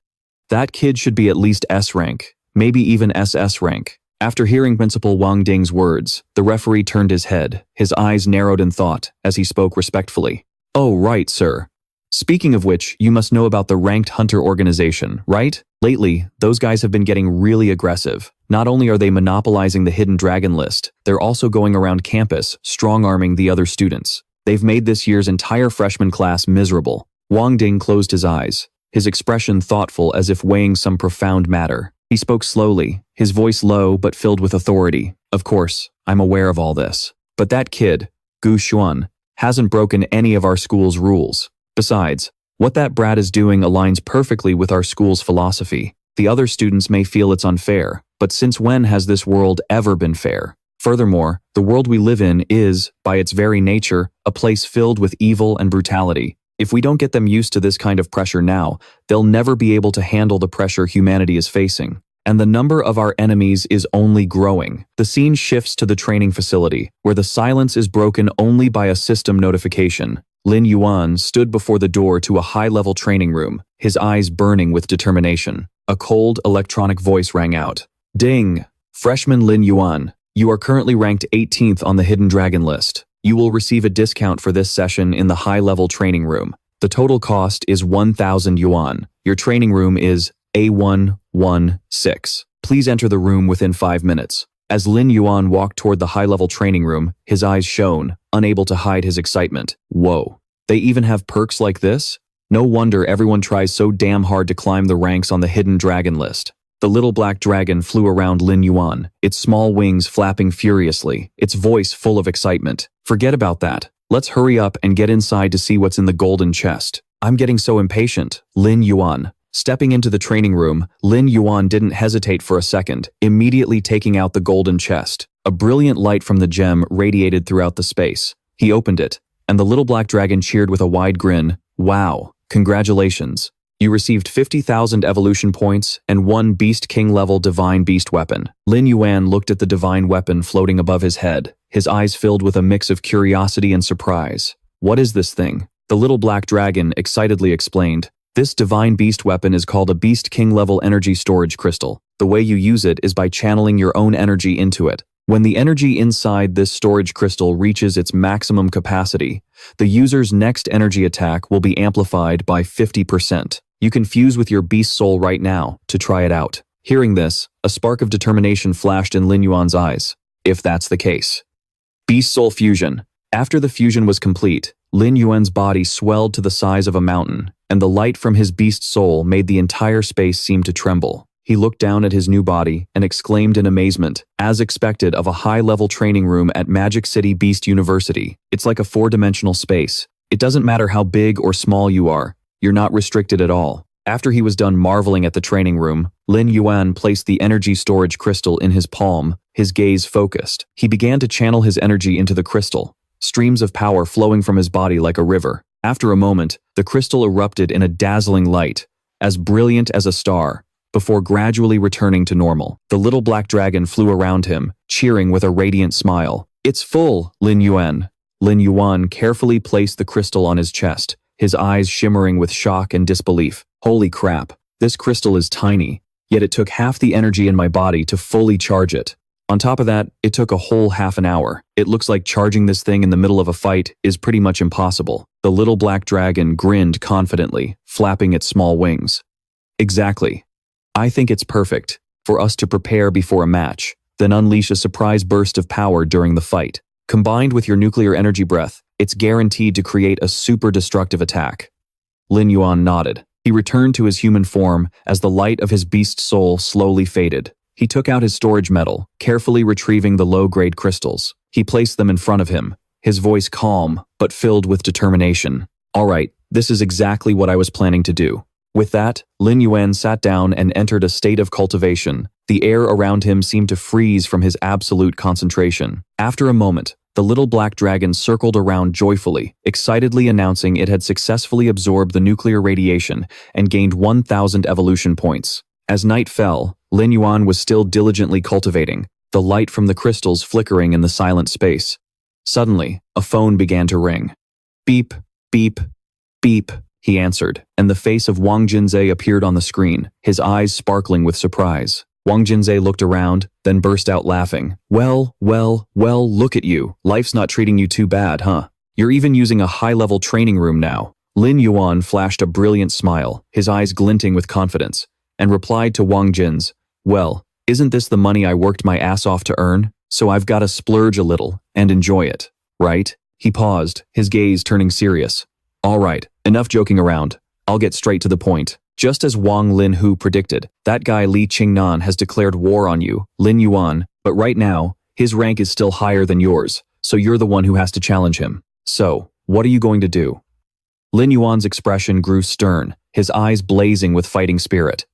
that kid should be at least S rank, maybe even SS rank. After hearing Principal Wang Ding's words, the referee turned his head, his eyes narrowed in thought as he spoke respectfully. Oh, right, sir. Speaking of which, you must know about the Ranked Hunter organization, right? Lately, those guys have been getting really aggressive. Not only are they monopolizing the hidden dragon list, they're also going around campus, strong-arming the other students. They've made this year's entire freshman class miserable. Wang Ding closed his eyes, his expression thoughtful as if weighing some profound matter. He spoke slowly, his voice low but filled with authority. Of course, I'm aware of all this. But that kid, Gu Xuan, hasn't broken any of our school's rules. Besides, what that brat is doing aligns perfectly with our school's philosophy. The other students may feel it's unfair, but since when has this world ever been fair? Furthermore, the world we live in is, by its very nature, a place filled with evil and brutality. If we don't get them used to this kind of pressure now, they'll never be able to handle the pressure humanity is facing. And the number of our enemies is only growing. The scene shifts to the training facility, where the silence is broken only by a system notification. Lin Yuan stood before the door to a high-level training room, his eyes burning with determination. A cold, electronic voice rang out. Ding! Freshman Lin Yuan, you are currently ranked 18th on the Hidden Dragon list. You will receive a discount for this session in the high-level training room. The total cost is 1,000 yuan. Your training room is A116. Please enter the room within 5 minutes. As Lin Yuan walked toward the high-level training room, his eyes shone, unable to hide his excitement. Whoa, they even have perks like this? No wonder everyone tries so damn hard to climb the ranks on the Hidden Dragon list. The little black dragon flew around Lin Yuan, its small wings flapping furiously, its voice full of excitement. Forget about that. Let's hurry up and get inside to see what's in the golden chest. I'm getting so impatient. Lin Yuan. Stepping into the training room, Lin Yuan didn't hesitate for a second, immediately taking out the golden chest. A brilliant light from the gem radiated throughout the space. He opened it, and the little black dragon cheered with a wide grin. Wow, congratulations. You received 50,000 evolution points and one Beast King level Divine Beast weapon. Lin Yuan looked at the divine weapon floating above his head, his eyes filled with a mix of curiosity and surprise. What is this thing? The little black dragon excitedly explained. This divine beast weapon is called a Beast King level energy storage crystal. The way you use it is by channeling your own energy into it. When the energy inside this storage crystal reaches its maximum capacity, the user's next energy attack will be amplified by 50%. You can fuse with your beast soul right now to try it out. Hearing this, a spark of determination flashed in Lin Yuan's eyes. If that's the case. Beast soul fusion. After the fusion was complete, Lin Yuan's body swelled to the size of a mountain, and the light from his beast soul made the entire space seem to tremble. He looked down at his new body and exclaimed in amazement, as expected of a high-level training room at Magic City Beast University. It's like a four-dimensional space. It doesn't matter how big or small you are. You're not restricted at all. After he was done marveling at the training room, Lin Yuan placed the energy storage crystal in his palm, his gaze focused. He began to channel his energy into the crystal, streams of power flowing from his body like a river. After a moment, the crystal erupted in a dazzling light, as brilliant as a star, before gradually returning to normal. The little black dragon flew around him, cheering with a radiant smile. It's full, Lin Yuan. Lin Yuan carefully placed the crystal on his chest, his eyes shimmering with shock and disbelief. Holy crap, this crystal is tiny, yet it took half the energy in my body to fully charge it. On top of that, it took a whole half an hour. It looks like charging this thing in the middle of a fight is pretty much impossible. The little black dragon grinned confidently, flapping its small wings. Exactly. I think it's perfect for us to prepare before a match, then unleash a surprise burst of power during the fight. Combined with your nuclear energy breath, it's guaranteed to create a super destructive attack. Lin Yuan nodded. He returned to his human form as the light of his beast soul slowly faded. He took out his storage metal, carefully retrieving the low-grade crystals. He placed them in front of him, his voice calm but filled with determination. All right, this is exactly what I was planning to do. With that, Lin Yuan sat down and entered a state of cultivation. The air around him seemed to freeze from his absolute concentration. After a moment, the little black dragon circled around joyfully, excitedly announcing it had successfully absorbed the nuclear radiation and gained 1,000 evolution points. As night fell, Lin Yuan was still diligently cultivating, the light from the crystals flickering in the silent space. Suddenly, a phone began to ring. Beep, beep, beep, he answered, and the face of Wang Jinze appeared on the screen, his eyes sparkling with surprise. Wang Jinze looked around, then burst out laughing. Well, look at you. Life's not treating you too bad, huh? You're even using a high-level training room now. Lin Yuan flashed a brilliant smile, his eyes glinting with confidence, and replied to Wang Jin's, well, isn't this the money I worked my ass off to earn? So I've got to splurge a little and enjoy it, right? He paused, his gaze turning serious. All right, enough joking around. I'll get straight to the point. Just as Wang Linhu predicted, that guy Lie Ching has declared war on you, Lin Yuan, but right now, his rank is still higher than yours, so you're the one who has to challenge him. So, what are you going to do? Lin Yuan's expression grew stern, his eyes blazing with fighting spirit.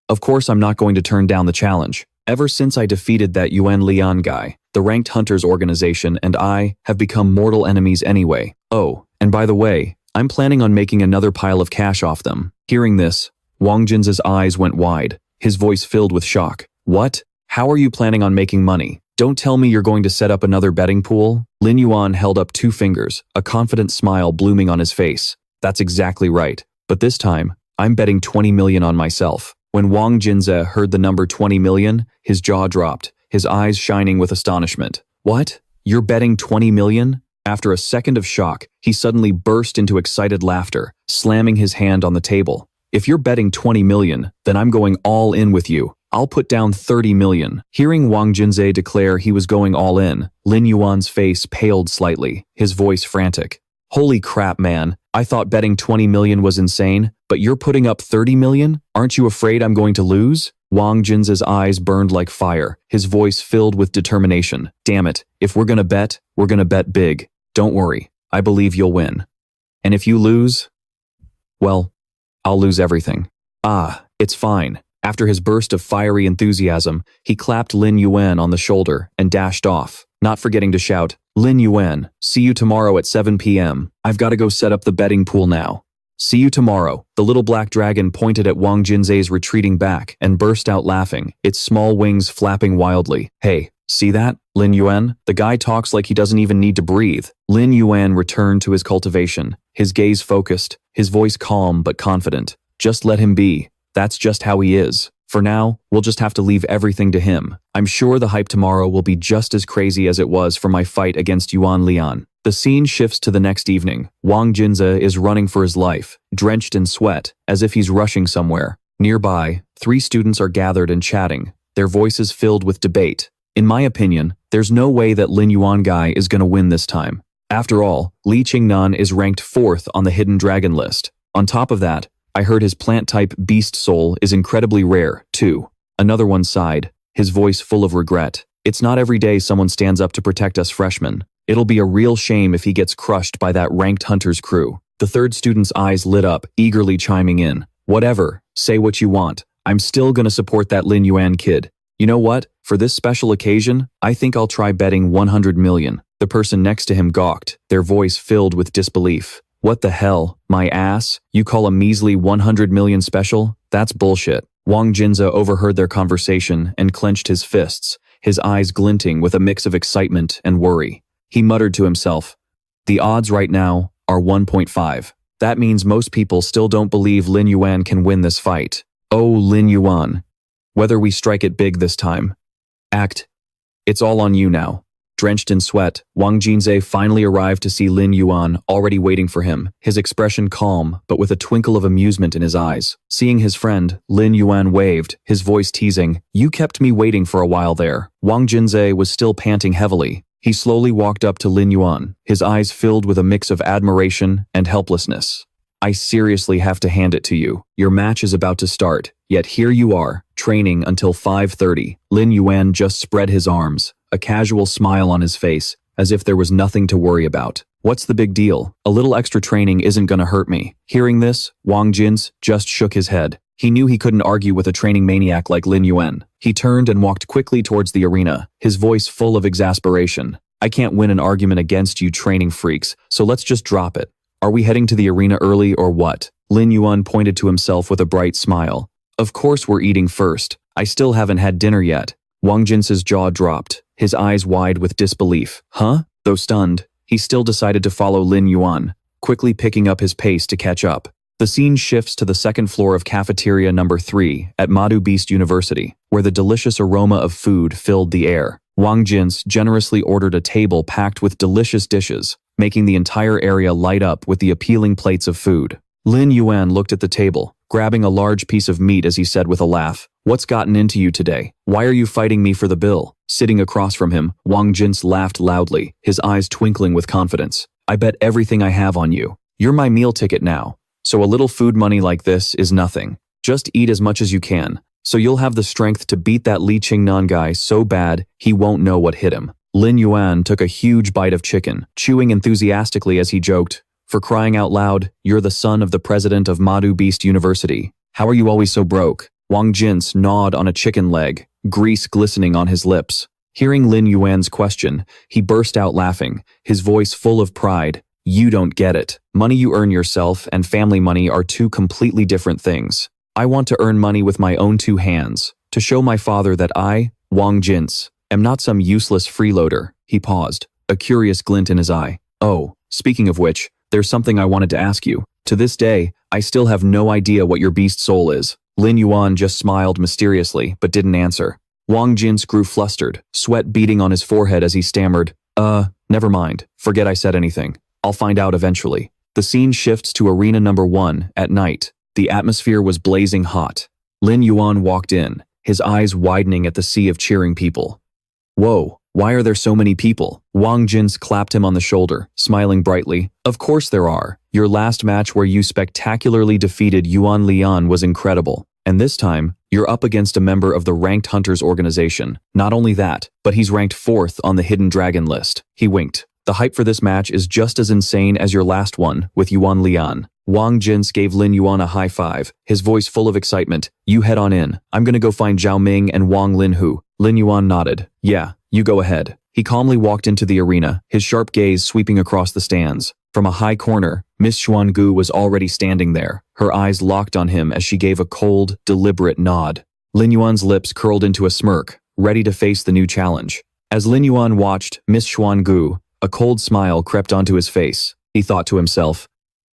Of course I'm not going to turn down the challenge. Ever since I defeated that Yuan Lian guy, the Ranked Hunters organization and I have become mortal enemies anyway. Oh, and by the way, I'm planning on making another pile of cash off them. Hearing this, Wang Jin's eyes went wide, his voice filled with shock. What? How are you planning on making money? Don't tell me you're going to set up another betting pool? Lin Yuan held up 2 fingers, a confident smile blooming on his face. That's exactly right. But this time, I'm betting 20 million on myself. When Wang Jinze heard the number 20 million, his jaw dropped, his eyes shining with astonishment. What? You're betting 20 million? After a second of shock, he suddenly burst into excited laughter, slamming his hand on the table. If you're betting 20 million, then I'm going all in with you. I'll put down 30 million. Hearing Wang Jinze declare he was going all in, Lin Yuan's face paled slightly, his voice frantic. Holy crap, man. I thought betting 20 million was insane, but you're putting up 30 million? Aren't you afraid I'm going to lose? Wang Jin's eyes burned like fire, his voice filled with determination. Damn it, if we're gonna bet big. Don't worry, I believe you'll win. And if you lose, well, I'll lose everything. Ah, it's fine. After his burst of fiery enthusiasm, he clapped Lin Yuan on the shoulder and dashed off, not forgetting to shout, Lin Yuan, see you tomorrow at 7 p.m. I've got to go set up the betting pool now. See you tomorrow." The little black dragon pointed at Wang Jinzhe's retreating back and burst out laughing, its small wings flapping wildly. "Hey, see that? Lin Yuan? The guy talks like he doesn't even need to breathe." Lin Yuan returned to his cultivation, his gaze focused, his voice calm but confident. "Just let him be. That's just how he is. For now, we'll just have to leave everything to him. I'm sure the hype tomorrow will be just as crazy as it was for my fight against Yuan Lian." The scene shifts to the next evening. Wang Jinze is running for his life, drenched in sweat, as if he's rushing somewhere. Nearby, 3 students are gathered and chatting, their voices filled with debate. "In my opinion, there's no way that Lin Yuan guy is gonna win this time. After all, Lie Ching is ranked 4th on the hidden dragon list. On top of that, I heard his plant-type beast soul is incredibly rare, too." Another one sighed, his voice full of regret. "It's not every day someone stands up to protect us freshmen. It'll be a real shame if he gets crushed by that ranked hunter's crew." The third student's eyes lit up, eagerly chiming in. "Whatever, say what you want. I'm still gonna support that Lin Yuan kid. You know what? For this special occasion, I think I'll try betting 100 million. The person next to him gawked, their voice filled with disbelief. "What the hell, my ass? You call a measly 100 million special? That's bullshit." Wang Jinze overheard their conversation and clenched his fists, his eyes glinting with a mix of excitement and worry. He muttered to himself, "The odds right now are 1.5. That means most people still don't believe Lin Yuan can win this fight. Oh, Lin Yuan. Whether we strike it big this time. Act. It's all on you now." Drenched in sweat, Wang Jinze finally arrived to see Lin Yuan already waiting for him, his expression calm but with a twinkle of amusement in his eyes. Seeing his friend, Lin Yuan waved, his voice teasing, "You kept me waiting for a while there." Wang Jinze was still panting heavily. He slowly walked up to Lin Yuan, his eyes filled with a mix of admiration and helplessness. "I seriously have to hand it to you. Your match is about to start, yet here you are, training until 5:30. Lin Yuan just spread his arms, a casual smile on his face, as if there was nothing to worry about. "What's the big deal? A little extra training isn't gonna hurt me." Hearing this, Wang Jinze just shook his head. He knew he couldn't argue with a training maniac like Lin Yuan. He turned and walked quickly towards the arena, his voice full of exasperation. "I can't win an argument against you training freaks, so let's just drop it. Are we heading to the arena early or what?" Lin Yuan pointed to himself with a bright smile. "Of course we're eating first. I still haven't had dinner yet." Wang Jince's jaw dropped, his eyes wide with disbelief. "Huh?" Though stunned, he still decided to follow Lin Yuan, quickly picking up his pace to catch up. The scene shifts to the second floor of cafeteria number 3 at Madu Beast University, where the delicious aroma of food filled the air. Wang Jinze generously ordered a table packed with delicious dishes, making the entire area light up with the appealing plates of food. Lin Yuan looked at the table, grabbing a large piece of meat as he said with a laugh, "What's gotten into you today? Why are you fighting me for the bill?" Sitting across from him, Wang Jinze laughed loudly, his eyes twinkling with confidence. "I bet everything I have on you. You're my meal ticket now. So a little food money like this is nothing. Just eat as much as you can, so you'll have the strength to beat that Lie Ching guy so bad he won't know what hit him." Lin Yuan took a huge bite of chicken, chewing enthusiastically as he joked, "For crying out loud, you're the son of the president of Madu Beast University. How are you always so broke?" Wang Jinze gnawed on a chicken leg, grease glistening on his lips. Hearing Lin Yuan's question, he burst out laughing, his voice full of pride. "You don't get it. Money you earn yourself and family money are 2 completely different things. I want to earn money with my own 2 hands, to show my father that I, Wang Jinze, am not some useless freeloader." He paused, a curious glint in his eye. "Oh, speaking of which, there's something I wanted to ask you. To this day, I still have no idea what your beast soul is." Lin Yuan just smiled mysteriously, but didn't answer. Wang Jinze grew flustered, sweat beading on his forehead as he stammered, Never mind. Forget I said anything. I'll find out eventually." The scene shifts to arena number 1 at night. The atmosphere was blazing hot. Lin Yuan walked in, his eyes widening at the sea of cheering people. "Whoa, why are there so many people?" Wang Jinze clapped him on the shoulder, smiling brightly. "Of course there are. Your last match where you spectacularly defeated Yuan Lian was incredible. And this time, you're up against a member of the Ranked Hunters organization. Not only that, but he's ranked 4th on the Hidden Dragon list." He winked. "The hype for this match is just as insane as your last one with Yuan Lian." Wang Jinze gave Lin Yuan a high five, his voice full of excitement. "You head on in. I'm gonna go find Zhao Ming and Wang Linhu." Lin Yuan nodded. "Yeah, you go ahead." He calmly walked into the arena, his sharp gaze sweeping across the stands. From a high corner, Miss Xuangu was already standing there, her eyes locked on him as she gave a cold, deliberate nod. Lin Yuan's lips curled into a smirk, ready to face the new challenge. As Lin Yuan watched Miss Xuangu, a cold smile crept onto his face. He thought to himself,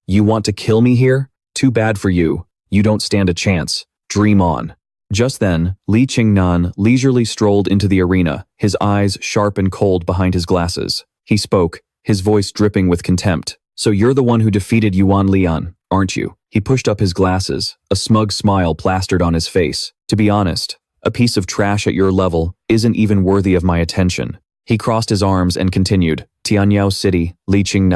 "You want to kill me here? Too bad for you. You don't stand a chance. Dream on." Just then, Lie Ching leisurely strolled into the arena, his eyes sharp and cold behind his glasses. He spoke, his voice dripping with contempt. "So you're the one who defeated Yuan Lian, aren't you?" He pushed up his glasses, a smug smile plastered on his face. "To be honest, a piece of trash at your level isn't even worthy of my attention." He crossed his arms and continued, "Tianyao City, Lie Ching,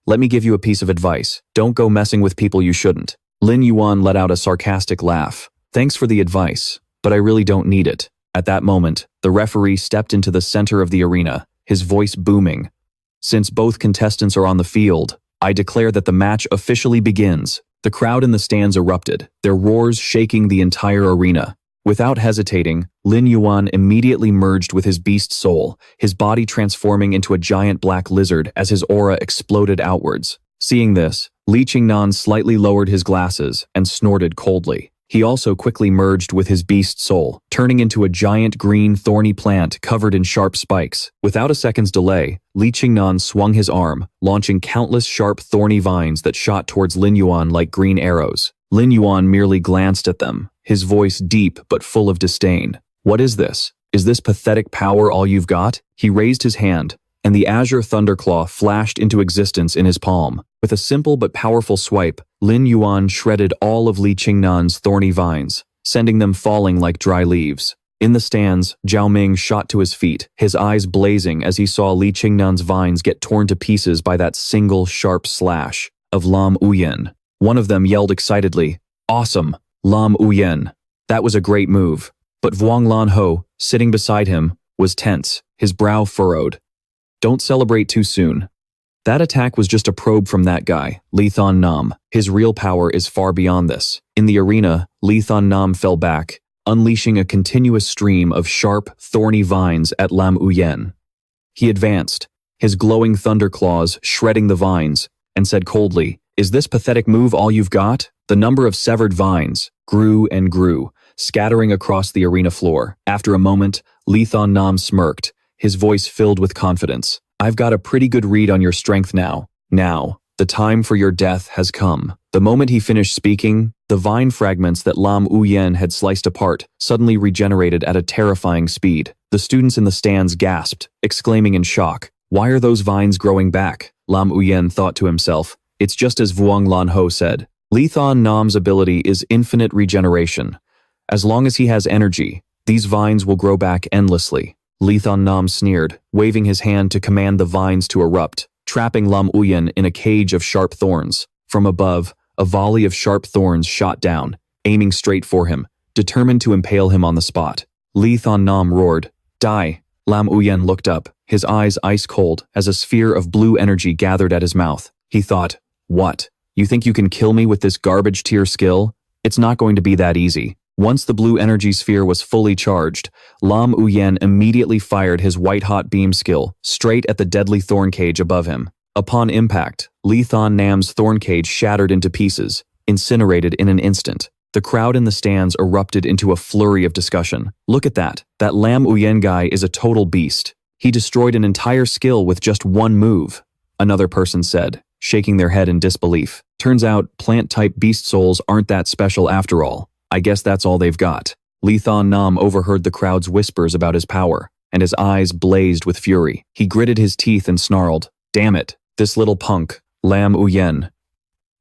let me give you a piece of advice. Don't go messing with people you shouldn't." Lin Yuan let out a sarcastic laugh. "Thanks for the advice, but I really don't need it." At that moment, the referee stepped into the center of the arena, his voice booming. "Since both contestants are on the field, I declare that the match officially begins." The crowd in the stands erupted, their roars shaking the entire arena. Without hesitating, Lin Yuan immediately merged with his beast soul, his body transforming into a giant black lizard as his aura exploded outwards. Seeing this, Lie Ching slightly lowered his glasses and snorted coldly. He also quickly merged with his beast soul, turning into a giant green thorny plant covered in sharp spikes. Without a second's delay, Lie Ching swung his arm, launching countless sharp thorny vines that shot towards Lin Yuan like green arrows. Lin Yuan merely glanced at them, his voice deep but full of disdain. "What is this? Is this pathetic power all you've got?" He raised his hand, and the azure thunderclaw flashed into existence in his palm. With a simple but powerful swipe, Lin Yuan shredded all of Lie Ching thorny vines, sending them falling like dry leaves. In the stands, Zhao Ming shot to his feet, his eyes blazing as he saw Lie Ching vines get torn to pieces by that single sharp slash of Lam Uyen. One of them yelled excitedly, "Awesome, Lam Uyen." That was a great move. But Vuong Lan Ho, sitting beside him, was tense, his brow furrowed. "Don't celebrate too soon. That attack was just a probe from that guy, Li Thon Nam. His real power is far beyond this." In the arena, Li Thon Nam fell back, unleashing a continuous stream of sharp, thorny vines at Lam Uyen. He advanced, his glowing thunder claws shredding the vines, and said coldly, "Is this pathetic move all you've got?" The number of severed vines grew and grew, scattering across the arena floor. After a moment, Li Thon Nam smirked, his voice filled with confidence. "I've got a pretty good read on your strength now. Now, the time for your death has come." The moment he finished speaking, the vine fragments that Lam Uyen had sliced apart suddenly regenerated at a terrifying speed. The students in the stands gasped, exclaiming in shock, "Why are those vines growing back?" Lam Uyen thought to himself, "It's just as Vuong Lan Ho said. Li Thon Nam's ability is infinite regeneration. As long as he has energy, these vines will grow back endlessly." Li Thon Nam sneered, waving his hand to command the vines to erupt, trapping Lam Uyen in a cage of sharp thorns. From above, a volley of sharp thorns shot down, aiming straight for him, determined to impale him on the spot. Li Thon Nam roared, "Die!" Lam Uyen looked up, his eyes ice cold as a sphere of blue energy gathered at his mouth. He thought, "What? You think you can kill me with this garbage tier skill? It's not going to be that easy." Once the blue energy sphere was fully charged, Lam Uyen immediately fired his white-hot beam skill straight at the deadly thorn cage above him. Upon impact, Li Thon Nam's thorn cage shattered into pieces, incinerated in an instant. The crowd in the stands erupted into a flurry of discussion. "Look at that. That Lam Uyen guy is a total beast. He destroyed an entire skill with just one move," another person said, shaking their head in disbelief. "Turns out, plant-type beast souls aren't that special after all. I guess that's all they've got." Li Thon Nam overheard the crowd's whispers about his power, and his eyes blazed with fury. He gritted his teeth and snarled, "Damn it, this little punk, Lam Uyen.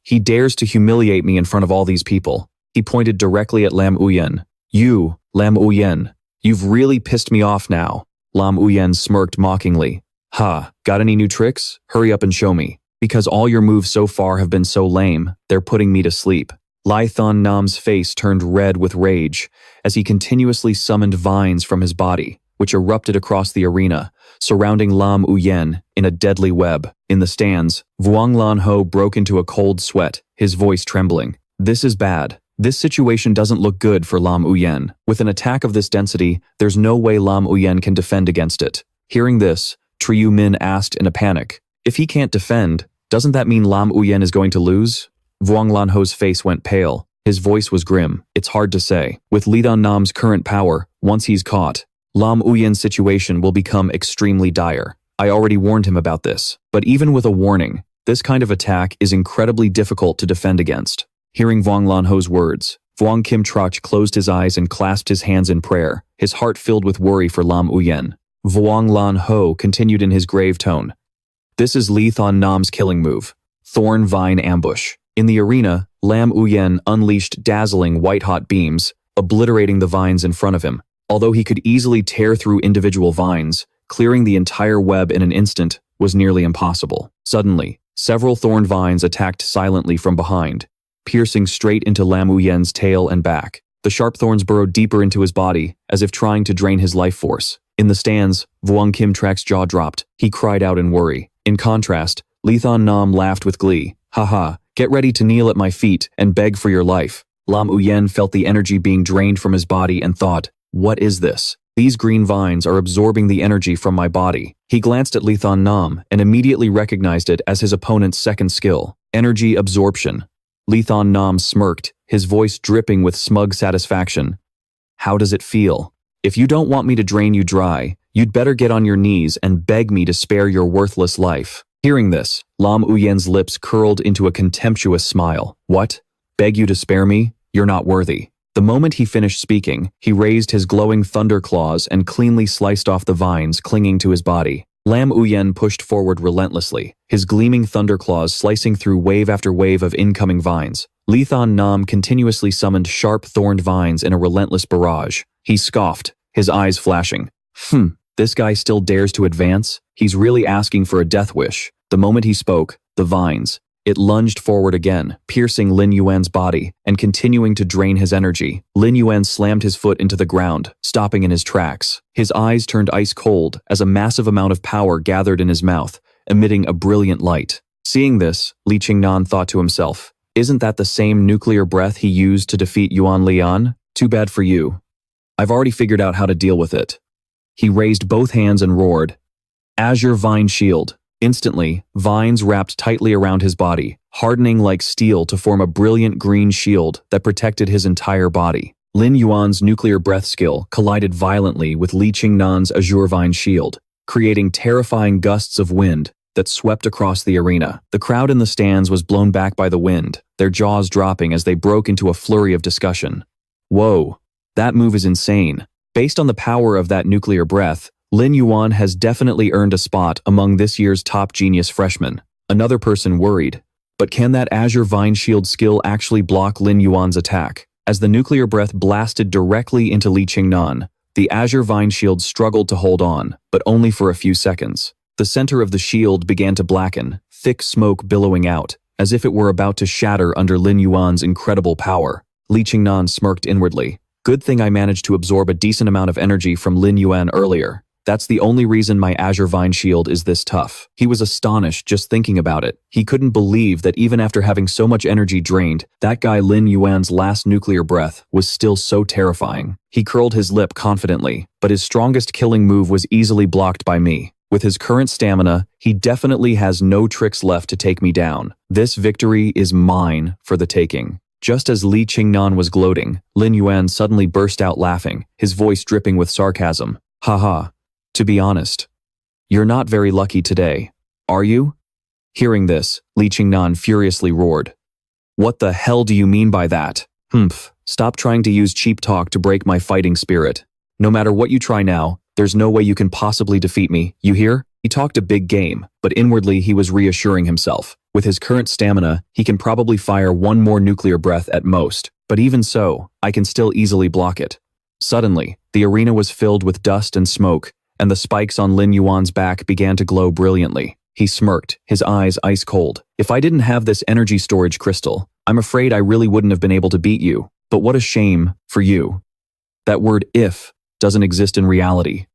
He dares to humiliate me in front of all these people." He pointed directly at Lam Uyen. "You, Lam Uyen, you've really pissed me off now." Lam Uyen smirked mockingly. "Ha, got any new tricks? Hurry up and show me. Because all your moves so far have been so lame, they're putting me to sleep." Li Thon Nam's face turned red with rage as he continuously summoned vines from his body, which erupted across the arena, surrounding Lam Uyen in a deadly web. In the stands, Vuong Lan Ho broke into a cold sweat, his voice trembling. "This is bad. This situation doesn't look good for Lam Uyen. With an attack of this density, there's no way Lam Uyen can defend against it." Hearing this, Triu Min asked in a panic, if he can't defend, doesn't that mean Lam Uyen is going to lose? Vuong Lanho's face went pale. His voice was grim. It's hard to say. With Li Dan Nam's current power, once he's caught, Lam Uyen's situation will become extremely dire. I already warned him about this. But even with a warning, this kind of attack is incredibly difficult to defend against. Hearing Vuong Lanho's words, Vuong Kim Trach closed his eyes and clasped his hands in prayer, his heart filled with worry for Lam Uyen. Vuong Lanho continued in his grave tone. This is Li Dan Nam's killing move. Thorn Vine Ambush. In the arena, Lam Uyen unleashed dazzling white-hot beams, obliterating the vines in front of him. Although he could easily tear through individual vines, clearing the entire web in an instant was nearly impossible. Suddenly, several thorn vines attacked silently from behind, piercing straight into Lam Uyen's tail and back. The sharp thorns burrowed deeper into his body, as if trying to drain his life force. In the stands, Vuong Kim Trach's jaw dropped. He cried out in worry. In contrast, Li Dan Nam laughed with glee. Haha, get ready to kneel at my feet and beg for your life. Lam Uyen felt the energy being drained from his body and thought, what is this? These green vines are absorbing the energy from my body. He glanced at Li Dan Nam and immediately recognized it as his opponent's second skill, energy absorption. Li Dan Nam smirked, his voice dripping with smug satisfaction. How does it feel? If you don't want me to drain you dry, you'd better get on your knees and beg me to spare your worthless life. Hearing this, Lam Uyen's lips curled into a contemptuous smile. What? Beg you to spare me? You're not worthy. The moment he finished speaking, he raised his glowing thunder claws and cleanly sliced off the vines clinging to his body. Lam Uyen pushed forward relentlessly, his gleaming thunder claws slicing through wave after wave of incoming vines. Li Dan Nam continuously summoned sharp thorned vines in a relentless barrage. He scoffed, his eyes flashing. This guy still dares to advance? He's really asking for a death wish. The moment he spoke, the vines, it lunged forward again, piercing Lin Yuan's body and continuing to drain his energy. Lin Yuan slammed his foot into the ground, stopping in his tracks. His eyes turned ice cold as a massive amount of power gathered in his mouth, emitting a brilliant light. Seeing this, Lie Ching thought to himself, isn't that the same nuclear breath he used to defeat Yuan Lian? Too bad for you. I've already figured out how to deal with it. He raised both hands and roared, Azure Vine Shield. Instantly, vines wrapped tightly around his body, hardening like steel to form a brilliant green shield that protected his entire body. Lin Yuan's nuclear breath skill collided violently with Lie Ching Azure Vine Shield, creating terrifying gusts of wind that swept across the arena. The crowd in the stands was blown back by the wind, their jaws dropping as they broke into a flurry of discussion. Whoa, that move is insane. Based on the power of that nuclear breath, Lin Yuan has definitely earned a spot among this year's top genius freshmen. Another person worried, but can that Azure Vine Shield skill actually block Lin Yuan's attack? As the nuclear breath blasted directly into Lie Ching, the Azure Vine Shield struggled to hold on, but only for a few seconds. The center of the shield began to blacken, thick smoke billowing out, as if it were about to shatter under Lin Yuan's incredible power. Lie Ching smirked inwardly. Good thing I managed to absorb a decent amount of energy from Lin Yuan earlier. That's the only reason my Azure Vine Shield is this tough. He was astonished just thinking about it. He couldn't believe that even after having so much energy drained, that guy Lin Yuan's last nuclear breath was still so terrifying. He curled his lip confidently, but his strongest killing move was easily blocked by me. With his current stamina, he definitely has no tricks left to take me down. This victory is mine for the taking. Just as Lie Ching was gloating, Lin Yuan suddenly burst out laughing, his voice dripping with sarcasm. Haha. To be honest, you're not very lucky today, are you? Hearing this, Lie Ching furiously roared. What the hell do you mean by that? Stop trying to use cheap talk to break my fighting spirit. No matter what you try now, there's no way you can possibly defeat me, you hear? He talked a big game, but inwardly he was reassuring himself. With his current stamina, he can probably fire one more nuclear breath at most, but even so, I can still easily block it. Suddenly, the arena was filled with dust and smoke, and the spikes on Lin Yuan's back began to glow brilliantly. He smirked, his eyes ice cold. If I didn't have this energy storage crystal, I'm afraid I really wouldn't have been able to beat you. But what a shame for you. That word if doesn't exist in reality.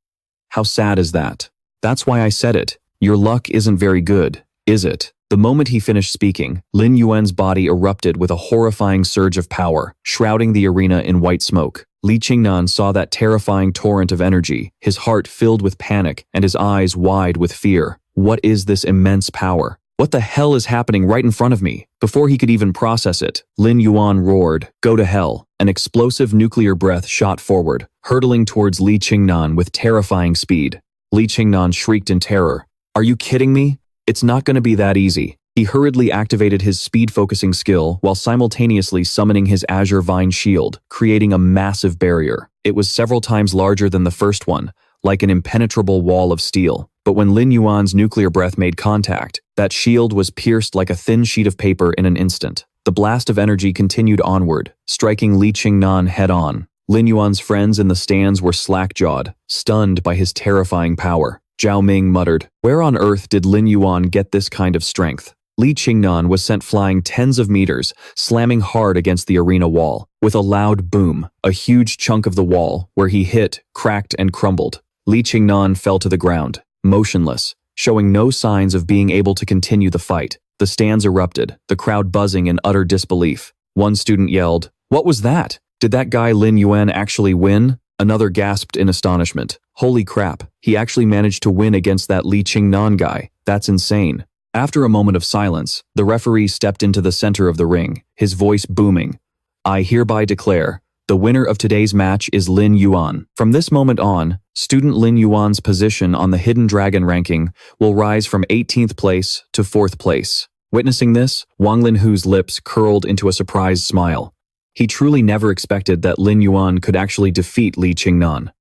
How sad is that? That's why I said it. Your luck isn't very good, is it? The moment he finished speaking, Lin Yuan's body erupted with a horrifying surge of power, shrouding the arena in white smoke. Lie Ching saw that terrifying torrent of energy, his heart filled with panic and his eyes wide with fear. What is this immense power? What the hell is happening right in front of me? Before he could even process it, Lin Yuan roared, "Go to hell." An explosive nuclear breath shot forward, hurtling towards Lie Ching with terrifying speed. Lie Ching shrieked in terror. "Are you kidding me? It's not going to be that easy." He hurriedly activated his speed-focusing skill while simultaneously summoning his Azure Vine shield, creating a massive barrier. It was several times larger than the first one, like an impenetrable wall of steel. But when Lin Yuan's nuclear breath made contact, that shield was pierced like a thin sheet of paper in an instant. The blast of energy continued onward, striking Lie Ching head-on. Lin Yuan's friends in the stands were slack-jawed, stunned by his terrifying power. Zhao Ming muttered, "Where on earth did Lin Yuan get this kind of strength?" Lie Ching was sent flying tens of meters, slamming hard against the arena wall. With a loud boom, a huge chunk of the wall, where he hit, cracked and crumbled. Lie Ching fell to the ground, motionless, showing no signs of being able to continue the fight. The stands erupted, the crowd buzzing in utter disbelief. One student yelled, "What was that? Did that guy Lin Yuan actually win?" Another gasped in astonishment. "Holy crap, he actually managed to win against that Lie Ching guy. That's insane." After a moment of silence, the referee stepped into the center of the ring, his voice booming. "I hereby declare, the winner of today's match is Lin Yuan. From this moment on, student Lin Yuan's position on the Hidden Dragon ranking will rise from 18th place to 4th place." Witnessing this, Wang Linhu's lips curled into a surprised smile. He truly never expected that Lin Yuan could actually defeat Lie Ching.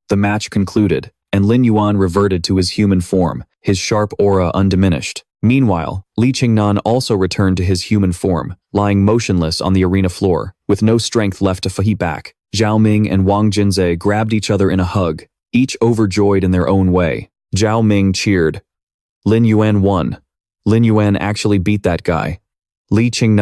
The match concluded, and Lin Yuan reverted to his human form, his sharp aura undiminished. Meanwhile, Lie Ching also returned to his human form, lying motionless on the arena floor, with no strength left to fight back. Zhao Ming and Wang Jinzhe grabbed each other in a hug, each overjoyed in their own way. Zhao Ming cheered. "Lin Yuan won. Lin Yuan actually beat that guy. Lie Ching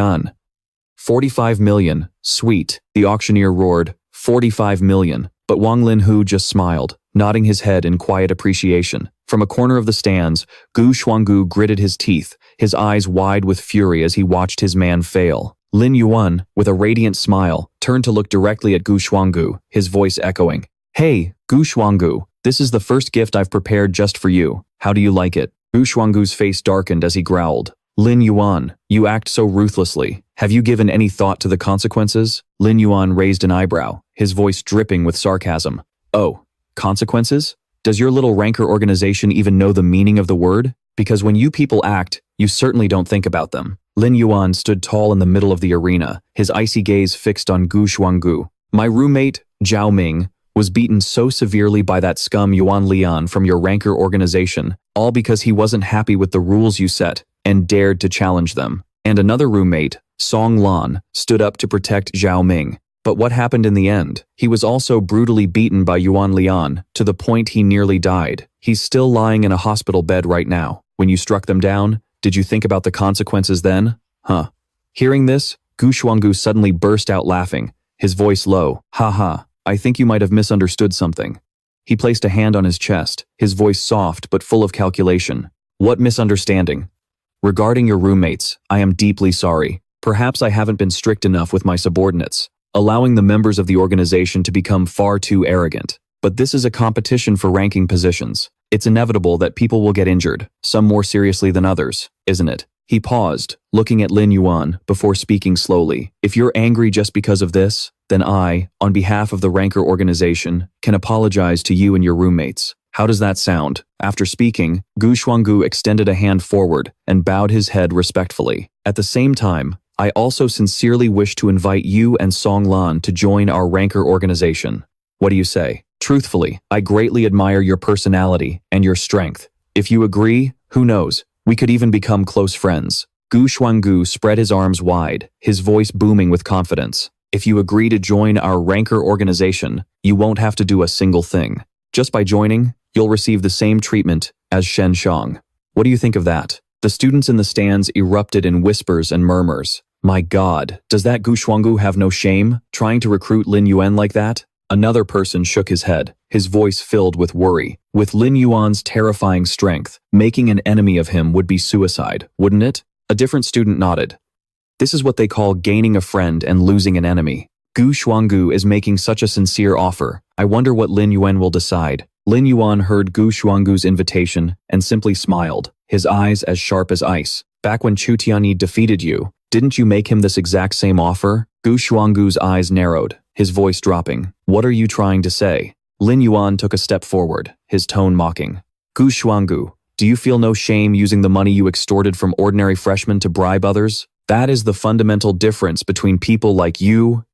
45 million, sweet," the auctioneer roared. 45 million. But Wang Linhu just smiled, nodding his head in quiet appreciation. From a corner of the stands, Gu Shuanggu gritted his teeth, his eyes wide with fury as he watched his man fail. Lin Yuan, with a radiant smile, turned to look directly at Gu Shuanggu, his voice echoing. "Hey, Gu Shuanggu, this is the first gift I've prepared just for you. How do you like it?" Gu Shuanggu's face darkened as he growled. "Lin Yuan, you act so ruthlessly. Have you given any thought to the consequences?" Lin Yuan raised an eyebrow, his voice dripping with sarcasm. "Oh, consequences? Does your little ranker organization even know the meaning of the word? Because when you people act, you certainly don't think about them." Lin Yuan stood tall in the middle of the arena, his icy gaze fixed on Gu Shuanggu. "My roommate, Zhao Ming, was beaten so severely by that scum Yuan Lian from your ranker organization, all because he wasn't happy with the rules you set and dared to challenge them. And another roommate, Song Lan, stood up to protect Zhao Ming. But what happened in the end? He was also brutally beaten by Yuan Lian, to the point he nearly died. He's still lying in a hospital bed right now. When you struck them down, did you think about the consequences then? Huh." Hearing this, Gu Shuanggu suddenly burst out laughing, his voice low. "Ha ha, I think you might have misunderstood something." He placed a hand on his chest, his voice soft but full of calculation. "What misunderstanding?" "Regarding your roommates, I am deeply sorry. Perhaps I haven't been strict enough with my subordinates, allowing the members of the organization to become far too arrogant. But this is a competition for ranking positions. It's inevitable that people will get injured, some more seriously than others, isn't it?" He paused, looking at Lin Yuan, before speaking slowly. "If you're angry just because of this, then I, on behalf of the ranker organization, can apologize to you and your roommates. How does that sound?" After speaking, Gu Shuanggu extended a hand forward and bowed his head respectfully. "At the same time, I also sincerely wish to invite you and Song Lan to join our ranker organization. What do you say? Truthfully, I greatly admire your personality and your strength. If you agree, who knows, we could even become close friends." Gu Shuanggu spread his arms wide, his voice booming with confidence. "If you agree to join our ranker organization, you won't have to do a single thing. Just by joining, you'll receive the same treatment as Shen Shang. What do you think of that?" The students in the stands erupted in whispers and murmurs. "My God, does that Gu Shuanggu have no shame, trying to recruit Lin Yuan like that?" Another person shook his head, his voice filled with worry. "With Lin Yuan's terrifying strength, making an enemy of him would be suicide, wouldn't it?" A different student nodded. "This is what they call gaining a friend and losing an enemy. Gu Shuanggu is making such a sincere offer. I wonder what Lin Yuan will decide. Lin Yuan heard Gu Shuanggu's invitation and simply smiled, his eyes as sharp as ice. Back when Chu Tianyi defeated you, didn't you make him this exact same offer? Gu Shuanggu's eyes narrowed, his voice dropping. What are you trying to say? Lin Yuan took a step forward, his tone mocking. Gu Shuanggu, do you feel no shame using the money you extorted from ordinary freshmen to bribe others? That is the fundamental difference between people like you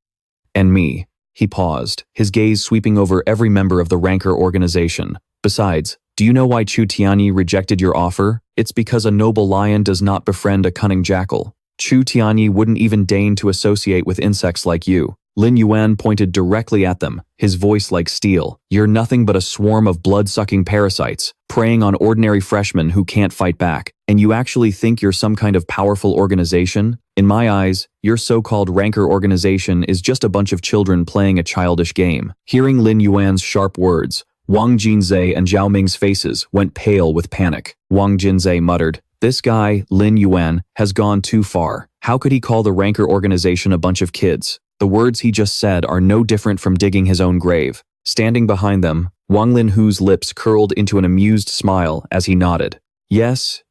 and me. He paused, his gaze sweeping over every member of the Ranker organization. Besides, do you know why Chu Tianyi rejected your offer? It's because a noble lion does not befriend a cunning jackal. Chu Tianyi wouldn't even deign to associate with insects like you. Lin Yuan pointed directly at them, his voice like steel. You're nothing but a swarm of blood-sucking parasites, preying on ordinary freshmen who can't fight back. And you actually think you're some kind of powerful organization? In my eyes, your so-called Ranker organization is just a bunch of children playing a childish game. Hearing Lin Yuan's sharp words, Wang Jinzhe and Zhao Ming's faces went pale with panic. Wang Jinzhe muttered, "This guy, Lin Yuan, has gone too far. How could he call the Ranker organization a bunch of kids?" The words he just said are no different from digging his own grave. Standing behind them, Wang Linhu's lips curled into an amused smile as he nodded. Yes,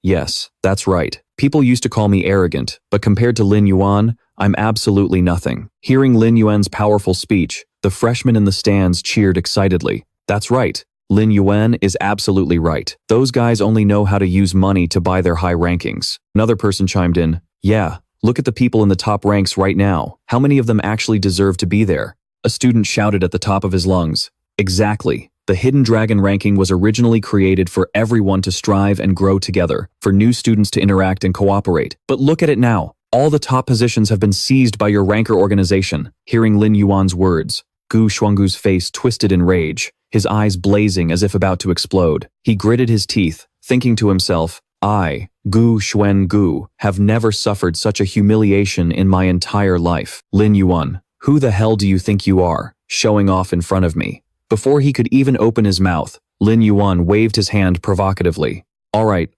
that's right. People used to call me arrogant, but compared to Lin Yuan, I'm absolutely nothing. Hearing Lin Yuan's powerful speech, the freshmen in the stands cheered excitedly. That's right. Lin Yuan is absolutely right. Those guys only know how to use money to buy their high rankings. Another person chimed in. Yeah, look at the people in the top ranks right now. How many of them actually deserve to be there? A student shouted at the top of his lungs. Exactly. The Hidden Dragon ranking was originally created for everyone to strive and grow together, for new students to interact and cooperate. But look at it now. All the top positions have been seized by your Ranker organization. Hearing Lin Yuan's words, Gu Shuanggu's face twisted in rage, his eyes blazing as if about to explode. He gritted his teeth, thinking to himself, I, Gu Shuanggu, have never suffered such a humiliation in my entire life. Lin Yuan, who the hell do you think you are, showing off in front of me? Before he could even open his mouth, Lin Yuan waved his hand provocatively. All right,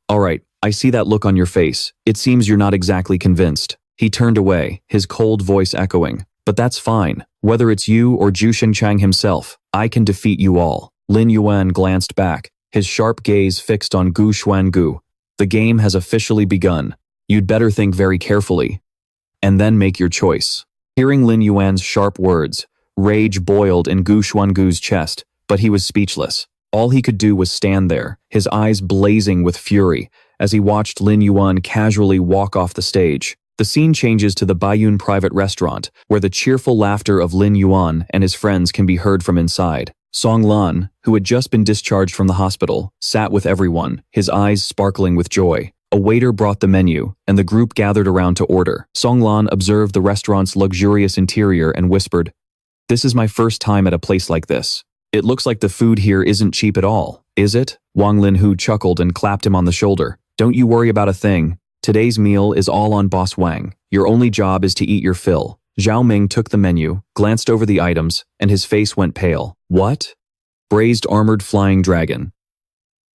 I see that look on your face. It seems you're not exactly convinced. He turned away, his cold voice echoing. But that's fine. Whether it's you or Zhu Xingchang himself, I can defeat you all. Lin Yuan glanced back, his sharp gaze fixed on Gu Shuanggu. The game has officially begun. You'd better think very carefully, and then make your choice. Hearing Lin Yuan's sharp words, rage boiled in Gu Shuanggu's chest, but he was speechless. All he could do was stand there, his eyes blazing with fury, as he watched Lin Yuan casually walk off the stage. The scene changes to the Baiyun private restaurant, where the cheerful laughter of Lin Yuan and his friends can be heard from inside. Song Lan, who had just been discharged from the hospital, sat with everyone, his eyes sparkling with joy. A waiter brought the menu, and the group gathered around to order. Song Lan observed the restaurant's luxurious interior and whispered, "This is my first time at a place like this. It looks like the food here isn't cheap at all, is it?" Wang Linhu chuckled and clapped him on the shoulder. "Don't you worry about a thing. Today's meal is all on Boss Wang. Your only job is to eat your fill." Zhao Ming took the menu, glanced over the items, and his face went pale. What? Braised armored flying dragon.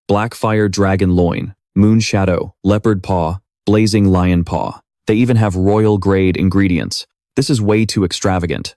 Black fire dragon loin, moon shadow, leopard paw, blazing lion paw. They even have royal grade ingredients. This is way too extravagant.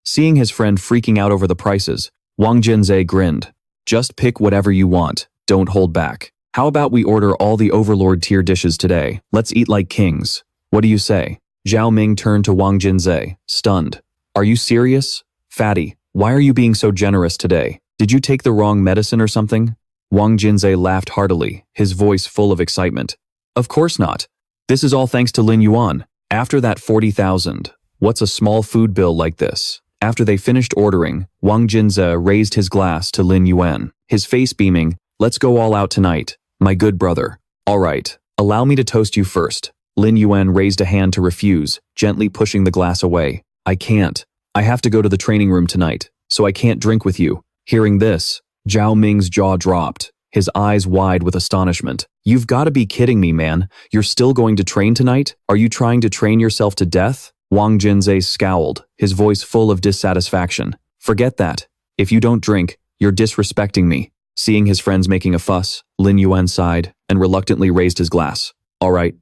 Seeing his friend freaking out over the prices, Wang Jinzhe grinned. Just pick whatever you want, don't hold back. How about we order all the overlord tier dishes today? Let's eat like kings. What do you say? Zhao Ming turned to Wang Jinzhe, stunned. Are you serious? Fatty, why are you being so generous today? Did you take the wrong medicine or something? Wang Jinzhe laughed heartily, his voice full of excitement. Of course not. This is all thanks to Lin Yuan. After that 40,000, what's a small food bill like this? After they finished ordering, Wang Jinzhe raised his glass to Lin Yuan, his face beaming. Let's go all out tonight, my good brother. All right, allow me to toast you first. Lin Yuan raised a hand to refuse, gently pushing the glass away. I can't. I have to go to the training room tonight, so I can't drink with you. Hearing this, Zhao Ming's jaw dropped, his eyes wide with astonishment. You've got to be kidding me, man. You're still going to train tonight? Are you trying to train yourself to death? Wang Jinzhe scowled, his voice full of dissatisfaction. Forget that. If you don't drink, you're disrespecting me. Seeing his friends making a fuss, Lin Yuan sighed and reluctantly raised his glass. All right,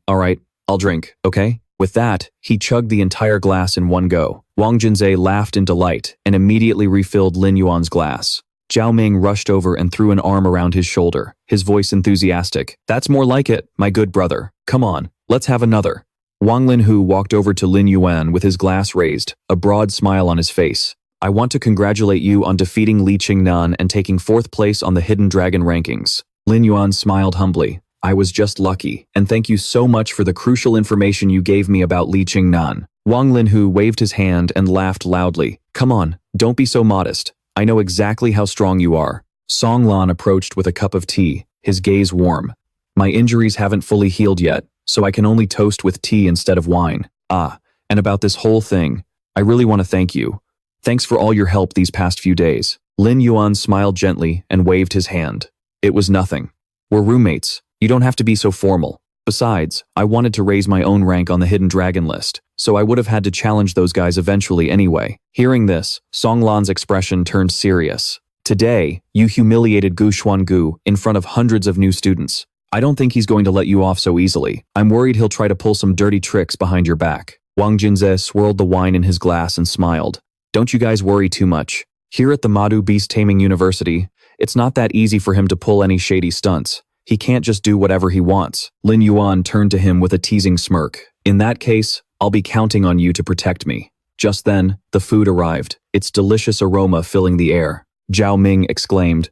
I'll drink, okay? With that, he chugged the entire glass in one go. Wang Junzhe laughed in delight and immediately refilled Lin Yuan's glass. Zhao Ming rushed over and threw an arm around his shoulder, his voice enthusiastic. That's more like it, my good brother. Come on, let's have another. Wang Linhu walked over to Lin Yuan with his glass raised, a broad smile on his face. I want to congratulate you on defeating Lie Ching and taking 4th place on the Hidden Dragon rankings. Lin Yuan smiled humbly. I was just lucky, and thank you so much for the crucial information you gave me about Lie Ching. Wang Linhu waved his hand and laughed loudly. Come on, don't be so modest. I know exactly how strong you are. Song Lan approached with a cup of tea, his gaze warm. My injuries haven't fully healed yet, so I can only toast with tea instead of wine. Ah, and about this whole thing, I really want to thank you. Thanks for all your help these past few days. Lin Yuan smiled gently and waved his hand. It was nothing. We're roommates. You don't have to be so formal. Besides, I wanted to raise my own rank on the Hidden Dragon list, so I would have had to challenge those guys eventually anyway. Hearing this, Song Lan's expression turned serious. Today, you humiliated Gu Xuangu in front of hundreds of new students. I don't think he's going to let you off so easily. I'm worried he'll try to pull some dirty tricks behind your back. Wang Junzhe swirled the wine in his glass and smiled. Don't you guys worry too much. Here at the Madu Beast Taming University, it's not that easy for him to pull any shady stunts. He can't just do whatever he wants. Lin Yuan turned to him with a teasing smirk. In that case, I'll be counting on you to protect me. Just then, the food arrived, its delicious aroma filling the air. Zhao Ming exclaimed,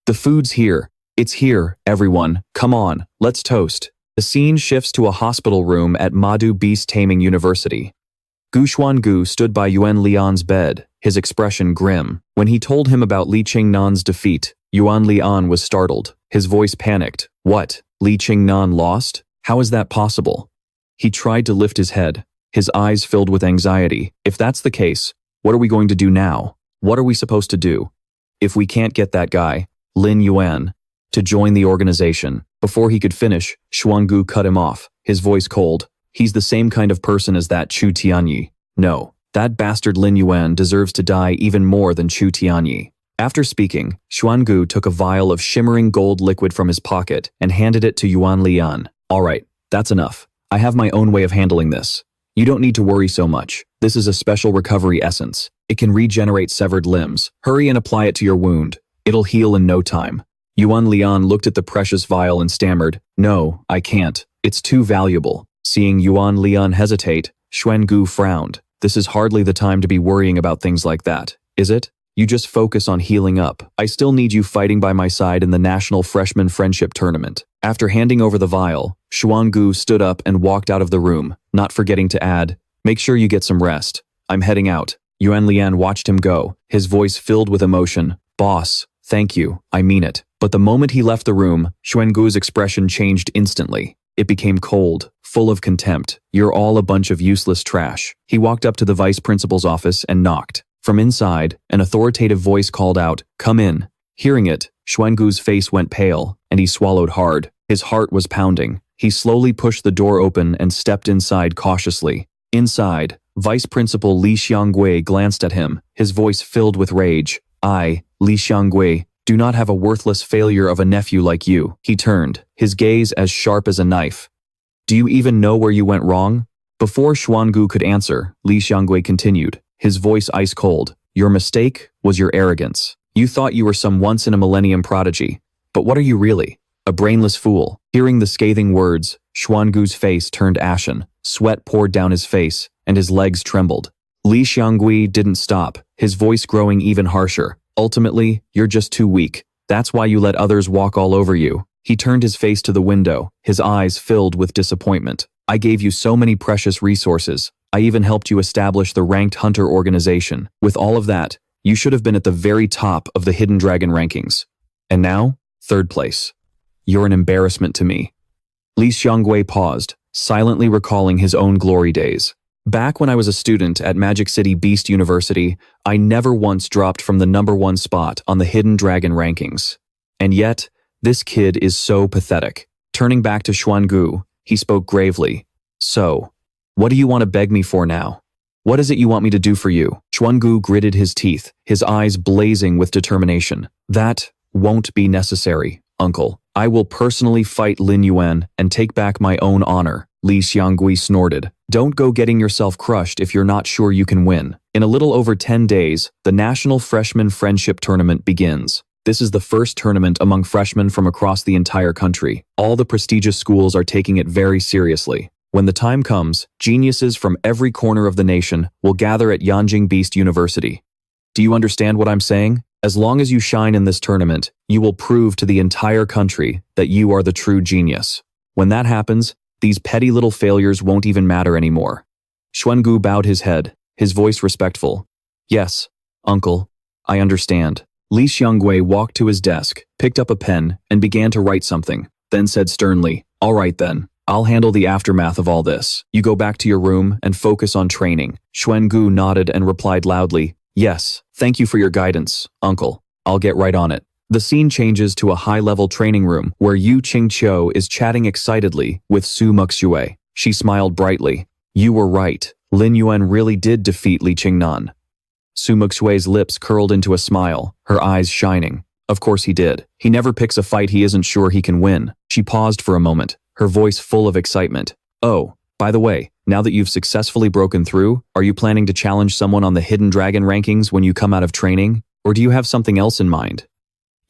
The food's here. It's here, everyone. Come on, let's toast. The scene shifts to a hospital room at Madu Beast Taming University. Gu Xuangu stood by Yuan Lian's bed, his expression grim. When he told him about Lie Ching defeat, Yuan Lian was startled. His voice panicked. What? Lie Ching lost? How is that possible? He tried to lift his head, his eyes filled with anxiety. If that's the case, what are we going to do now? What are we supposed to do? If we can't get that guy, Lin Yuan, to join the organization. Before he could finish, Xuangu cut him off, his voice cold. He's the same kind of person as that Chu Tianyi. No, that bastard Lin Yuan deserves to die even more than Chu Tianyi. After speaking, Xuangu took a vial of shimmering gold liquid from his pocket and handed it to Yuan Lian. All right, that's enough. I have my own way of handling this. You don't need to worry so much. This is a special recovery essence. It can regenerate severed limbs. Hurry and apply it to your wound. It'll heal in no time. Yuan Lian looked at the precious vial and stammered, No, I can't. It's too valuable. Seeing Yuan Lian hesitate, Xuangu frowned. This is hardly the time to be worrying about things like that, is it? You just focus on healing up. I still need you fighting by my side in the National Freshman Friendship Tournament. After handing over the vial, Xuangu stood up and walked out of the room, not forgetting to add, Make sure you get some rest. I'm heading out. Yuan Lian watched him go, his voice filled with emotion. Boss, thank you, I mean it. But the moment he left the room, Xuangu's expression changed instantly. It became cold, full of contempt. You're all a bunch of useless trash. He walked up to the vice principal's office and knocked. From inside, an authoritative voice called out, Come in. Hearing it, Xuangu's face went pale, and he swallowed hard. His heart was pounding. He slowly pushed the door open and stepped inside cautiously. Inside, Vice Principal Li Xianggui glanced at him, his voice filled with rage. I, Li Xianggui, do not have a worthless failure of a nephew like you. He turned, his gaze as sharp as a knife. Do you even know where you went wrong? Before Xuangu could answer, Li Xianggui continued, his voice ice cold. Your mistake was your arrogance. You thought you were some once-in-a-millennium prodigy. But what are you really? A brainless fool. Hearing the scathing words, Xuangu's face turned ashen, sweat poured down his face, and his legs trembled. Li Xianggui didn't stop, his voice growing even harsher. Ultimately, you're just too weak. That's why you let others walk all over you. He turned his face to the window, his eyes filled with disappointment. I gave you so many precious resources. I even helped you establish the ranked hunter organization. With all of that, you should have been at the very top of the Hidden Dragon rankings. And now, 3rd place. You're an embarrassment to me. Li Xianggui paused, silently recalling his own glory days. Back when I was a student at Magic City Beast University, I never once dropped from the #1 spot on the Hidden Dragon rankings. And yet, this kid is so pathetic. Turning back to Xuangu, he spoke gravely. So, what do you want to beg me for now? What is it you want me to do for you? Xuangu gritted his teeth, his eyes blazing with determination. That won't be necessary, uncle. I will personally fight Lin Yuan and take back my own honor. Li Xianggui snorted. Don't go getting yourself crushed if you're not sure you can win. In a little over 10 days, the National Freshman Friendship Tournament begins. This is the first tournament among freshmen from across the entire country. All the prestigious schools are taking it very seriously. When the time comes, geniuses from every corner of the nation will gather at Yanjing Beast University. Do you understand what I'm saying? As long as you shine in this tournament, you will prove to the entire country that you are the true genius. When that happens, these petty little failures won't even matter anymore. Xuangu bowed his head, his voice respectful. Yes, uncle, I understand. Li Xiangwei walked to his desk, picked up a pen, and began to write something, then said sternly, all right then, I'll handle the aftermath of all this. You go back to your room and focus on training. Xuangu nodded and replied loudly, yes, thank you for your guidance, uncle. I'll get right on it. The scene changes to a high-level training room where Yu Qingqiu is chatting excitedly with Su Muxue. She smiled brightly. You were right. Lin Yuan really did defeat Li Qingnan. Su Muxue's lips curled into a smile, her eyes shining. Of course he did. He never picks a fight he isn't sure he can win. She paused for a moment, her voice full of excitement. Oh, by the way, now that you've successfully broken through, are you planning to challenge someone on the Hidden Dragon rankings when you come out of training? Or do you have something else in mind?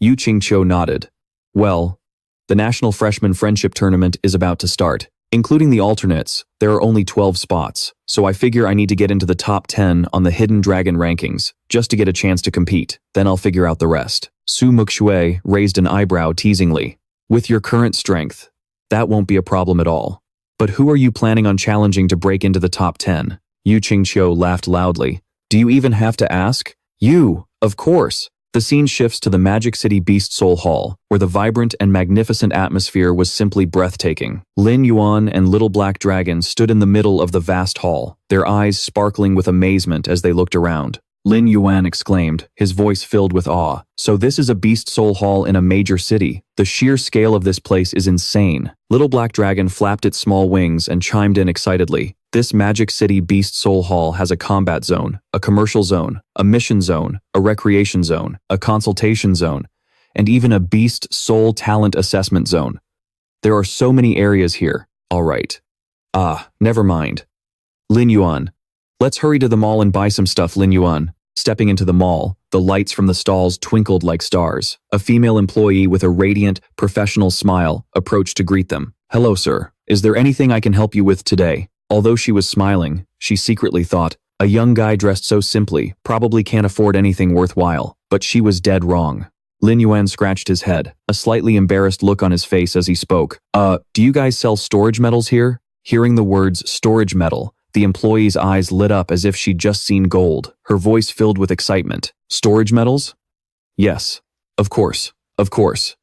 Yu Qingqiu nodded. Well, the National Freshman Friendship Tournament is about to start. Including the alternates, there are only 12 spots, so I figure I need to get into the top 10 on the Hidden Dragon rankings, just to get a chance to compete. Then I'll figure out the rest. Su Muxue raised an eyebrow teasingly. With your current strength, that won't be a problem at all. But who are you planning on challenging to break into the top 10? Yu Qingqiu laughed loudly. Do you even have to ask? You, of course. The scene shifts to the Magic City Beast Soul Hall, where the vibrant and magnificent atmosphere was simply breathtaking. Lin Yuan and Little Black Dragon stood in the middle of the vast hall, their eyes sparkling with amazement as they looked around. Lin Yuan exclaimed, his voice filled with awe. So this is a Beast Soul Hall in a major city. The sheer scale of this place is insane. Little Black Dragon flapped its small wings and chimed in excitedly. This Magic City Beast Soul Hall has a combat zone, a commercial zone, a mission zone, a recreation zone, a consultation zone, and even a Beast Soul Talent Assessment Zone. There are so many areas here. All right. Never mind. Lin Yuan. Let's hurry to the mall and buy some stuff, Lin Yuan. Stepping into the mall, the lights from the stalls twinkled like stars. A female employee with a radiant, professional smile approached to greet them. Hello, sir. Is there anything I can help you with today? Although she was smiling, she secretly thought, a young guy dressed so simply probably can't afford anything worthwhile, but she was dead wrong. Lin Yuan scratched his head, a slightly embarrassed look on his face as he spoke. Do you guys sell storage metals here? Hearing the words storage metal, the employee's eyes lit up as if she'd just seen gold, her voice filled with excitement. Storage metals? Yes, of course, of course.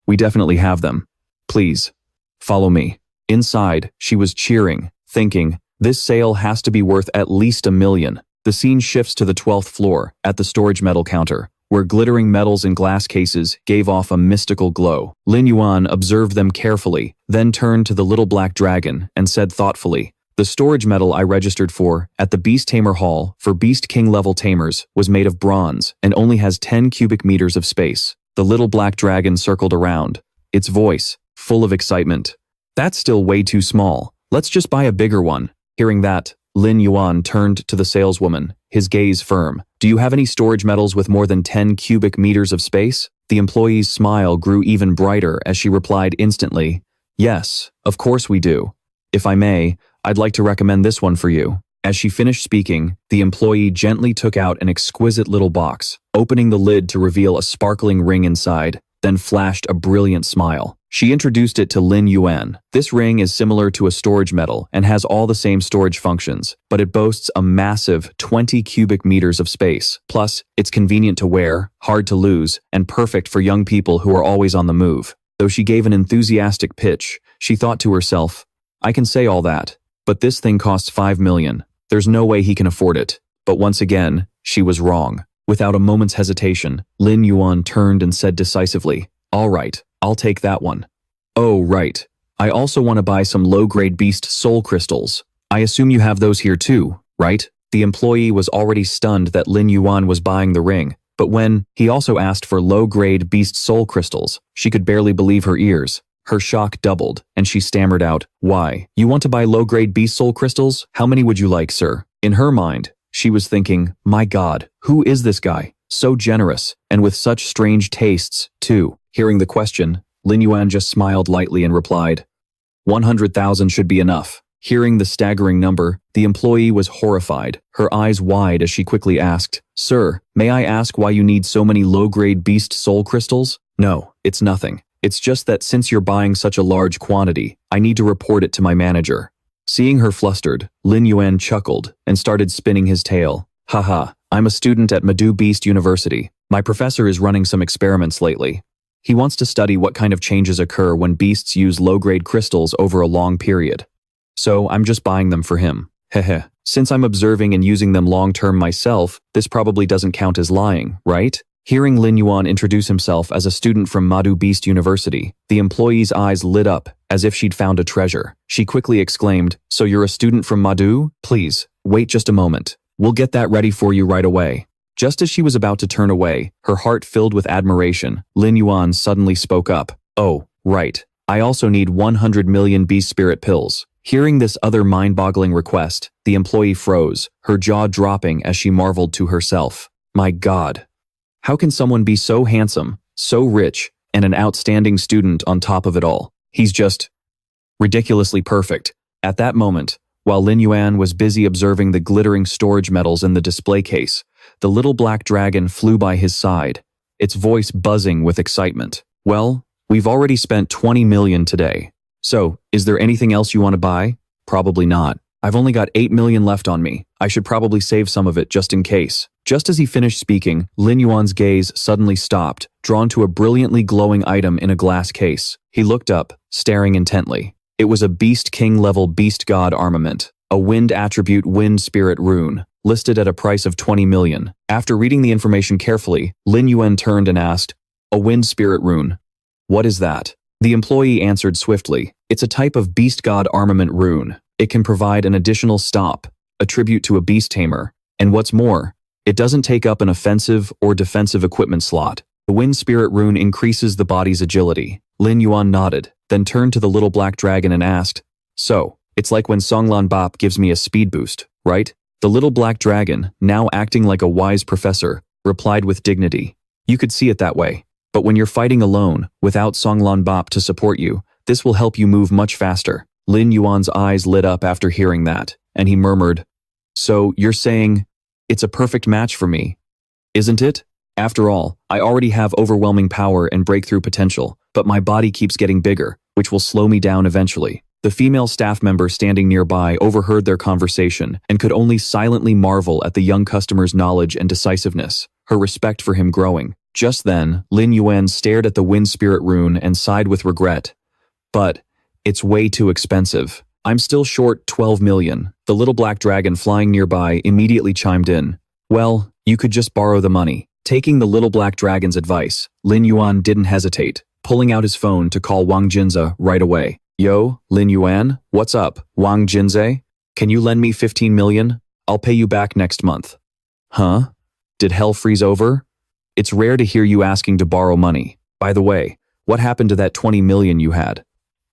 We definitely have them. Please, follow me. Inside, she was cheering, thinking, this sale has to be worth at least $1 million. The scene shifts to the 12th floor, at the storage metal counter, where glittering metals in glass cases gave off a mystical glow. Lin Yuan observed them carefully, then turned to the Little Black Dragon and said thoughtfully, the storage metal I registered for at the Beast Tamer Hall for Beast King level tamers was made of bronze and only has 10 cubic meters of space. The Little Black Dragon circled around, its voice full of excitement. That's still way too small. Let's just buy a bigger one. Hearing that, Lin Yuan turned to the saleswoman, his gaze firm. Do you have any storage metals with more than 10 cubic meters of space? The employee's smile grew even brighter as she replied instantly, yes, of course we do. If I may, I'd like to recommend this one for you. As she finished speaking, the employee gently took out an exquisite little box, opening the lid to reveal a sparkling ring inside, then flashed a brilliant smile. She introduced it to Lin Yuan. This ring is similar to a storage metal and has all the same storage functions, but it boasts a massive 20 cubic meters of space. Plus, it's convenient to wear, hard to lose, and perfect for young people who are always on the move. Though she gave an enthusiastic pitch, she thought to herself, I can say all that, but this thing costs $5 million. There's no way he can afford it. But once again, she was wrong. Without a moment's hesitation, Lin Yuan turned and said decisively, all right, I'll take that one. Oh, right. I also want to buy some low-grade beast soul crystals. I assume you have those here too, right? The employee was already stunned that Lin Yuan was buying the ring, but when he also asked for low-grade beast soul crystals, she could barely believe her ears. Her shock doubled, and she stammered out, "Why? You want to buy low-grade beast soul crystals? How many would you like, sir?" In her mind, she was thinking, "My God, who is this guy? So generous, and with such strange tastes, too." Hearing the question, Lin Yuan just smiled lightly and replied, 100,000 should be enough. Hearing the staggering number, the employee was horrified, her eyes wide as she quickly asked, "Sir, may I ask why you need so many low-grade beast soul crystals?" "No, it's nothing. It's just that since you're buying such a large quantity, I need to report it to my manager." Seeing her flustered, Lin Yuan chuckled and started spinning his tail. "Haha, I'm a student at Madu Beast University. My professor is running some experiments lately. He wants to study what kind of changes occur when beasts use low-grade crystals over a long period. So I'm just buying them for him. Heh. Since I'm observing and using them long-term myself, this probably doesn't count as lying, right?" Hearing Lin Yuan introduce himself as a student from Madu Beast University, the employee's eyes lit up as if she'd found a treasure. She quickly exclaimed, "So you're a student from Madu? Please, wait just a moment. We'll get that ready for you right away." Just as she was about to turn away, her heart filled with admiration, Lin Yuan suddenly spoke up. "Oh, right. I also need 100 million beast spirit pills." Hearing this other mind-boggling request, the employee froze, her jaw dropping as she marveled to herself. My God. How can someone be so handsome, so rich, and an outstanding student on top of it all? He's just ridiculously perfect. At that moment, while Lin Yuan was busy observing the glittering storage metals in the display case, the little black dragon flew by his side, its voice buzzing with excitement. "Well, we've already spent 20 million today. So, is there anything else you want to buy?" "Probably not. I've only got 8 million left on me. I should probably save some of it just in case." Just as he finished speaking, Lin Yuan's gaze suddenly stopped, drawn to a brilliantly glowing item in a glass case. He looked up, staring intently. It was a Beast King-level Beast God armament, a wind attribute wind spirit rune, listed at a price of 20 million. After reading the information carefully, Lin Yuan turned and asked, "A wind spirit rune? What is that?" The employee answered swiftly, "It's a type of Beast God armament rune. It can provide an additional stop, a tribute to a beast tamer, and what's more, it doesn't take up an offensive or defensive equipment slot. The wind spirit rune increases the body's agility." Lin Yuan nodded, then turned to the little black dragon and asked, "So, it's like when Songlan Bop gives me a speed boost, right?" The little black dragon, now acting like a wise professor, replied with dignity, "You could see it that way. But when you're fighting alone, without Songlan Bop to support you, this will help you move much faster." Lin Yuan's eyes lit up after hearing that, and he murmured, "So, you're saying, it's a perfect match for me, isn't it? After all, I already have overwhelming power and breakthrough potential, but my body keeps getting bigger, which will slow me down eventually." The female staff member standing nearby overheard their conversation and could only silently marvel at the young customer's knowledge and decisiveness, her respect for him growing. Just then, Lin Yuan stared at the wind spirit rune and sighed with regret. "But, it's way too expensive. I'm still short 12 million. The little black dragon flying nearby immediately chimed in. "Well, you could just borrow the money." Taking the little black dragon's advice, Lin Yuan didn't hesitate, pulling out his phone to call Wang Jinze right away. "Yo, Lin Yuan, what's up, Wang Jinze? Can you lend me 15 million? I'll pay you back next month." "Huh? Did hell freeze over? It's rare to hear you asking to borrow money. By the way, what happened to that 20 million you had?"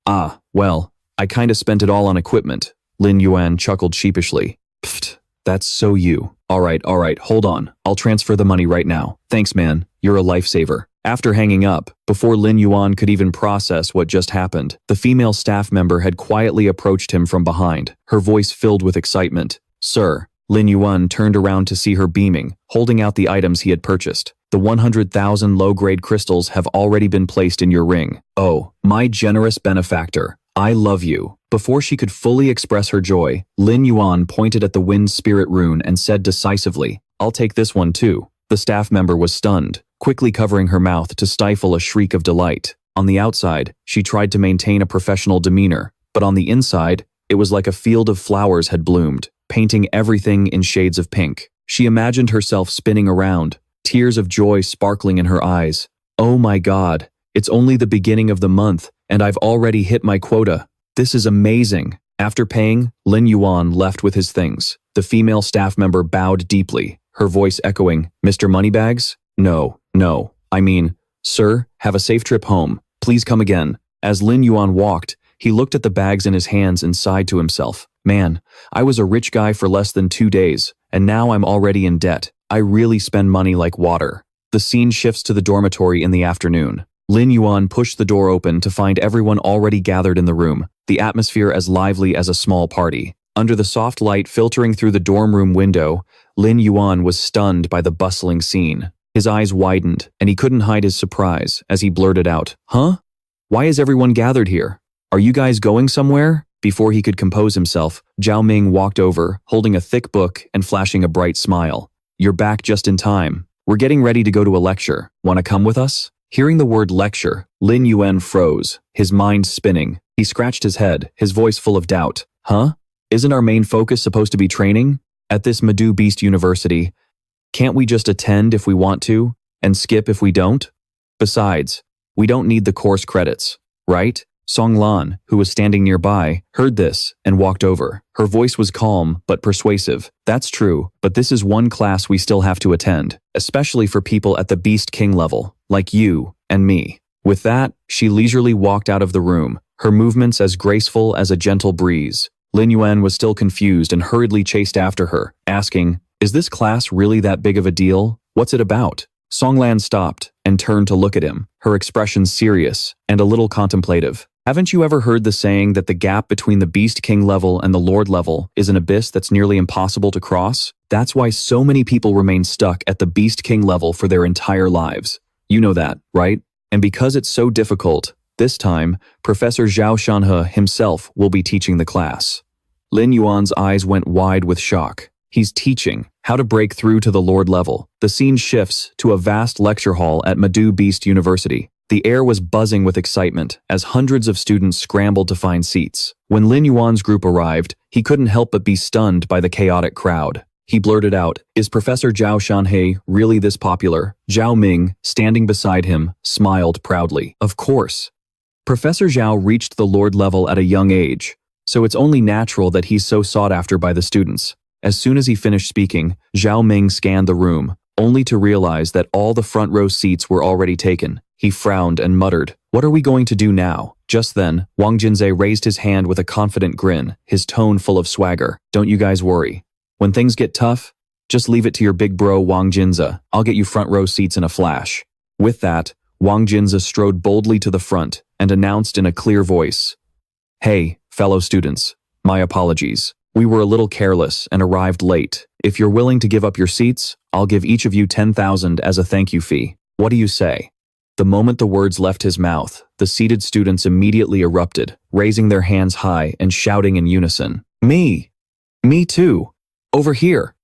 "Ah, well, I kinda spent it all on equipment." Lin Yuan chuckled sheepishly. "Pfft, that's so you. Alright, hold on. I'll transfer the money right now. Thanks, man. You're a lifesaver." After hanging up, before Lin Yuan could even process what just happened, the female staff member had quietly approached him from behind, her voice filled with excitement. "Sir." Lin Yuan turned around to see her beaming, holding out the items he had purchased. "The 100,000 low-grade crystals have already been placed in your ring. Oh, my generous benefactor, I love you." Before she could fully express her joy, Lin Yuan pointed at the wind spirit rune and said decisively, "I'll take this one too." The staff member was stunned, quickly covering her mouth to stifle a shriek of delight. On the outside, she tried to maintain a professional demeanor, but on the inside, it was like a field of flowers had bloomed, painting everything in shades of pink. She imagined herself spinning around, tears of joy sparkling in her eyes. "Oh my God, it's only the beginning of the month, and I've already hit my quota. This is amazing." After paying, Lin Yuan left with his things. The female staff member bowed deeply, her voice echoing, "Mr. Moneybags? No, I mean, sir, have a safe trip home. Please come again." As Lin Yuan walked, he looked at the bags in his hands and sighed to himself. Man, I was a rich guy for less than 2 days, and now I'm already in debt. I really spend money like water. The scene shifts to the dormitory in the afternoon. Lin Yuan pushed the door open to find everyone already gathered in the room, the atmosphere as lively as a small party. Under the soft light filtering through the dorm room window, Lin Yuan was stunned by the bustling scene. His eyes widened, and he couldn't hide his surprise as he blurted out, "Huh? Why is everyone gathered here? Are you guys going somewhere?" Before he could compose himself, Zhao Ming walked over, holding a thick book and flashing a bright smile. "You're back just in time. We're getting ready to go to a lecture. Want to come with us?" Hearing the word lecture, Lin Yuan froze, his mind spinning. He scratched his head, his voice full of doubt. "Huh? Isn't our main focus supposed to be training? At this Madu Beast University, can't we just attend if we want to, and skip if we don't? Besides, we don't need the course credits, right?" Song Lan, who was standing nearby, heard this and walked over. Her voice was calm but persuasive. "That's true, but this is one class we still have to attend, especially for people at the Beast King level, like you and me." With that, she leisurely walked out of the room, her movements as graceful as a gentle breeze. Lin Yuan was still confused and hurriedly chased after her, asking, "Is this class really that big of a deal? What's it about?" Songlan stopped and turned to look at him, her expression serious and a little contemplative. "Haven't you ever heard the saying that the gap between the Beast King level and the Lord level is an abyss that's nearly impossible to cross? That's why so many people remain stuck at the Beast King level for their entire lives. You know that, right? And because it's so difficult, this time, Professor Zhao Shanhe himself will be teaching the class." Lin Yuan's eyes went wide with shock. He's teaching how to break through to the Lord level. The scene shifts to a vast lecture hall at Madu Beast University. The air was buzzing with excitement as hundreds of students scrambled to find seats. When Lin Yuan's group arrived, he couldn't help but be stunned by the chaotic crowd. He blurted out, "Is Professor Zhao Shanhe really this popular?" Zhao Ming, standing beside him, smiled proudly. "Of course. Professor Zhao reached the Lord level at a young age, so it's only natural that he's so sought after by the students." As soon as he finished speaking, Zhao Ming scanned the room, only to realize that all the front row seats were already taken. He frowned and muttered, "What are we going to do now?" Just then, Wang Jinze raised his hand with a confident grin, his tone full of swagger. "Don't you guys worry. When things get tough, just leave it to your big bro Wang Jinze. I'll get you front row seats in a flash." With that, Wang Jinze strode boldly to the front and announced in a clear voice, "Hey, fellow students, my apologies. We were a little careless and arrived late. If you're willing to give up your seats, I'll give each of you 10,000 as a thank you fee. What do you say?" The moment the words left his mouth, the seated students immediately erupted, raising their hands high and shouting in unison, "Me! Me too! Over here!"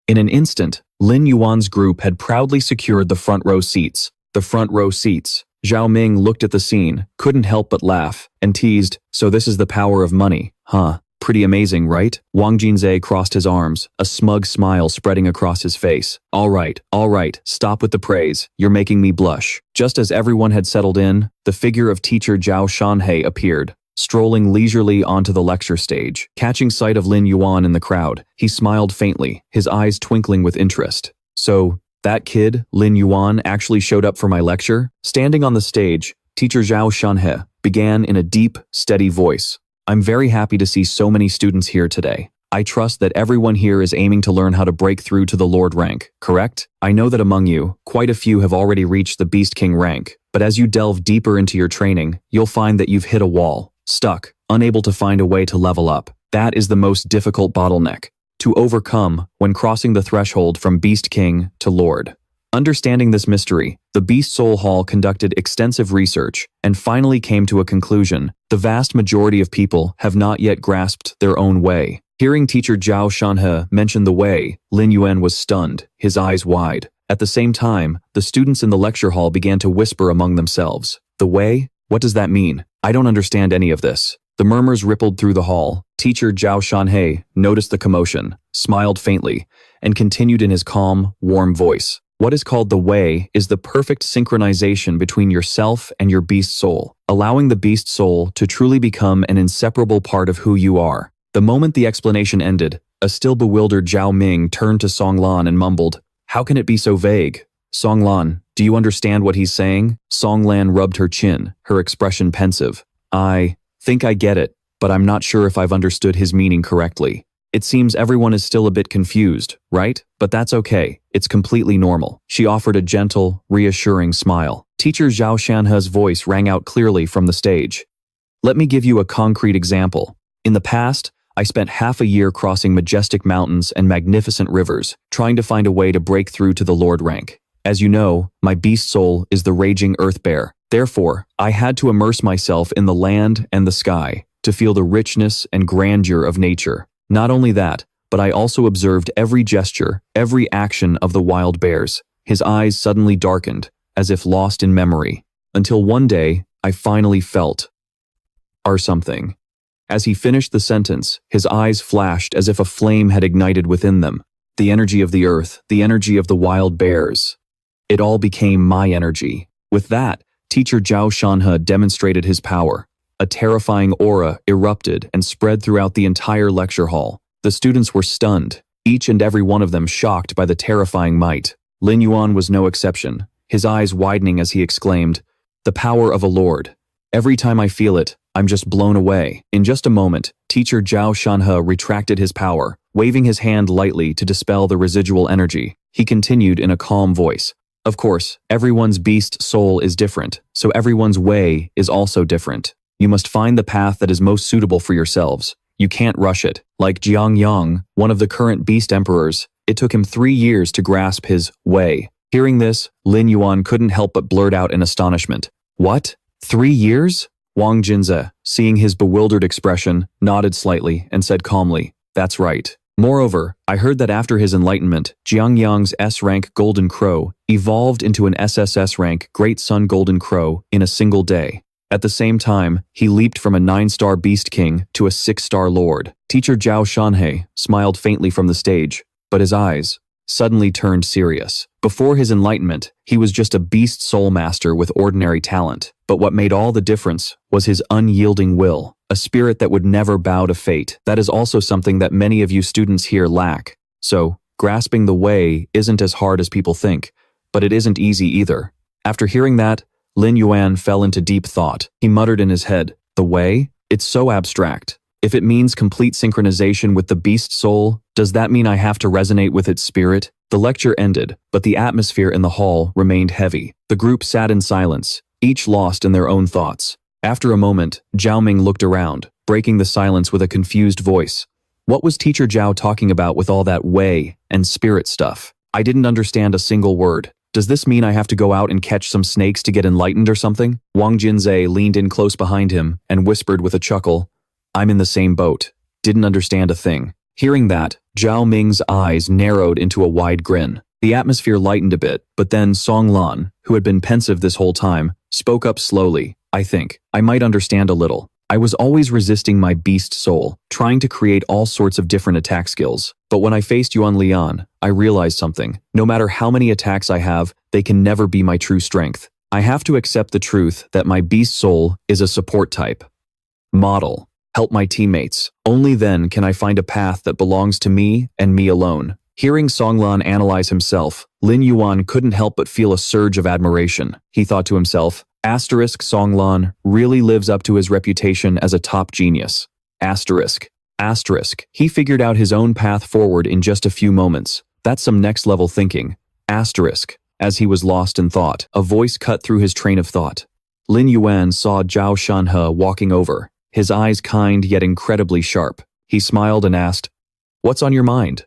In an instant, Lin Yuan's group had proudly secured the front row seats. The front row seats. Zhao Ming looked at the scene, couldn't help but laugh, and teased, "So this is the power of money, huh? Pretty amazing, right?" Wang Jinze crossed his arms, a smug smile spreading across his face. All right, stop with the praise. You're making me blush." Just as everyone had settled in, the figure of teacher Zhao Shanhe appeared, strolling leisurely onto the lecture stage. Catching sight of Lin Yuan in the crowd, he smiled faintly, his eyes twinkling with interest. "So, that kid, Lin Yuan, actually showed up for my lecture?" Standing on the stage, teacher Zhao Shanhe began in a deep, steady voice. "I'm very happy to see so many students here today. I trust that everyone here is aiming to learn how to break through to the Lord rank, correct? I know that among you, quite a few have already reached the Beast King rank, but as you delve deeper into your training, you'll find that you've hit a wall, stuck, unable to find a way to level up. That is the most difficult bottleneck to overcome when crossing the threshold from Beast King to Lord." Understanding this mystery, the Beast Soul Hall conducted extensive research and finally came to a conclusion. The vast majority of people have not yet grasped their own way. Hearing teacher Zhao Shanhe mention the way, Lin Yuan was stunned, his eyes wide. At the same time, the students in the lecture hall began to whisper among themselves. "The way? What does that mean? I don't understand any of this." The murmurs rippled through the hall. Teacher Zhao Shanhe noticed the commotion, smiled faintly, and continued in his calm, warm voice. "What is called the way is the perfect synchronization between yourself and your beast soul, allowing the beast soul to truly become an inseparable part of who you are." The moment the explanation ended, a still bewildered Zhao Ming turned to Song Lan and mumbled, "How can it be so vague?" "Song Lan, Do you understand what he's saying? Songlan rubbed her chin, her expression pensive. I think I get it, but I'm not sure if I've understood his meaning correctly. It seems everyone is still a bit confused, right? But that's okay. It's completely normal. She offered a gentle, reassuring smile. Teacher Zhao Shanhe's voice rang out clearly from the stage. Let me give you a concrete example. In the past, I spent half a year crossing majestic mountains and magnificent rivers, trying to find a way to break through to the Lord rank. As you know, my beast soul is the raging earth bear. Therefore, I had to immerse myself in the land and the sky to feel the richness and grandeur of nature. Not only that, but I also observed every gesture, every action of the wild bears. His eyes suddenly darkened, as if lost in memory, until one day I finally felt or something. As he finished the sentence, his eyes flashed as if a flame had ignited within them. The energy of the earth, the energy of the wild bears. It all became my energy. With that, Teacher Zhao Shanhe demonstrated his power. A terrifying aura erupted and spread throughout the entire lecture hall. The students were stunned, each and every one of them shocked by the terrifying might. Lin Yuan was no exception, his eyes widening as he exclaimed, "The power of a lord. Every time I feel it, I'm just blown away." In just a moment, Teacher Zhao Shanhe retracted his power, waving his hand lightly to dispel the residual energy. He continued in a calm voice. Of course, everyone's beast soul is different, so everyone's way is also different. You must find the path that is most suitable for yourselves. You can't rush it. Like Jiang Yang, one of the current beast emperors, it took him 3 years to grasp his way. Hearing this, Lin Yuan couldn't help but blurt out in astonishment. What? 3 years? Wang Jinze, seeing his bewildered expression, nodded slightly and said calmly, "That's right." Moreover, I heard that after his enlightenment, Jiang Yang's S-rank Golden Crow evolved into an SSS rank Great Sun Golden Crow in a single day. At the same time, he leaped from a 9-star Beast King to a 6-star Lord. Teacher Zhao Shanhe smiled faintly from the stage, but his eyes suddenly turned serious. Before his enlightenment, he was just a beast soul master with ordinary talent. But what made all the difference was his unyielding will, a spirit that would never bow to fate. That is also something that many of you students here lack. So, grasping the way isn't as hard as people think, but it isn't easy either. After hearing that, Lin Yuan fell into deep thought. He muttered in his head, "The way? It's so abstract. If it means complete synchronization with the beast soul, does that mean I have to resonate with its spirit?" The lecture ended, but the atmosphere in the hall remained heavy. The group sat in silence, each lost in their own thoughts. After a moment, Zhao Ming looked around, breaking the silence with a confused voice. What was Teacher Zhao talking about with all that way and spirit stuff? I didn't understand a single word. Does this mean I have to go out and catch some snakes to get enlightened or something? Wang Jinze leaned in close behind him and whispered with a chuckle, "I'm in the same boat. Didn't understand a thing." Hearing that, Zhao Ming's eyes narrowed into a wide grin. The atmosphere lightened a bit, but then Song Lan, who had been pensive this whole time, spoke up slowly. "I think I might understand a little. I was always resisting my beast soul, trying to create all sorts of different attack skills. But when I faced Yuan Lian, I realized something. No matter how many attacks I have, they can never be my true strength. I have to accept the truth that my beast soul is a support type. Model. Help my teammates. Only then can I find a path that belongs to me and me alone." Hearing Songlan analyze himself, Lin Yuan couldn't help but feel a surge of admiration. He thought to himself, Asterisk Songlan really lives up to his reputation as a top genius. Asterisk. Asterisk. He figured out his own path forward in just a few moments. That's some next level thinking. Asterisk. As he was lost in thought, a voice cut through his train of thought. Lin Yuan saw Zhao Shanhe walking over, his eyes kind yet incredibly sharp. He smiled and asked, "What's on your mind?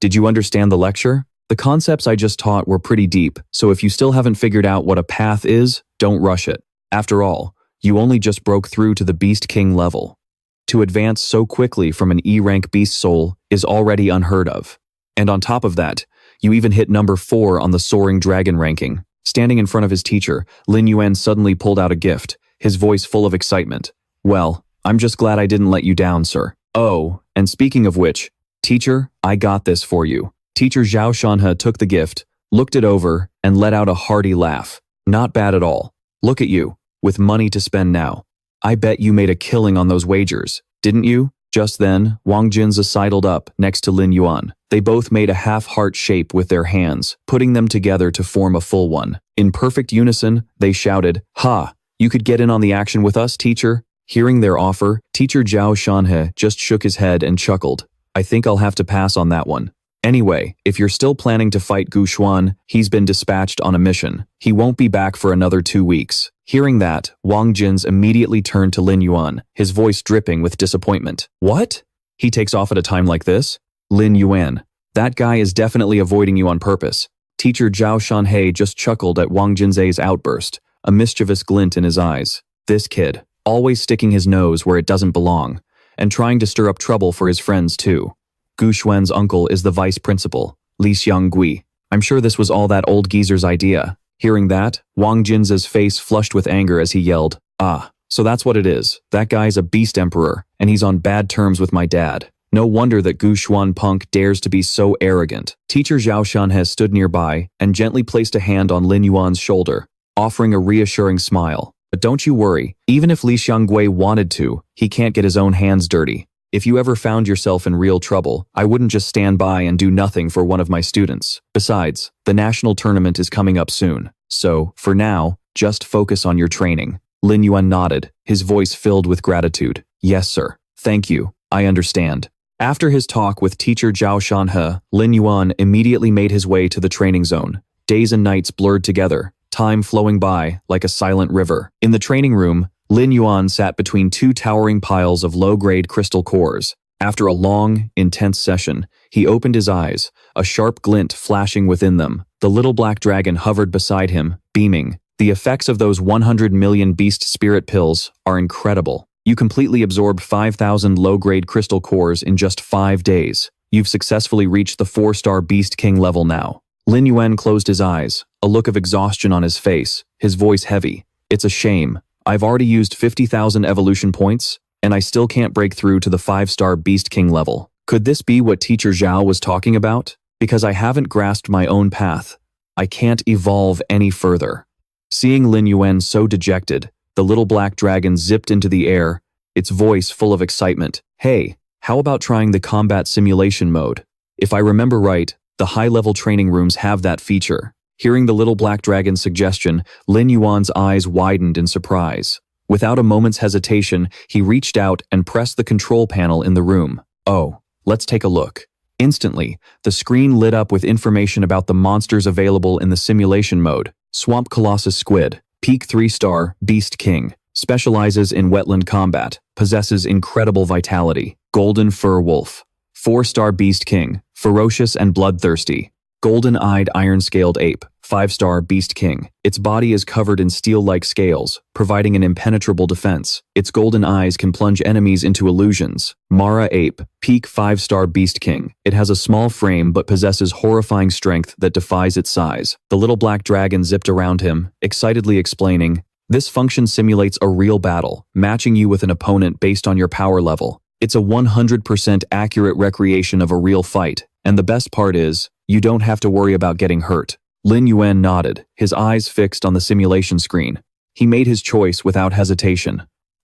Did you understand the lecture? The concepts I just taught were pretty deep, so if you still haven't figured out what a path is, don't rush it. After all, you only just broke through to the Beast King level. To advance so quickly from an E-rank beast soul is already unheard of. And on top of that, you even hit number 4 on the Soaring Dragon ranking." Standing in front of his teacher, Lin Yuan suddenly pulled out a gift, his voice full of excitement. "Well, I'm just glad I didn't let you down, sir. Oh, and speaking of which, teacher, I got this for you." Teacher Zhao Shanhe took the gift, looked it over, and let out a hearty laugh. "Not bad at all. Look at you, with money to spend now. I bet you made a killing on those wagers, didn't you?" Just then, Wang Jinze sidled up next to Lin Yuan. They both made a half-heart shape with their hands, putting them together to form a full one. In perfect unison, they shouted, "Ha! You could get in on the action with us, teacher?" Hearing their offer, teacher Zhao Shanhe just shook his head and chuckled. "I think I'll have to pass on that one. Anyway, if you're still planning to fight Gu Xuan, he's been dispatched on a mission. He won't be back for another 2 weeks." Hearing that, Wang Jin's immediately turned to Lin Yuan, his voice dripping with disappointment. "What? He takes off at a time like this?" "Lin Yuan, that guy is definitely avoiding you on purpose." Teacher Zhao Shanhe just chuckled at Wang Jin's outburst, a mischievous glint in his eyes. This kid, always sticking his nose where it doesn't belong, and trying to stir up trouble for his friends too. Gu Xuan's uncle is the vice principal, Li Xianggui. I'm sure this was all that old geezer's idea. Hearing that, Wang Jin's face flushed with anger as he yelled, "Ah, so that's what it is. That guy's a beast emperor, and he's on bad terms with my dad. No wonder that Gu Xuan punk dares to be so arrogant." Teacher Zhao Shanhe stood nearby and gently placed a hand on Lin Yuan's shoulder, offering a reassuring smile. "But don't you worry, even if Li Xianggui wanted to, he can't get his own hands dirty. If you ever found yourself in real trouble, I wouldn't just stand by and do nothing for one of my students. Besides, the national tournament is coming up soon. So, for now, just focus on your training." Lin Yuan nodded, his voice filled with gratitude. "Yes, sir. Thank you. I understand." After his talk with teacher Zhao Shanhe, Lin Yuan immediately made his way to the training zone. Days and nights blurred together, time flowing by like a silent river. In the training room, Lin Yuan sat between 2 towering piles of low-grade crystal cores. After a long, intense session, he opened his eyes, a sharp glint flashing within them. The little black dragon hovered beside him, beaming. "The effects of those 100 million beast spirit pills are incredible. You completely absorbed 5,000 low-grade crystal cores in just 5 days. You've successfully reached the 4-star Beast King level now." Lin Yuan closed his eyes, a look of exhaustion on his face, his voice heavy. "It's a shame. I've already used 50,000 evolution points, and I still can't break through to the 5-star Beast King level. Could this be what Teacher Zhao was talking about? Because I haven't grasped my own path. I can't evolve any further." Seeing Lin Yuan so dejected, the little black dragon zipped into the air, its voice full of excitement. "Hey, how about trying the combat simulation mode? If I remember right, the high-level training rooms have that feature." Hearing the little black dragon's suggestion, Lin Yuan's eyes widened in surprise. Without a moment's hesitation, he reached out and pressed the control panel in the room. "Oh, let's take a look." Instantly, the screen lit up with information about the monsters available in the simulation mode. Swamp Colossus Squid, Peak 3-star, Beast King. Specializes in wetland combat, possesses incredible vitality. Golden Fur Wolf. 4-star Beast King, ferocious and bloodthirsty. Golden-eyed iron-scaled ape, 5-star Beast King. Its body is covered in steel-like scales, providing an impenetrable defense. Its golden eyes can plunge enemies into illusions. Mara ape, peak 5-star Beast King. It has a small frame but possesses horrifying strength that defies its size. The little black dragon zipped around him, excitedly explaining, "This function simulates a real battle, matching you with an opponent based on your power level. It's a 100% accurate recreation of a real fight, and the best part is, you don't have to worry about getting hurt." Lin Yuan nodded, his eyes fixed on the simulation screen. He made his choice without hesitation.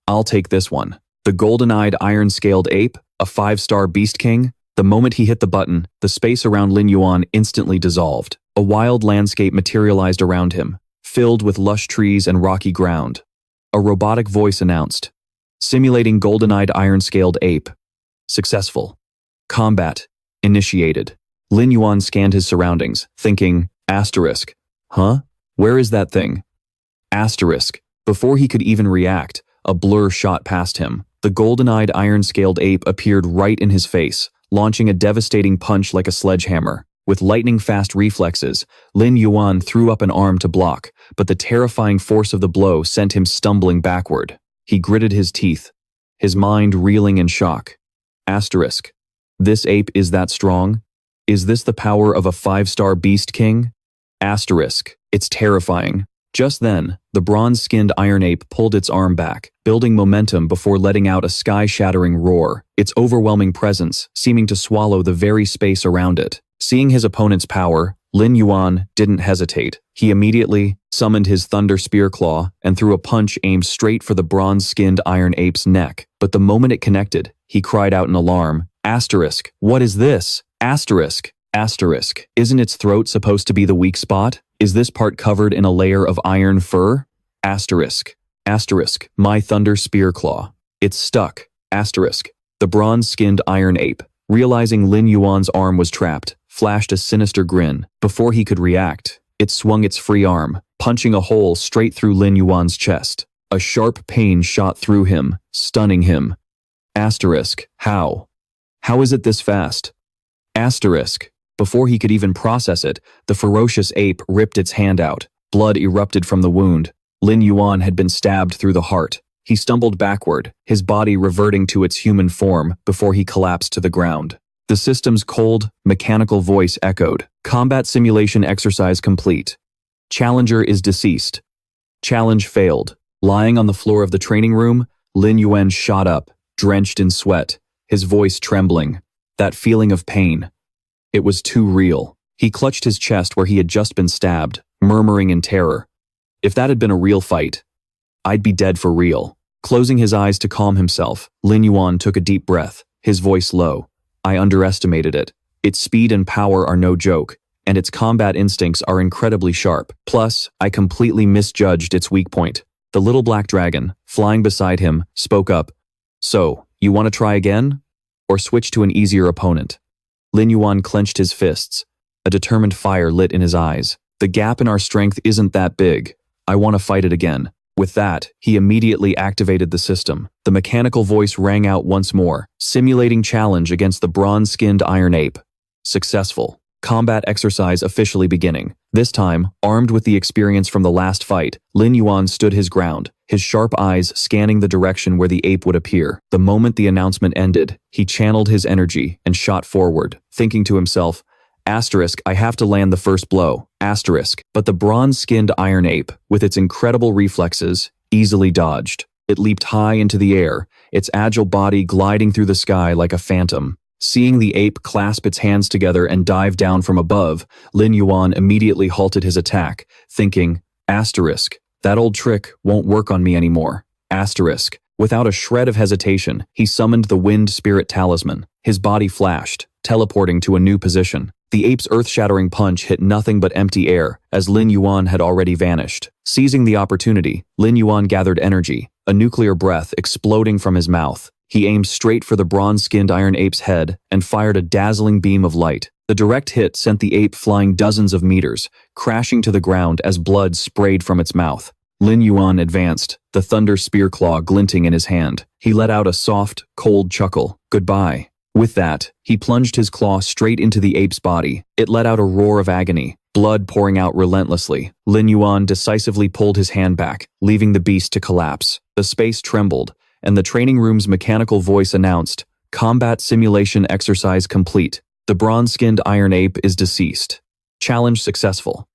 "I'll take this one. The golden-eyed iron-scaled ape, a 5-star Beast King." The moment he hit the button, the space around Lin Yuan instantly dissolved. A wild landscape materialized around him, filled with lush trees and rocky ground. A robotic voice announced, "Simulating golden-eyed iron-scaled ape. Successful. Combat initiated." Lin Yuan scanned his surroundings, thinking, asterisk, "Huh? Where is that thing?" Asterisk. Before he could even react, a blur shot past him. The golden-eyed iron-scaled ape appeared right in his face, launching a devastating punch like a sledgehammer. With lightning-fast reflexes, Lin Yuan threw up an arm to block, but the terrifying force of the blow sent him stumbling backward. He gritted his teeth, his mind reeling in shock. Asterisk. This ape is that strong? Is this the power of a 5-star Beast King? Asterisk. It's terrifying. Just then, the bronze-skinned iron ape pulled its arm back, building momentum before letting out a sky-shattering roar, its overwhelming presence seeming to swallow the very space around it. Seeing his opponent's power, Lin Yuan didn't hesitate. He immediately summoned his Thunder Spear Claw and threw a punch aimed straight for the bronze-skinned iron ape's neck. But the moment it connected, he cried out in alarm, asterisk, "What is this?" Asterisk, asterisk. Isn't its throat supposed to be the weak spot? Is this part covered in a layer of iron fur? Asterisk, asterisk. My thunder spear claw. It's stuck. Asterisk. The bronze-skinned iron ape, realizing Lin Yuan's arm was trapped, flashed a sinister grin. Before he could react, it swung its free arm, punching a hole straight through Lin Yuan's chest. A sharp pain shot through him, stunning him. Asterisk. How? How is it this fast? Asterisk. Before he could even process it, the ferocious ape ripped its hand out. Blood erupted from the wound. Lin Yuan had been stabbed through the heart. He stumbled backward, his body reverting to its human form before he collapsed to the ground. The system's cold, mechanical voice echoed. Combat simulation exercise complete. Challenger is deceased. Challenge failed. Lying on the floor of the training room, Lin Yuan shot up, drenched in sweat, his voice trembling. That feeling of pain. It was too real. He clutched his chest where he had just been stabbed, murmuring in terror. If that had been a real fight, I'd be dead for real. Closing his eyes to calm himself, Lin Yuan took a deep breath, his voice low. I underestimated it. Its speed and power are no joke, and its combat instincts are incredibly sharp. Plus, I completely misjudged its weak point. The little black dragon, flying beside him, spoke up. So, you want to try again? Or switch to an easier opponent? Lin Yuan clenched his fists. A determined fire lit in his eyes. The gap in our strength isn't that big. I want to fight it again. With that, he immediately activated the system. The mechanical voice rang out once more, simulating challenge against the bronze-skinned iron ape. Successful. Combat exercise officially beginning. This time, armed with the experience from the last fight, Lin Yuan stood his ground, his sharp eyes scanning the direction where the ape would appear. The moment the announcement ended, he channeled his energy and shot forward, thinking to himself, asterisk, I have to land the first blow, asterisk. But the bronze-skinned iron ape, with its incredible reflexes, easily dodged. It leaped high into the air, its agile body gliding through the sky like a phantom. Seeing the ape clasp its hands together and dive down from above, Lin Yuan immediately halted his attack, thinking, asterisk, that old trick won't work on me anymore, asterisk. Without a shred of hesitation, he summoned the wind spirit talisman. His body flashed, teleporting to a new position. The ape's earth-shattering punch hit nothing but empty air, as Lin Yuan had already vanished. Seizing the opportunity, Lin Yuan gathered energy, a nuclear breath exploding from his mouth. He aimed straight for the bronze-skinned iron ape's head and fired a dazzling beam of light. The direct hit sent the ape flying dozens of meters, crashing to the ground as blood sprayed from its mouth. Lin Yuan advanced, the thunder spear claw glinting in his hand. He let out a soft, cold chuckle. Goodbye. With that, he plunged his claw straight into the ape's body. It let out a roar of agony, blood pouring out relentlessly. Lin Yuan decisively pulled his hand back, leaving the beast to collapse. The space trembled, and the training room's mechanical voice announced, combat simulation exercise complete. The bronze-skinned iron ape is deceased. Challenge successful.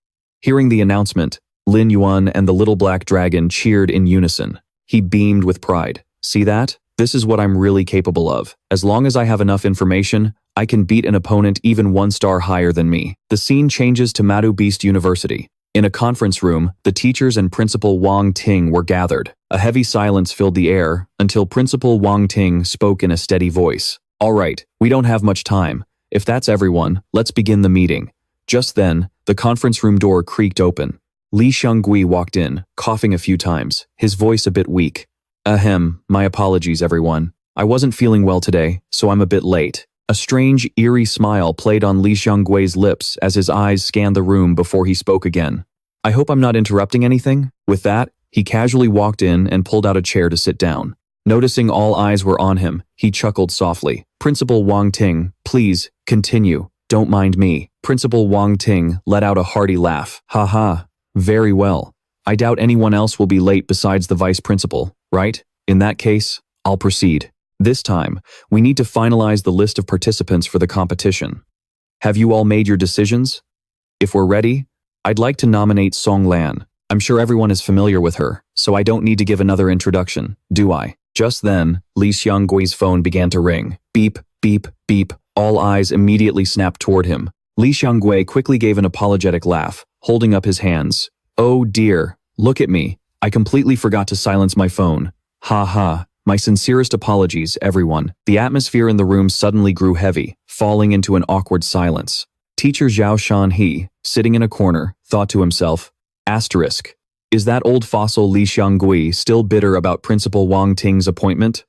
Hearing the announcement, Lin Yuan and the little black dragon cheered in unison. He beamed with pride. See that? This is what I'm really capable of. As long as I have enough information, I can beat an opponent even one star higher than me. The scene changes to Madu Beast University. In a conference room, the teachers and Principal Wang Ting were gathered. A heavy silence filled the air until Principal Wang Ting spoke in a steady voice. All right, we don't have much time. If that's everyone, let's begin the meeting. Just then, the conference room door creaked open. Li Xianggui walked in, coughing a few times, his voice a bit weak. Ahem, my apologies everyone. I wasn't feeling well today, so I'm a bit late. A strange, eerie smile played on Li Xianggui's lips as his eyes scanned the room before he spoke again. I hope I'm not interrupting anything? With that, he casually walked in and pulled out a chair to sit down. Noticing all eyes were on him, he chuckled softly. Principal Wang Ting, please, continue. Don't mind me. Principal Wang Ting let out a hearty laugh. Ha ha. Very well. I doubt anyone else will be late besides the vice principal, right? In that case, I'll proceed. This time, we need to finalize the list of participants for the competition. Have you all made your decisions? If we're ready, I'd like to nominate Song Lan. I'm sure everyone is familiar with her, so I don't need to give another introduction, do I? Just then, Li Xianggui's phone began to ring. Beep, beep, beep. All eyes immediately snapped toward him. Li Xianggui quickly gave an apologetic laugh, holding up his hands. Oh dear, look at me. I completely forgot to silence my phone. Ha ha, My sincerest apologies, everyone. The atmosphere in the room suddenly grew heavy, falling into an awkward silence. Teacher Zhao Shanhe, sitting in a corner, thought to himself, asterisk, is that old fossil Li Xianggui still bitter about Principal Wang Ting's appointment?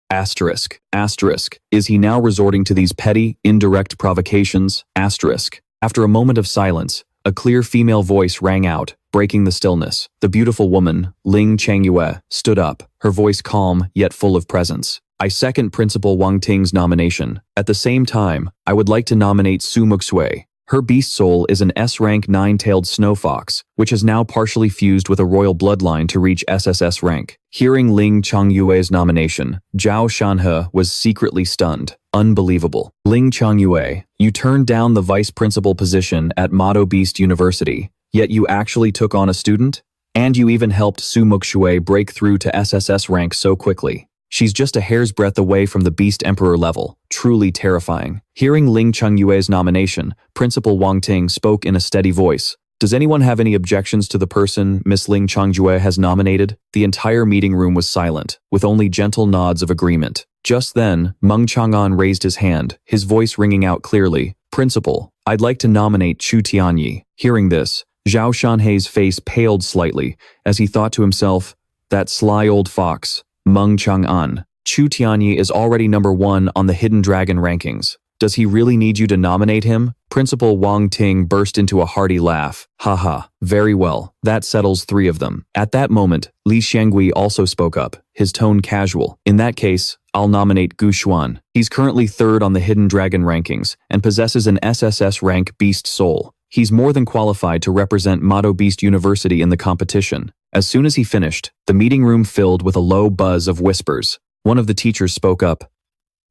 Asterisk, asterisk, is he now resorting to these petty, indirect provocations? Asterisk. After a moment of silence, a clear female voice rang out, breaking the stillness. The beautiful woman, Ling Changyue, stood up, her voice calm yet full of presence. I second Principal Wang Ting's nomination. At the same time, I would like to nominate Su Muxue. Her beast soul is an S-rank 9-tailed snow fox, which has now partially fused with a royal bloodline to reach SSS rank. Hearing Ling Changyue's nomination, Zhao Shanhe was secretly stunned. Unbelievable. Ling Changyue, you turned down the vice principal position at Madu Beast University, yet you actually took on a student? And you even helped Su Muxue break through to SSS rank so quickly. She's just a hair's breadth away from the Beast Emperor level. Truly terrifying. Hearing Ling Changyue's nomination, Principal Wang Ting spoke in a steady voice. Does anyone have any objections to the person Miss Ling Changyue has nominated? The entire meeting room was silent, with only gentle nods of agreement. Just then, Meng Chang'an raised his hand, his voice ringing out clearly. Principal, I'd like to nominate Chu Tianyi. Hearing this, Zhao Shanhe's face paled slightly, as he thought to himself, that sly old fox. Meng Chang'an. Chu Tianyi is already number 1 on the Hidden Dragon rankings. Does he really need you to nominate him? Principal Wang Ting burst into a hearty laugh. Haha, very well, that settles 3 of them. At that moment, Li Xianggui also spoke up, his tone casual. In that case, I'll nominate Gu Xuan. He's currently 3rd on the Hidden Dragon rankings and possesses an SSS rank beast soul. He's more than qualified to represent Madu Beast University in the competition. As soon as he finished, the meeting room filled with a low buzz of whispers. One of the teachers spoke up.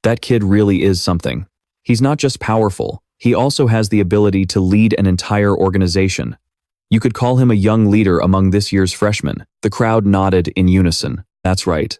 That kid really is something. He's not just powerful, he also has the ability to lead an entire organization. You could call him a young leader among this year's freshmen. The crowd nodded in unison. That's right,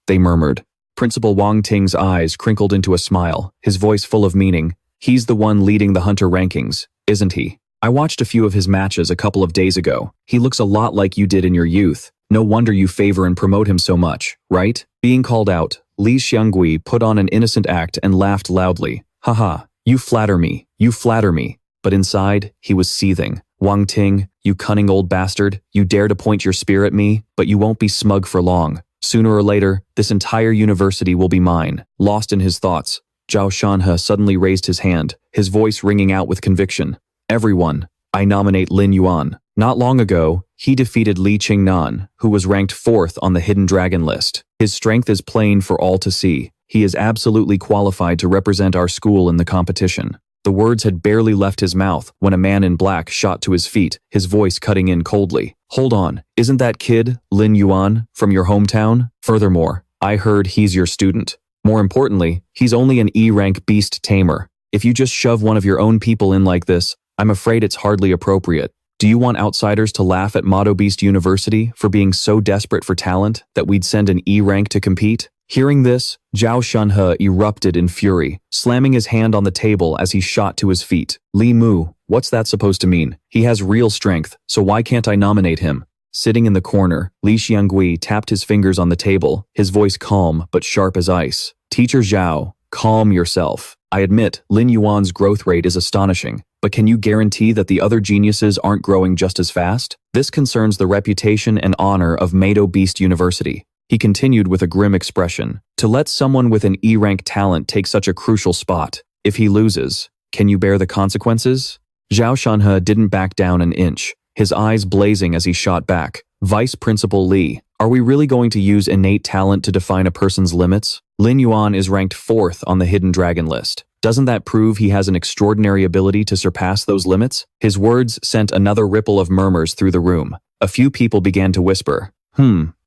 they murmured. Principal Wang Ting's eyes crinkled into a smile, his voice full of meaning. He's the one leading the Hunter rankings, isn't he? I watched a few of his matches a couple of days ago. He looks a lot like you did in your youth. No wonder you favor and promote him so much, right? Being called out, Li Xianggui put on an innocent act and laughed loudly. Haha, you flatter me. But inside, he was seething. Wang Ting, you cunning old bastard, you dare to point your spear at me, but you won't be smug for long. Sooner or later, this entire university will be mine. Lost in his thoughts, Zhao Shanhe suddenly raised his hand, his voice ringing out with conviction. Everyone, I nominate Lin Yuan. Not long ago, he defeated Lie Ching, who was ranked 4th on the Hidden Dragon list. His strength is plain for all to see. He is absolutely qualified to represent our school in the competition. The words had barely left his mouth when a man in black shot to his feet, his voice cutting in coldly. Hold on, isn't that kid, Lin Yuan, from your hometown? Furthermore, I heard he's your student. More importantly, he's only an E-rank beast tamer. If you just shove one of your own people in like this, I'm afraid it's hardly appropriate. Do you want outsiders to laugh at Madu Beast University for being so desperate for talent that we'd send an E-rank to compete? Hearing this, Zhao Shanhe erupted in fury, slamming his hand on the table as he shot to his feet. Li Mu, what's that supposed to mean? He has real strength, so why can't I nominate him? Sitting in the corner, Li Xianggui tapped his fingers on the table, his voice calm but sharp as ice. Teacher Zhao, calm yourself. I admit, Lin Yuan's growth rate is astonishing, but can you guarantee that the other geniuses aren't growing just as fast? This concerns the reputation and honor of Madu Beast University. He continued with a grim expression. To let someone with an E-rank talent take such a crucial spot, if he loses, can you bear the consequences? Zhao Shanhe didn't back down an inch, his eyes blazing as he shot back. Vice Principal Li, are we really going to use innate talent to define a person's limits? Lin Yuan is ranked 4th on the Hidden Dragon list. Doesn't that prove he has an extraordinary ability to surpass those limits? His words sent another ripple of murmurs through the room. A few people began to whisper,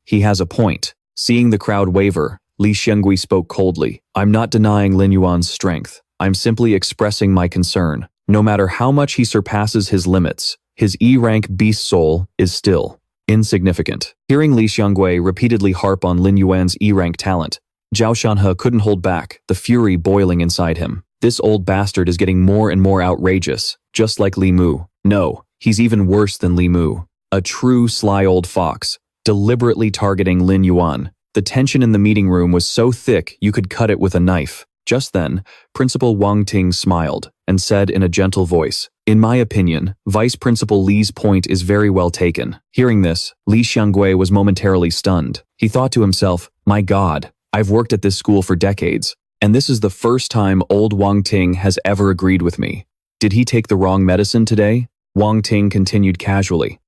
he has a point. Seeing the crowd waver, Li Xianggui spoke coldly. I'm not denying Lin Yuan's strength. I'm simply expressing my concern. No matter how much he surpasses his limits, his E-rank beast soul is still insignificant. Hearing Li Xianggui repeatedly harp on Lin Yuan's E-rank talent, Zhao Shanhe couldn't hold back, the fury boiling inside him. This old bastard is getting more and more outrageous, just like Li Mu. No, he's even worse than Li Mu. A true sly old fox, deliberately targeting Lin Yuan. The tension in the meeting room was so thick you could cut it with a knife. Just then, Principal Wang Ting smiled and said in a gentle voice, "In my opinion, Vice Principal Li's point is very well taken." Hearing this, Li Xianggui was momentarily stunned. He thought to himself, "My God, I've worked at this school for decades, and this is the first time old Wang Ting has ever agreed with me. Did he take the wrong medicine today?" Wang Ting continued casually.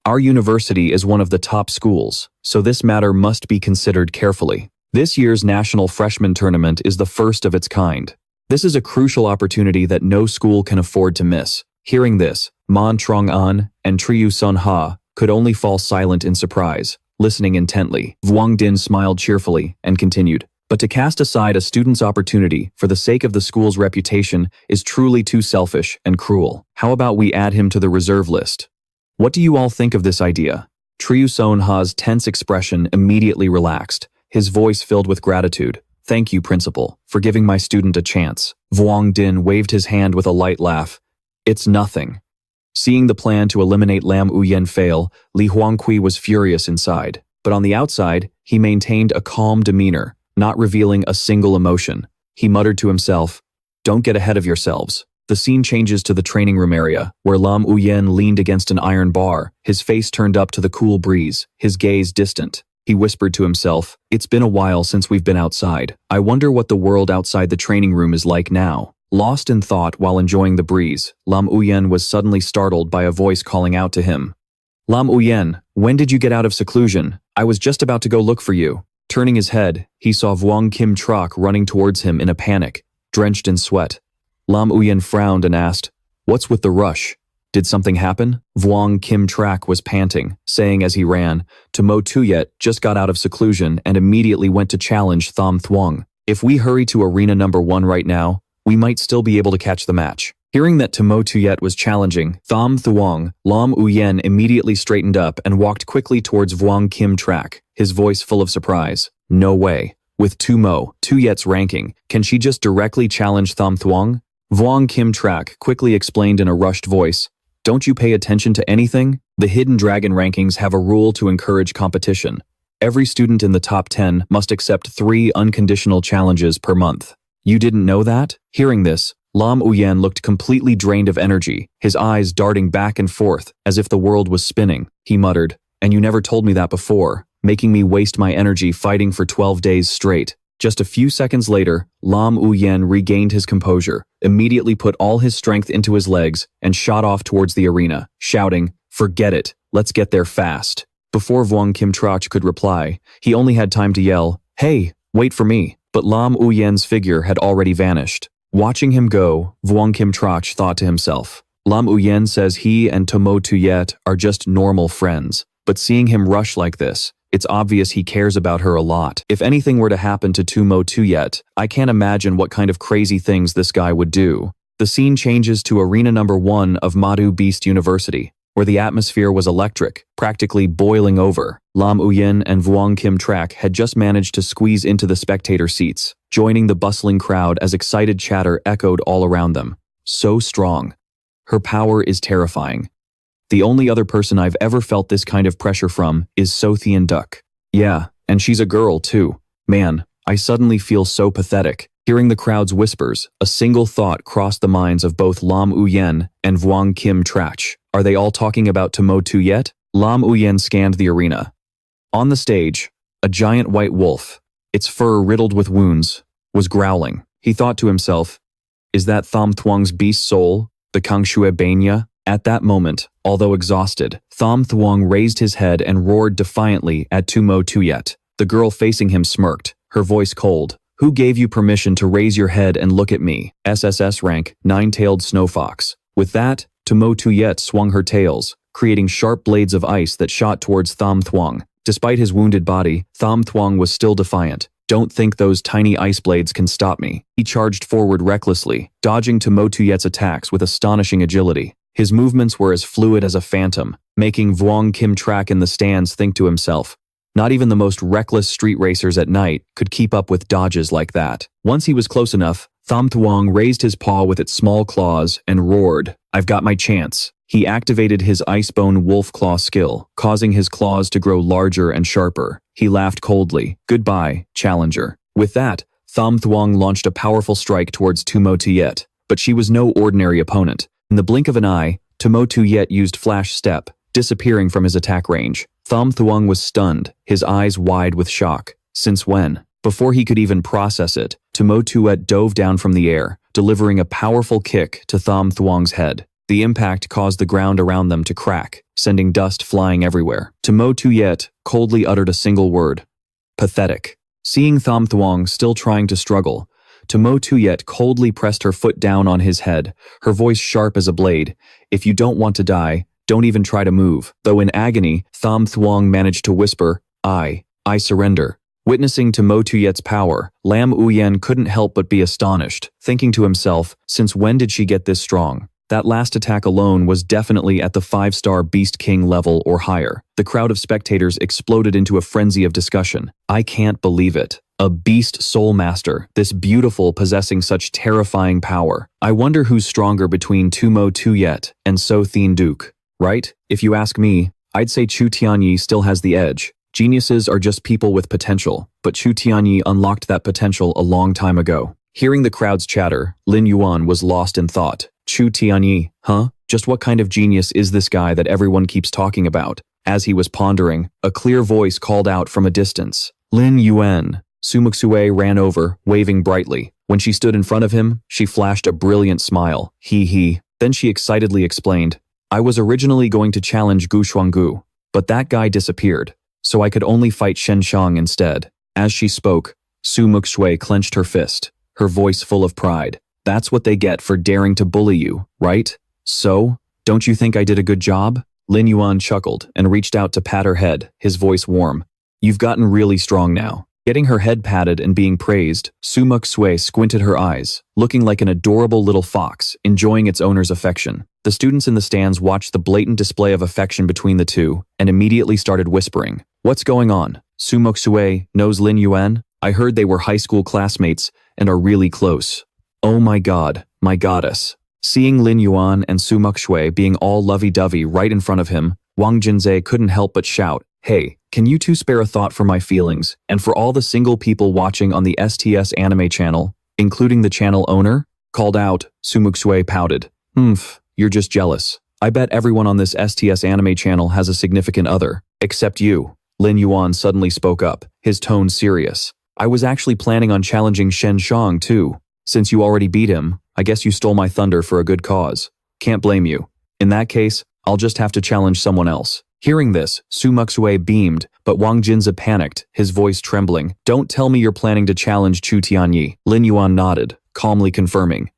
"Our university is one of the top schools, so this matter must be considered carefully. This year's National Freshman Tournament is the first of its kind. This is a crucial opportunity that no school can afford to miss." Hearing this, Man Trong-an and Triu Sun-ha could only fall silent in surprise, listening intently. Wang Din smiled cheerfully and continued, "But to cast aside a student's opportunity for the sake of the school's reputation is truly too selfish and cruel. How about we add him to the reserve list? What do you all think of this idea?" Triu Sun-ha's tense expression immediately relaxed, his voice filled with gratitude. "Thank you, Principal, for giving my student a chance." Wang Din waved his hand with a light laugh. "It's nothing." Seeing the plan to eliminate Lam Uyen fail, Li Huangqi was furious inside, but on the outside, he maintained a calm demeanor, not revealing a single emotion. He muttered to himself, "Don't get ahead of yourselves." The scene changes to the training room area, where Lam Uyen leaned against an iron bar, his face turned up to the cool breeze, his gaze distant. He whispered to himself, "It's been a while since we've been outside. I wonder what the world outside the training room is like now." Lost in thought while enjoying the breeze, Lam Uyen was suddenly startled by a voice calling out to him. "Lam Uyen, when did you get out of seclusion? I was just about to go look for you." Turning his head, he saw Vuong Kim Trak running towards him in a panic, drenched in sweat. Lam Uyen frowned and asked, "What's with the rush? Did something happen?" Vuong Kim Trak was panting, saying as he ran, "Tomo Tuyet just got out of seclusion and immediately went to challenge Tham Thuong. If we hurry to arena number 1 right now, we might still be able to catch the match." Hearing that Tomo Tuyet was challenging Tham Thuong, Lam Uyen immediately straightened up and walked quickly towards Vuong Kim Trak, his voice full of surprise. "No way. With Tomo Tuyet's ranking, can she just directly challenge Tham Thuong?" Vuong Kim Trak quickly explained in a rushed voice, "Don't you pay attention to anything? The Hidden Dragon rankings have a rule to encourage competition. Every student in the top 10 must accept 3 unconditional challenges per month. You didn't know that?" Hearing this, Lam Uyen looked completely drained of energy, his eyes darting back and forth as if the world was spinning. He muttered, "And you never told me that before, making me waste my energy fighting for 12 days straight." Just a few seconds later, Lam Uyen regained his composure, immediately put all his strength into his legs, and shot off towards the arena, shouting, "Forget it, let's get there fast." Before Vuong Kim Trak could reply, he only had time to yell, "Hey, wait for me." But Lam Uyen's figure had already vanished. Watching him go, Vuong Kim Trak thought to himself, Lam Uyen says he and Tomo Tuyet are just normal friends, but seeing him rush like this, it's obvious he cares about her a lot. If anything were to happen to Tomo Tuyet, I can't imagine what kind of crazy things this guy would do. The scene changes to arena number 1 of Madu Beast University, where the atmosphere was electric, practically boiling over. Lam Uyen and Vuong Kim Trak had just managed to squeeze into the spectator seats, joining the bustling crowd as excited chatter echoed all around them. So strong. Her power is terrifying. The only other person I've ever felt this kind of pressure from is Sothian Duck. Yeah, and she's a girl too. Man, I suddenly feel so pathetic. Hearing the crowd's whispers, a single thought crossed the minds of both Lam Uyen and Vuong Kim Trak. Are they all talking about Tomo Tuyet? Lam Uyen scanned the arena. On the stage, a giant white wolf, its fur riddled with wounds, was growling. He thought to himself, is that Tham Thuong's beast soul, the Kangshue Banya? At that moment, although exhausted, Tham Thuong raised his head and roared defiantly at Tomo Tuyet. The girl facing him smirked, her voice cold. Who gave you permission to raise your head and look at me? SSS rank, 9-tailed snowfox. With that, Tomo Tuyet swung her tails, creating sharp blades of ice that shot towards Tham Thuong. Despite his wounded body, Tham Thuong was still defiant. Don't think those tiny ice blades can stop me. He charged forward recklessly, dodging Tomo Tuyet's attacks with astonishing agility. His movements were as fluid as a phantom, making Vuong Kim Trak in the stands think to himself, not even the most reckless street racers at night could keep up with dodges like that. Once he was close enough, Tham Thuong raised his paw with its small claws and roared, I've got my chance. He activated his Icebone Wolf Claw skill, causing his claws to grow larger and sharper. He laughed coldly. Goodbye, challenger. With that, Tham Thuong launched a powerful strike towards Tumo Tuyet, but she was no ordinary opponent. In the blink of an eye, Tumo Tuyet used flash step, disappearing from his attack range. Tham Thuong was stunned, his eyes wide with shock. Since when? Before he could even process it, Tumo Tuyet dove down from the air, delivering a powerful kick to Tham Thuong's head. The impact caused the ground around them to crack, sending dust flying everywhere. Tumo Tuyet coldly uttered a single word. Pathetic. Seeing Tham Thuong still trying to struggle, Tumo Tuyet coldly pressed her foot down on his head, her voice sharp as a blade. If you don't want to die, don't even try to move. Though in agony, Tham Thuong managed to whisper, I surrender. Witnessing Tumo Tuyet's power, Lam Uyen couldn't help but be astonished, thinking to himself, since when did she get this strong? That last attack alone was definitely at the 5-star Beast King level or higher. The crowd of spectators exploded into a frenzy of discussion. I can't believe it. A beast soul master, this beautiful possessing such terrifying power. I wonder who's stronger between Tumo Tuyet and So Thien Duke, right? If you ask me, I'd say Chu Tianyi still has the edge. Geniuses are just people with potential, but Chu Tianyi unlocked that potential a long time ago. Hearing the crowd's chatter, Lin Yuan was lost in thought. Chu Tianyi, huh? Just what kind of genius is this guy that everyone keeps talking about? As he was pondering, a clear voice called out from a distance. Lin Yuan. Su Muxue ran over, waving brightly. When she stood in front of him, she flashed a brilliant smile. He. Then she excitedly explained, I was originally going to challenge Gu Shuanggu, but that guy disappeared, so I could only fight Shen Shang instead. As she spoke, Su Muxue clenched her fist, her voice full of pride. That's what they get for daring to bully you, right? So, don't you think I did a good job? Lin Yuan chuckled and reached out to pat her head, his voice warm. You've gotten really strong now. Getting her head patted and being praised, Su Muxue squinted her eyes, looking like an adorable little fox, enjoying its owner's affection. The students in the stands watched the blatant display of affection between the two and immediately started whispering. What's going on? Su Muxue knows Lin Yuan? I heard they were high school classmates and are really close. Oh my god, my goddess. Seeing Lin Yuan and Su Muxue being all lovey-dovey right in front of him, Wang Jinzhe couldn't help but shout, Hey, can you two spare a thought for my feelings, and for all the single people watching on the STS anime channel, including the channel owner? Called out, Su Muxue pouted. You're just jealous. I bet everyone on this STS anime channel has a significant other. Except you. Lin Yuan suddenly spoke up, his tone serious. I was actually planning on challenging Shen Shang too. Since you already beat him, I guess you stole my thunder for a good cause. Can't blame you. In that case, I'll just have to challenge someone else. Hearing this, Su Muxue beamed, but Wang Jinze panicked, his voice trembling. Don't tell me you're planning to challenge Chu Tianyi. Lin Yuan nodded, calmly confirming.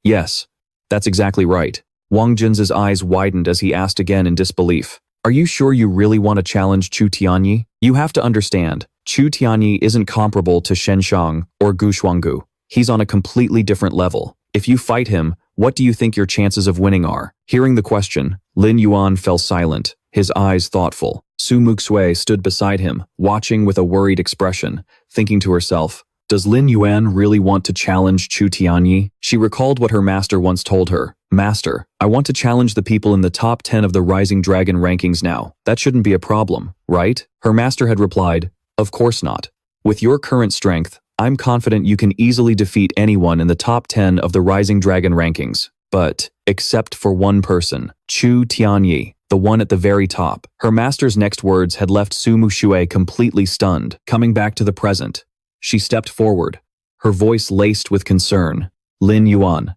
Yes, that's exactly right. Wang Jinze's eyes widened as he asked again in disbelief. Are you sure you really want to challenge Chu Tianyi? You have to understand, Chu Tianyi isn't comparable to Shen Shang or Gu Shuanggu. He's on a completely different level. If you fight him, what do you think your chances of winning are? Hearing the question, Lin Yuan fell silent, his eyes thoughtful. Su Muxue stood beside him, watching with a worried expression, thinking to herself, does Lin Yuan really want to challenge Chu Tianyi? She recalled what her master once told her. Master, I want to challenge the people in the top 10 of the Rising Dragon rankings now. That shouldn't be a problem, right? Her master had replied, of course not. With your current strength, I'm confident you can easily defeat anyone in the top 10 of the Rising Dragon rankings. But, except for one person, Chu Tianyi, the one at the very top. Her master's next words had left Su Muxue completely stunned. Coming back to the present, she stepped forward, her voice laced with concern. Lin Yuan,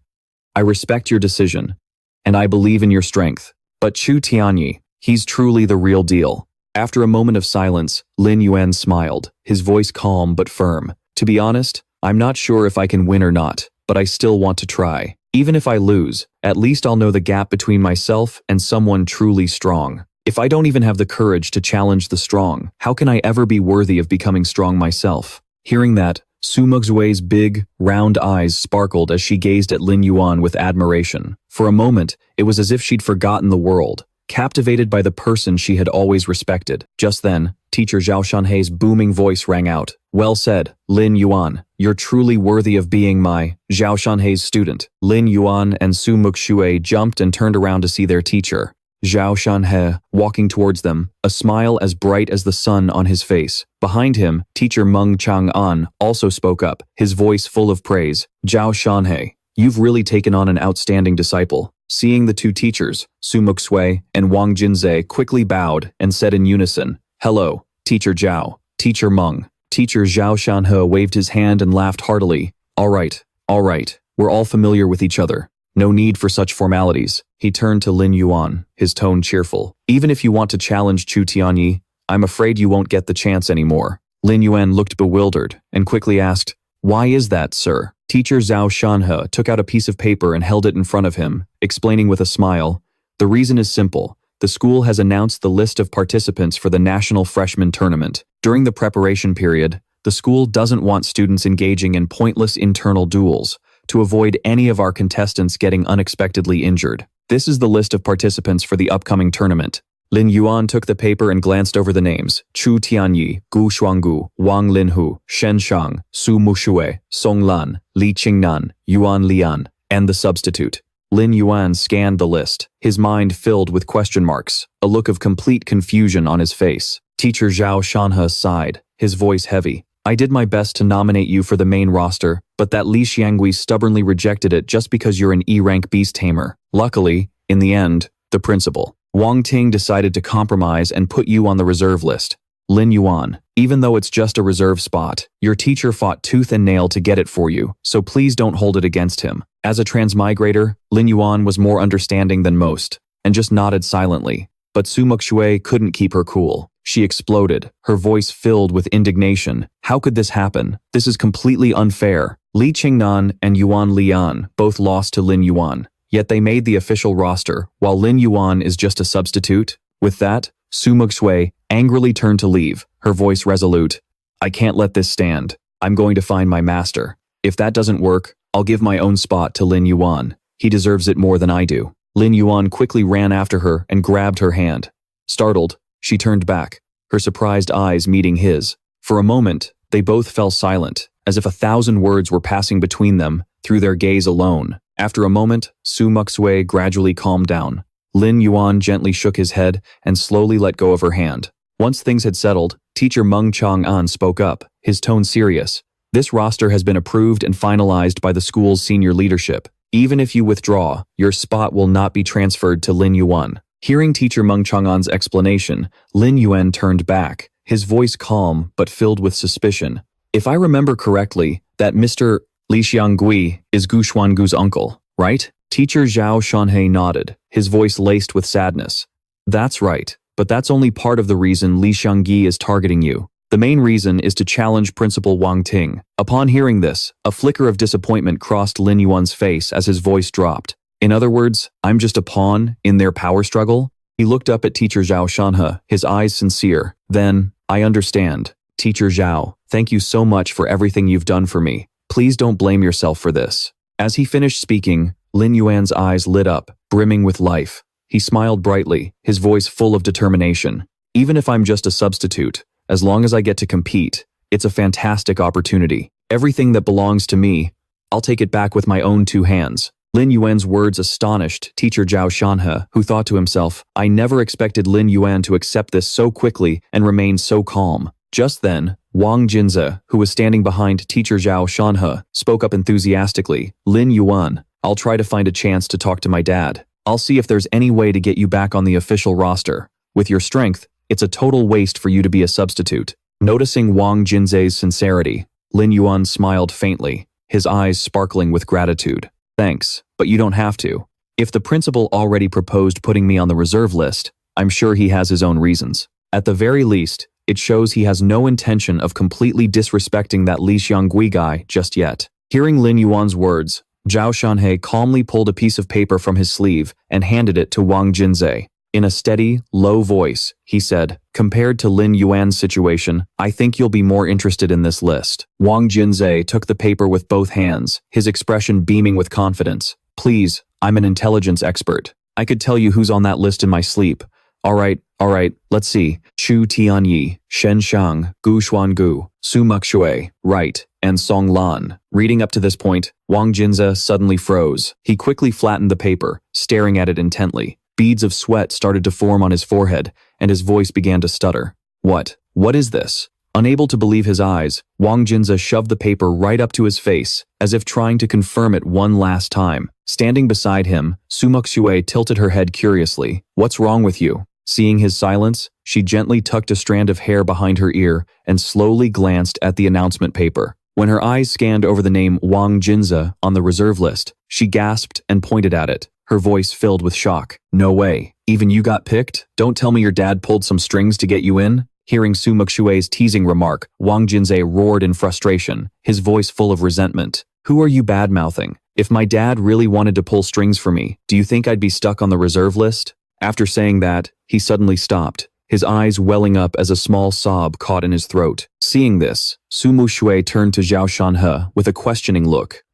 I respect your decision, and I believe in your strength. But Chu Tianyi, he's truly the real deal. After a moment of silence, Lin Yuan smiled, his voice calm but firm. To be honest, I'm not sure if I can win or not, but I still want to try. Even if I lose, at least I'll know the gap between myself and someone truly strong. If I don't even have the courage to challenge the strong, how can I ever be worthy of becoming strong myself? Hearing that, Su Muxue's big, round eyes sparkled as she gazed at Lin Yuan with admiration. For a moment, it was as if she'd forgotten the world, captivated by the person she had always respected. Just then, teacher Zhao Shanhei's booming voice rang out. Well said, Lin Yuan. You're truly worthy of being my Zhao Shanhei's student. Lin Yuan and Su Muxue jumped and turned around to see their teacher. Zhao Shanhe, walking towards them, a smile as bright as the sun on his face. Behind him, teacher Meng Chang'an also spoke up, his voice full of praise. Zhao Shanhe, you've really taken on an outstanding disciple. Seeing the two teachers, Su Muxue and Wang Jinzhe, quickly bowed and said in unison, "Hello, Teacher Zhao, Teacher Meng." Teacher Zhao Shanhe waved his hand and laughed heartily. All right, we're all familiar with each other. No need for such formalities." He turned to Lin Yuan, his tone cheerful. "Even if you want to challenge Chu Tianyi, I'm afraid you won't get the chance anymore." Lin Yuan looked bewildered and quickly asked, "Why is that, sir?" Teacher Zhao Shanhe took out a piece of paper and held it in front of him, explaining with a smile, "The reason is simple. The school has announced the list of participants for the National Freshman Tournament. During the preparation period, the school doesn't want students engaging in pointless internal duels to avoid any of our contestants getting unexpectedly injured. This is the list of participants for the upcoming tournament." Lin Yuan took the paper and glanced over the names: Chu Tianyi, Gu Shuanggu, Wang Linhu, Shen Shang, Su Muxue, Song Lan, Lie Ching, Yuan Lian, and the substitute. Lin Yuan scanned the list, his mind filled with question marks, a look of complete confusion on his face. Teacher Zhao Shanhe sighed, his voice heavy. "I did my best to nominate you for the main roster, but that Li Xiangui stubbornly rejected it just because you're an E-rank beast tamer. Luckily, in the end, the principal, Wang Ting, decided to compromise and put you on the reserve list. Lin Yuan, even though it's just a reserve spot, your teacher fought tooth and nail to get it for you, so please don't hold it against him." As a transmigrator, Lin Yuan was more understanding than most, and just nodded silently. But Su Muxue couldn't keep her cool. She exploded, her voice filled with indignation. "How could this happen? This is completely unfair. Li Qingnan and Yuan Lian both lost to Lin Yuan, yet they made the official roster, while Lin Yuan is just a substitute." With that, Su Muxue angrily turned to leave, her voice resolute. "I can't let this stand. I'm going to find my master. If that doesn't work, I'll give my own spot to Lin Yuan. He deserves it more than I do." Lin Yuan quickly ran after her and grabbed her hand. Startled, she turned back, her surprised eyes meeting his. For a moment, they both fell silent, as if 1,000 words were passing between them through their gaze alone. After a moment, Su Muxue gradually calmed down. Lin Yuan gently shook his head and slowly let go of her hand. Once things had settled, teacher Meng Chang'an spoke up, his tone serious. "This roster has been approved and finalized by the school's senior leadership. Even if you withdraw, your spot will not be transferred to Lin Yuan." Hearing teacher Meng Chang'an's explanation, Lin Yuan turned back, his voice calm but filled with suspicion. "If I remember correctly, that Mr. Li Xiangui is Gu Xuangu's uncle, right?" Teacher Zhao Shanhe nodded, his voice laced with sadness. "That's right, but that's only part of the reason Li Xiangui is targeting you. The main reason is to challenge Principal Wang Ting." Upon hearing this, a flicker of disappointment crossed Lin Yuan's face as his voice dropped. "In other words, I'm just a pawn in their power struggle?" He looked up at teacher Zhao Shanhe, his eyes sincere. "Then, I understand. Teacher Zhao, thank you so much for everything you've done for me. Please don't blame yourself for this." As he finished speaking, Lin Yuan's eyes lit up, brimming with life. He smiled brightly, his voice full of determination. "Even if I'm just a substitute, as long as I get to compete, it's a fantastic opportunity. Everything that belongs to me, I'll take it back with my own 2 hands." Lin Yuan's words astonished teacher Zhao Shanhe, who thought to himself, "I never expected Lin Yuan to accept this so quickly and remain so calm." Just then, Wang Jinze, who was standing behind teacher Zhao Shanhe, spoke up enthusiastically. "Lin Yuan, I'll try to find a chance to talk to my dad. I'll see if there's any way to get you back on the official roster. With your strength, it's a total waste for you to be a substitute." Noticing Wang Jinze's sincerity, Lin Yuan smiled faintly, his eyes sparkling with gratitude. "Thanks, but you don't have to. If the principal already proposed putting me on the reserve list, I'm sure he has his own reasons. At the very least, it shows he has no intention of completely disrespecting that Li Xiangui guy just yet." Hearing Lin Yuan's words, Zhao Shanhe calmly pulled a piece of paper from his sleeve and handed it to Wang Jinze. In a steady, low voice, he said, "Compared to Lin Yuan's situation, I think you'll be more interested in this list." Wang Jinze took the paper with both hands, his expression beaming with confidence. "Please, I'm an intelligence expert. I could tell you who's on that list in my sleep. All right, let's see. Chu Tianyi, Shen Shang, Gu Xuangu, Su Muxue, right, and Song Lan." Reading up to this point, Wang Jinze suddenly froze. He quickly flattened the paper, staring at it intently. Beads of sweat started to form on his forehead, and his voice began to stutter. What is this? Unable to believe his eyes, Wang Jinze shoved the paper right up to his face, as if trying to confirm it one last time. Standing beside him, Su Muxue tilted her head curiously. What's wrong with you? Seeing his silence, she gently tucked a strand of hair behind her ear and slowly glanced at the announcement paper. When her eyes scanned over the name Wang Jinze on the reserve list, she gasped and pointed at it, her voice filled with shock. No way. Even you got picked? Don't tell me your dad pulled some strings to get you in? Hearing Su Muxue's teasing remark, Wang Jinze roared in frustration, his voice full of resentment. Who are you bad-mouthing? If my dad really wanted to pull strings for me, do you think I'd be stuck on the reserve list? After saying that, he suddenly stopped, his eyes welling up as a small sob caught in his throat. Seeing this, Su Muxue turned to Zhao Shanhe with a questioning look.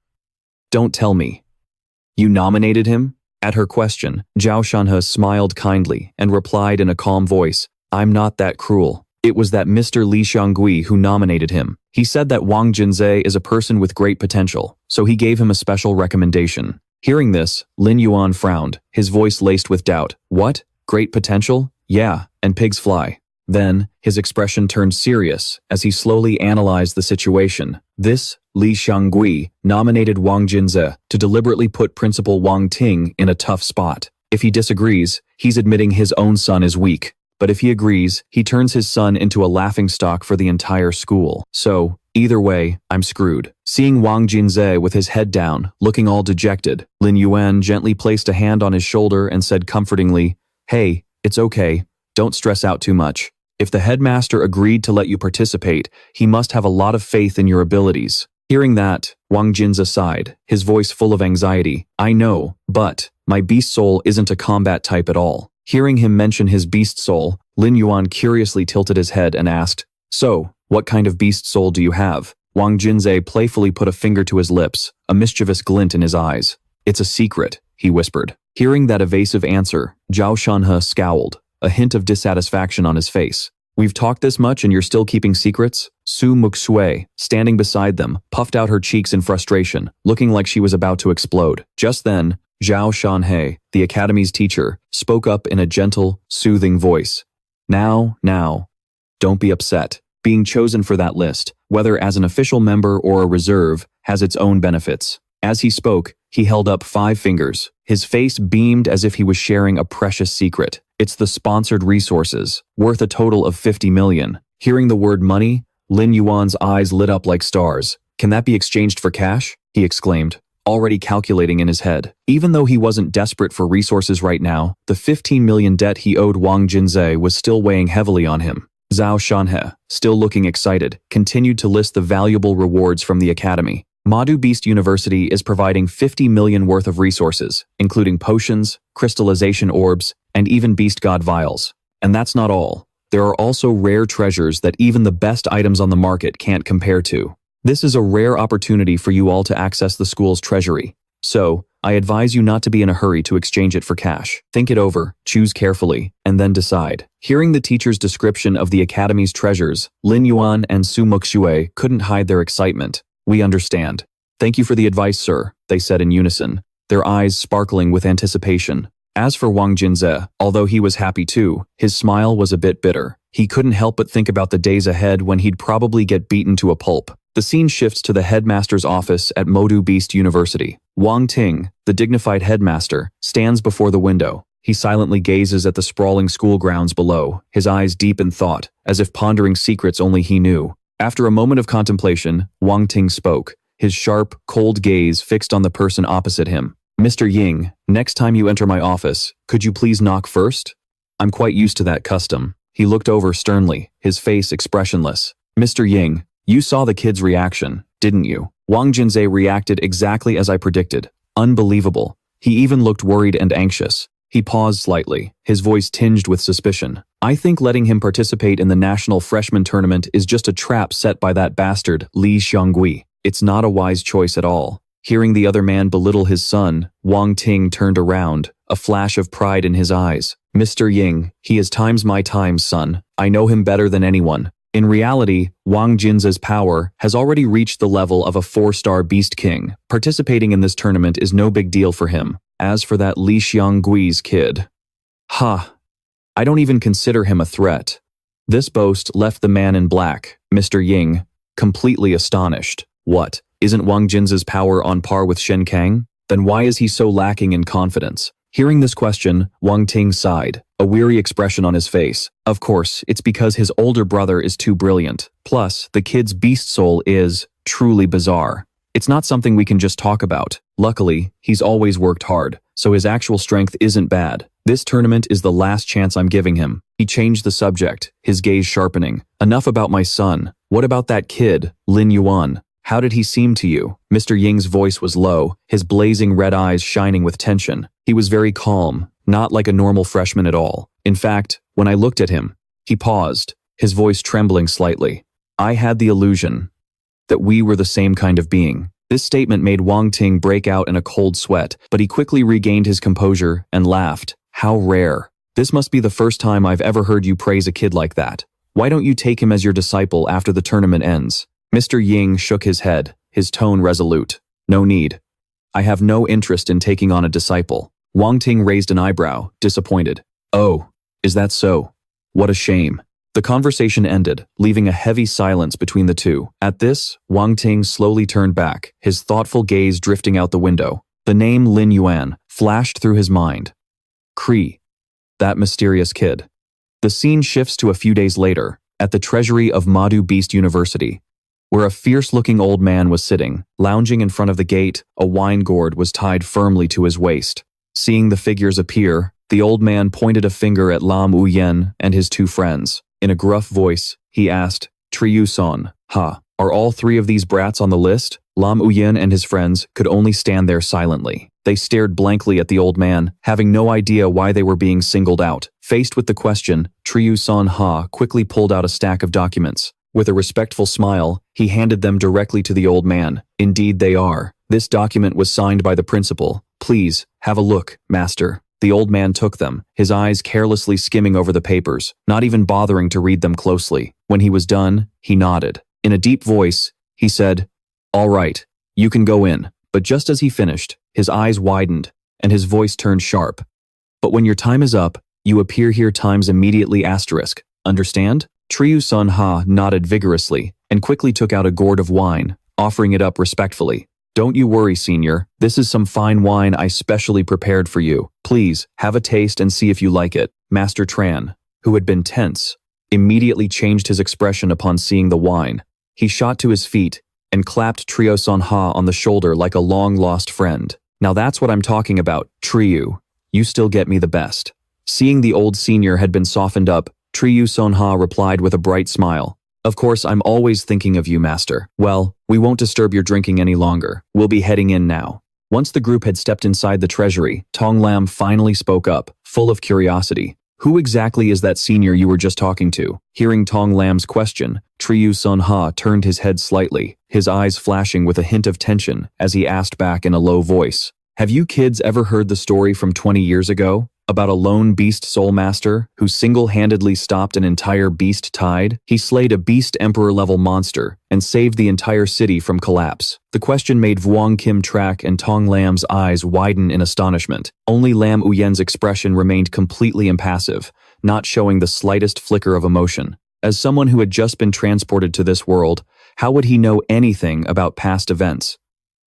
Don't tell me. You nominated him? At her question, Zhao Shanhe smiled kindly and replied in a calm voice, I'm not that cruel. It was that Mr. Li Xiangui who nominated him. He said that Wang Jinze is a person with great potential, so he gave him a special recommendation. Hearing this, Lin Yuan frowned, his voice laced with doubt. What? Great potential? Yeah, and pigs fly. Then, his expression turned serious as he slowly analyzed the situation. This, Li Xiangui, nominated Wang Jinze to deliberately put Principal Wang Ting in a tough spot. If he disagrees, he's admitting his own son is weak. But if he agrees, he turns his son into a laughingstock for the entire school. So, either way, I'm screwed. Seeing Wang Jinze with his head down, looking all dejected, Lin Yuan gently placed a hand on his shoulder and said comfortingly, Hey, it's okay. Don't stress out too much. If the headmaster agreed to let you participate, he must have a lot of faith in your abilities. Hearing that, Wang Jinze sighed, his voice full of anxiety. I know, but my beast soul isn't a combat type at all. Hearing him mention his beast soul, Lin Yuan curiously tilted his head and asked, So, what kind of beast soul do you have? Wang Jinze playfully put a finger to his lips, a mischievous glint in his eyes. It's a secret, he whispered. Hearing that evasive answer, Zhao Shanhe scowled, a hint of dissatisfaction on his face. We've talked this much and you're still keeping secrets? Su Muxue, standing beside them, puffed out her cheeks in frustration, looking like she was about to explode. Just then, Zhao Shanhe, the academy's teacher, spoke up in a gentle, soothing voice. Now, don't be upset. Being chosen for that list, whether as an official member or a reserve, has its own benefits. As he spoke, he held up 5 fingers. His face beamed as if he was sharing a precious secret. It's the sponsored resources, worth a total of 50 million. Hearing the word money, Lin Yuan's eyes lit up like stars. Can that be exchanged for cash? He exclaimed, already calculating in his head. Even though he wasn't desperate for resources right now, the 15 million debt he owed Wang Jinze was still weighing heavily on him. Zhao Shanhe, still looking excited, continued to list the valuable rewards from the academy. Madu Beast University is providing 50 million worth of resources, including potions, crystallization orbs, and even beast god vials. And that's not all. There are also rare treasures that even the best items on the market can't compare to. This is a rare opportunity for you all to access the school's treasury. So, I advise you not to be in a hurry to exchange it for cash. Think it over, choose carefully, and then decide. Hearing the teacher's description of the academy's treasures, Lin Yuan and Su Muxue couldn't hide their excitement. We understand. Thank you for the advice, sir, they said in unison, their eyes sparkling with anticipation. As for Wang Jinze, although he was happy too, his smile was a bit bitter. He couldn't help but think about the days ahead when he'd probably get beaten to a pulp. The scene shifts to the headmaster's office at Madu Beast University. Wang Ting, the dignified headmaster, stands before the window. He silently gazes at the sprawling school grounds below, his eyes deep in thought, as if pondering secrets only he knew. After a moment of contemplation, Wang Ting spoke, his sharp, cold gaze fixed on the person opposite him. Mr. Ying, next time you enter my office, could you please knock first? I'm quite used to that custom. He looked over sternly, his face expressionless. Mr. Ying, you saw the kid's reaction, didn't you? Wang Jinze reacted exactly as I predicted. Unbelievable. He even looked worried and anxious. He paused slightly, his voice tinged with suspicion. I think letting him participate in the national freshman tournament is just a trap set by that bastard, Li Xiangui. It's not a wise choice at all. Hearing the other man belittle his son, Wang Ting turned around, a flash of pride in his eyes. Mr. Ying, he is times my times, son. I know him better than anyone. In reality, Wang Jinze's power has already reached the level of a 4-star beast king. Participating in this tournament is no big deal for him. As for that Li Xianggui's kid, Ha! I don't even consider him a threat. This boast left the man in black, Mr. Ying, completely astonished. What? Isn't Wang Jin's power on par with Shen Kang? Then why is he so lacking in confidence? Hearing this question, Wang Ting sighed, a weary expression on his face. Of course, it's because his older brother is too brilliant. Plus, the kid's beast soul is truly bizarre. It's not something we can just talk about. Luckily, he's always worked hard, so his actual strength isn't bad. This tournament is the last chance I'm giving him. He changed the subject, his gaze sharpening. Enough about my son. What about that kid, Lin Yuan? How did he seem to you? Mr. Ying's voice was low, his blazing red eyes shining with tension. He was very calm, not like a normal freshman at all. In fact, when I looked at him, he paused, his voice trembling slightly. I had the illusion that we were the same kind of being. This statement made Wang Ting break out in a cold sweat, but he quickly regained his composure and laughed. How rare. This must be the first time I've ever heard you praise a kid like that. Why don't you take him as your disciple after the tournament ends? Mr. Ying shook his head, his tone resolute. No need. I have no interest in taking on a disciple. Wang Ting raised an eyebrow, disappointed. Oh, is that so? What a shame. The conversation ended, leaving a heavy silence between the two. At this, Wang Ting slowly turned back, his thoughtful gaze drifting out the window. The name Lin Yuan flashed through his mind. Cree. That mysterious kid. The scene shifts to a few days later, at the treasury of Madu Beast University, where a fierce-looking old man was sitting, lounging in front of the gate. A wine gourd was tied firmly to his waist. Seeing the figures appear, the old man pointed a finger at Lam Uyen and his two friends. In a gruff voice, he asked, Triyu-san, are all three of these brats on the list? Lam Uyen and his friends could only stand there silently. They stared blankly at the old man, having no idea why they were being singled out. Faced with the question, Triyu-san quickly pulled out a stack of documents. With a respectful smile, he handed them directly to the old man. Indeed they are. This document was signed by the principal. Please, have a look, master. The old man took them, his eyes carelessly skimming over the papers, not even bothering to read them closely. When he was done, he nodded. In a deep voice, he said, All right, you can go in. But just as he finished, his eyes widened, and his voice turned sharp. But when your time is up, you appear here times immediately asterisk. Understand? Triyu-san nodded vigorously, and quickly took out a gourd of wine, offering it up respectfully. Don't you worry, senior. This is some fine wine I specially prepared for you. Please, have a taste and see if you like it. Master Tran, who had been tense, immediately changed his expression upon seeing the wine. He shot to his feet and clapped Triyu-san on the shoulder like a long-lost friend. Now that's what I'm talking about, Triyu. You still get me the best. Seeing the old senior had been softened up, Triyu-san replied with a bright smile. Of course, I'm always thinking of you, master. Well, we won't disturb your drinking any longer. We'll be heading in now. Once the group had stepped inside the treasury, Tong Lam finally spoke up, full of curiosity. Who exactly is that senior you were just talking to? Hearing Tong Lam's question, Triyu-san turned his head slightly, his eyes flashing with a hint of tension as he asked back in a low voice. Have you kids ever heard the story from 20 years ago? About a lone beast soul master who single-handedly stopped an entire beast tide? He slayed a beast emperor-level monster and saved the entire city from collapse. The question made Vuong Kim Trak and Tong Lam's eyes widen in astonishment. Only Lam Uyen's expression remained completely impassive, not showing the slightest flicker of emotion. As someone who had just been transported to this world, how would he know anything about past events?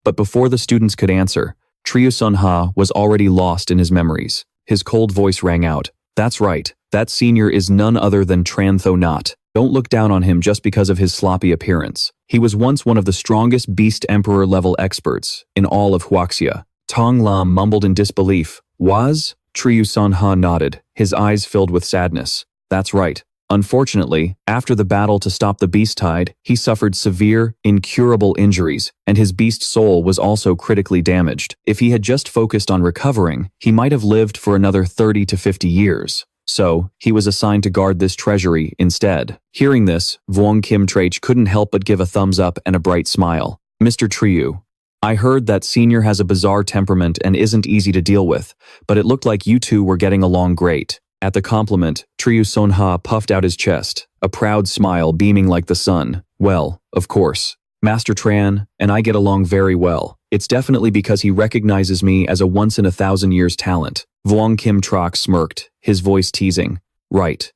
But before the students could answer, Triyu-san was already lost in his memories. His cold voice rang out. That's right, that senior is none other than Tran Tho Not. Don't look down on him just because of his sloppy appearance. He was once one of the strongest beast emperor-level experts in all of Huaxia. Tong Lam mumbled in disbelief. Was? Triyu-san nodded, his eyes filled with sadness. That's right. Unfortunately, after the battle to stop the beast tide, he suffered severe, incurable injuries, and his beast soul was also critically damaged. If he had just focused on recovering, he might have lived for another 30 to 50 years. So, he was assigned to guard this treasury instead. Hearing this, Vuong Kim Trach couldn't help but give a thumbs up and a bright smile. Mr. Triyu, I heard that senior has a bizarre temperament and isn't easy to deal with, but it looked like you two were getting along great. At the compliment, Triyu-san puffed out his chest, a proud smile beaming like the sun. Well, of course. Master Tran and I get along very well. It's definitely because he recognizes me as a once-in-a-thousand-years talent. Vuong Kim Trok smirked, his voice teasing. Right.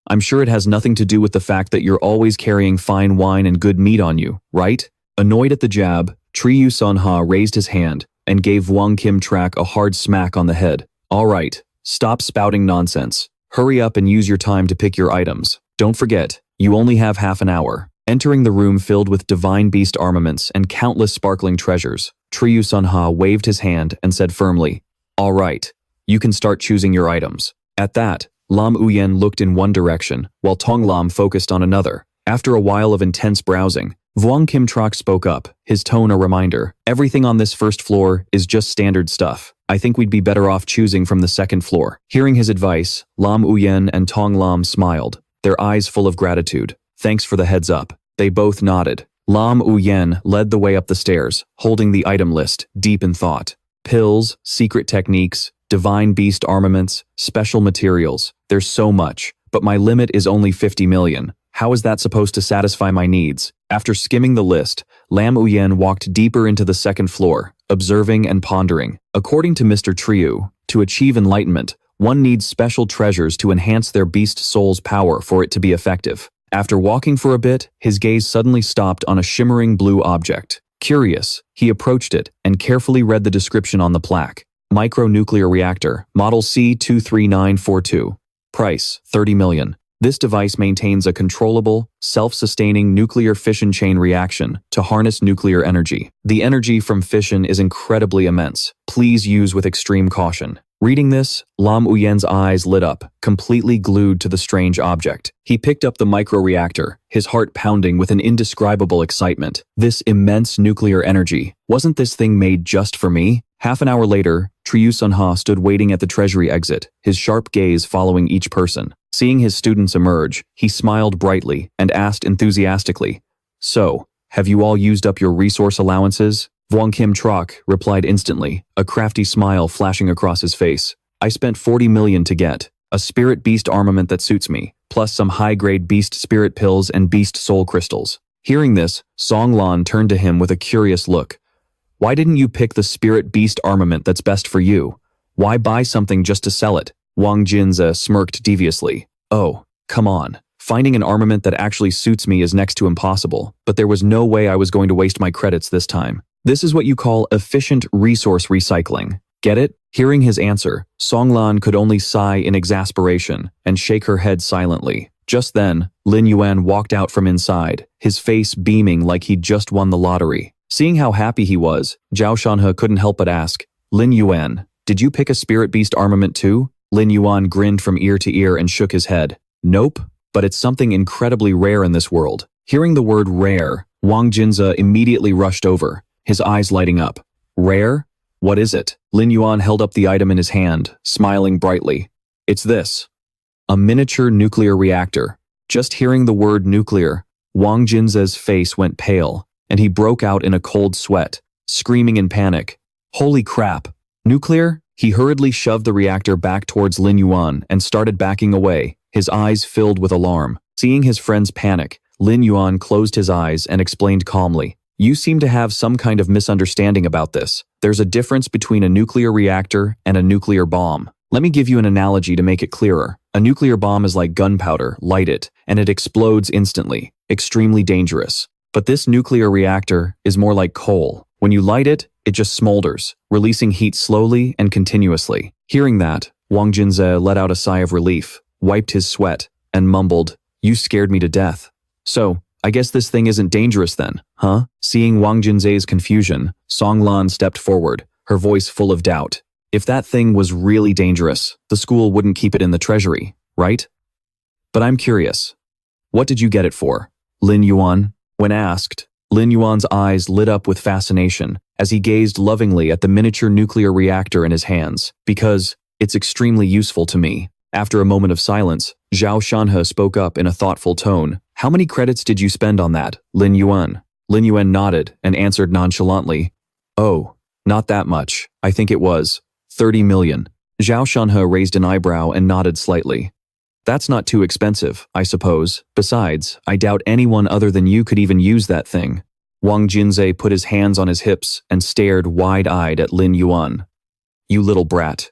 I'm sure it has nothing to do with the fact that you're always carrying fine wine and good meat on you, right? Annoyed at the jab, Triyu Sunha raised his hand and gave Vuong Kim Trak a hard smack on the head. All right, stop spouting nonsense. Hurry up and use your time to pick your items. Don't forget, you only have half an hour. Entering the room filled with divine beast armaments and countless sparkling treasures, Triyu Sunha waved his hand and said firmly, all right, you can start choosing your items. At that, Lam Uyen looked in one direction, while Tong Lam focused on another. After a while of intense browsing, Vuong Kim Trok spoke up, his tone a reminder. Everything on this first floor is just standard stuff. I think we'd be better off choosing from the second floor. Hearing his advice, Lam Uyen and Tong Lam smiled, their eyes full of gratitude. Thanks for the heads up. They both nodded. Lam Uyen led the way up the stairs, holding the item list, deep in thought. Pills, secret techniques, divine beast armaments, special materials. There's so much, but my limit is only 50 million. How is that supposed to satisfy my needs? After skimming the list, Lam Uyen walked deeper into the second floor, observing and pondering. According to Mr. Triyu, to achieve enlightenment, one needs special treasures to enhance their beast soul's power for it to be effective. After walking for a bit, his gaze suddenly stopped on a shimmering blue object. Curious, he approached it and carefully read the description on the plaque. Micronuclear reactor, model C23942. Price, 30 million. This device maintains a controllable, self-sustaining nuclear fission chain reaction to harness nuclear energy. The energy from fission is incredibly immense. Please use with extreme caution. Reading this, Lam Uyen's eyes lit up, completely glued to the strange object. He picked up the microreactor, his heart pounding with an indescribable excitement. This immense nuclear energy. Wasn't this thing made just for me? Half an hour later, Triyu Sunha stood waiting at the treasury exit, his sharp gaze following each person. Seeing his students emerge, he smiled brightly and asked enthusiastically, "So, have you all used up your resource allowances?" Vuong Kim Trok replied instantly, a crafty smile flashing across his face. "I spent 40 million to get a spirit beast armament that suits me, plus some high-grade beast spirit pills and beast soul crystals." Hearing this, Song Lan turned to him with a curious look. "Why didn't you pick the spirit beast armament that's best for you? Why buy something just to sell it?" Wang Jinze smirked deviously. "Oh, come on. Finding an armament that actually suits me is next to impossible, but there was no way I was going to waste my credits this time. This is what you call efficient resource recycling. Get it?" Hearing his answer, Songlan could only sigh in exasperation and shake her head silently. Just then, Lin Yuan walked out from inside, his face beaming like he'd just won the lottery. Seeing how happy he was, Zhao Shanhe couldn't help but ask, "Lin Yuan, did you pick a spirit beast armament too?" Lin Yuan grinned from ear to ear and shook his head. "Nope, but it's something incredibly rare in this world." Hearing the word rare, Wang Jinze immediately rushed over, his eyes lighting up. "Rare? What is it?" Lin Yuan held up the item in his hand, smiling brightly. "It's this. A miniature nuclear reactor." Just hearing the word nuclear, Wang Jinze's face went pale, and he broke out in a cold sweat, screaming in panic. "Holy crap! Nuclear?" He hurriedly shoved the reactor back towards Lin Yuan and started backing away, his eyes filled with alarm. Seeing his friend's panic, Lin Yuan closed his eyes and explained calmly, "You seem to have some kind of misunderstanding about this. There's a difference between a nuclear reactor and a nuclear bomb. Let me give you an analogy to make it clearer. A nuclear bomb is like gunpowder, light it, and it explodes instantly, extremely dangerous. But this nuclear reactor is more like coal. When you light it, it just smolders, releasing heat slowly and continuously." Hearing that, Wang Jinze let out a sigh of relief, wiped his sweat, and mumbled, "You scared me to death. So, I guess this thing isn't dangerous then, huh?" Seeing Wang Jinze's confusion, Song Lan stepped forward, her voice full of doubt. "If that thing was really dangerous, the school wouldn't keep it in the treasury, right? But I'm curious. What did you get it for?" Lin Yuan? When asked, Lin Yuan's eyes lit up with fascination as he gazed lovingly at the miniature nuclear reactor in his hands. "Because it's extremely useful to me." After a moment of silence, Zhao Shanhe spoke up in a thoughtful tone. "How many credits did you spend on that, Lin Yuan?" Lin Yuan nodded and answered nonchalantly, "Oh, not that much. I think it was 30 million. Zhao Shanhe raised an eyebrow and nodded slightly. "That's not too expensive, I suppose. Besides, I doubt anyone other than you could even use that thing." Wang Jinze put his hands on his hips and stared wide-eyed at Lin Yuan. You little brat.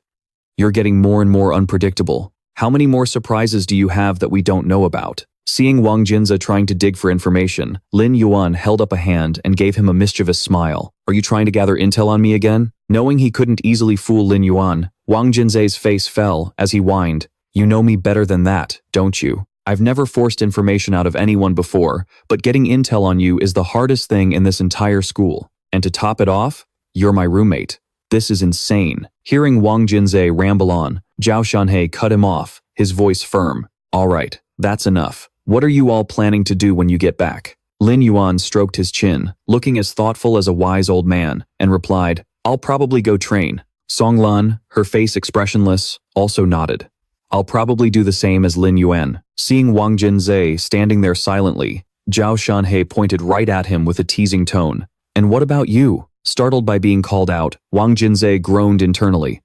You're getting more and more unpredictable. How many more surprises do you have that we don't know about? Seeing Wang Jinze trying to dig for information, Lin Yuan held up a hand and gave him a mischievous smile. Are you trying to gather intel on me again? Knowing he couldn't easily fool Lin Yuan, Wang Jinze's face fell as he whined. You know me better than that, don't you? I've never forced information out of anyone before, but getting intel on you is the hardest thing in this entire school. And to top it off, you're my roommate. This is insane. Hearing Wang Jinze ramble on, Zhao Shanhe cut him off, his voice firm. All right, that's enough. What are you all planning to do when you get back? Lin Yuan stroked his chin, looking as thoughtful as a wise old man, and replied, I'll probably go train. Song Lan, her face expressionless, also nodded. I'll probably do the same as Lin Yuan. Seeing Wang Jinze standing there silently, Zhao Shanhe pointed right at him with a teasing tone. And what about you? Startled by being called out, Wang Jinze groaned internally.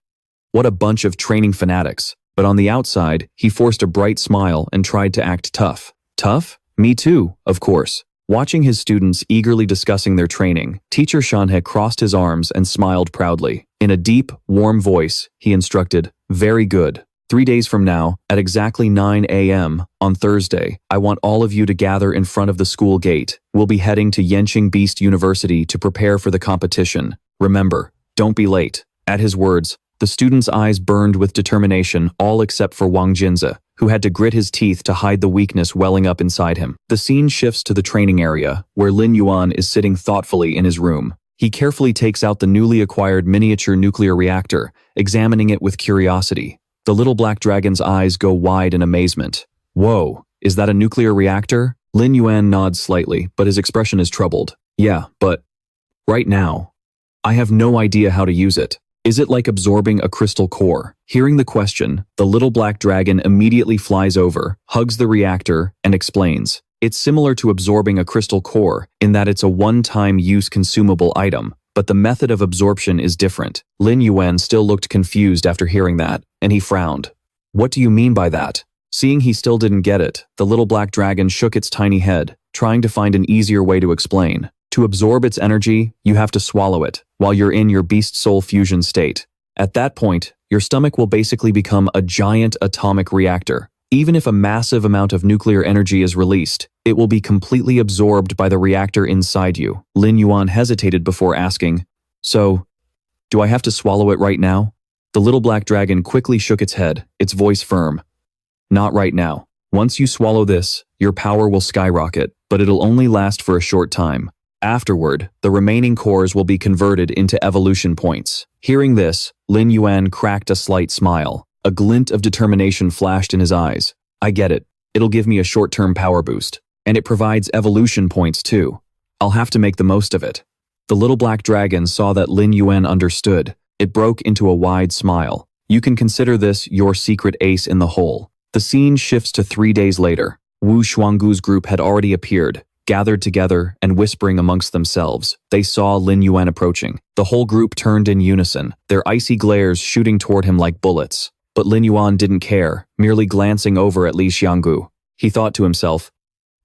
What a bunch of training fanatics. But on the outside, he forced a bright smile and tried to act tough. Tough? Me too, of course. Watching his students eagerly discussing their training, Teacher Shanhe crossed his arms and smiled proudly. In a deep, warm voice, he instructed, Very good. 3 days from now, at exactly 9 a.m. on Thursday, I want all of you to gather in front of the school gate. We'll be heading to Yenqing Beast University to prepare for the competition. Remember, don't be late. At his words, the students' eyes burned with determination, all except for Wang Jinze, who had to grit his teeth to hide the weakness welling up inside him. The scene shifts to the training area, where Lin Yuan is sitting thoughtfully in his room. He carefully takes out the newly acquired miniature nuclear reactor, examining it with curiosity. The little black dragon's eyes go wide in amazement. Whoa, is that a nuclear reactor? Lin Yuan nods slightly, but his expression is troubled. Yeah, but right now, I have no idea how to use it. Is it like absorbing a crystal core? Hearing the question, the little black dragon immediately flies over, hugs the reactor, and explains. It's similar to absorbing a crystal core in that it's a one-time use consumable item, but the method of absorption is different. Lin Yuan still looked confused after hearing that, and he frowned. What do you mean by that? Seeing he still didn't get it, the little black dragon shook its tiny head, trying to find an easier way to explain. To absorb its energy, you have to swallow it, while you're in your beast soul fusion state. At that point, your stomach will basically become a giant atomic reactor. Even if a massive amount of nuclear energy is released, it will be completely absorbed by the reactor inside you. Lin Yuan hesitated before asking, So, do I have to swallow it right now? The little black dragon quickly shook its head, its voice firm. Not right now. Once you swallow this, your power will skyrocket, but it'll only last for a short time. Afterward, the remaining cores will be converted into evolution points. Hearing this, Lin Yuan cracked a slight smile. A glint of determination flashed in his eyes. I get it. It'll give me a short-term power boost. And it provides evolution points too. I'll have to make the most of it. The little black dragon saw that Lin Yuan understood. It broke into a wide smile. You can consider this your secret ace in the hole. The scene shifts to 3 days later. Wu Shuanggu's group had already appeared, gathered together and whispering amongst themselves. They saw Lin Yuan approaching. The whole group turned in unison, their icy glares shooting toward him like bullets. But Lin Yuan didn't care, merely glancing over at Lie Xianggu. He thought to himself,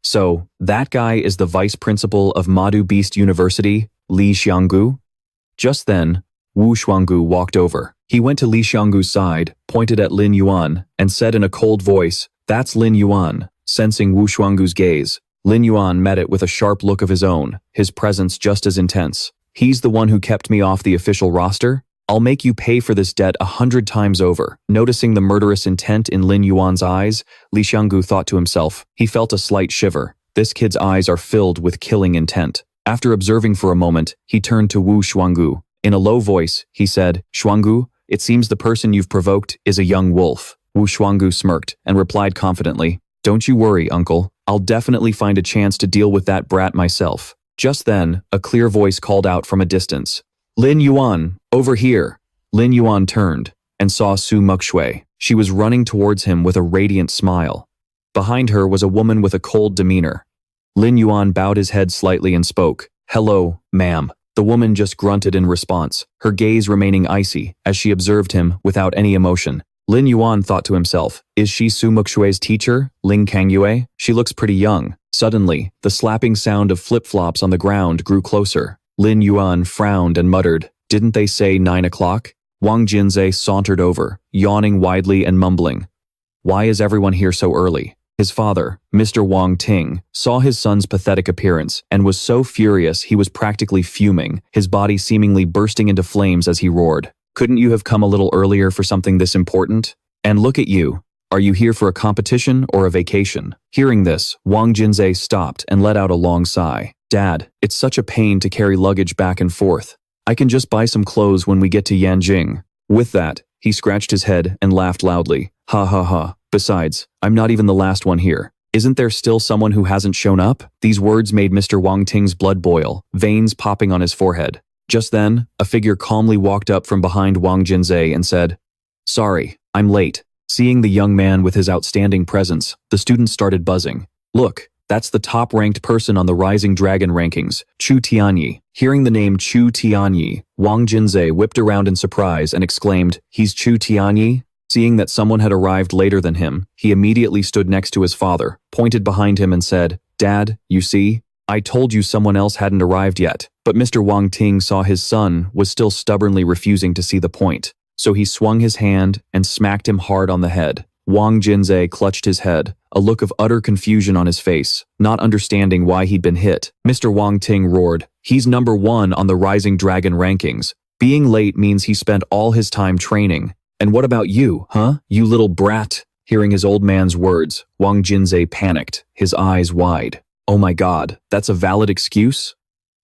So, that guy is the vice principal of Madu Beast University, Lie Xianggu? Just then, Wu Shuanggu walked over. He went to Lie Xianggu's side, pointed at Lin Yuan, and said in a cold voice, That's Lin Yuan. Sensing Wu Shuanggu's gaze, Lin Yuan met it with a sharp look of his own, his presence just as intense. He's the one who kept me off the official roster? I'll make you pay for this debt 100 times over. Noticing the murderous intent in Lin Yuan's eyes, Lie Xianggu thought to himself. He felt a slight shiver. This kid's eyes are filled with killing intent. After observing for a moment, he turned to Wu Shuanggu. In a low voice, he said, Shuanggu, it seems the person you've provoked is a young wolf. Wu Shuanggu smirked and replied confidently, Don't you worry, uncle. I'll definitely find a chance to deal with that brat myself. Just then, a clear voice called out from a distance. Lin Yuan, over here. Lin Yuan turned and saw Su Mukshui. She was running towards him with a radiant smile. Behind her was a woman with a cold demeanor. Lin Yuan bowed his head slightly and spoke. Hello, ma'am. The woman just grunted in response, her gaze remaining icy as she observed him without any emotion. Lin Yuan thought to himself, is she Su Muxue's teacher, Ling Kangyue? She looks pretty young. Suddenly, the slapping sound of flip-flops on the ground grew closer. Lin Yuan frowned and muttered, didn't they say 9 o'clock? Wang Jinze sauntered over, yawning widely and mumbling. Why is everyone here so early? His father, Mr. Wang Ting, saw his son's pathetic appearance and was so furious he was practically fuming, his body seemingly bursting into flames as he roared. Couldn't you have come a little earlier for something this important? And look at you. Are you here for a competition or a vacation? Hearing this, Wang Jinze stopped and let out a long sigh. Dad, it's such a pain to carry luggage back and forth. I can just buy some clothes when we get to Yanjing. With that, he scratched his head and laughed loudly. Ha ha ha. Besides, I'm not even the last one here. Isn't there still someone who hasn't shown up? These words made Mr. Wang Ting's blood boil, veins popping on his forehead. Just then, a figure calmly walked up from behind Wang Jinze and said, Sorry, I'm late. Seeing the young man with his outstanding presence, the students started buzzing. Look, that's the top-ranked person on the Rising Dragon rankings, Chu Tianyi. Hearing the name Chu Tianyi, Wang Jinze whipped around in surprise and exclaimed, He's Chu Tianyi? Seeing that someone had arrived later than him, he immediately stood next to his father, pointed behind him and said, Dad, you see? I told you someone else hadn't arrived yet. But Mr. Wang Ting saw his son was still stubbornly refusing to see the point. So he swung his hand and smacked him hard on the head. Wang Jinze clutched his head, a look of utter confusion on his face, not understanding why he'd been hit. Mr. Wang Ting roared, He's #1 on the Rising Dragon rankings. Being late means he spent all his time training. And what about you, huh? You little brat? Hearing his old man's words, Wang Jinze panicked, his eyes wide. Oh my God, that's a valid excuse?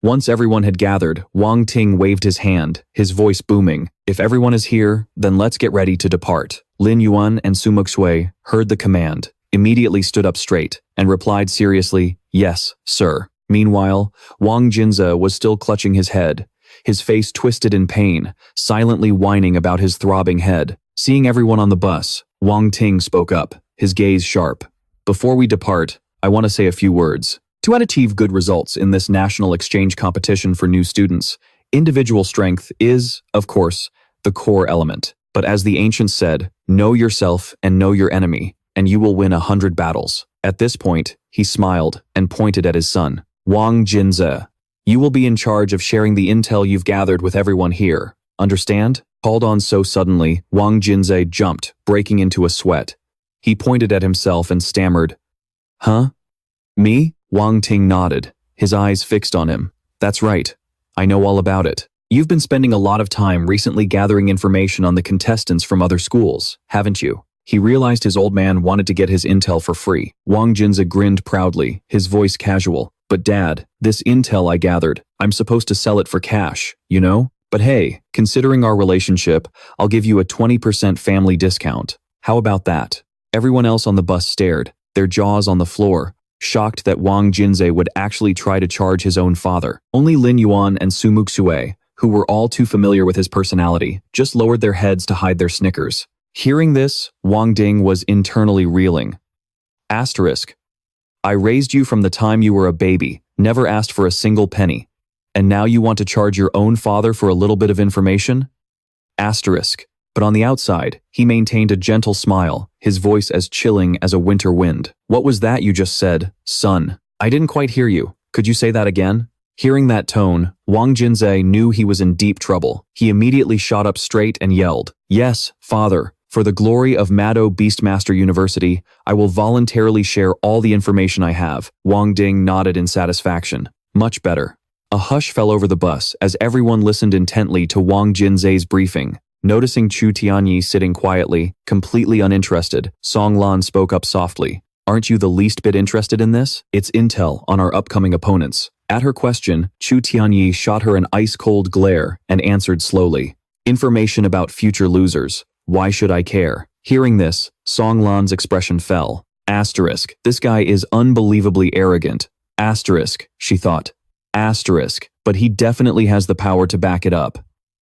Once everyone had gathered, Wang Ting waved his hand, his voice booming. If everyone is here, then let's get ready to depart. Lin Yuan and Su Muxue heard the command, immediately stood up straight, and replied seriously, Yes, sir. Meanwhile, Wang Jinze was still clutching his head, his face twisted in pain, silently whining about his throbbing head. Seeing everyone on the bus, Wang Ting spoke up, his gaze sharp. Before we depart, I want to say a few words. To achieve good results in this national exchange competition for new students, individual strength is, of course, the core element. But as the ancients said, know yourself and know your enemy, and you will win 100 battles. At this point, he smiled and pointed at his son. Wang Jinze, you will be in charge of sharing the intel you've gathered with everyone here. Understand? Called on so suddenly, Wang Jinze jumped, breaking into a sweat. He pointed at himself and stammered, Huh? Me? Wang Ting nodded, his eyes fixed on him. That's right. I know all about it. You've been spending a lot of time recently gathering information on the contestants from other schools, haven't you? He realized his old man wanted to get his intel for free. Wang Jinze grinned proudly, his voice casual. But Dad, this intel I gathered, I'm supposed to sell it for cash, you know? But hey, considering our relationship, I'll give you a 20% family discount. How about that? Everyone else on the bus stared, their jaws on the floor, shocked that Wang Jinze would actually try to charge his own father. Only Lin Yuan and Su Muxue, who were all too familiar with his personality, just lowered their heads to hide their snickers. Hearing this, Wang Ding was internally reeling. Asterisk. I raised you from the time you were a baby, never asked for a single penny. And now you want to charge your own father for a little bit of information? Asterisk. But on the outside, he maintained a gentle smile, his voice as chilling as a winter wind. What was that you just said, son? I didn't quite hear you. Could you say that again? Hearing that tone, Wang Jinze knew he was in deep trouble. He immediately shot up straight and yelled, Yes, father. For the glory of Madu Beastmaster University, I will voluntarily share all the information I have. Wang Ding nodded in satisfaction. Much better. A hush fell over the bus as everyone listened intently to Wang Jinze's briefing. Noticing Chu Tianyi sitting quietly, completely uninterested, Song Lan spoke up softly. Aren't you the least bit interested in this? It's intel on our upcoming opponents. At her question, Chu Tianyi shot her an ice-cold glare and answered slowly. Information about future losers. Why should I care? Hearing this, Song Lan's expression fell. Asterisk. This guy is unbelievably arrogant. Asterisk, she thought. Asterisk. But he definitely has the power to back it up.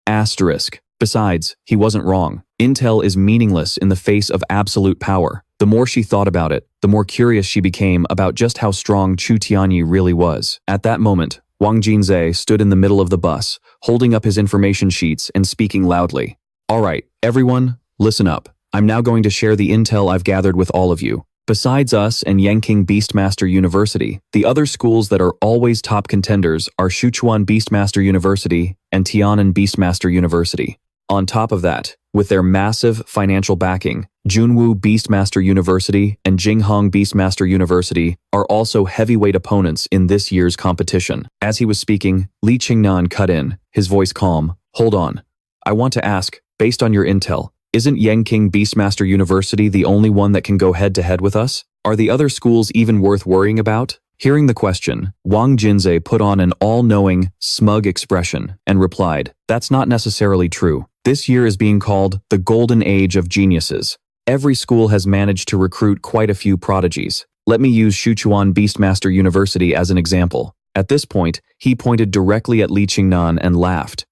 Asterisk. Besides, he wasn't wrong. Intel is meaningless in the face of absolute power. The more she thought about it, the more curious she became about just how strong Chu Tianyi really was. At that moment, Wang Jinze stood in the middle of the bus, holding up his information sheets and speaking loudly. All right, everyone, listen up. I'm now going to share the intel I've gathered with all of you. Besides us and Yanqing Beastmaster University, the other schools that are always top contenders are Sichuan Beastmaster University and Tianan Beastmaster University. On top of that, with their massive financial backing, Junwu Beastmaster University and Jinghong Beastmaster University are also heavyweight opponents in this year's competition. As he was speaking, Lie Ching cut in, his voice calm. Hold on. I want to ask, based on your intel, isn't Yanqing Beastmaster University the only one that can go head-to-head with us? Are the other schools even worth worrying about? Hearing the question, Wang Jinze put on an all-knowing, smug expression and replied, "That's not necessarily true. This year is being called the Golden Age of Geniuses. Every school has managed to recruit quite a few prodigies. Let me use Sichuan Beastmaster University as an example." At this point, he pointed directly at Lie Ching and laughed.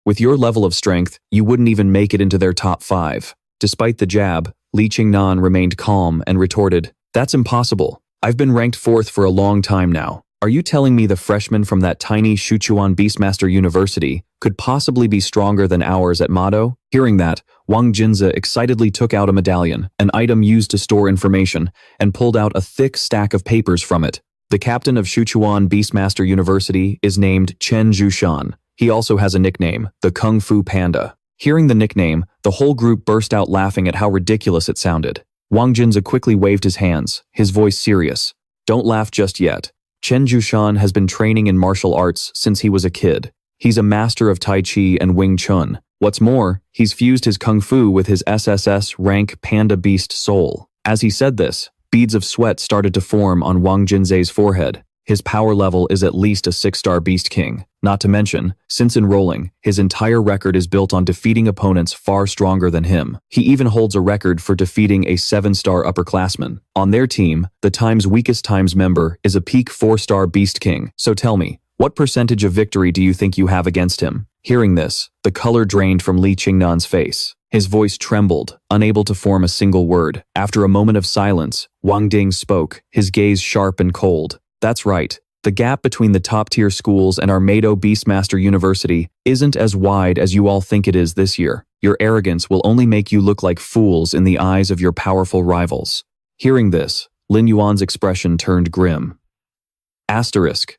"With your level of strength, you wouldn't even make it into their top 5. Despite the jab, Lie Ching remained calm and retorted, "That's impossible. I've been ranked 4th for a long time now. Are you telling me the freshman from that tiny Sichuan Beastmaster University could possibly be stronger than ours at Madu?" Hearing that, Wang Jinze excitedly took out a medallion, an item used to store information, and pulled out a thick stack of papers from it. The captain of Sichuan Beastmaster University is named Chen Zhushan. He also has a nickname, the Kung Fu Panda. Hearing the nickname, the whole group burst out laughing at how ridiculous it sounded. Wang Jinze quickly waved his hands, his voice serious. "Don't laugh just yet. Chen Zhushan has been training in martial arts since he was a kid. He's a master of Tai Chi and Wing Chun. What's more, he's fused his Kung Fu with his SSS rank Panda Beast soul." As he said this, beads of sweat started to form on Wang Jinze's forehead. His power level is at least a 6-star Beast King. Not to mention, since enrolling, his entire record is built on defeating opponents far stronger than him. He even holds a record for defeating a 7-star upperclassman. On their team, the Times Weakest Times member is a peak 4-star Beast King. So tell me, what percentage of victory do you think you have against him? Hearing this, the color drained from Lie Ching face. His voice trembled, unable to form a single word. After a moment of silence, Wang Ding spoke, his gaze sharp and cold. "That's right. The gap between the top-tier schools and our Mado Beastmaster University isn't as wide as you all think it is this year. Your arrogance will only make you look like fools in the eyes of your powerful rivals." Hearing this, Lin Yuan's expression turned grim. Asterisk.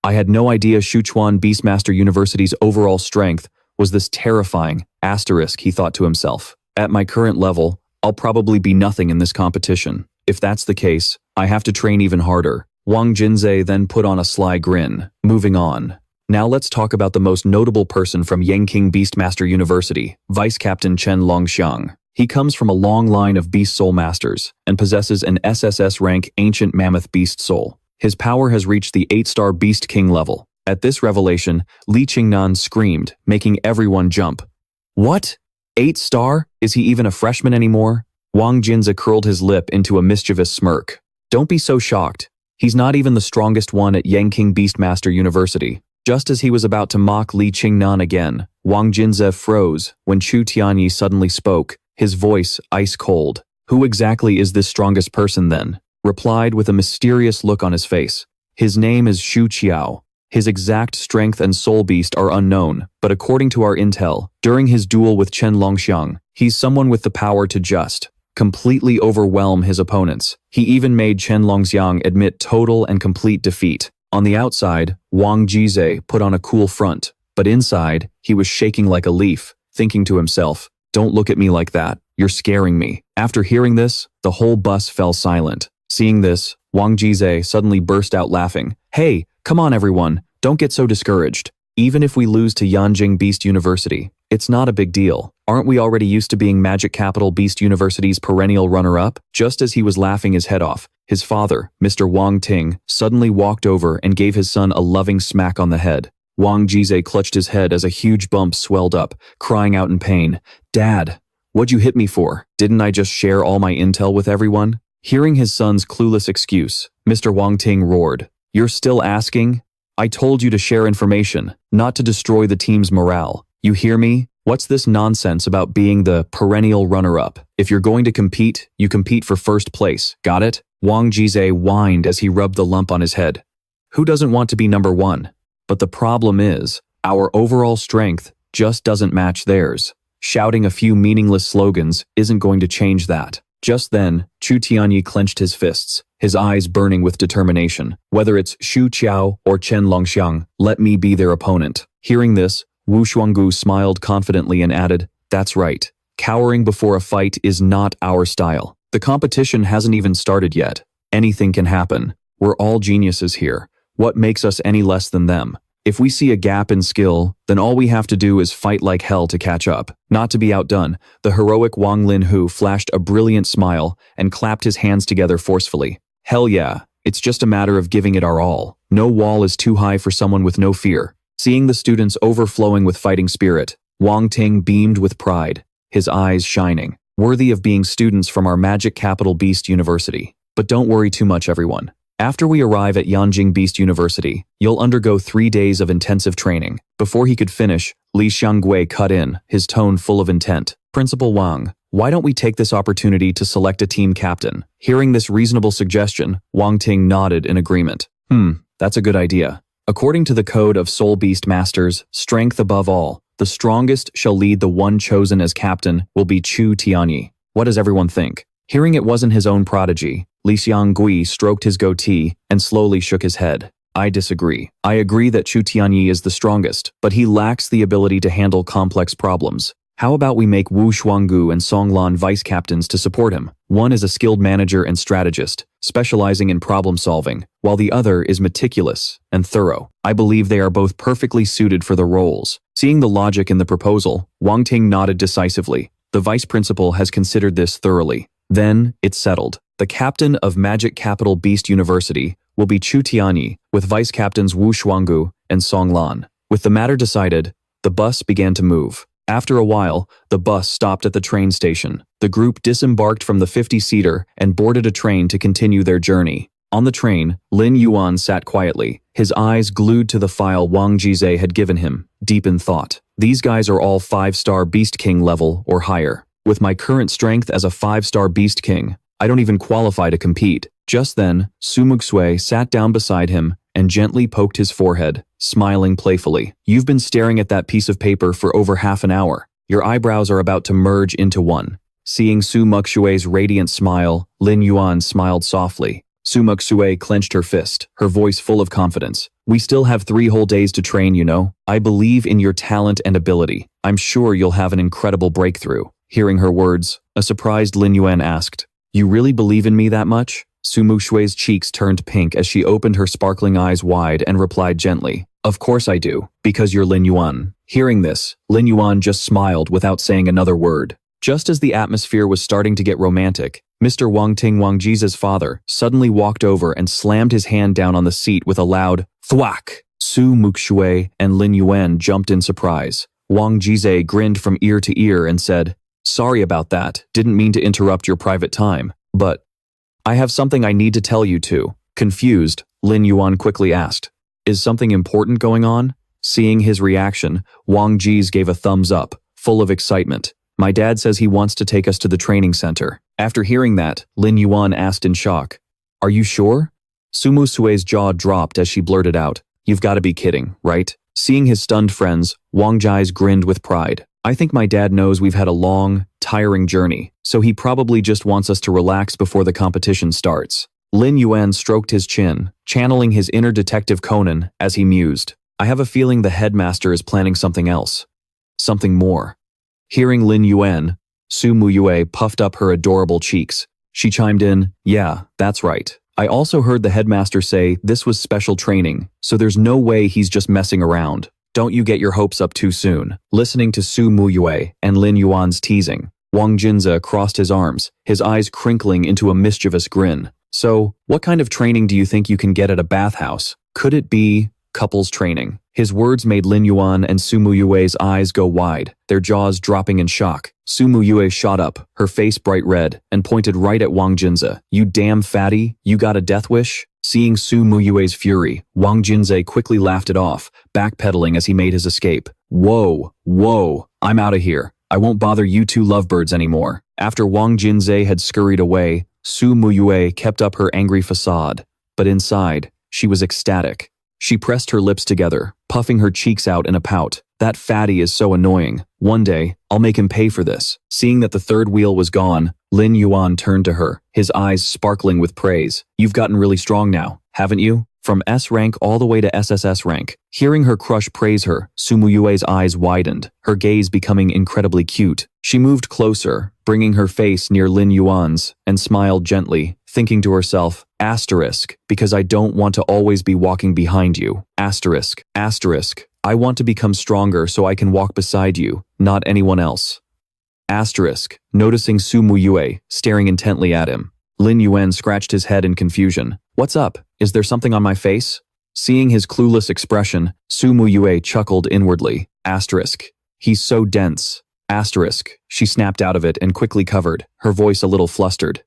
I had no idea Sichuan Beastmaster University's overall strength was this terrifying. Asterisk, he thought to himself. At my current level, I'll probably be nothing in this competition. If that's the case, I have to train even harder. Wang Jinze then put on a sly grin. Moving on. Now let's talk about the most notable person from Yanqing Beastmaster University, Vice Captain Chen Longxiang. He comes from a long line of Beast Soul Masters and possesses an SSS rank Ancient Mammoth Beast Soul. His power has reached the 8-star Beast King level. At this revelation, Lie Ching screamed, making everyone jump. What? 8-star? Is he even a freshman anymore? Wang Jinze curled his lip into a mischievous smirk. Don't be so shocked. He's not even the strongest one at Yanqing Beastmaster University. Just as he was about to mock Lie Ching again, Wang Jinze froze when Chu Tianyi suddenly spoke, his voice ice cold. "Who exactly is this strongest person then?" replied with a mysterious look on his face. "His name is Xu Qiao. His exact strength and soul beast are unknown, but according to our intel, during his duel with Chen Longxiang, he's someone with the power to just completely overwhelm his opponents. He even made Chen Longxiang admit total and complete defeat. On the outside, Wang Jinze put on a cool front, but inside, he was shaking like a leaf, thinking to himself, "Don't look at me like that, you're scaring me." After hearing this, the whole bus fell silent. Seeing this, Wang Jinze suddenly burst out laughing. "Hey, come on everyone, don't get so discouraged. Even if we lose to Yanqing Beast University, it's not a big deal. Aren't we already used to being Magic Capital Beast University's perennial runner-up?" Just as he was laughing his head off, his father, Mr. Wang Ting, suddenly walked over and gave his son a loving smack on the head. Wang Jinze clutched his head as a huge bump swelled up, crying out in pain, "Dad, what'd you hit me for? Didn't I just share all my intel with everyone?" Hearing his son's clueless excuse, Mr. Wang Ting roared, "You're still asking? I told you to share information, not to destroy the team's morale. You hear me? What's this nonsense about being the perennial runner-up? If you're going to compete, you compete for first place, got it?" Wang Jinze whined as he rubbed the lump on his head. "Who doesn't want to be number 1? But the problem is, our overall strength just doesn't match theirs. Shouting a few meaningless slogans isn't going to change that. Just then, Chu Tianyi clenched his fists, his eyes burning with determination. Whether it's Xu Qiao or Chen Longxiang, let me be their opponent. Hearing this, Wu Shuanggu smiled confidently and added, "That's right. Cowering before a fight is not our style. The competition hasn't even started yet. Anything can happen. We're all geniuses here. What makes us any less than them? If we see a gap in skill, then all we have to do is fight like hell to catch up." Not to be outdone, the heroic Wang Linhu flashed a brilliant smile and clapped his hands together forcefully. "Hell yeah, it's just a matter of giving it our all. No wall is too high for someone with no fear." Seeing the students overflowing with fighting spirit, Wang Ting beamed with pride, his eyes shining. Worthy of being students from our magic capital Beast University. But don't worry too much, everyone. After we arrive at Yanjing Beast University, you'll undergo 3 days of intensive training. Before he could finish, Li Xianggui cut in, his tone full of intent. "Principal Wang, why don't we take this opportunity to select a team captain?" Hearing this reasonable suggestion, Wang Ting nodded in agreement. That's a good idea. According to the code of Soul Beast Masters, strength above all, the strongest shall lead. The one chosen as captain will be Chu Tianyi. What does everyone think? Hearing it wasn't his own prodigy, Li Xianggui stroked his goatee and slowly shook his head. "I disagree. I agree that Chu Tianyi is the strongest, but he lacks the ability to handle complex problems. How about we make Wu Shuanggu and Song Lan vice captains to support him? One is a skilled manager and strategist, specializing in problem solving, while the other is meticulous and thorough. I believe they are both perfectly suited for the roles." Seeing the logic in the proposal, Wang Ting nodded decisively. The vice principal has considered this thoroughly. Then, it's settled. The captain of Magic Capital Beast University will be Chu Tianyi, with vice captains Wu Shuanggu and Song Lan. With the matter decided, the bus began to move. After a while, the bus stopped at the train station. The group disembarked from the 50-seater and boarded a train to continue their journey. On the train, Lin Yuan sat quietly, his eyes glued to the file Wang Jize had given him, deep in thought. These guys are all 5-star Beast King level or higher. With my current strength as a 5-star Beast King, I don't even qualify to compete. Just then, Su Muxue sat down beside him and gently poked his forehead, smiling playfully. "You've been staring at that piece of paper for over half an hour. Your eyebrows are about to merge into one." Seeing Su Muxue's radiant smile, Lin Yuan smiled softly. Su Muxue clenched her fist, her voice full of confidence. "We still have 3 whole days to train, you know. I believe in your talent and ability. I'm sure you'll have an incredible breakthrough." Hearing her words, a surprised Lin Yuan asked, "You really believe in me that much?" Su Muxue's cheeks turned pink as she opened her sparkling eyes wide and replied gently, "Of course I do, because you're Lin Yuan." Hearing this, Lin Yuan just smiled without saying another word. Just as the atmosphere was starting to get romantic, Mr. Wang Ting Wang Jize's father suddenly walked over and slammed his hand down on the seat with a loud thwack. Su Muxue and Lin Yuan jumped in surprise. Wang Jize grinned from ear to ear and said, "Sorry about that, didn't mean to interrupt your private time, but I have something I need to tell you too." Confused, Lin Yuan quickly asked, "Is something important going on?" Seeing his reaction, Wang Jize gave a thumbs up, full of excitement. "My dad says he wants to take us to the training center." After hearing that, Lin Yuan asked in shock, "Are you sure?" Su Musue's jaw dropped as she blurted out, "You've got to be kidding, right?" Seeing his stunned friends, Wang Jize grinned with pride. "I think my dad knows we've had a long, tiring journey, so he probably just wants us to relax before the competition starts." Lin Yuan stroked his chin, channeling his inner detective Conan as he mused. "I have a feeling the headmaster is planning something else. Something more." Hearing Lin Yuan, Su Muyue puffed up her adorable cheeks. She chimed in, "Yeah, that's right. I also heard the headmaster say this was special training, so there's no way he's just messing around. Don't you get your hopes up too soon." Listening to Su Muyue and Lin Yuan's teasing, Wang Jinze crossed his arms, his eyes crinkling into a mischievous grin. "So, what kind of training do you think you can get at a bathhouse? Could it be couples training?" His words made Lin Yuan and Su Muyue's eyes go wide, their jaws dropping in shock. Su Muyue shot up, her face bright red, and pointed right at Wang Jinze. "You damn fatty, you got a death wish?" Seeing Su Muyue's fury, Wang Jinze quickly laughed it off, backpedaling as he made his escape. Whoa, I'm out of here. I won't bother you two lovebirds anymore." After Wang Jinze had scurried away, Su Muyue kept up her angry facade, but inside, she was ecstatic. She pressed her lips together, puffing her cheeks out in a pout. That fatty is so annoying. One day, I'll make him pay for this. Seeing that the third wheel was gone, Lin Yuan turned to her, his eyes sparkling with praise. You've gotten really strong now, haven't you? From S rank all the way to SSS rank. Hearing her crush praise her, Sumuyue's eyes widened, her gaze becoming incredibly cute. She moved closer, bringing her face near Lin Yuan's, and smiled gently, thinking to herself, asterisk, because I don't want to always be walking behind you. Asterisk, asterisk. I want to become stronger so I can walk beside you, not anyone else. Asterisk, noticing Su Muyue, staring intently at him. Lin Yuan scratched his head in confusion. What's up? Is there something on my face? Seeing his clueless expression, Su Muyue chuckled inwardly. Asterisk, he's so dense. Asterisk, she snapped out of it and quickly covered, her voice a little flustered.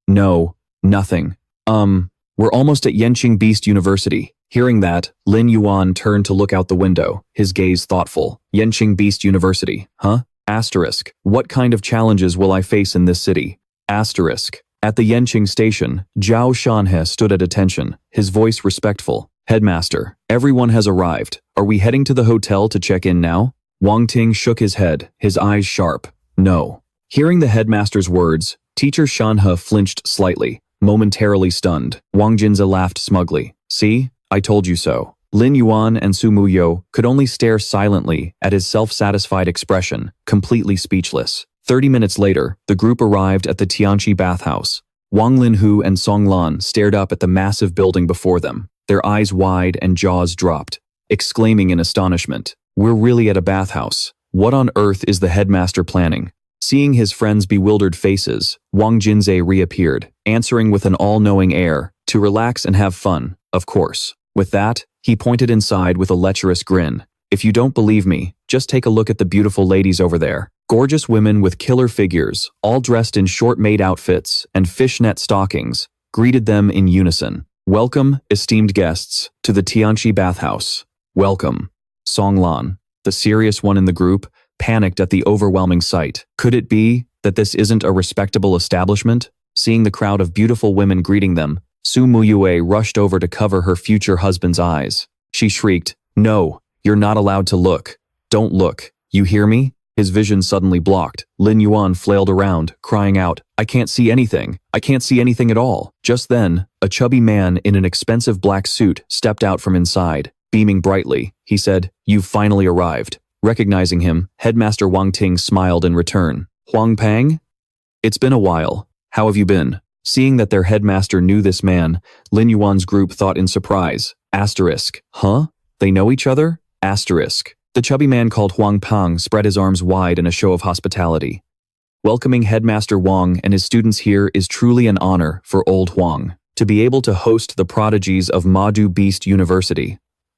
No, nothing. We're almost at Yenqing Beast University. Hearing that, Lin Yuan turned to look out the window, his gaze thoughtful. Yenqing Beast University, huh? Asterisk, what kind of challenges will I face in this city? Asterisk, at the Yenqing station, Zhao Shanhe stood at attention, his voice respectful. Headmaster, everyone has arrived. Are we heading to the hotel to check in now? Wang Ting shook his head, his eyes sharp. No. Hearing the headmaster's words, Teacher Shanhe flinched slightly, momentarily stunned. Wang Jinze laughed smugly. See? I told you so. Lin Yuan and Su Muyo could only stare silently at his self-satisfied expression, completely speechless. 30 minutes later, the group arrived at the Tianqi bathhouse. Wang Linhu and Song Lan stared up at the massive building before them, their eyes wide and jaws dropped, exclaiming in astonishment, "We're really at a bathhouse. What on earth is the headmaster planning?" Seeing his friends' bewildered faces, Wang Jinze reappeared, answering with an all-knowing air, "To relax and have fun, of course." With that, he pointed inside with a lecherous grin. "If you don't believe me, just take a look at the beautiful ladies over there." Gorgeous women with killer figures, all dressed in short maid outfits and fishnet stockings, greeted them in unison. "Welcome, esteemed guests, to the Tianqi bathhouse. Welcome." Song Lan, the serious one in the group, panicked at the overwhelming sight. Could it be that this isn't a respectable establishment? Seeing the crowd of beautiful women greeting them, Su Muyue rushed over to cover her future husband's eyes. She shrieked, "No, you're not allowed to look. Don't look. You hear me?" His vision suddenly blocked. Lin Yuan flailed around, crying out, "I can't see anything. I can't see anything at all." Just then, a chubby man in an expensive black suit stepped out from inside. Beaming brightly, he said, "You've finally arrived." Recognizing him, Headmaster Wang Ting smiled in return. "Huang Pang? It's been a while. How have you been?" Seeing that their headmaster knew this man, Lin Yuan's group thought in surprise. Asterisk, huh? They know each other? Asterisk. The chubby man called Huang Pang spread his arms wide in a show of hospitality. Welcoming Headmaster Wang and his students here is truly an honor for old Huang. To be able to host the prodigies of Madu Beast University.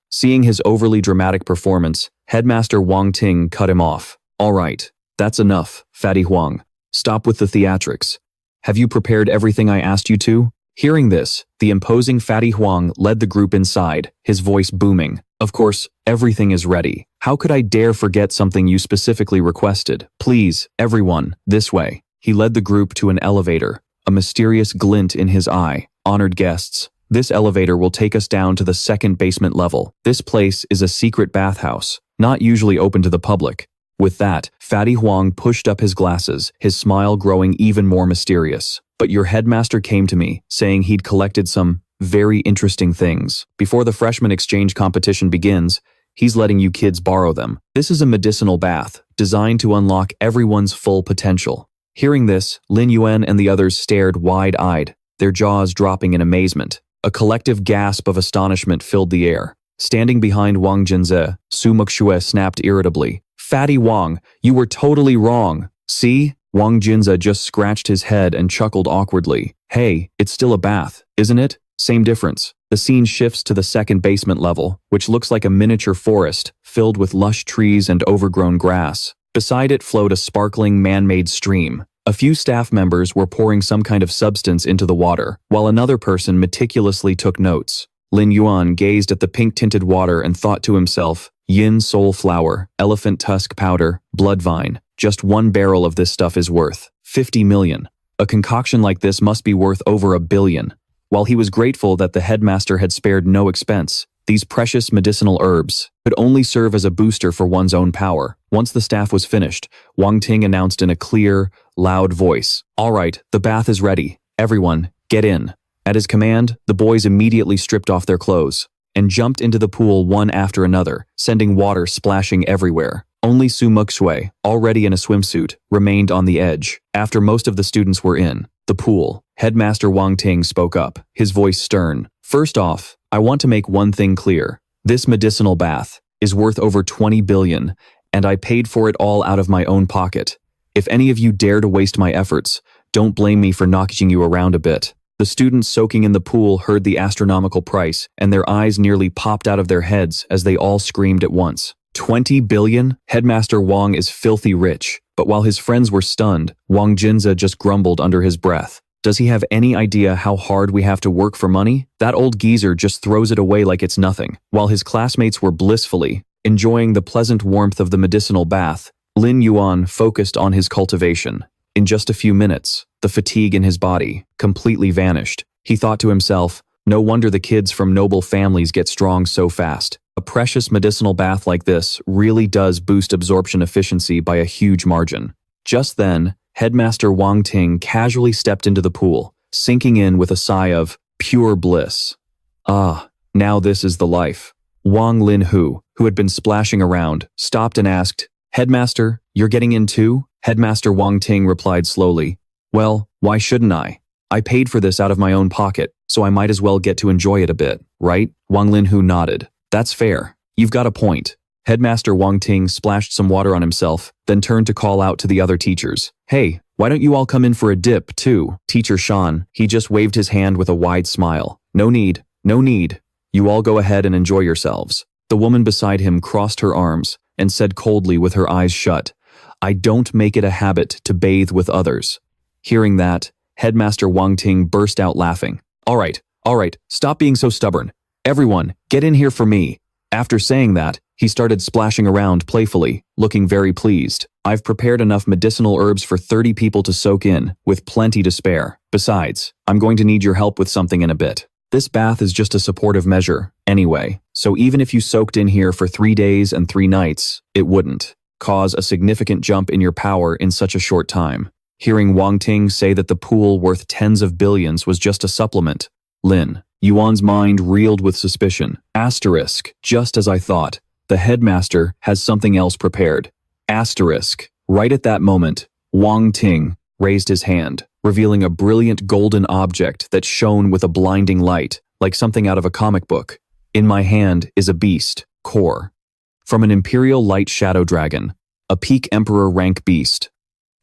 Seeing his overly dramatic performance, Headmaster Wang Ting cut him off. "All right, that's enough, Fatty Huang. Stop with the theatrics. Have you prepared everything I asked you to?" Hearing this, the imposing Fatty Huang led the group inside, his voice booming. "Of course, everything is ready. How could I dare forget something you specifically requested? Please, everyone, this way." He led the group to an elevator, a mysterious glint in his eye. "Honored guests, this elevator will take us down to the second basement level. This place is a secret bathhouse, not usually open to the public." With that, Fatty Huang pushed up his glasses, his smile growing even more mysterious. "But your headmaster came to me, saying he'd collected some very interesting things. Before the freshman exchange competition begins, he's letting you kids borrow them. This is a medicinal bath, designed to unlock everyone's full potential." Hearing this, Lin Yuan and the others stared wide-eyed, their jaws dropping in amazement. A collective gasp of astonishment filled the air. Standing behind Wang Jinze, Su Muxue snapped irritably. "Fatty Wang, you were totally wrong. See?" Wang Jinze just scratched his head and chuckled awkwardly. "Hey, it's still a bath, isn't it? Same difference." The scene shifts to the second basement level, which looks like a miniature forest, filled with lush trees and overgrown grass. Beside it flowed a sparkling man-made stream. A few staff members were pouring some kind of substance into the water, while another person meticulously took notes. Lin Yuan gazed at the pink-tinted water and thought to himself, yin soul flower, elephant tusk powder, blood vine. Just one barrel of this stuff is worth 50 million. A concoction like this must be worth over $1 billion. While he was grateful that the headmaster had spared no expense, These precious medicinal herbs could only serve as a booster for one's own power. Once the staff was finished, Wang Ting announced in a clear, loud voice, "All right, the bath is ready. Everyone, get in." At his command, the boys immediately stripped off their clothes and jumped into the pool one after another, sending water splashing everywhere. Only Su Muxue, already in a swimsuit, remained on the edge. After most of the students were in the pool, Headmaster Wang Ting spoke up, his voice stern. "First off, I want to make one thing clear. This medicinal bath is worth over 20 billion, and I paid for it all out of my own pocket. If any of you dare to waste my efforts, don't blame me for knocking you around a bit." The students soaking in the pool heard the astronomical price, and their eyes nearly popped out of their heads as they all screamed at once. 20 billion? Headmaster Wang is filthy rich. But while his friends were stunned, Wang Jinza just grumbled under his breath. Does he have any idea how hard we have to work for money? That old geezer just throws it away like it's nothing. While his classmates were blissfully enjoying the pleasant warmth of the medicinal bath, Lin Yuan focused on his cultivation. In just a few minutes, the fatigue in his body completely vanished. He thought to himself, no wonder the kids from noble families get strong so fast. A precious medicinal bath like this really does boost absorption efficiency by a huge margin. Just then, Headmaster Wang Ting casually stepped into the pool, sinking in with a sigh of pure bliss. Ah, now this is the life. Wang Linhu, who had been splashing around, stopped and asked, "Headmaster, you're getting in too?" Headmaster Wang Ting replied slowly, "Well, why shouldn't I? I paid for this out of my own pocket, so I might as well get to enjoy it a bit, right?" Wang Linhu nodded. "That's fair. You've got a point." Headmaster Wang Ting splashed some water on himself, then turned to call out to the other teachers. "Hey, why don't you all come in for a dip, too?" Teacher Shan, he just waved his hand with a wide smile. "No need, no need. You all go ahead and enjoy yourselves." The woman beside him crossed her arms and said coldly with her eyes shut, "I don't make it a habit to bathe with others." Hearing that, Headmaster Wang Ting burst out laughing. All right, stop being so stubborn. Everyone, get in here for me." After saying that, he started splashing around playfully, looking very pleased. "I've prepared enough medicinal herbs for 30 people to soak in, with plenty to spare. Besides, I'm going to need your help with something in a bit. This bath is just a supportive measure, anyway, so even if you soaked in here for 3 days and 3 nights, it wouldn't cause a significant jump in your power in such a short time." Hearing Wang Ting say that the pool worth tens of billions was just a supplement, Lin Yuan's mind reeled with suspicion. Asterisk, just as I thought. The headmaster has something else prepared. Asterisk. Right at that moment, Wang Ting raised his hand, revealing a brilliant golden object that shone with a blinding light, like something out of a comic book. "In my hand is a beast, core. From an imperial light shadow dragon, a peak emperor rank beast."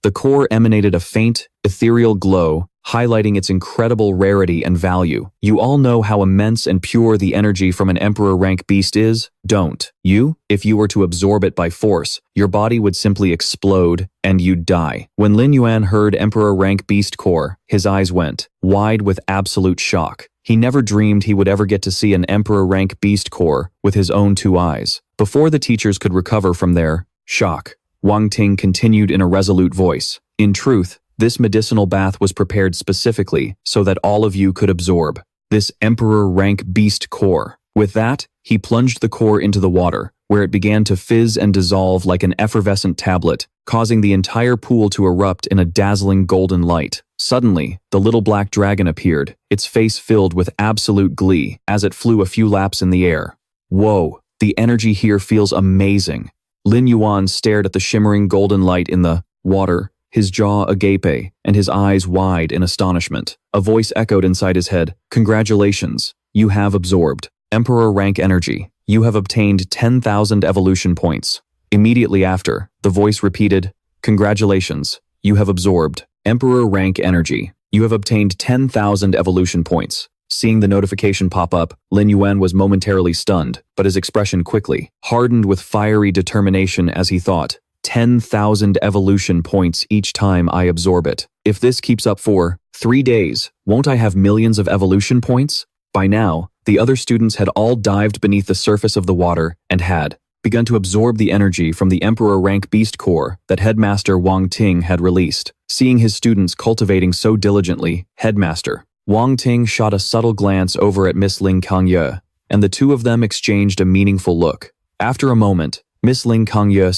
The core emanated a faint, ethereal glow, highlighting its incredible rarity and value. You all know how immense and pure the energy from an emperor rank beast is, don't you? If you were to absorb it by force, your body would simply explode and you'd die. When Lin Yuan heard emperor rank beast core, his eyes went wide with absolute shock. He never dreamed he would ever get to see an emperor rank beast core with his own 2 eyes. Before the teachers could recover from their shock, Wang Ting continued in a resolute voice. "In truth, this medicinal bath was prepared specifically so that all of you could absorb this emperor rank beast core." With that, he plunged the core into the water, where it began to fizz and dissolve like an effervescent tablet, causing the entire pool to erupt in a dazzling golden light. Suddenly, the little black dragon appeared, its face filled with absolute glee as it flew a few laps in the air. "Whoa, the energy here feels amazing." Lin Yuan stared at the shimmering golden light in the water, his jaw agape and his eyes wide in astonishment. A voice echoed inside his head, "Congratulations, you have absorbed Emperor rank energy. You have obtained 10,000 evolution points." Immediately after, the voice repeated, "Congratulations, you have absorbed Emperor rank energy. You have obtained 10,000 evolution points." Seeing the notification pop up, Lin Yuan was momentarily stunned, but his expression quickly hardened with fiery determination as he thought, 10,000 evolution points each time I absorb it. If this keeps up for 3 days, won't I have millions of evolution points? By now, the other students had all dived beneath the surface of the water and had begun to absorb the energy from the Emperor rank beast core that Headmaster Wang Ting had released. Seeing his students cultivating so diligently, Headmaster Wang Ting shot a subtle glance over at Miss Ling Kangye. and the two of them exchanged a meaningful look. After a moment, Miss Ling Kangye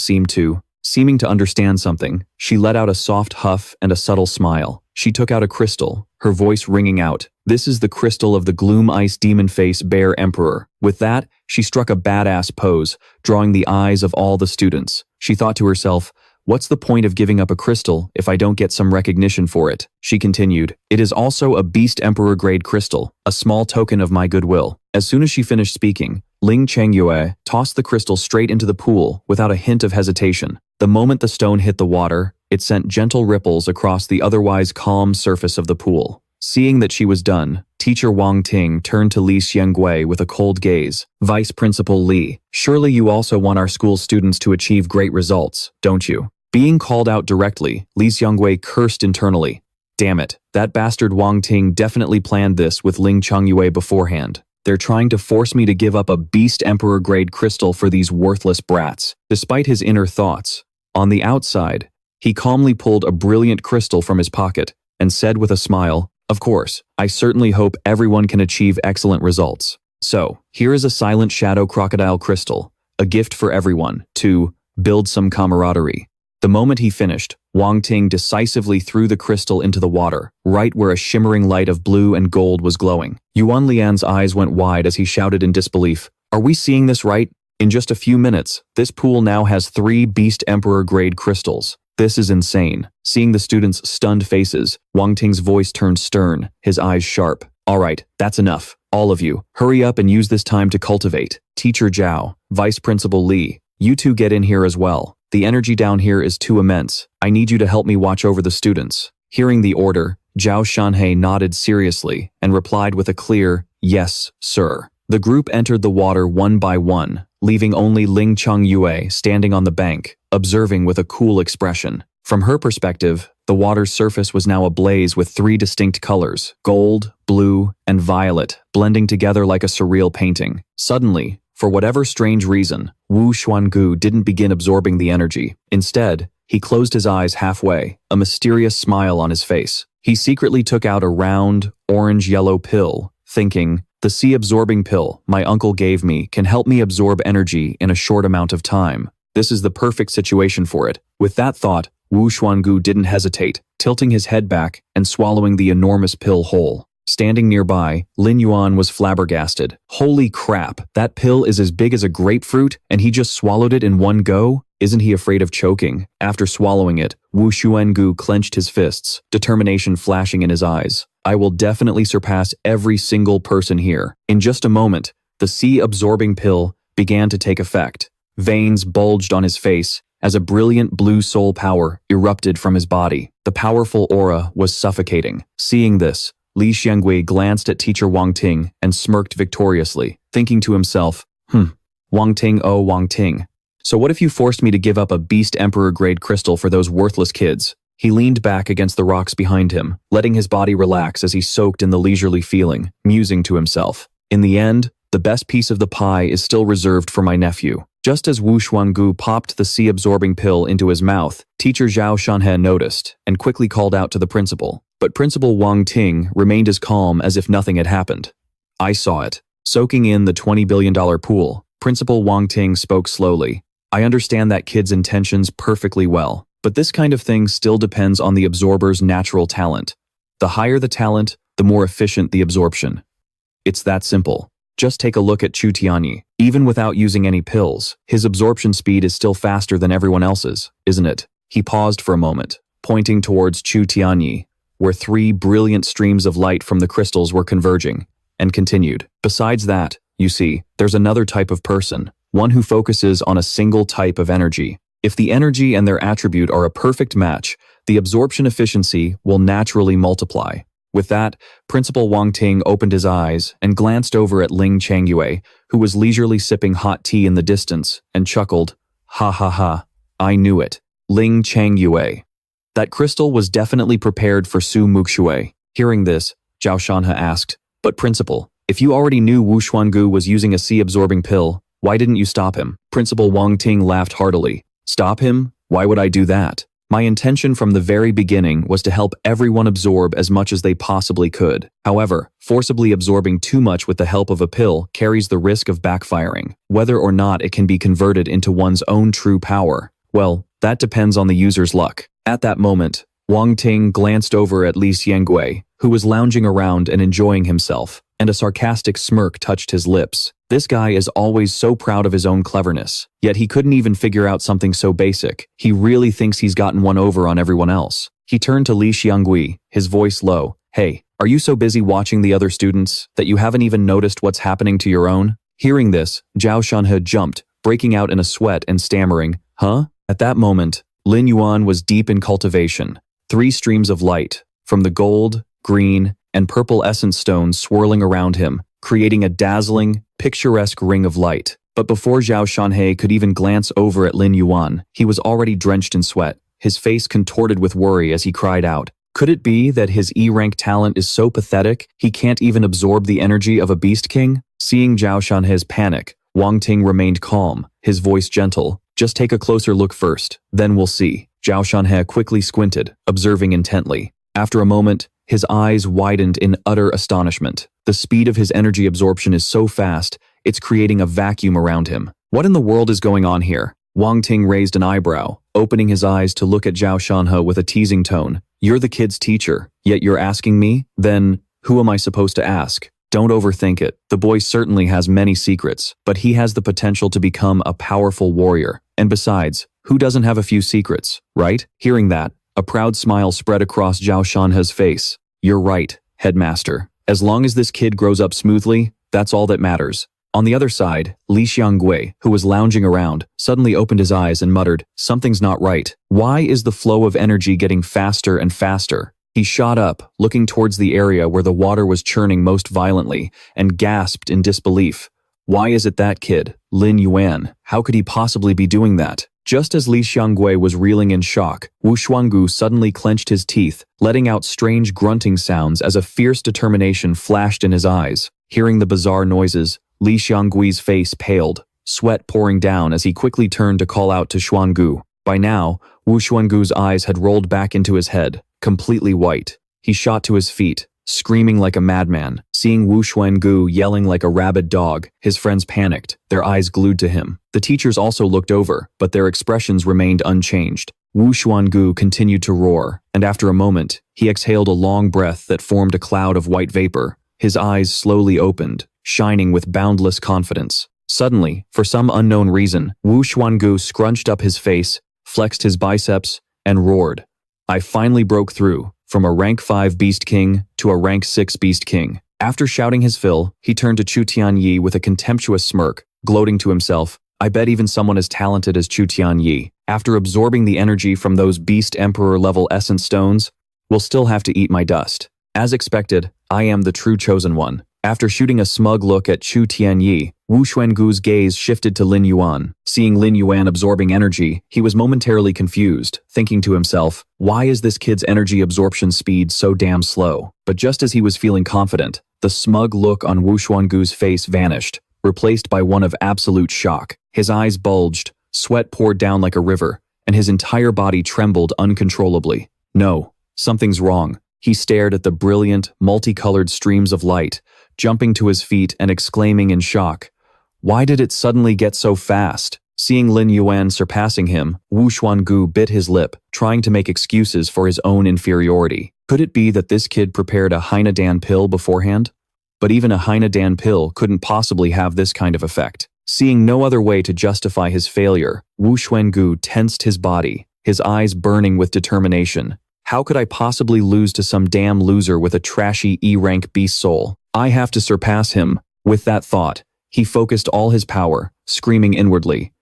seeming to understand something, she let out a soft huff and a subtle smile. She took out a crystal, her voice ringing out. This is the crystal of the Gloom Ice Demon Face Bear Emperor. With that, she struck a badass pose, drawing the eyes of all the students. She thought to herself, what's the point of giving up a crystal if I don't get some recognition for it? She continued, it is also a Beast Emperor grade crystal, a small token of my goodwill. As soon as she finished speaking, Ling Changyue tossed the crystal straight into the pool without a hint of hesitation. The moment the stone hit the water, it sent gentle ripples across the otherwise calm surface of the pool. Seeing that she was done, Teacher Wang Ting turned to Li Xianggui with a cold gaze. Vice Principal Li, surely you also want our school students to achieve great results, don't you? Being called out directly, Li Xianggui cursed internally. Damn it, that bastard Wang Ting definitely planned this with Ling Changyue beforehand. They're trying to force me to give up a Beast Emperor grade crystal for these worthless brats. Despite his inner thoughts, on the outside, he calmly pulled a brilliant crystal from his pocket and said with a smile, of course, I certainly hope everyone can achieve excellent results. So, here is a silent shadow crocodile crystal, a gift for everyone, to build some camaraderie. The moment he finished, Wang Ting decisively threw the crystal into the water, right where a shimmering light of blue and gold was glowing. Yuan Lian's eyes went wide as he shouted in disbelief, are we seeing this right? In just a few minutes, this pool now has 3 Beast Emperor grade crystals. This is insane. Seeing the students' stunned faces, Wang Ting's voice turned stern, his eyes sharp. All right, that's enough. All of you, hurry up and use this time to cultivate. Teacher Zhao, Vice Principal Li, you two get in here as well. The energy down here is too immense. I need you to help me watch over the students. Hearing the order, Zhao Shanhei nodded seriously and replied with a clear, yes, sir. The group entered the water one by one, leaving only Ling Changyue standing on the bank, observing with a cool expression. From her perspective, the water's surface was now ablaze with 3 distinct colors, gold, blue, and violet, blending together like a surreal painting. Suddenly, for whatever strange reason, Wu Xuangu didn't begin absorbing the energy. Instead, he closed his eyes halfway, a mysterious smile on his face. He secretly took out a round, orange-yellow pill, thinking, the sea-absorbing pill my uncle gave me can help me absorb energy in a short amount of time. This is the perfect situation for it. With that thought, Wu Xuangu didn't hesitate, tilting his head back and swallowing the enormous pill whole. Standing nearby, Lin Yuan was flabbergasted. Holy crap, that pill is as big as a grapefruit and he just swallowed it in one go? Isn't he afraid of choking? After swallowing it, Wu Xuangu clenched his fists, determination flashing in his eyes. I will definitely surpass every single person here. In just a moment, the sea-absorbing pill began to take effect. Veins bulged on his face as a brilliant blue soul power erupted from his body. The powerful aura was suffocating. Seeing this, Li Xianggui glanced at Teacher Wang Ting and smirked victoriously, thinking to himself, Wang Ting, oh Wang Ting. So what if you forced me to give up a Beast Emperor grade crystal for those worthless kids? He leaned back against the rocks behind him, letting his body relax as he soaked in the leisurely feeling, musing to himself. In the end, the best piece of the pie is still reserved for my nephew. Just as Wu Xuangu popped the sea-absorbing pill into his mouth, Teacher Zhao Shanhe noticed and quickly called out to the principal. But Principal Wang Ting remained as calm as if nothing had happened. I saw it. Soaking in the $20 billion pool, Principal Wang Ting spoke slowly. I understand that kid's intentions perfectly well, but this kind of thing still depends on the absorber's natural talent. The higher the talent, the more efficient the absorption. It's that simple. Just take a look at Chu Tianyi. Even without using any pills, his absorption speed is still faster than everyone else's, isn't it? He paused for a moment, pointing towards Chu Tianyi, where 3 brilliant streams of light from the crystals were converging, and continued. Besides that, you see, there's another type of person, one who focuses on a single type of energy. If the energy and their attribute are a perfect match, the absorption efficiency will naturally multiply. With that, Principal Wang Ting opened his eyes and glanced over at Ling Changyue, who was leisurely sipping hot tea in the distance, and chuckled, ha ha ha, I knew it. Ling Changyue. That crystal was definitely prepared for Su Muxue. Hearing this, Zhao Shanhe asked, but Principal, if you already knew Wu Xuangu was using a sea-absorbing pill, why didn't you stop him? Principal Wang Ting laughed heartily. Stop him? Why would I do that? My intention from the very beginning was to help everyone absorb as much as they possibly could. However, forcibly absorbing too much with the help of a pill carries the risk of backfiring. Whether or not it can be converted into one's own true power, well, that depends on the user's luck. At that moment, Wang Ting glanced over at Li Xianggui, who was lounging around and enjoying himself, and a sarcastic smirk touched his lips. This guy is always so proud of his own cleverness, yet he couldn't even figure out something so basic. He really thinks he's gotten one over on everyone else. He turned to Li Xianggui, his voice low. Hey, are you so busy watching the other students that you haven't even noticed what's happening to your own? Hearing this, Zhao Shanhe jumped, breaking out in a sweat and stammering, huh? At that moment, Lin Yuan was deep in cultivation. 3 streams of light, from the gold, green, and purple essence stones swirling around him, creating a dazzling, picturesque ring of light. But before Zhao Shanhe could even glance over at Lin Yuan, he was already drenched in sweat, his face contorted with worry as he cried out. Could it be that his E-rank talent is so pathetic he can't even absorb the energy of a beast king? Seeing Zhao Shanhe's panic, Wang Ting remained calm, his voice gentle. Just take a closer look first, then we'll see. Zhao Shanhe quickly squinted, observing intently. After a moment, his eyes widened in utter astonishment. The speed of his energy absorption is so fast, it's creating a vacuum around him. What in the world is going on here? Wang Ting raised an eyebrow, opening his eyes to look at Zhao Shanhe with a teasing tone. You're the kid's teacher, yet you're asking me? Then, who am I supposed to ask? Don't overthink it. The boy certainly has many secrets, but he has the potential to become a powerful warrior. And besides, who doesn't have a few secrets, right? Hearing that, a proud smile spread across Zhao Shanhe's face. You're right, headmaster. As long as this kid grows up smoothly, that's all that matters. On the other side, Li Xianggui, who was lounging around, suddenly opened his eyes and muttered, something's not right. Why is the flow of energy getting faster and faster? He shot up, looking towards the area where the water was churning most violently, and gasped in disbelief. Why is it that kid, Lin Yuan? How could he possibly be doing that? Just as Li Xianggui was reeling in shock, Wu Xuangu suddenly clenched his teeth, letting out strange grunting sounds as a fierce determination flashed in his eyes. Hearing the bizarre noises, Li Xianggui's face paled, sweat pouring down as he quickly turned to call out to Xuangu. By now, Wu Xuangu's eyes had rolled back into his head, completely white. He shot to his feet, screaming like a madman. Seeing Wu Xuangu yelling like a rabid dog, his friends panicked, their eyes glued to him. The teachers also looked over, but their expressions remained unchanged. Wu Xuangu continued to roar, and after a moment, he exhaled a long breath that formed a cloud of white vapor. His eyes slowly opened, shining with boundless confidence. Suddenly, for some unknown reason, Wu Xuangu scrunched up his face, flexed his biceps, and roared. I finally broke through, from a rank 5 Beast King to a rank 6 Beast King. After shouting his fill, he turned to Chu Tianyi with a contemptuous smirk, gloating to himself, I bet even someone as talented as Chu Tianyi, after absorbing the energy from those Beast Emperor level essence stones, will still have to eat my dust. As expected, I am the true chosen one. After shooting a smug look at Chu Tianyi, Wu Xuangu's gaze shifted to Lin Yuan. Seeing Lin Yuan absorbing energy, he was momentarily confused, thinking to himself, why is this kid's energy absorption speed so damn slow? But just as he was feeling confident, the smug look on Wu Xuangu's face vanished, replaced by one of absolute shock. His eyes bulged, sweat poured down like a river, and his entire body trembled uncontrollably. No, something's wrong. He stared at the brilliant, multicolored streams of light, jumping to his feet and exclaiming in shock, why did it suddenly get so fast? Seeing Lin Yuan surpassing him, Wu Xuangu bit his lip, trying to make excuses for his own inferiority. Could it be that this kid prepared a Hainadan pill beforehand? But even a Hainadan pill couldn't possibly have this kind of effect. Seeing no other way to justify his failure, Wu Xuangu tensed his body, his eyes burning with determination. How could I possibly lose to some damn loser with a trashy E-rank beast soul? I have to surpass him. With that thought, he focused all his power, screaming inwardly.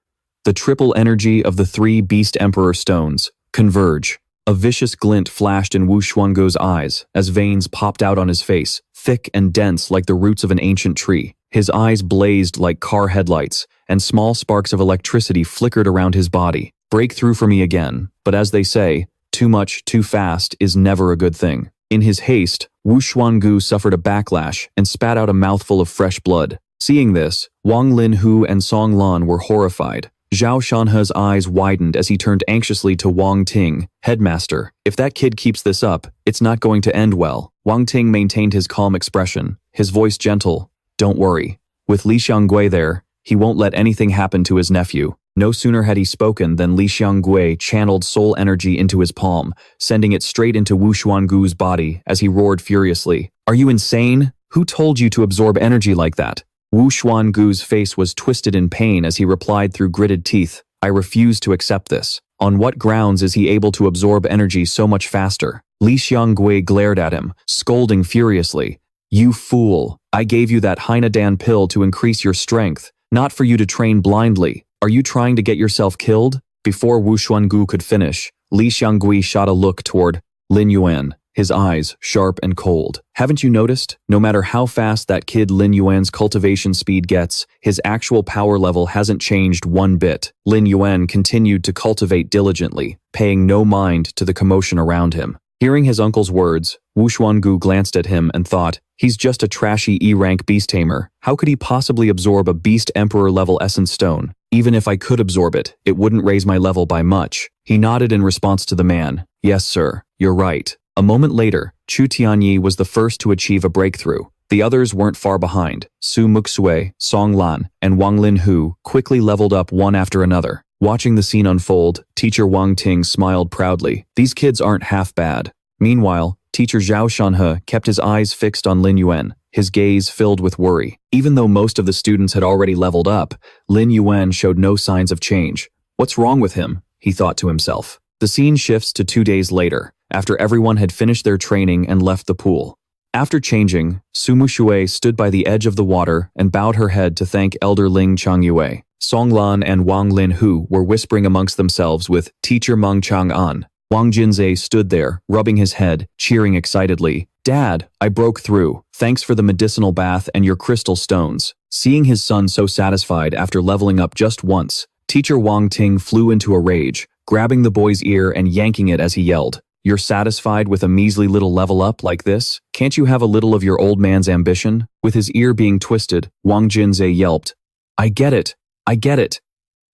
The triple energy of the 3 Beast Emperor stones converge. A vicious glint flashed in Wu Xuangu's eyes as veins popped out on his face, thick and dense like the roots of an ancient tree. His eyes blazed like car headlights, and small sparks of electricity flickered around his body. Break through for me again, but as they say, too much, too fast is never a good thing. In his haste, Wu Xuangu suffered a backlash and spat out a mouthful of fresh blood. Seeing this, Wang Linhu and Song Lan were horrified. Zhao Shanhe's eyes widened as he turned anxiously to Wang Ting. Headmaster, if that kid keeps this up, it's not going to end well. Wang Ting maintained his calm expression, his voice gentle. Don't worry. With Li Xianggui there, he won't let anything happen to his nephew. No sooner had he spoken than Li Xianggui channeled soul energy into his palm, sending it straight into Wu Xuangu's body as he roared furiously. Are you insane? Who told you to absorb energy like that? Wu Xuangu's face was twisted in pain as he replied through gritted teeth. I refuse to accept this. On what grounds is he able to absorb energy so much faster? Li Xianggui glared at him, scolding furiously. You fool! I gave you that Hainadan pill to increase your strength, not for you to train blindly. Are you trying to get yourself killed? Before Wu Xuangu could finish, Li Xianggui shot a look toward Lin Yuan, his eyes sharp and cold. Haven't you noticed? No matter how fast that kid Lin Yuan's cultivation speed gets, his actual power level hasn't changed one bit. Lin Yuan continued to cultivate diligently, paying no mind to the commotion around him. Hearing his uncle's words, Wu Xuangu glanced at him and thought, he's just a trashy E-rank beast tamer. How could he possibly absorb a beast emperor level essence stone? Even if I could absorb it, it wouldn't raise my level by much. He nodded in response to the man. Yes, sir, you're right. A moment later, Chu Tianyi was the first to achieve a breakthrough. The others weren't far behind. Su Muxue, Song Lan, and Wang Linhu quickly leveled up one after another. Watching the scene unfold, teacher Wang Ting smiled proudly. These kids aren't half bad. Meanwhile, teacher Zhao Shanhe kept his eyes fixed on Lin Yuan, his gaze filled with worry. Even though most of the students had already leveled up, Lin Yuan showed no signs of change. What's wrong with him? He thought to himself. The scene shifts to 2 days later, after everyone had finished their training and left the pool. After changing, Su Muxue stood by the edge of the water and bowed her head to thank Elder Ling Changyue. Song Lan and Wang Linhu were whispering amongst themselves with teacher Meng Chang'an. Wang Jinze stood there, rubbing his head, cheering excitedly. Dad, I broke through. Thanks for the medicinal bath and your crystal stones. Seeing his son so satisfied after leveling up just once, teacher Wang Ting flew into a rage, grabbing the boy's ear and yanking it as he yelled. You're satisfied with a measly little level up like this? Can't you have a little of your old man's ambition? With his ear being twisted, Wang Jinze yelped. I get it. I get it.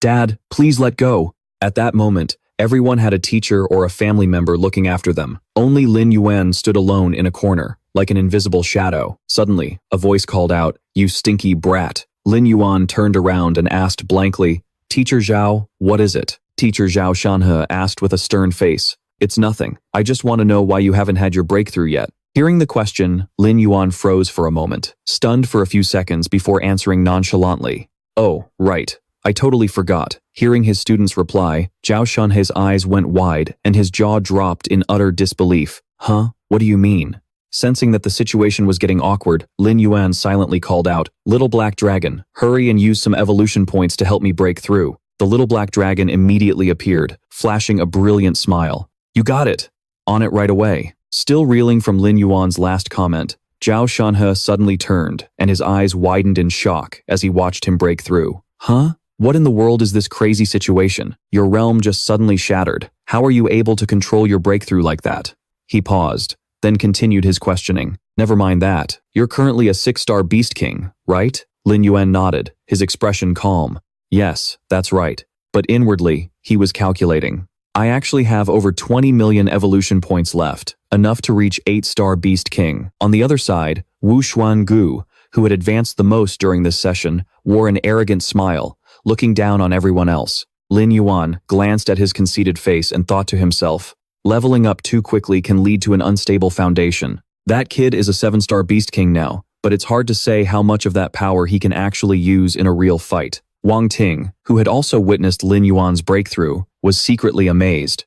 Dad, please let go. At that moment, everyone had a teacher or a family member looking after them. Only Lin Yuan stood alone in a corner, like an invisible shadow. Suddenly, a voice called out, You stinky brat. Lin Yuan turned around and asked blankly, Teacher Zhao, what is it? Teacher Zhao Shanhe asked with a stern face. It's nothing. I just want to know why you haven't had your breakthrough yet. Hearing the question, Lin Yuan froze for a moment, stunned for a few seconds before answering nonchalantly. Oh, right. I totally forgot. Hearing his student's reply, Zhao Shanhe's eyes went wide and his jaw dropped in utter disbelief. Huh? What do you mean? Sensing that the situation was getting awkward, Lin Yuan silently called out, Little Black Dragon, hurry and use some evolution points to help me break through. The little black dragon immediately appeared, flashing a brilliant smile. You got it. On it right away. Still reeling from Lin Yuan's last comment, Zhao Shanhe suddenly turned, and his eyes widened in shock as he watched him break through. Huh? What in the world is this crazy situation? Your realm just suddenly shattered. How are you able to control your breakthrough like that? He paused, then continued his questioning. Never mind that. You're currently a 6-star beast king, right? Lin Yuan nodded, his expression calm. Yes, that's right. But inwardly, he was calculating. I actually have over 20 million evolution points left, enough to reach 8-star Beast King. On the other side, Wu Xuangu, who had advanced the most during this session, wore an arrogant smile, looking down on everyone else. Lin Yuan glanced at his conceited face and thought to himself, leveling up too quickly can lead to an unstable foundation. That kid is a 7-star Beast King now, but it's hard to say how much of that power he can actually use in a real fight. Wang Ting, who had also witnessed Lin Yuan's breakthrough, was secretly amazed.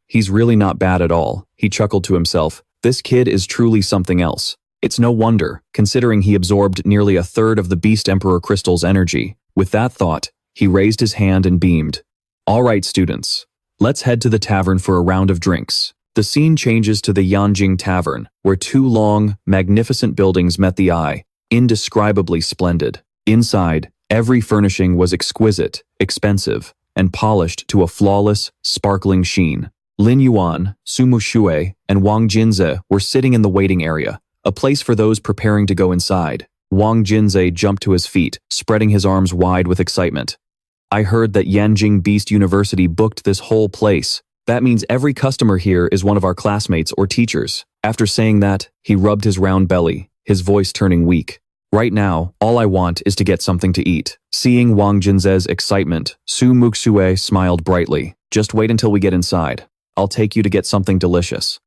He's really not bad at all. He chuckled to himself. This kid is truly something else. It's no wonder, considering he absorbed nearly 1/3 of the Beast Emperor Crystal's energy. With that thought, he raised his hand and beamed. All right, students. Let's head to the tavern for a round of drinks. The scene changes to the Yanjing Tavern, where 2 long, magnificent buildings met the eye, indescribably splendid. Inside, every furnishing was exquisite, expensive, and polished to a flawless, sparkling sheen. Lin Yuan, Su Muxue, and Wang Jinze were sitting in the waiting area, a place for those preparing to go inside. Wang Jinze jumped to his feet, spreading his arms wide with excitement. I heard that Yanjing Beast University booked this whole place. That means every customer here is one of our classmates or teachers. After saying that, he rubbed his round belly, his voice turning weak. Right now, all I want is to get something to eat. Seeing Wang Jinze's excitement, Su Muxue smiled brightly. Just wait until we get inside. I'll take you to get something delicious.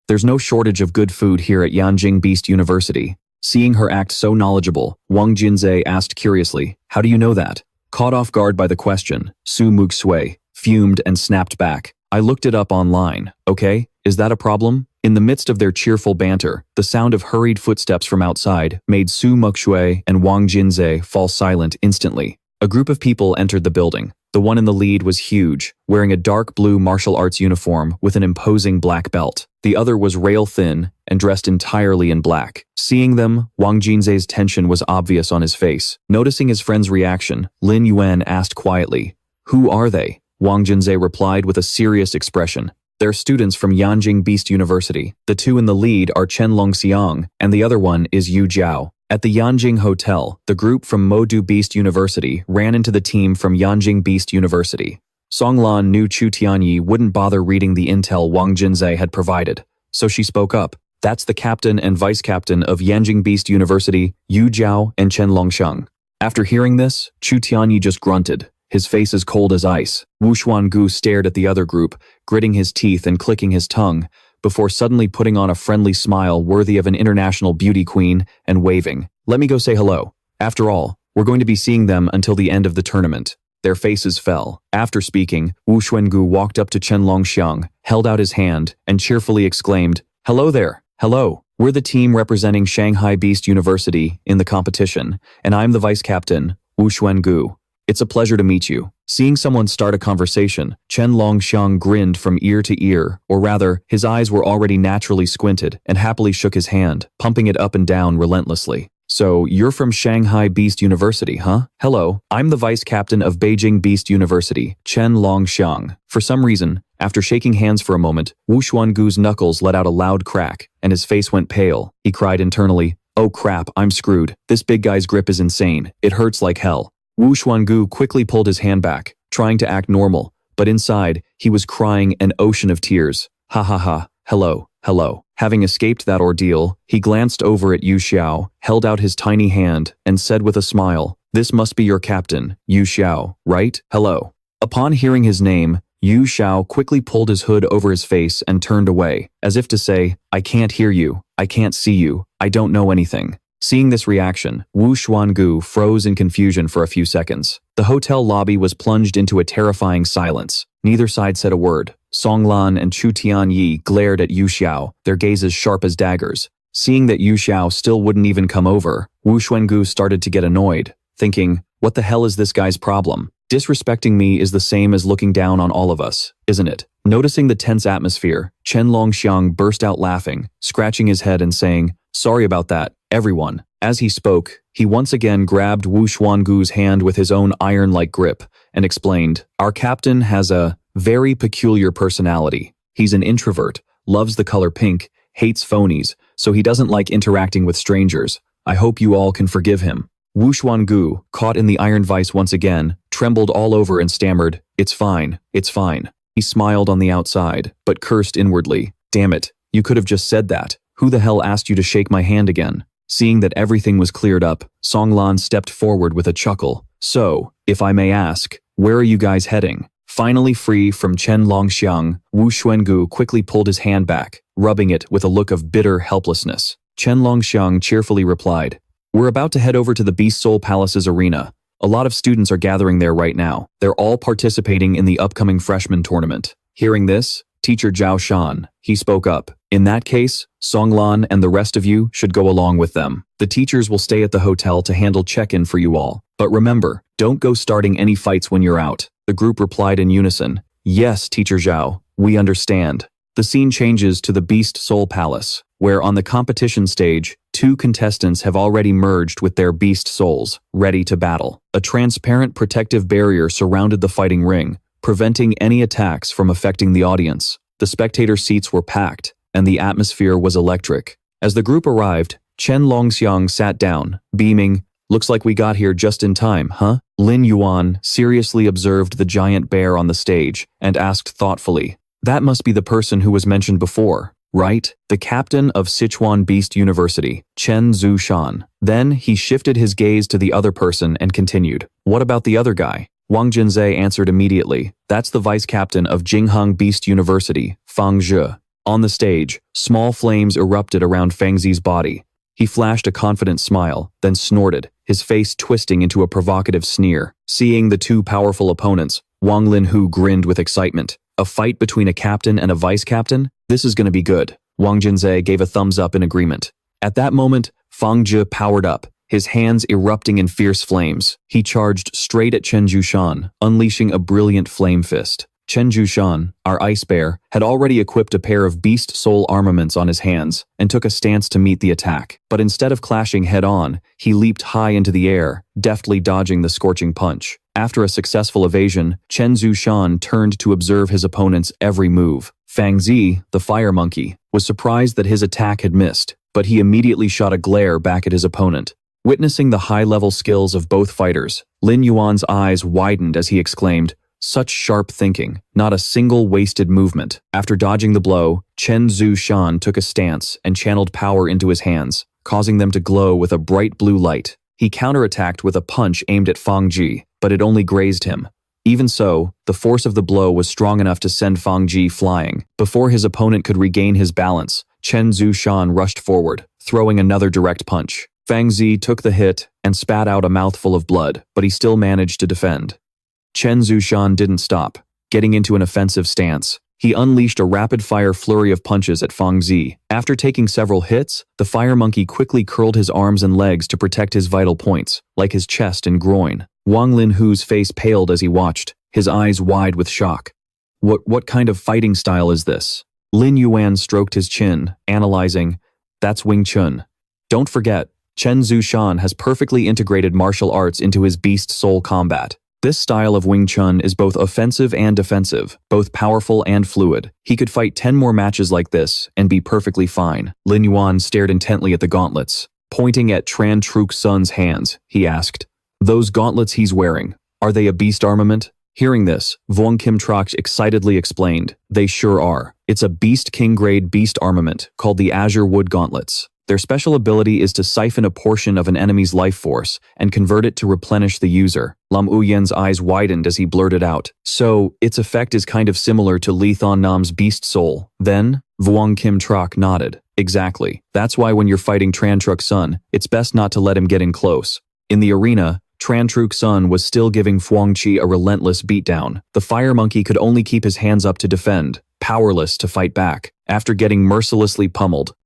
There's no shortage of good food here at Yanjing Beast University. Seeing her act so knowledgeable, Wang Jinze asked curiously, "How do you know that?" Caught off guard by the question, Su Muxue fumed and snapped back. "I looked it up online, okay? Is that a problem?" In the midst of their cheerful banter, the sound of hurried footsteps from outside made Su Muxue and Wang Jinze fall silent instantly. A group of people entered the building. The one in the lead was huge, wearing a dark blue martial arts uniform with an imposing black belt. The other was rail-thin and dressed entirely in black. Seeing them, Wang Jinze's tension was obvious on his face. Noticing his friend's reaction, Lin Yuan asked quietly, "Who are they?" Wang Jinze replied with a serious expression. "They're students from Yanjing Beast University. The two in the lead are Chen Longxiang, and the other one is Yu Jiao." At the Yanjing Hotel, the group from Madu Beast University ran into the team from Yanjing Beast University. Songlan knew Chu Tianyi wouldn't bother reading the intel Wang Jinze had provided, so she spoke up. "That's the captain and vice captain of Yanjing Beast University, Yu Jiao and Chen Longxiang." After hearing this, Chu Tianyi just grunted, his face as cold as ice. Wu Xuangu stared at the other group, gritting his teeth and clicking his tongue, before suddenly putting on a friendly smile worthy of an international beauty queen and waving, "Let me go say hello. After all, we're going to be seeing them until the end of the tournament." Their faces fell. After speaking, Wu Xuangu walked up to Chen Longxiang, held out his hand, and cheerfully exclaimed, "Hello there. Hello. We're the team representing Shanghai Beast University in the competition, and I'm the vice captain, Wu Xuangu. It's a pleasure to meet you." Seeing someone start a conversation, Chen Longxiang grinned from ear to ear, or rather, his eyes were already naturally squinted, and happily shook his hand, pumping it up and down relentlessly. "So, you're from Shanghai Beast University, huh? Hello, I'm the vice captain of Beijing Beast University, Chen Longxiang." For some reason, after shaking hands for a moment, Wu Xuangu's knuckles let out a loud crack, and his face went pale. He cried internally, "Oh crap, I'm screwed. This big guy's grip is insane. It hurts like hell." Wu Xuangu quickly pulled his hand back, trying to act normal, but inside, he was crying an ocean of tears. "Ha ha ha, hello, hello." Having escaped that ordeal, he glanced over at Yu Xiao, held out his tiny hand, and said with a smile, "This must be your captain, Yu Xiao, right? Hello." Upon hearing his name, Yu Xiao quickly pulled his hood over his face and turned away, as if to say, "I can't hear you, I can't see you, I don't know anything." Seeing this reaction, Wu Xuangu froze in confusion for a few seconds. The hotel lobby was plunged into a terrifying silence. Neither side said a word. Songlan and Chu Tianyi glared at Yu Xiao, their gazes sharp as daggers. Seeing that Yu Xiao still wouldn't even come over, Wu Xuangu started to get annoyed, thinking, "What the hell is this guy's problem? Disrespecting me is the same as looking down on all of us, isn't it?" Noticing the tense atmosphere, Chen Longxiang burst out laughing, scratching his head and saying, "Sorry about that, everyone." As he spoke, he once again grabbed Wu Xuangu's hand with his own iron-like grip and explained, "Our captain has a very peculiar personality. He's an introvert, loves the color pink, hates phonies, so he doesn't like interacting with strangers. I hope you all can forgive him." Wu Xuangu, caught in the iron vice once again, trembled all over and stammered, "It's fine, it's fine." He smiled on the outside, but cursed inwardly, "Damn it, you could have just said that. Who the hell asked you to shake my hand again?" Seeing that everything was cleared up, Songlan stepped forward with a chuckle. "So, if I may ask, where are you guys heading?" Finally free from Chen Longxiang, Wu Xuangu quickly pulled his hand back, rubbing it with a look of bitter helplessness. Chen Longxiang cheerfully replied, "We're about to head over to the Beast Soul Palace's arena. A lot of students are gathering there right now. They're all participating in the upcoming freshman tournament." Hearing this, Teacher Zhao Shan, he spoke up. "In that case, Songlan and the rest of you should go along with them. The teachers will stay at the hotel to handle check-in for you all. But remember, don't go starting any fights when you're out." The group replied in unison, "Yes, Teacher Zhao, we understand." The scene changes to the Beast Soul Palace, where on the competition stage, two contestants have already merged with their beast souls, ready to battle. A transparent protective barrier surrounded the fighting ring, preventing any attacks from affecting the audience. The spectator seats were packed, and the atmosphere was electric. As the group arrived, Chen Longxiang sat down, beaming, Looks like we got here just in time, huh? Lin Yuan seriously observed the giant bear on the stage and asked thoughtfully, "That must be the person who was mentioned before, right? The captain of Sichuan Beast University, Chen Zhushan." Then he shifted his gaze to the other person and continued, "What about the other guy?" Wang Junzhe answered immediately, "That's the vice captain of Jingheng Beast University, Fang Zhe." On the stage, small flames erupted around Fang Zi's body. He flashed a confident smile, then snorted, his face twisting into a provocative sneer. Seeing the two powerful opponents, Wang Linhu grinned with excitement. A fight between a captain and a vice captain? This is going to be good. Wang Junzhe gave a thumbs up in agreement. At that moment, Fang Zhe powered up, his hands erupting in fierce flames. He charged straight at Chen Zhushan, unleashing a brilliant flame fist. Chen Zhushan, our ice bear, had already equipped a pair of beast soul armaments on his hands and took a stance to meet the attack. But instead of clashing head-on, he leaped high into the air, deftly dodging the scorching punch. After a successful evasion, Chen Zhushan turned to observe his opponent's every move. Fang Zi, the fire monkey, was surprised that his attack had missed, but he immediately shot a glare back at his opponent. Witnessing the high-level skills of both fighters, Lin Yuan's eyes widened as he exclaimed, "Such sharp thinking, not a single wasted movement." After dodging the blow, Chen Zhushan took a stance and channeled power into his hands, causing them to glow with a bright blue light. He counterattacked with a punch aimed at Fang Ji, but it only grazed him. Even so, the force of the blow was strong enough to send Fang Ji flying. Before his opponent could regain his balance, Chen Zhushan rushed forward, throwing another direct punch. Fang Zi took the hit and spat out a mouthful of blood, but he still managed to defend. Chen Zhushan didn't stop, getting into an offensive stance. He unleashed a rapid-fire flurry of punches at Fang Zi. After taking several hits, the fire monkey quickly curled his arms and legs to protect his vital points, like his chest and groin. Wang Linhu's face paled as he watched, his eyes wide with shock. What kind of fighting style is this? Lin Yuan stroked his chin, analyzing, "That's Wing Chun. Don't forget, Chen Zhushan has perfectly integrated martial arts into his beast soul combat. This style of Wing Chun is both offensive and defensive, both powerful and fluid. He could fight 10 more matches like this and be perfectly fine." Lin Yuan stared intently at the gauntlets. Pointing at Tran Truk Sun's hands, he asked, "Those gauntlets he's wearing, are they a beast armament?" Hearing this, Vuong Kim Trak excitedly explained, "They sure are. It's a Beast King grade beast armament called the Azure Wood Gauntlets. Their special ability is to siphon a portion of an enemy's life force and convert it to replenish the user." Lam Uyen's eyes widened as he blurted out, "So, its effect is kind of similar to Li Thon Nam's beast soul, then?" Vuong Kim Trak nodded. "Exactly. That's why when you're fighting Tran Truk Sun, it's best not to let him get in close." In the arena, Tran Truk Sun was still giving Fuang Chi a relentless beatdown. The fire monkey could only keep his hands up to defend, powerless to fight back. After getting mercilessly pummeled,